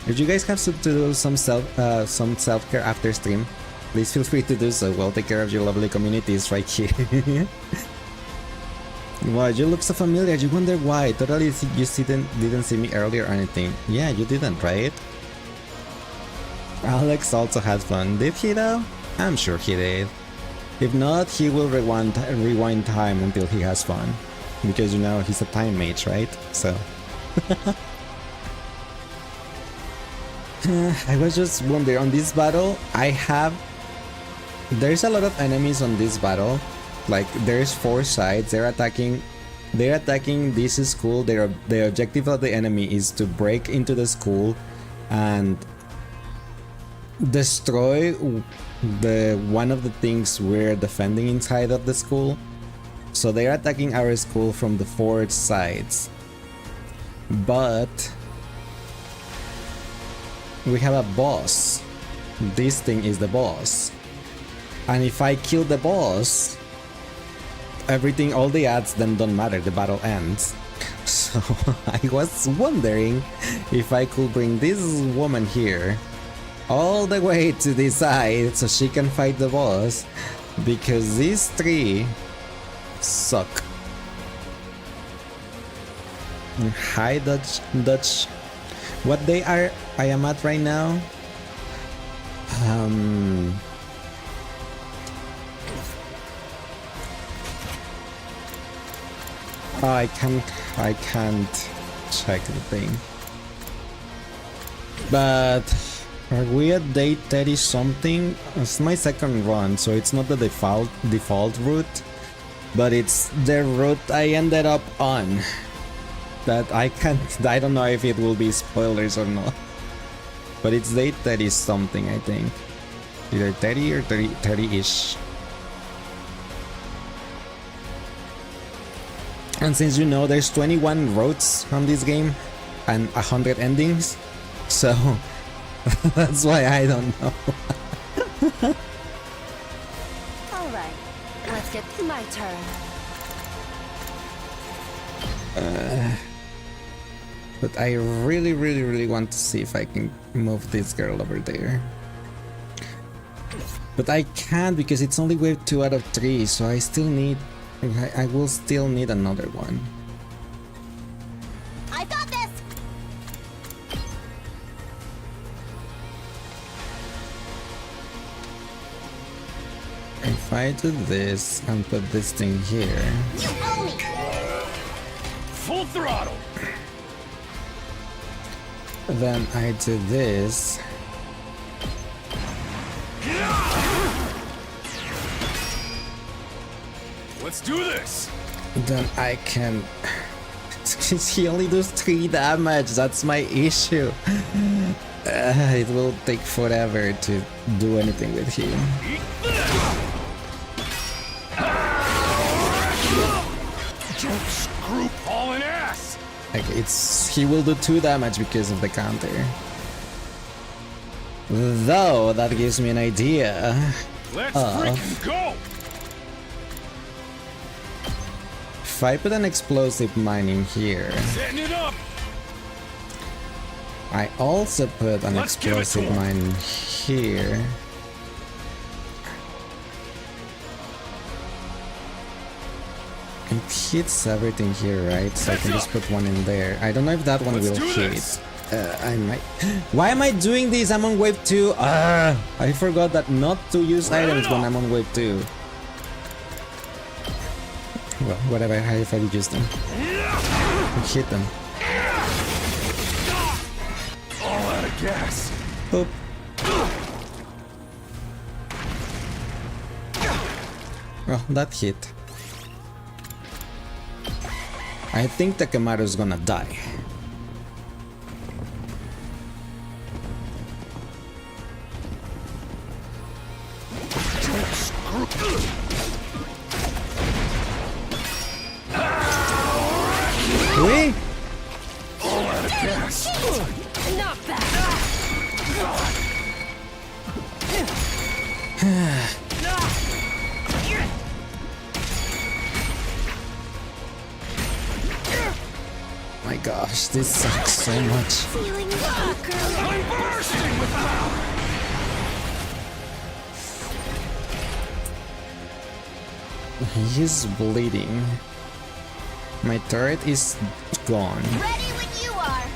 If you guys have to do some self-care after stream, please feel free to do so. We'll take care of your lovely communities right here. Wow, you look so familiar. You wonder why. Totally, you didn't see me earlier or anything. Yeah, you didn't, right? Alex also had fun. Did he though? I'm sure he did. If not, he will rewind time until he has fun. Because you know, he's a time mage, right? So... I was just wondering, on this battle, there's a lot of enemies on this battle. Like, there's 4 sides. They're attacking this school. The objective of the enemy is to break into the school and destroy one of the things we're defending inside of the school. So they're attacking our school from the 4 sides. But we have a boss. This thing is the boss. And if I kill the boss, all the ads then don't matter, the battle ends. So I was wondering if I could bring this woman here all the way to this side so she can fight the boss, because these 3 suck. Hi Dutch. What day I am at right now? I can't check the thing. But are we at day 30 something? It's my second run, so it's not the default route, but it's the route I ended up on. That I don't know if it will be spoilers or not. But it's day 30 something, I think. Either 30 or 30-ish. And since you know there's 21 roads on this game and 100 endings, so that's why I don't know. Alright, let's get to my turn. But I really want to see if I can move this girl over there. But I can't, because it's only wave 2 out of 3, so I will still need another one. I do this and put this thing here. Full throttle. Then I do this. Let's do this. Then I can. He only does 3 damage. That's my issue. It will take forever to do anything with him. Don't screw Paul an ass. Like he will do 2 damage because of the counter. Though that gives me an idea. Let's freaking go. If I put an explosive mine in here, Setting it up. I also put an explosive mine here. It hits everything here, right? So I can just put one in there. I don't know if that one will hit. I might. Why am I doing this? I'm on wave 2. I forgot that not to use items when I'm on wave 2. Well, whatever, I've already used them. Hit them. All out of gas. Boop. Oh, that hit. I think Takemaru's gonna die. Oui? All out of gas. Not bad. My gosh, this sucks so much. Feeling darker. I'm bursting with power. He's bleeding. My turret is gone. Ready when you are.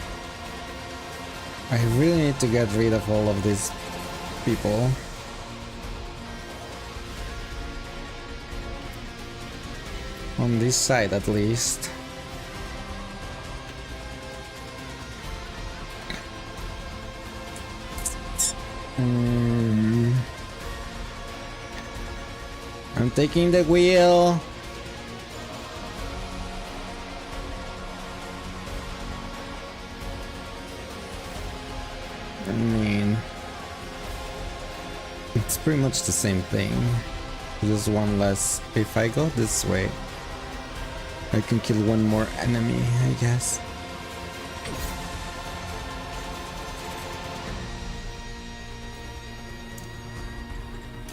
I really need to get rid of all of these people. On this side at least. I'm taking the wheel. I mean, it's pretty much the same thing. Just one less. If I go this way, I can kill one more enemy, I guess.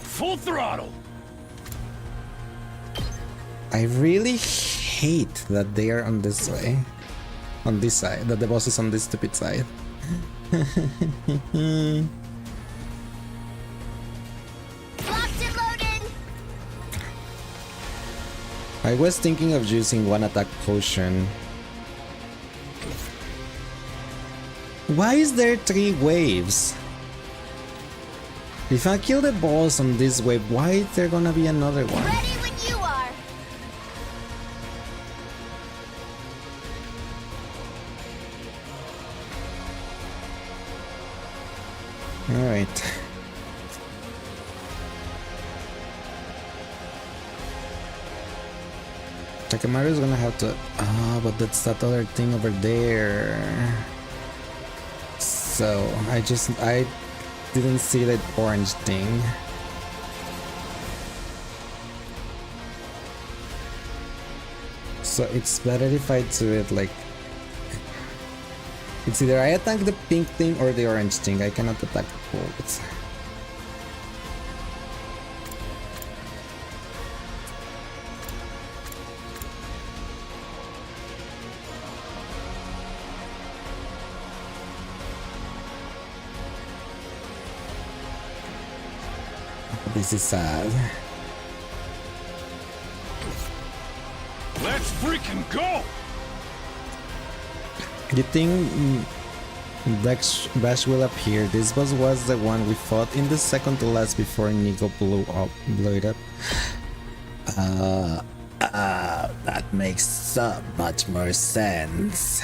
Full throttle. I really hate that they are on this way. On this side, that the boss is on this stupid side. Locked and loaded. I was thinking of using one attack potion. Why is there 3 waves? If I kill the boss on this wave, why is there gonna be another one? Ready when you are. Alright. Takemaru's gonna have to... Ah, but that's that other thing over there. So, I didn't see that orange thing. So it's better if I do it like... It's either I attack the pink thing or the orange thing. I cannot attack both. This is sad. Let's freaking go. You think Bash will appear. This boss was the one we fought in the second to last before Nico blew it up. That makes so much more sense.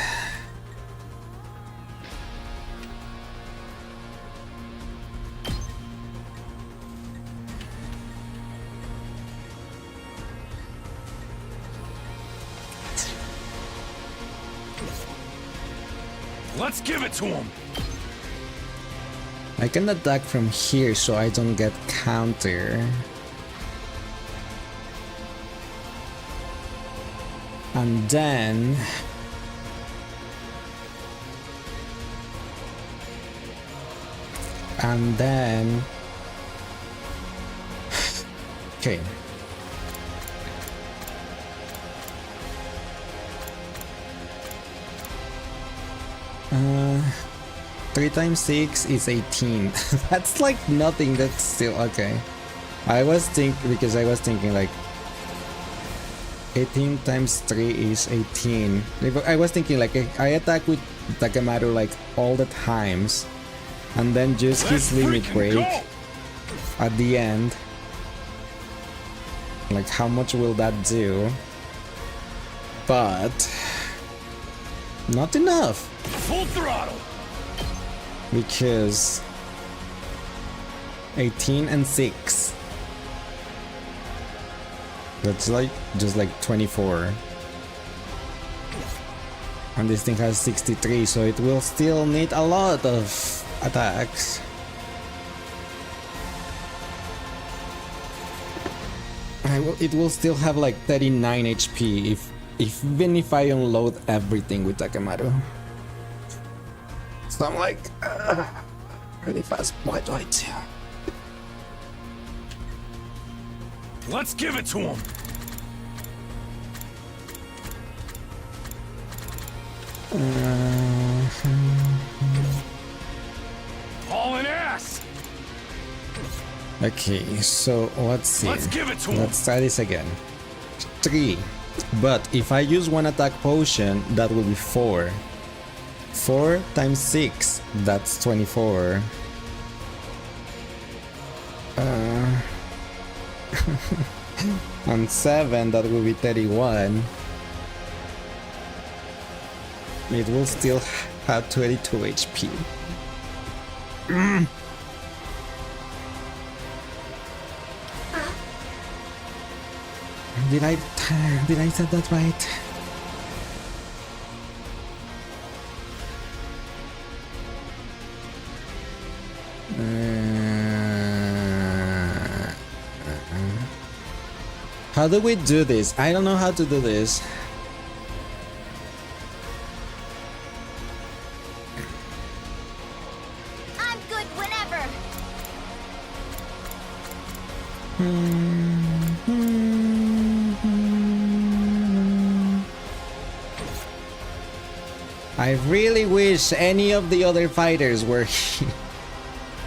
Let's give it to him. I can attack from here so I don't get counter. And then okay. 3 times 6 is 18. That's like nothing. That's still okay. I was thinking like 18 times 3 is 18. I was thinking like I attack with Takemaru like all the times and then just his limit break at the end. Like how much will that do? But not enough. Full throttle. Because 18 and 6. That's like just like 24. And this thing has 63, so it will still need a lot of attacks. It will still have like 39 HP even if I unload everything with Takemaru. So I'm like, really fast. What do I do? Let's give it to him. Hauling ass. Okay, so let's see. Let's give it to him. Let's try this again. 3. But if I use one attack potion, that will be 4. 4 times 6, that's 24. And 7, that will be 31. It will still have 22 HP. Did I say that right? How do we do this? I don't know how to do this. I'm good whenever. I really wish any of the other fighters were here.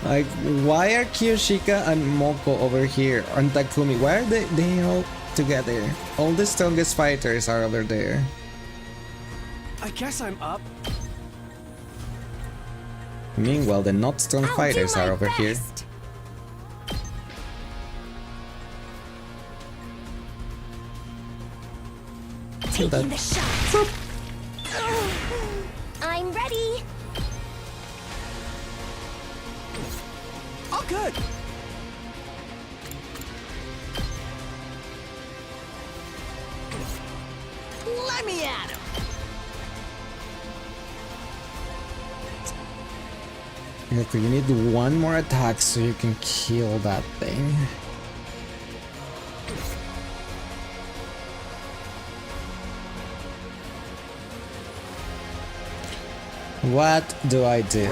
Like, why are Kiyoshika and Moko over here? And Takumi, why are they all together? All the strongest fighters are over there. I guess I'm up. Meanwhile, the not strong fighters are over here. Taking the shot. I'm ready. All good. Let me at him. Okay, you need one more attack so you can kill that thing. What do I do?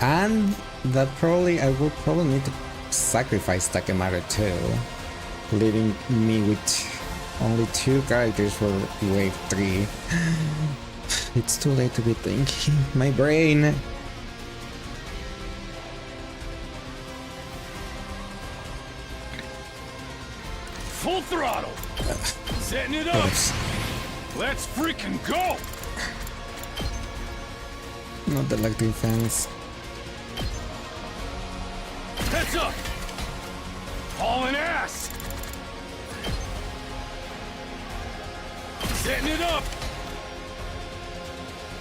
And that I will probably need to sacrifice Takemaru too, leaving me with only 2 characters for wave 3. It's too late to be thinking. My brain. Full throttle. Setting it up. Let's freaking go. Not the electric fence. Heads up! Hauling ass! Setting it up!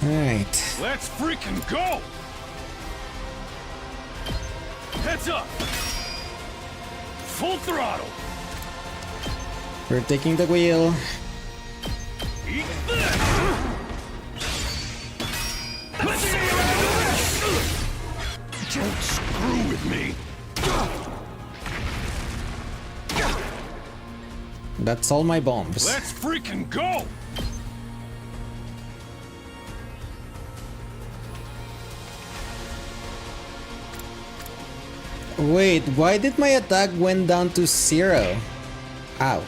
Alright. Let's freaking go! Heads up! Full throttle! We're taking the wheel. Eat this! Let's see you Don't screw with me! That's all my bombs. Let's freaking go! Wait, why did my attack went down to 0? Ow.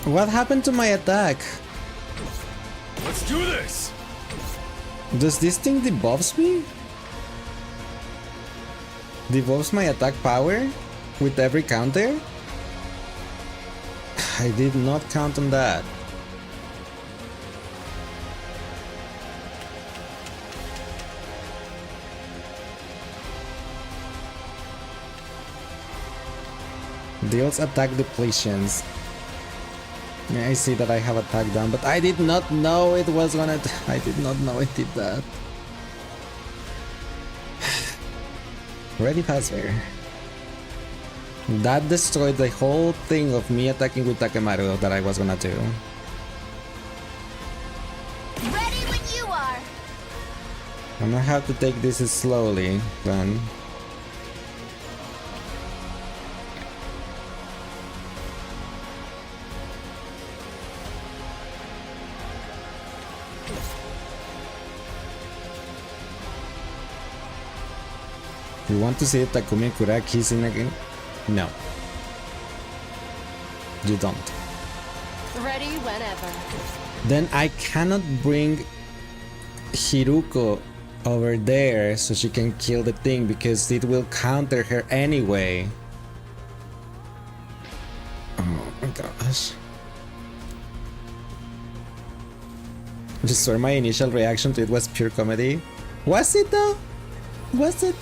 What happened to my attack? Let's do this! Does this thing debuffs me? Debuffs my attack power with every counter? I did not count on that. Deals attack depletions. Yeah, I see that I have attack down, but I did not know it was gonna... I did not know it did that. Ready Password. That destroyed the whole thing of me attacking with Takemaru that I was gonna do. Ready when you are. I'm gonna have to take this slowly then. You want to see Takumi Kuraki in again? No. You don't. Ready whenever. Then I cannot bring Hiruko over there so she can kill the thing because it will counter her anyway. Oh my gosh. I just swear my initial reaction to it was pure comedy. Was it though? Was it?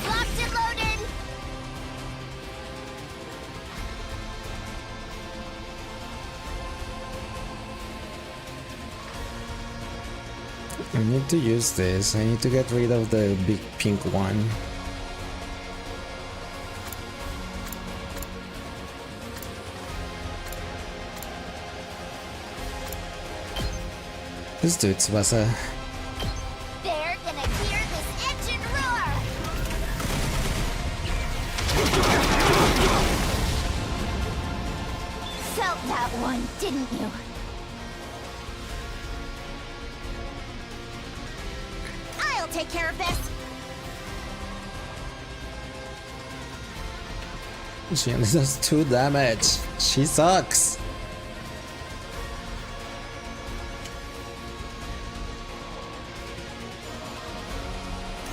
Locked and loaded. I need to use this. I need to get rid of the big pink one. Let's do it, Tsubasa. They're gonna hear this engine roar. Felt that one, didn't you? I'll take care of this. She only does 2 damage. She sucks.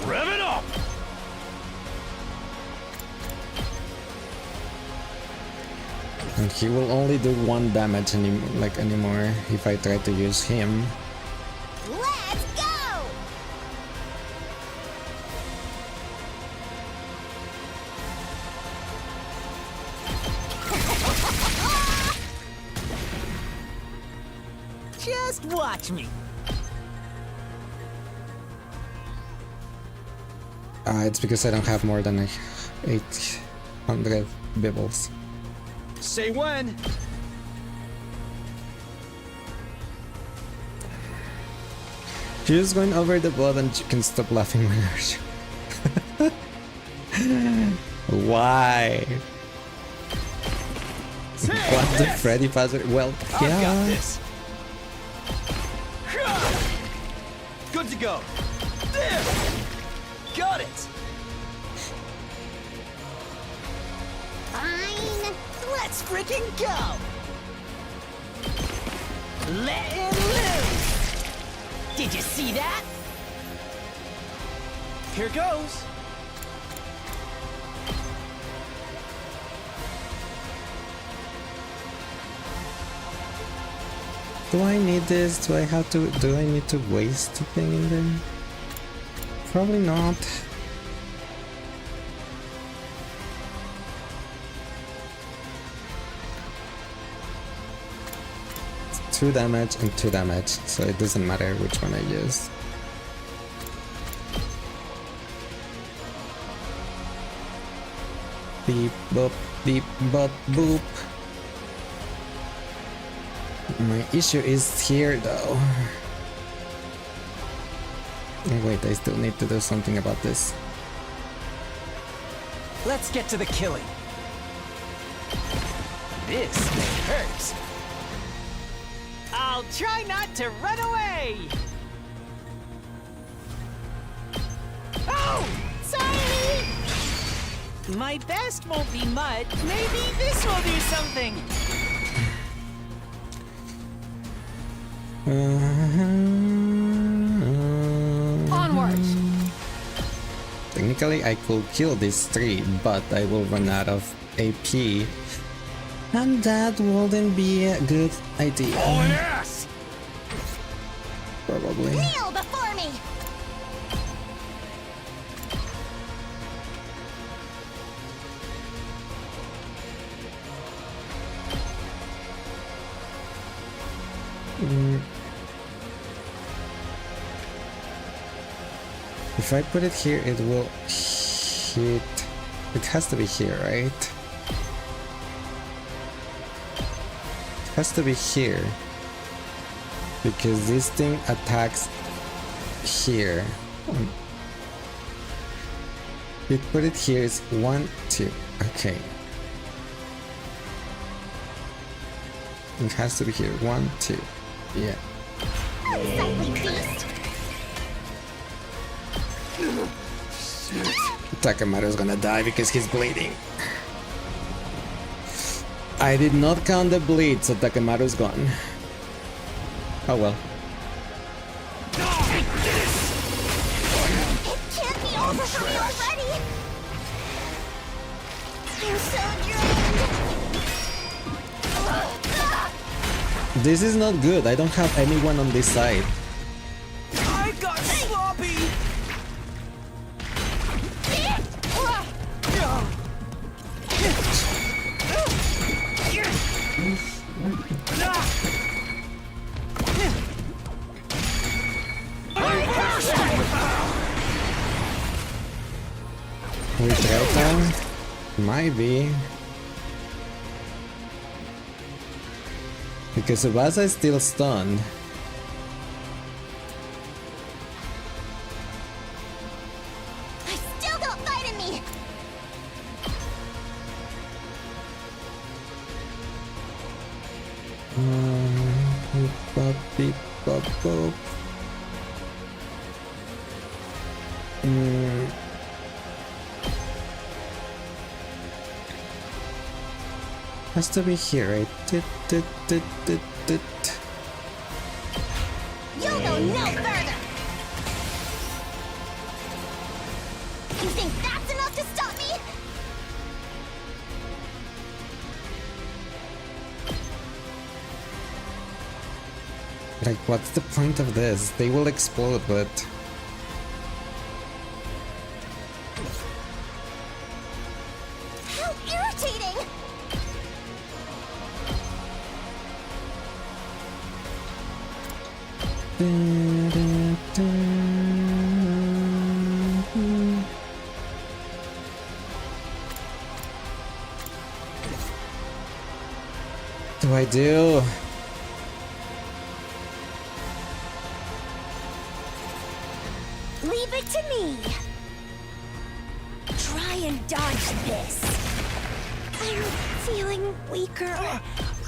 Rev it up! And he will only do 1 damage anymore if I try to use him. Let's go! Just watch me. It's because I don't have more than 800 bibbles. Say when. You're just going over the blood and you can stop laughing when you're... Why? What the Freddy Fazbear? Well, I've got yeah. this. Good to go. There. Got it. Fine. Let's freaking go. Let him loose. Did you see that? Here goes. Do I need this? Do I need to waste the thing in there? Probably not. It's 2 damage and 2 damage, so it doesn't matter which one I use. Beep boop, beep bop boop. My issue is here though. Oh, wait, I still need to do something about this. Let's get to the killing. This may hurt. I'll try not to run away. Oh! Sorry! My best won't be mud. Maybe this will do something. Onward! Technically, I could kill these 3, but I will run out of AP. And that wouldn't be a good idea. Probably. Kneel before me! If I put it here, it will hit. It has to be here, right? It has to be here. Because this thing attacks here. If put it here, it's 1, 2. Okay. It has to be here. 1, 2. Yeah. Unsightly beast! Takemaru's gonna die because he's bleeding. I did not count the bleed, so Takemaru's gone. Oh well. It can't be over for me already! I'm so drained! This is not good. I don't have anyone on this side. I got sloppy! With Delta? Might be. Because Tsubasa is still stunned. I still don't fight in me! Beep bop, beep bop, bop. Has to be here, right? You'll go no further! You think that's enough to stop me? Like, what's the point of this? They will explode, but... How irritating! Do I do? Leave it to me! Try and dodge this! I'm feeling weaker.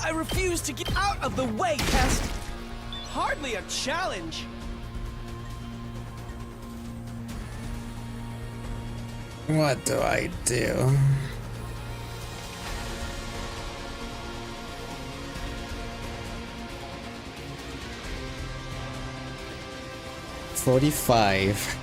I refuse to get out of the way, Pest! Hardly a challenge! What do I do? $45.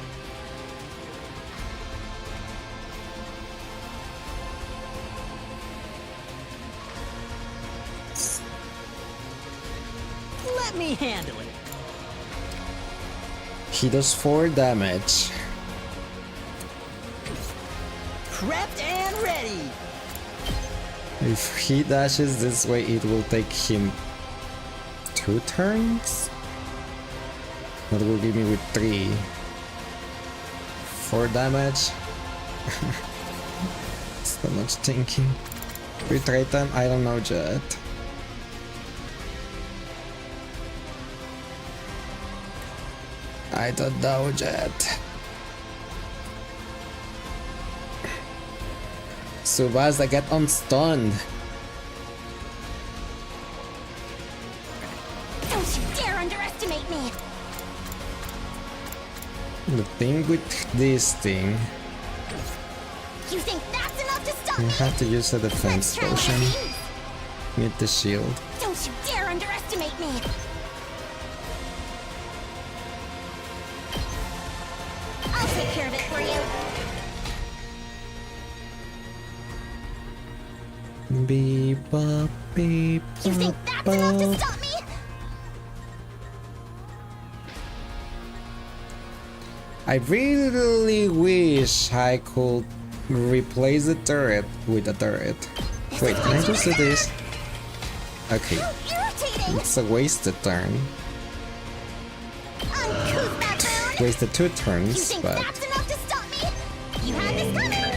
Let handle it. He does 4 damage. Prepped and ready. If he dashes this way, it will take him 2 turns. That will give me with 3. 4 damage. So much thinking. Retry time? I don't know yet. I don't know yet. Tsubasa, get unstunned. Don't you dare underestimate me! The thing with this thing, You think that's enough to stop I me? have to use a defense Let's try one of potion. these. Need the shield. Don't you dare underestimate me! I'll take care of it for you. Beep bop beep. You think that's enough to stop me? I really wish I could replace the turret with a turret. Wait, can I just do this? Okay. Irritating! It's a wasted turn. Uncouth baboon! Wasted 2 You turns, think but that's enough to stop me? You had this coming!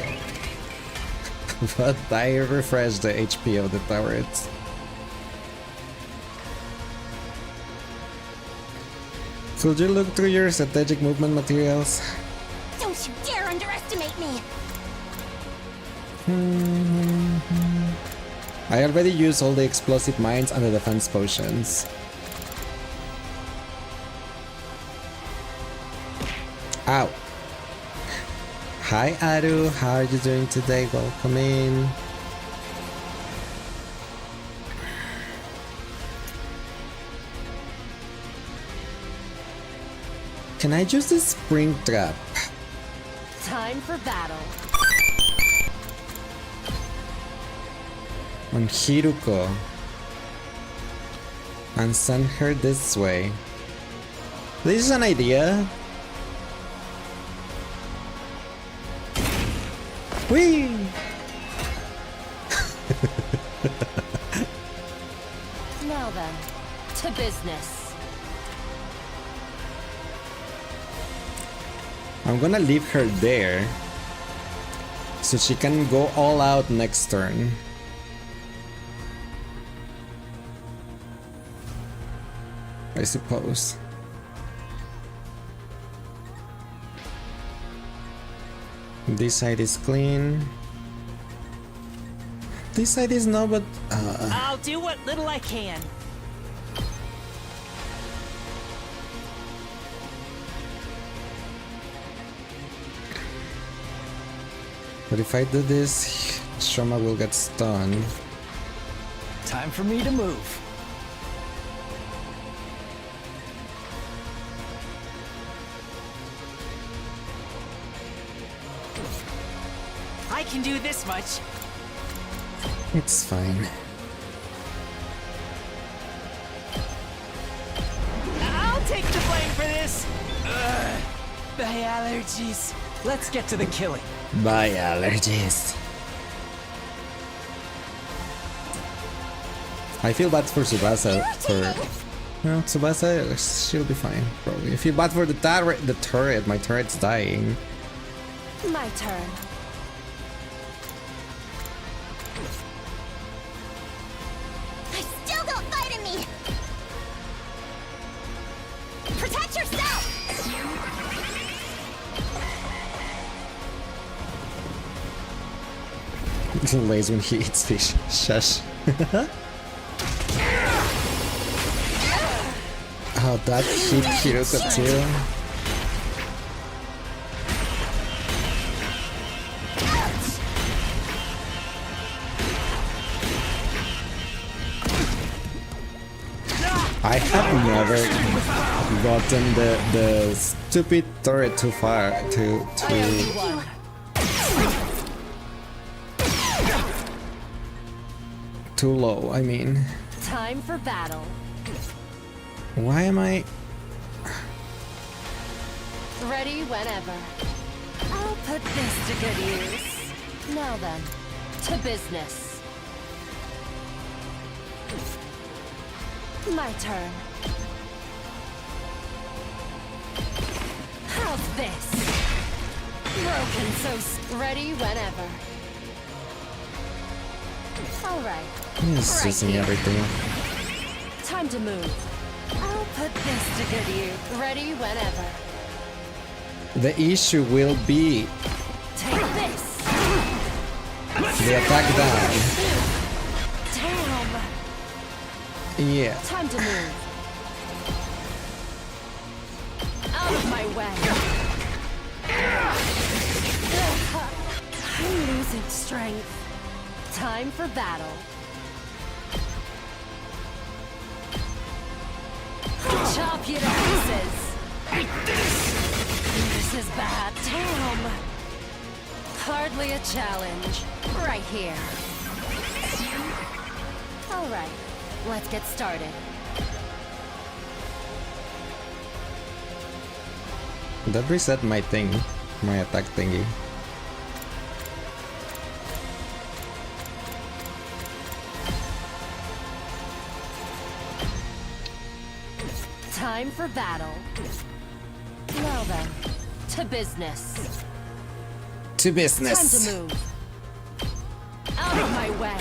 but I refreshed the HP of the turrets. Could you look through your strategic movement materials? Don't you dare underestimate me! I already used all the explosive mines and the defense potions. Ow! Hi Aru, how are you doing today? Welcome in. Can I use the spring trap? Time for battle. On Hiruko and send her this way? This is an idea. Whee! Now then, to business. I'm gonna leave her there so she can go all out next turn. I suppose. This side is clean. This side is no, but I'll do what little I can. but if I do this, Shoma will get stunned. Time for me to move. I can do this much. It's fine. I'll take the blame for this. Ugh, my allergies. Let's get to the killing. Bye, allergies. I feel bad for Tsubasa. Well, Tsubasa, she'll be fine, probably. I feel bad for the turret. My turret's dying. My turn. I still don't fight in me! Protect yourself! Lays when he eats fish. Shush. Oh, that hit Hiruko too. I have never gotten the stupid turret too far, too low, I mean. Time for battle. Why am I... Ready whenever. I'll put this to good use. Now then, to business. My turn. How's this? Broken so ready whenever. Alright. He's using everything. Time to move. I'll put this to good use. Ready whenever. The issue will be Take this. the attack down. Damn. Yeah. Time to move. Out of my way. I'm losing strength. Time for battle. I'll chop you to pieces. This is bad. Damn. Hardly a challenge. Right here. Alright, let's get started. That reset my thing, my attack thingy. Time for battle. Now then, to business. To business. Time to move. Out of my way.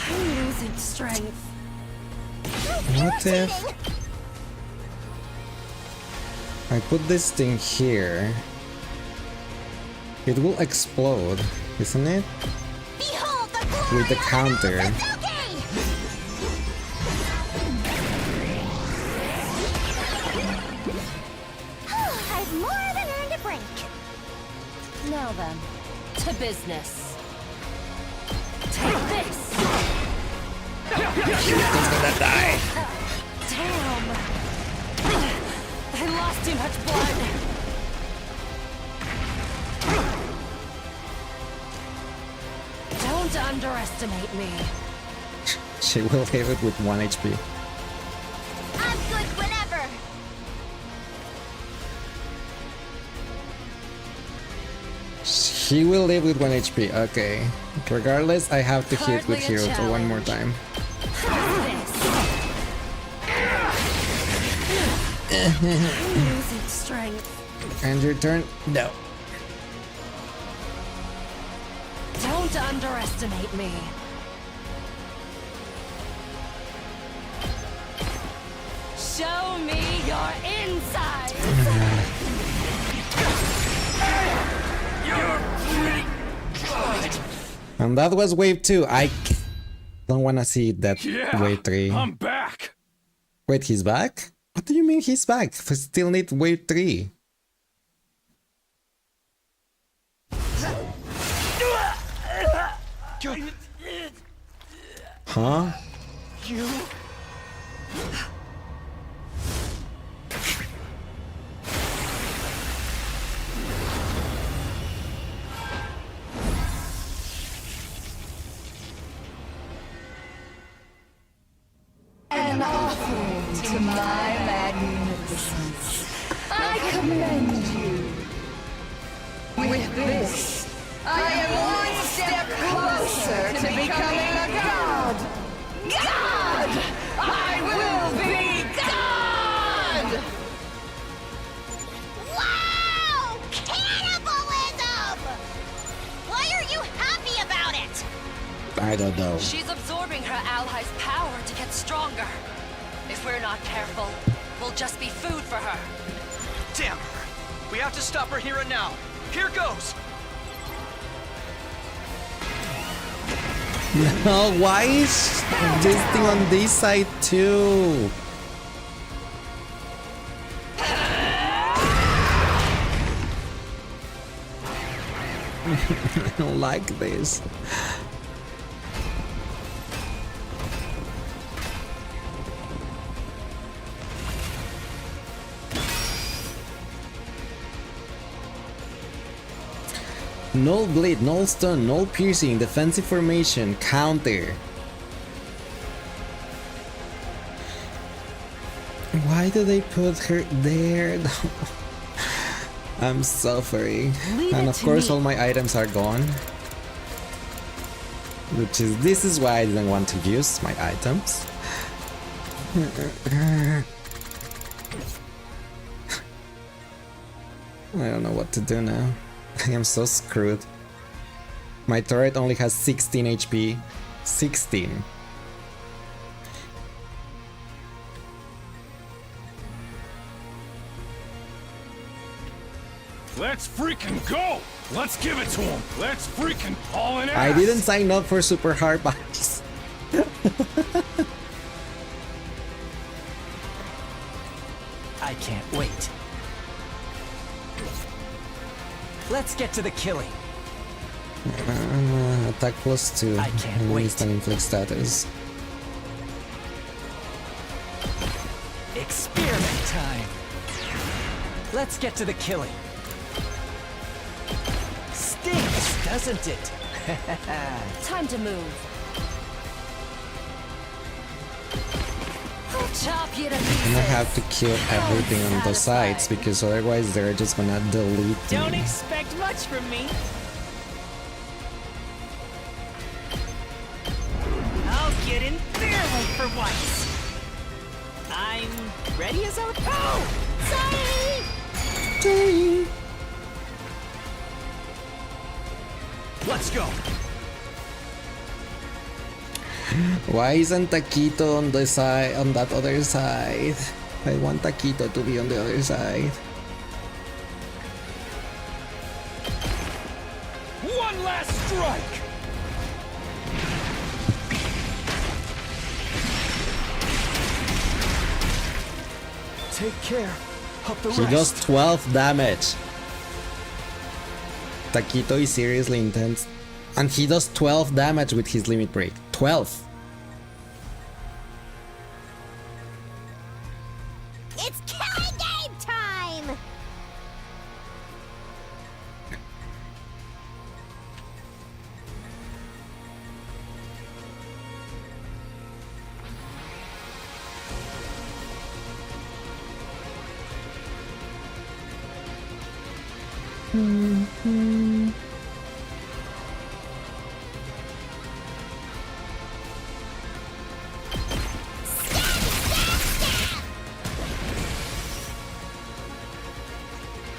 I'm losing strength. What if I put this thing here? It will explode, isn't it? Behold the glory With the counter. I've more than earned a break. Now then, to business. Take this. He's gonna die. Damn. I lost too much blood. Don't underestimate me. She will hit it with 1 HP. I'm good whenever. He will live with 1 HP, okay. Regardless, I have to hit with Hero to one more time. Losing strength. And your turn? No. Don't underestimate me. Show me your insides. And that was wave 2. I don't want to see that wave 3. I'm back. Wait, he's back? What do you mean he's back? We still need wave 3. Huh? You? An offering to my magnificence. I commend you. With this, I am one step closer to becoming a god. God! I will be God! Wow! Cannibalism! Why are you happy about it? I don't know. She's absorbing her allies' power to get stronger. If we're not careful, we'll just be food for her. Damn her! We have to stop her here and now. Here goes! No, why is this thing on this side too? I don't like this. Null bleed, null stun, null piercing, defensive formation, counter. Why do they put her there? I'm suffering. And of course all my items are gone. This is why I didn't want to use my items. I don't know what to do now. I am so screwed. My turret only has 16 HP. 16. Let's freaking go! Let's give it to him! Let's freaking haul an ass! I didn't sign up for super hard buys. I can't wait. Let's get to the killing. Attack +2. I can't wait. Instant inflict status. Experiment time. Let's get to the killing. Stinks, doesn't it? Time to move. I'll chop you to I'm pieces. gonna have to kill everything on the sides because otherwise they're just gonna delete Don't me. expect much from me. I'll get in their way for once. I'm ready as I'll go. Sorry! Let's go. Why isn't Taquito on the side, on that other side? I want Taquito to be on the other side. One last strike! Take care of the He rest. does 12 damage. Taquito is seriously intense. And he does 12 damage with his limit break. 12! It's killing game time!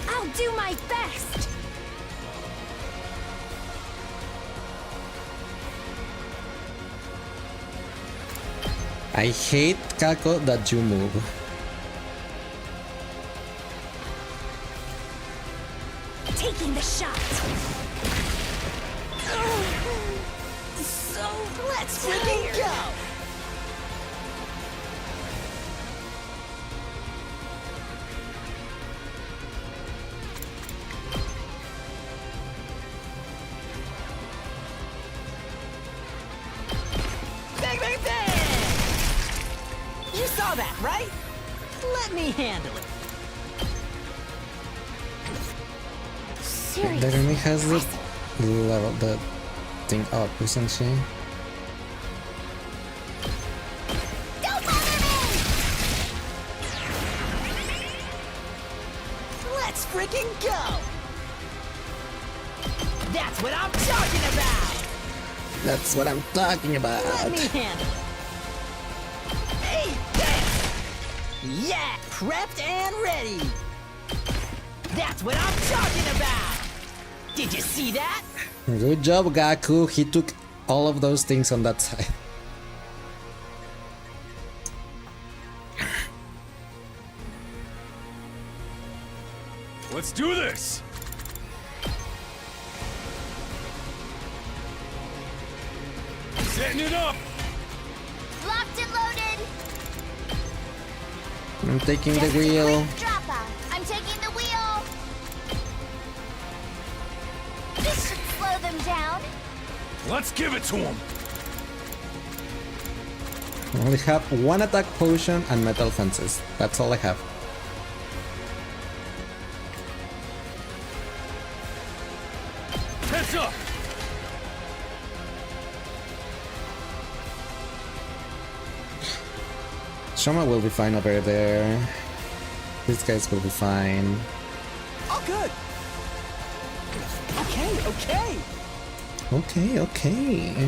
I'll do my best! I hate, Kako, that you move. Taking the shot! So let's freaking go! Bang, bang, bang! You saw that, right? Let me handle it. The enemy has the level, the thing up, isn't she? Don't bother me! Let's freaking go! That's what I'm talking about! That's what I'm talking about. Let me handle it. Hey, there! Yeah, prepped and ready! That's what I'm talking about! Did you see that? Good job, Gaku. He took all of those things on that side. Let's do this! Setting it up! Locked and loaded! I'm taking the Just a wheel. quick dropper. I'm taking the wheel! This should slow them down. Let's give it to him! I only have one attack potion and metal fences. That's all I have. Heads up! Shoma will be fine over there. These guys will be fine. All good. Okay, okay. Okay, okay.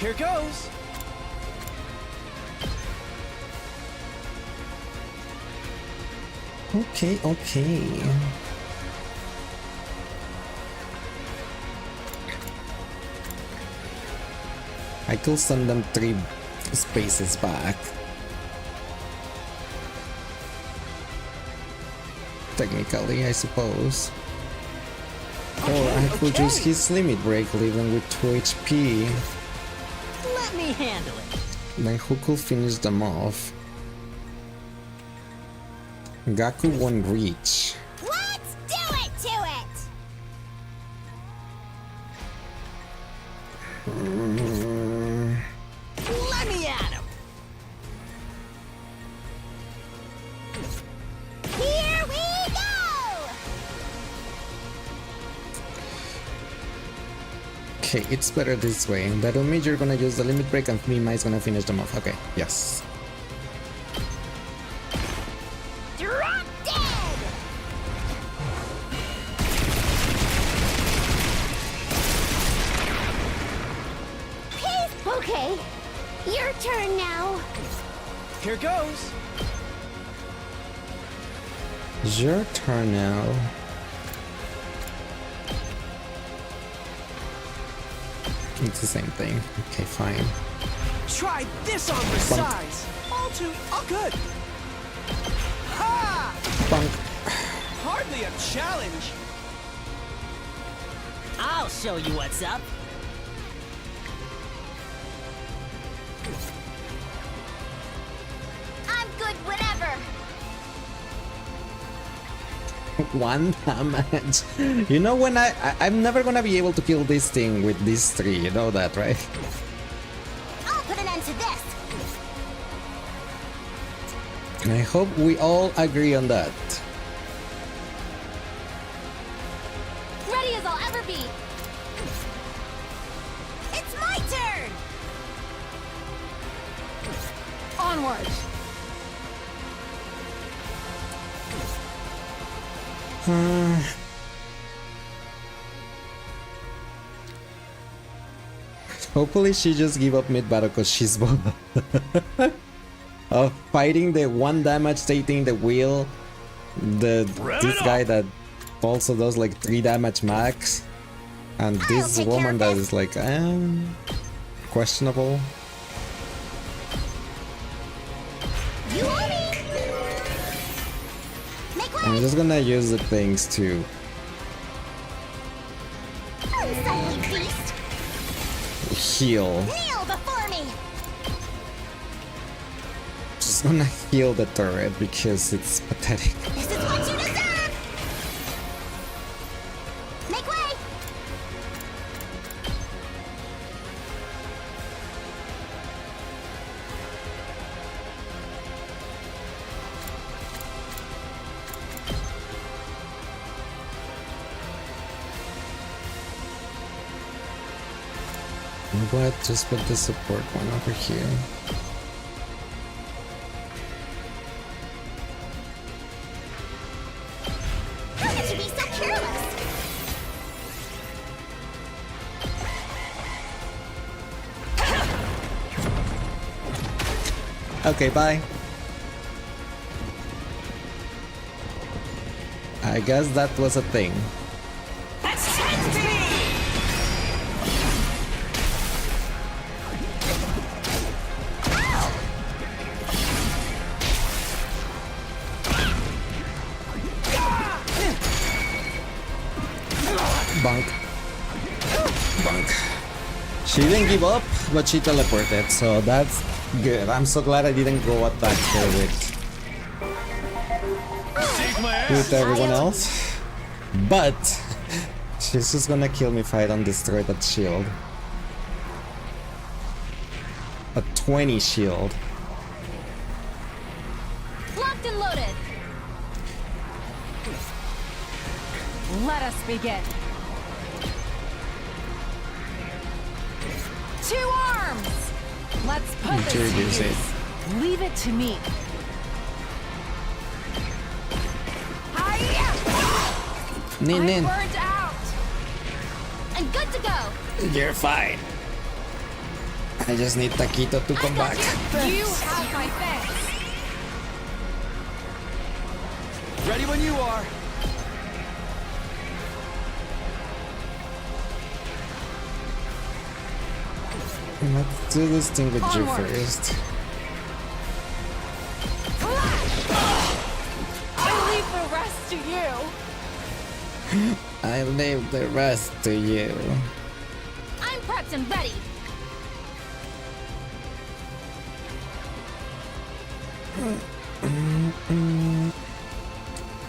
Here goes. Okay, okay. I could send them 3 spaces back. Technically, I suppose. Or I could use his limit break, leaving with 2 HP. Let me handle it. Then who could finish them off? Gaku won't reach. Let's do it to it! Let me at him. Here we go! Okay, it's better this way. That will mean you're gonna use the limit break and Mima is gonna finish them off. Okay, yes. Drop dead! Peace! Okay, your turn now. Here goes. It's your turn now. It's the same thing. Okay, fine. Try this on for size. All good. Ha! Bunk. Hardly a challenge. I'll show you what's up. I'm good whenever. 1 damage. You know when I'm never gonna be able to kill this thing with these 3. You know that, right? I'll put an end to this. And I hope we all agree on that. Ready as I'll ever be. It's my turn. Onward. Hopefully she just give up mid-battle because she's both of fighting the 1 damage taking the wheel, this guy that also does like 3 damage max, and this woman that is like questionable. You owe me. I'm just gonna use the things to Unsightly beast. heal. Kneel before me. Just gonna heal the turret because it's pathetic. This is what you deserve. Make way. What? Just put the support one over here. How could you be so careless? Okay, bye. I guess that was a thing. Bunk. Bunk. She didn't give up, but she teleported, so that's good. I'm so glad I didn't go attack her with everyone else. But she's just gonna kill me if I don't destroy that shield. A 20 shield. Locked and loaded. us begin. 2 arms! Let's put this to Introduce use. Leave it to me. Nin, nin. Burnt out! I'm good to go! You're fine. I just need Taquito to come back. You have my thanks. Ready when you are. Let's do this thing with you Onward. first. I leave the rest to you. I leave the rest to you. I'm prepped and ready.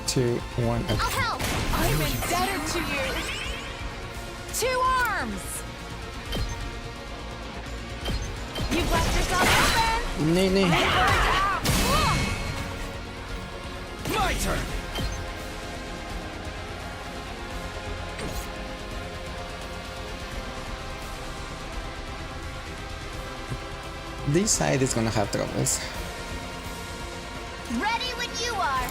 Two, one. I'll help. I'm indebted to you. 2 arms! You've left yourself open! Nene. And burnt out! My turn. This side is gonna have troubles. Ready when you are.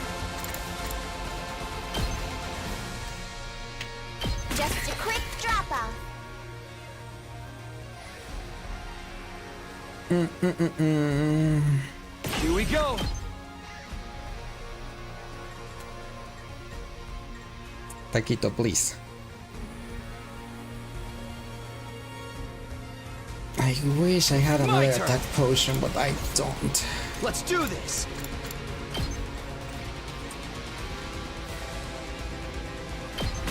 Just a quick drop off. Here we go. Taquito, please. I wish I had My another turn. attack potion, but I don't. Let's do this.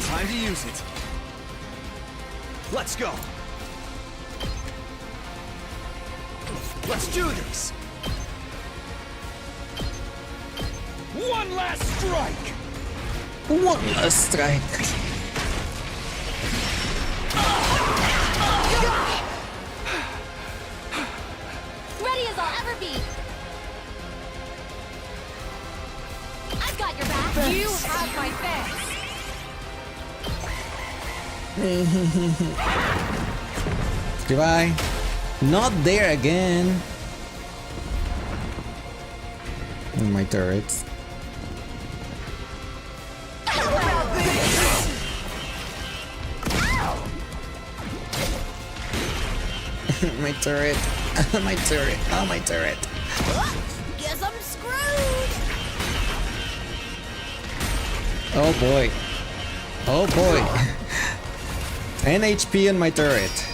Time to use it. Let's go. Let's do this. One last strike. One last strike. Ready as I'll ever be. I've got your back. You have my thanks. Goodbye. Not there again. My turrets. My turret. My turret. Oh, my turret. Guess I'm screwed. Oh boy. Oh boy. 10 HP on my turret.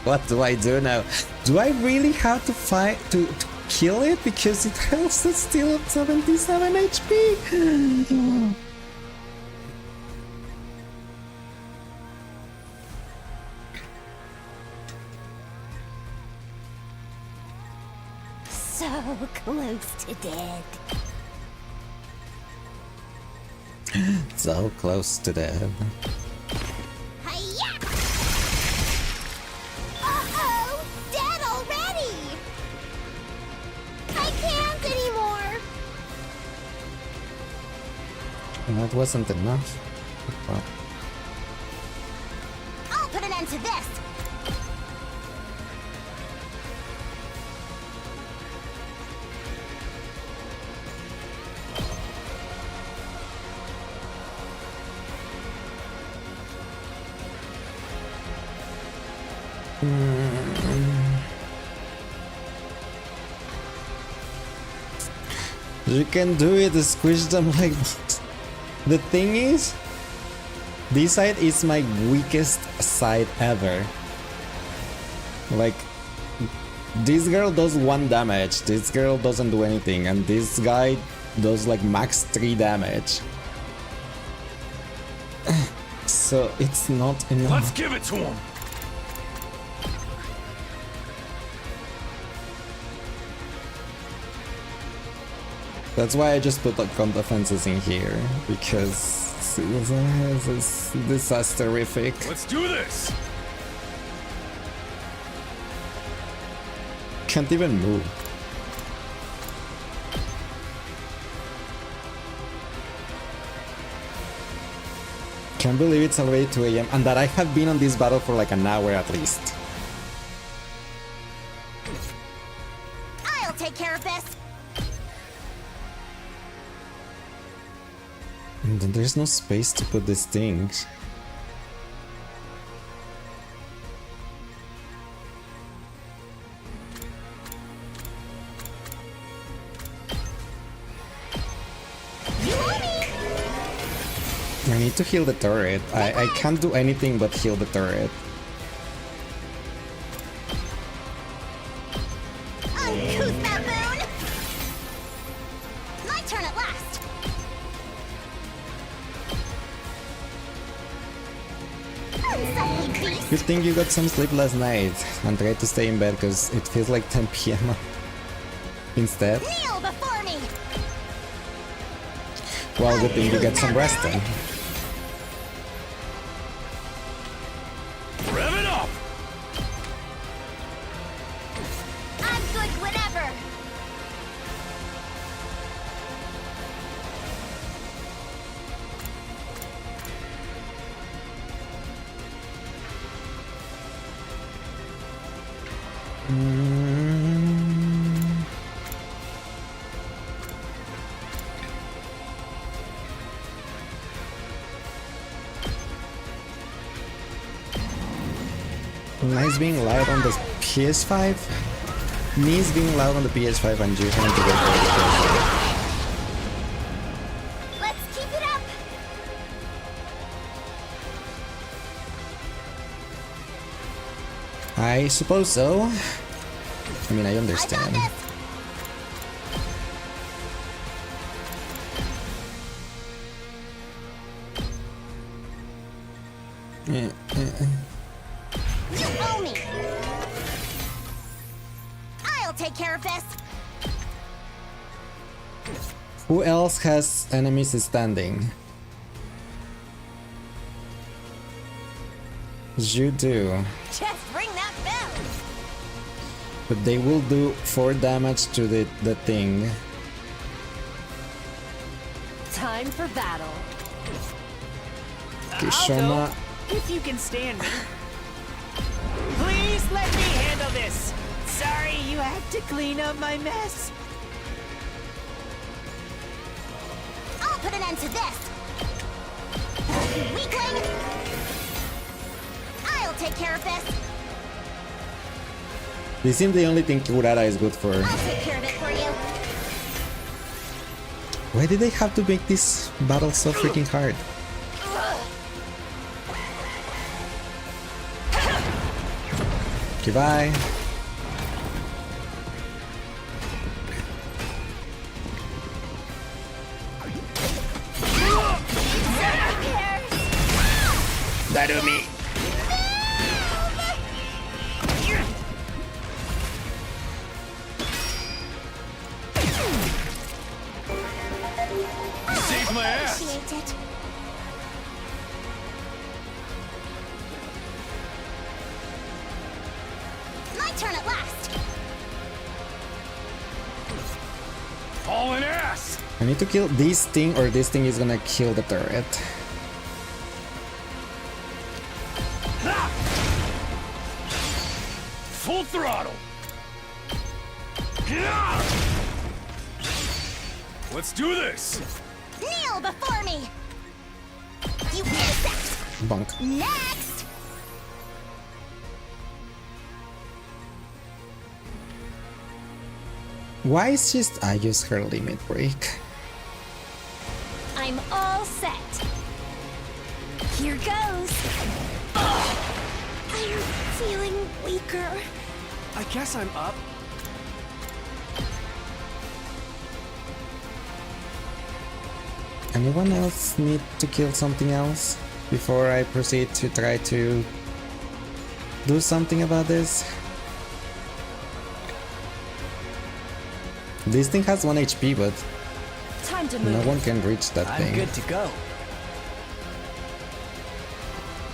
What do I do now? Do I really have to fight to kill it because it has still at 77 HP? So close to dead. So close to death. Hiya! Uh-oh! Dead already! I can't anymore! That wasn't enough. Well, I'll put an end to this! you can do it, squish them like that. The thing is, this side is my weakest side ever. Like, this girl does 1 damage, this girl doesn't do anything, and this guy does like max 3 damage. So it's not enough. Let's give it to him. That's why I just put like comp defenses in here, because this is terrific. Let's do this. can't even move. Can't believe it's already 2 AM and that I have been on this battle for like an hour at least. I'll take care of this. And then there's no space to put these things. I need to heal the turret. I can't do anything but heal the turret. Uncouth baboon! My turn at last. Unsightly beast! Good thing you got some sleep last night and tried to stay in bed because it feels like 10 PM instead. Kneel before me! Well, good thing you get some rest then. Rev it up! I'm good whenever! Nice being loud on the PS5. Nice being loud on the PS5 and you having to go for the PS5. Let's keep it up! I suppose so. I mean, I understand. You owe me! I'll take care of this! Who else has enemies standing? You do. Just ring that bell! But they will do 4 damage to the thing. Time for battle. Kishoma. If you can stand me. Please let me handle this. Sorry you have to clean up my mess. I'll put an end to this! Weakling! I'll take care of this! This seems the only thing Kurara is good for. I'll take care of it for you! Why did they have to make this battle so freaking hard? Goodbye. Darumi. Save my ass! Appreciate it. My turn at last! Hauling ass! I need to kill this thing or this thing is gonna kill the turret. Full throttle! Let's do this! Kneel before me! You insect! Bonk. Next! Why is just I use her limit break? I'm all set. Here goes. I'm feeling weaker. I guess I'm up. Anyone else need to kill something else before I proceed to try to do something about this? This thing has 1 HP, but Time to no move. one can reach that I'm thing. good to go.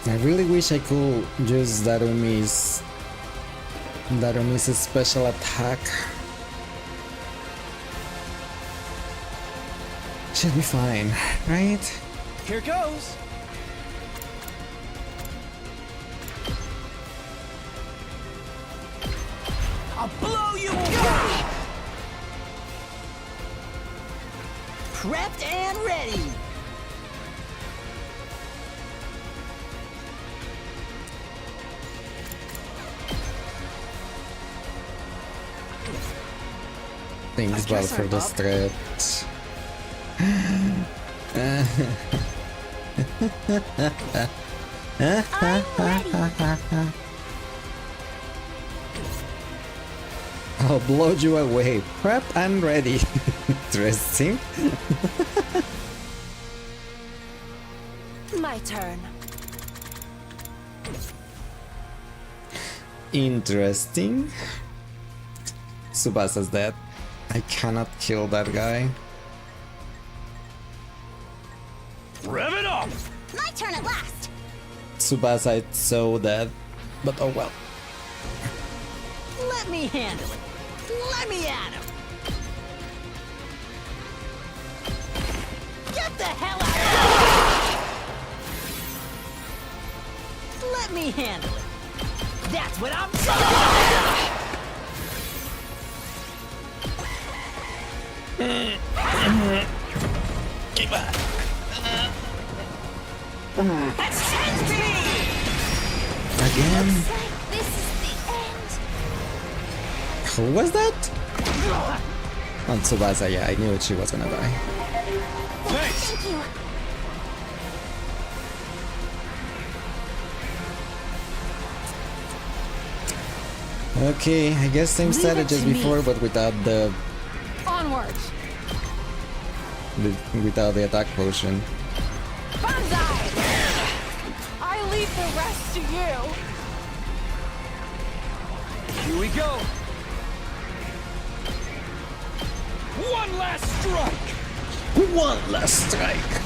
I really wish I could use Darumi's Darumi's special attack. Should be fine, right? Here goes. I'll blow you away. Prepped and ready. Thanks, Val, for the stretch. I'll blow you away. Prep and ready. Interesting. My turn. Interesting. Tsubasa's dead. I cannot kill that guy. Rev it up! My turn at last. Tsubasa is so dead, but oh well. Let me handle it. Let me at him. Get the hell out of here! Let me handle it. That's what I'm talking about! Keep back. Again? This is the end. Who was that? On Tsubasa, yeah, I knew she was gonna die. Thank you. Okay, I guess same Leave it strategy as to me. before, but without the Onward. without the attack potion. Banzai! I leave the rest to you. Here we go. One last strike. One last strike.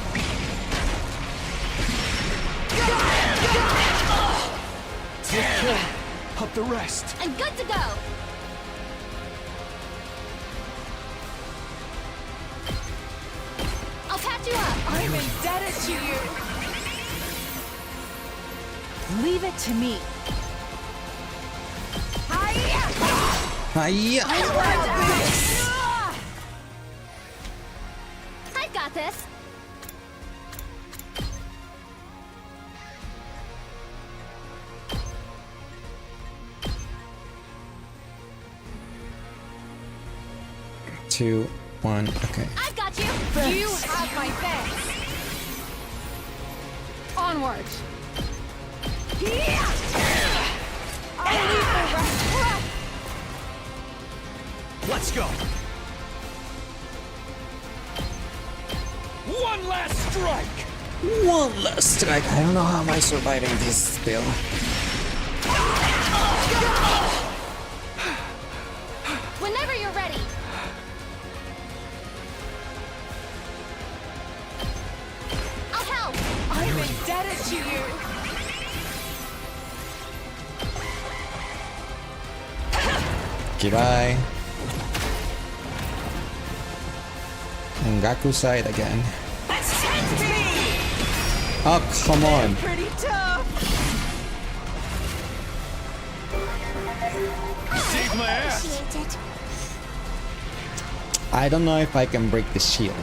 Take care of the rest. I'm good to go. I'll patch you up. I'm indebted to you. Leave it to me. Hiya! I've got this. Two, one, okay. I've got you. You have my thanks. Onward. I leave the rest. Let's go. One last strike. One last strike. I don't know how am I surviving this still. Whenever you're ready. I'll help. I'm indebted to you. Kibai. And Gaku side again. Oh, come on. Pretty tough. Saved my ass! Appreciate it. I don't know if I can break the shield.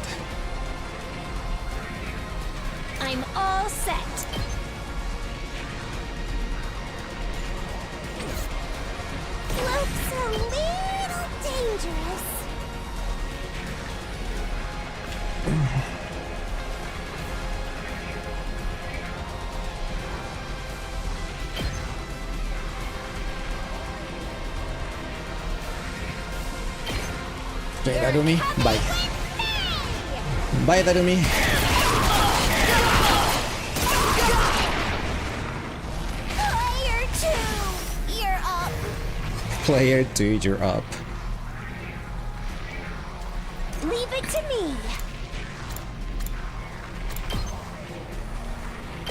I'm all set. Looks a little dangerous. Okay, Darumi. Bye. Bye, Darumi. Player 2, you're up. Player 2, you're up. Leave it to me.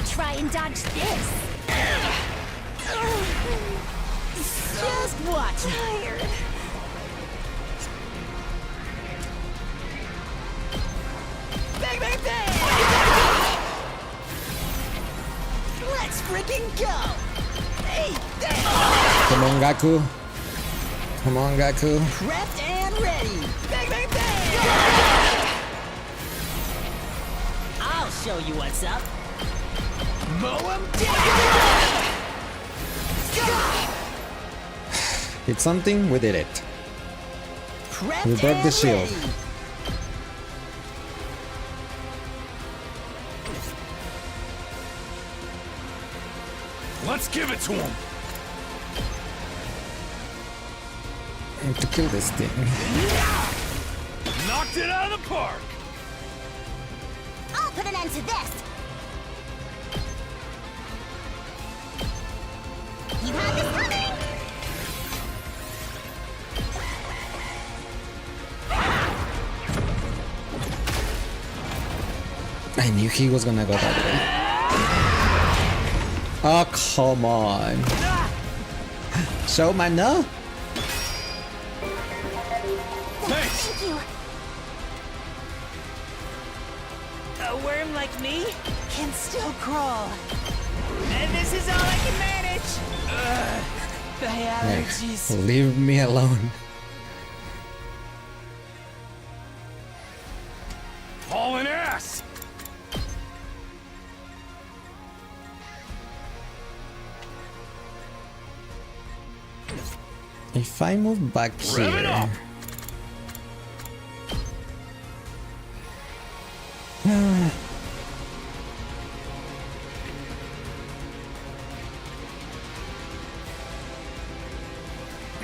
Try and dodge this. Just watch me. Tired. Bang, bang, bang! Let's freaking go! Hey, Come on, Gaku. Come on, Gaku. prepped and ready! Bang, bang, bang! I'll show you what's up. Mow 'em down! It's something, we did it. Prepped We broke the and shield. ready. Let's give it to him. I have to kill this thing. Knocked it out of the park. I'll put an end to this. You had this coming. I knew he was gonna go that way. Oh, come on. Show my no? Thank you. A worm like me can still crawl. And this is all I can manage. The allergies. Leave me alone. Hauling ass. If I move back Rev it up. here.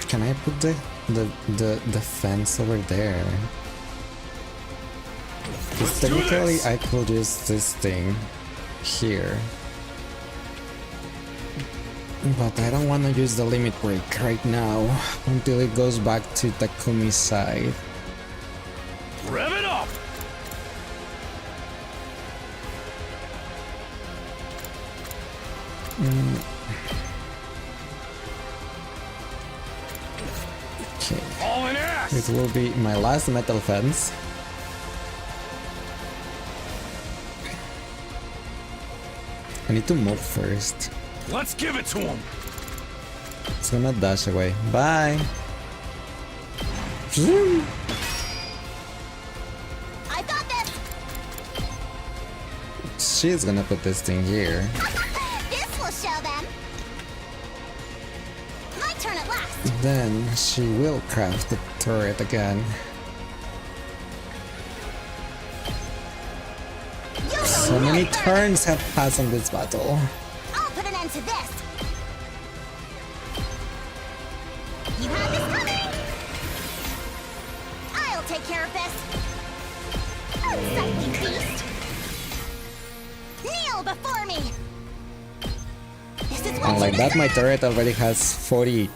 Can I put the fence over there? Because technically I could use this thing here. But I don't want to use the limit break right now until it goes back to Takumi's side. Rev it up. Okay. Hauling ass. It will be my last metal fence. I need to move first. Let's give it to him. It's gonna dash away. Bye. I got this. She's gonna put this thing here. This will show them. My turn at last. Then she will craft the turret again. So many turns have passed on this battle. I'll put an end to this. You had this coming. I'll take care of this. Unsightly beast. Kneel before me. This is what And like you that, my deserve. turret already has 43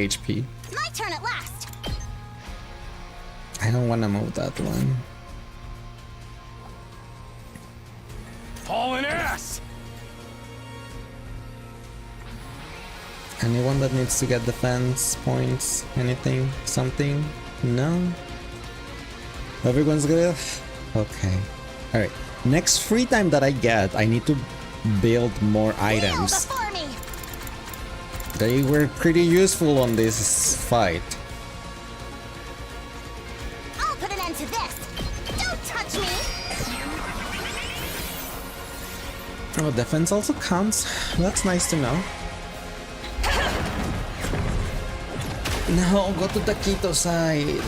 HP. My turn at last. I don't want to move that one. Hauling ass. Anyone that needs to get defense points? Anything? Something? No? Everyone's good? Okay. Alright. Next free time that I get, I need to build more items. Before me. They were pretty useful on this fight. I'll put an end to this. Don't touch me. Oh, defense also counts. That's nice to know. No, go to Taquito side.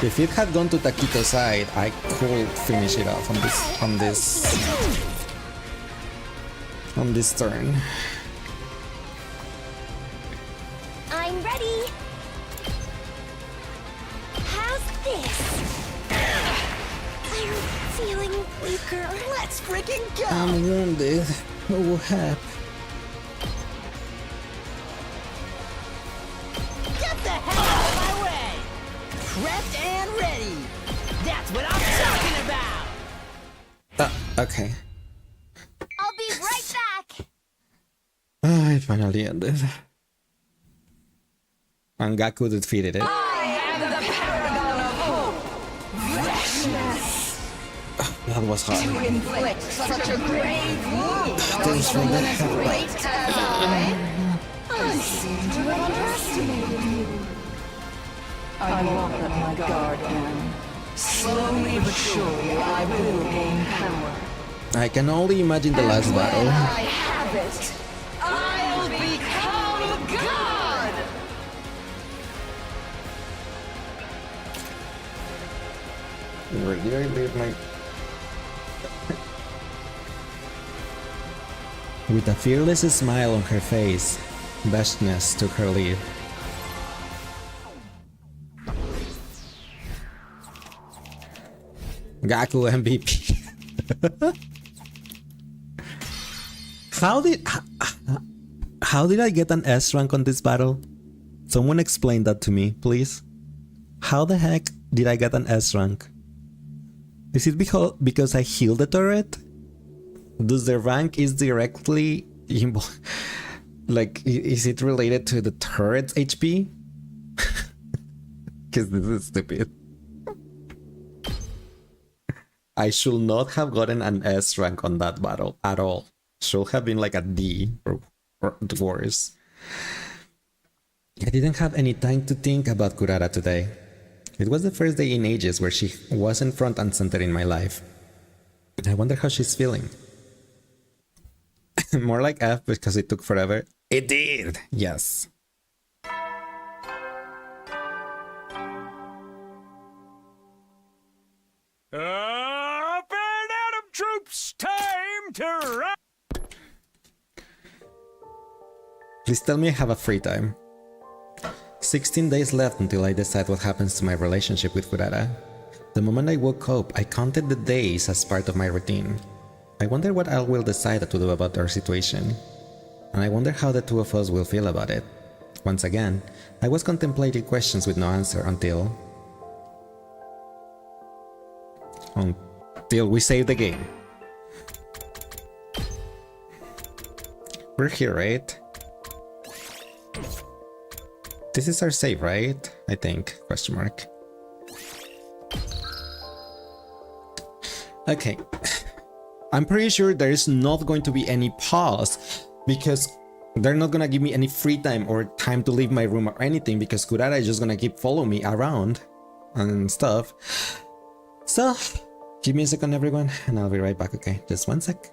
If it had gone to Taquito side, I could finish it off on this turn. I'm ready. How's this? I'm feeling weaker. Let's freaking go! I'm wounded. What will happen? Get the hell out of my way! Prepped and ready! That's what I'm talking about! Okay. I'll be right back. It finally ended. And Gaku defeated it. That was hard. To inflict such a grave wound Thanks for on that. someone as great as I seem to have underestimated you. I won't let my guard down. Slowly but surely, I will gain power. I can only imagine the last battle. I have it. I'll become God. Where did I leave my... With a fearless smile on her face, Vashnes took her leave. Gaku MVP. How did I get an S rank on this battle? Someone explain that to me, please. How the heck did I get an S rank? Is it because I healed the turret? Does the rank is directly like, is it related to the turret's HP? Because this is stupid. I should not have gotten an S rank on that battle at all. Should have been like a D or worse. I didn't have any time to think about Kurara today. It was the first day in ages where she wasn't front and center in my life. I wonder how she's feeling. More like F because it took forever. It did! Yes. Up and Atom troops! Time to run! Please tell me I have a free time. 16 days left until I decide what happens to my relationship with Kurara. The moment I woke up, I counted the days as part of my routine. I wonder what I will decide to do about our situation. And I wonder how the two of us will feel about it. Once again, I was contemplating questions with no answer until we save the game. We're here, right? This is our save, right? I think, question mark. Okay. I'm pretty sure there is not going to be any pause because they're not gonna give me any free time or time to leave my room or anything because Kurara is just gonna keep following me around and stuff. So, give me a second everyone and I'll be right back, okay? Just one sec.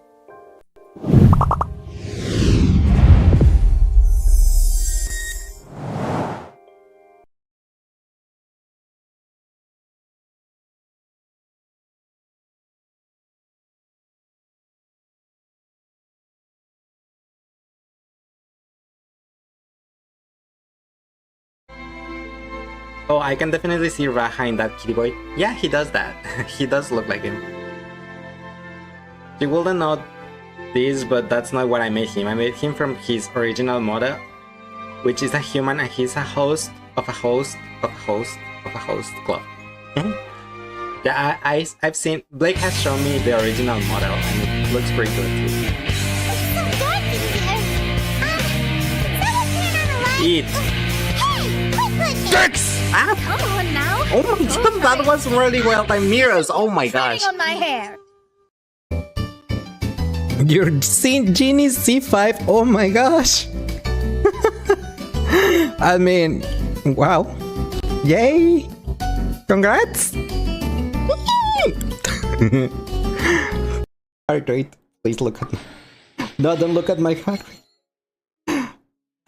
Oh, I can definitely see Raha in that kitty boy. Yeah, he does that. He does look like him. You wouldn't know this, but that's not what I made him. I made him from his original model, which is a human and he's a host of a host of a host of a host club. Yeah, I've seen... Blake has shown me the original model and it looks pretty good too. Eat! Jerks! Ah. Come on now. Oh my god, that was really well timed. Mirrors, oh my gosh. On my hair. Your Genie C5, oh my gosh. I mean, wow. Yay! Congrats! Heart rate, please look at me. No, don't look at my heart rate.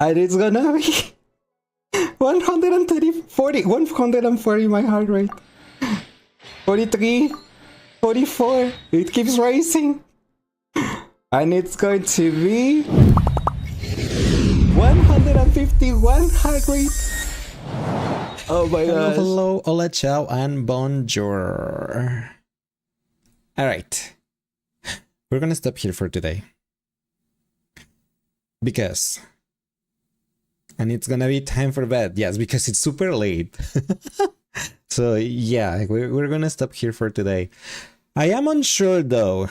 And it's gonna be 140 my heart rate. 43, 44, it keeps rising. And it's going to be 151 heart rate. Oh my god. Hello, hola, ciao, and bonjour. Alright. We're gonna stop here for today. Because... And it's gonna be time for bed. Yes, because it's super late. So yeah, we're gonna stop here for today. I am unsure though.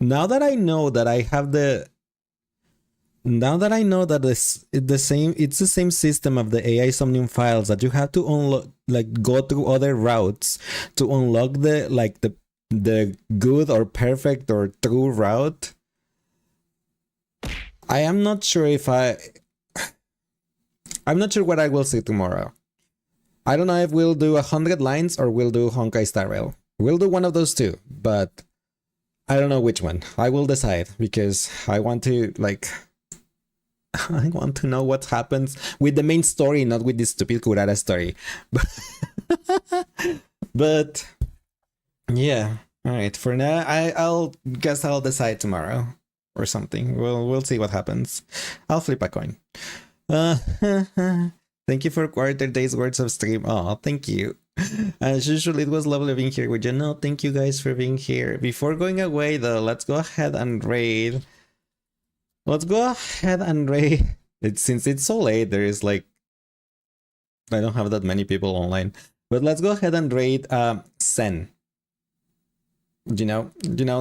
now that I know that I have now that I know that it's the same system of the AI Somnium files, that you have to unlock, like, go through other routes to unlock the good or perfect or true route. I am not sure if I'm not sure what I will see tomorrow. I don't know if we'll do 100 lines or we'll do Honkai Star Rail. We'll do one of those two, but I don't know which one. I will decide, because I want to, like, I want to know what happens with the main story, not with this stupid Kurara story. But yeah, all right. For now, I'll guess I'll decide tomorrow or something. We'll see what happens. I'll flip a coin. Thank you for quarter days worth of stream. Oh, thank you. As usual, it was lovely being here with you. No, thank you guys for being here. Before going away, though, let's go ahead and raid. Since it's so late, there is, like, I don't have that many people online. But let's go ahead and raid Sen. You know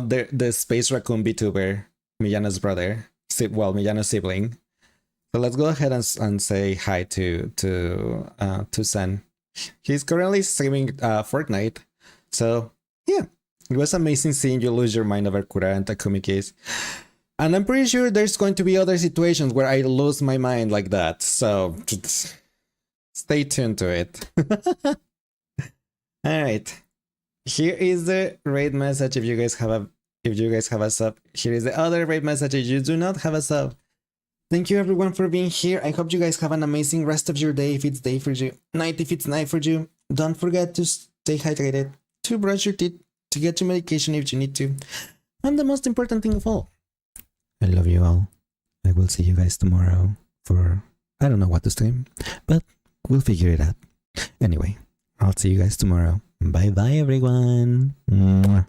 the Space Raccoon VTuber, Millana's brother. Well, Millana's sibling. So let's go ahead and say hi to Sen. He's currently streaming Fortnite. So yeah, it was amazing seeing you lose your mind over Kura and Takumi case. And I'm pretty sure there's going to be other situations where I lose my mind like that. So just stay tuned to it. All right. Here is the raid message. If you guys have a sub, here is the other raid message. If you do not have a sub, thank you everyone for being here. I hope you guys have an amazing rest of your day if it's day for you, night if it's night for you. Don't forget to stay hydrated, to brush your teeth, to get your medication if you need to. And the most important thing of all, I love you all. I will see you guys tomorrow for, I don't know what to stream, but we'll figure it out. Anyway, I'll see you guys tomorrow. Bye bye everyone. Mwah.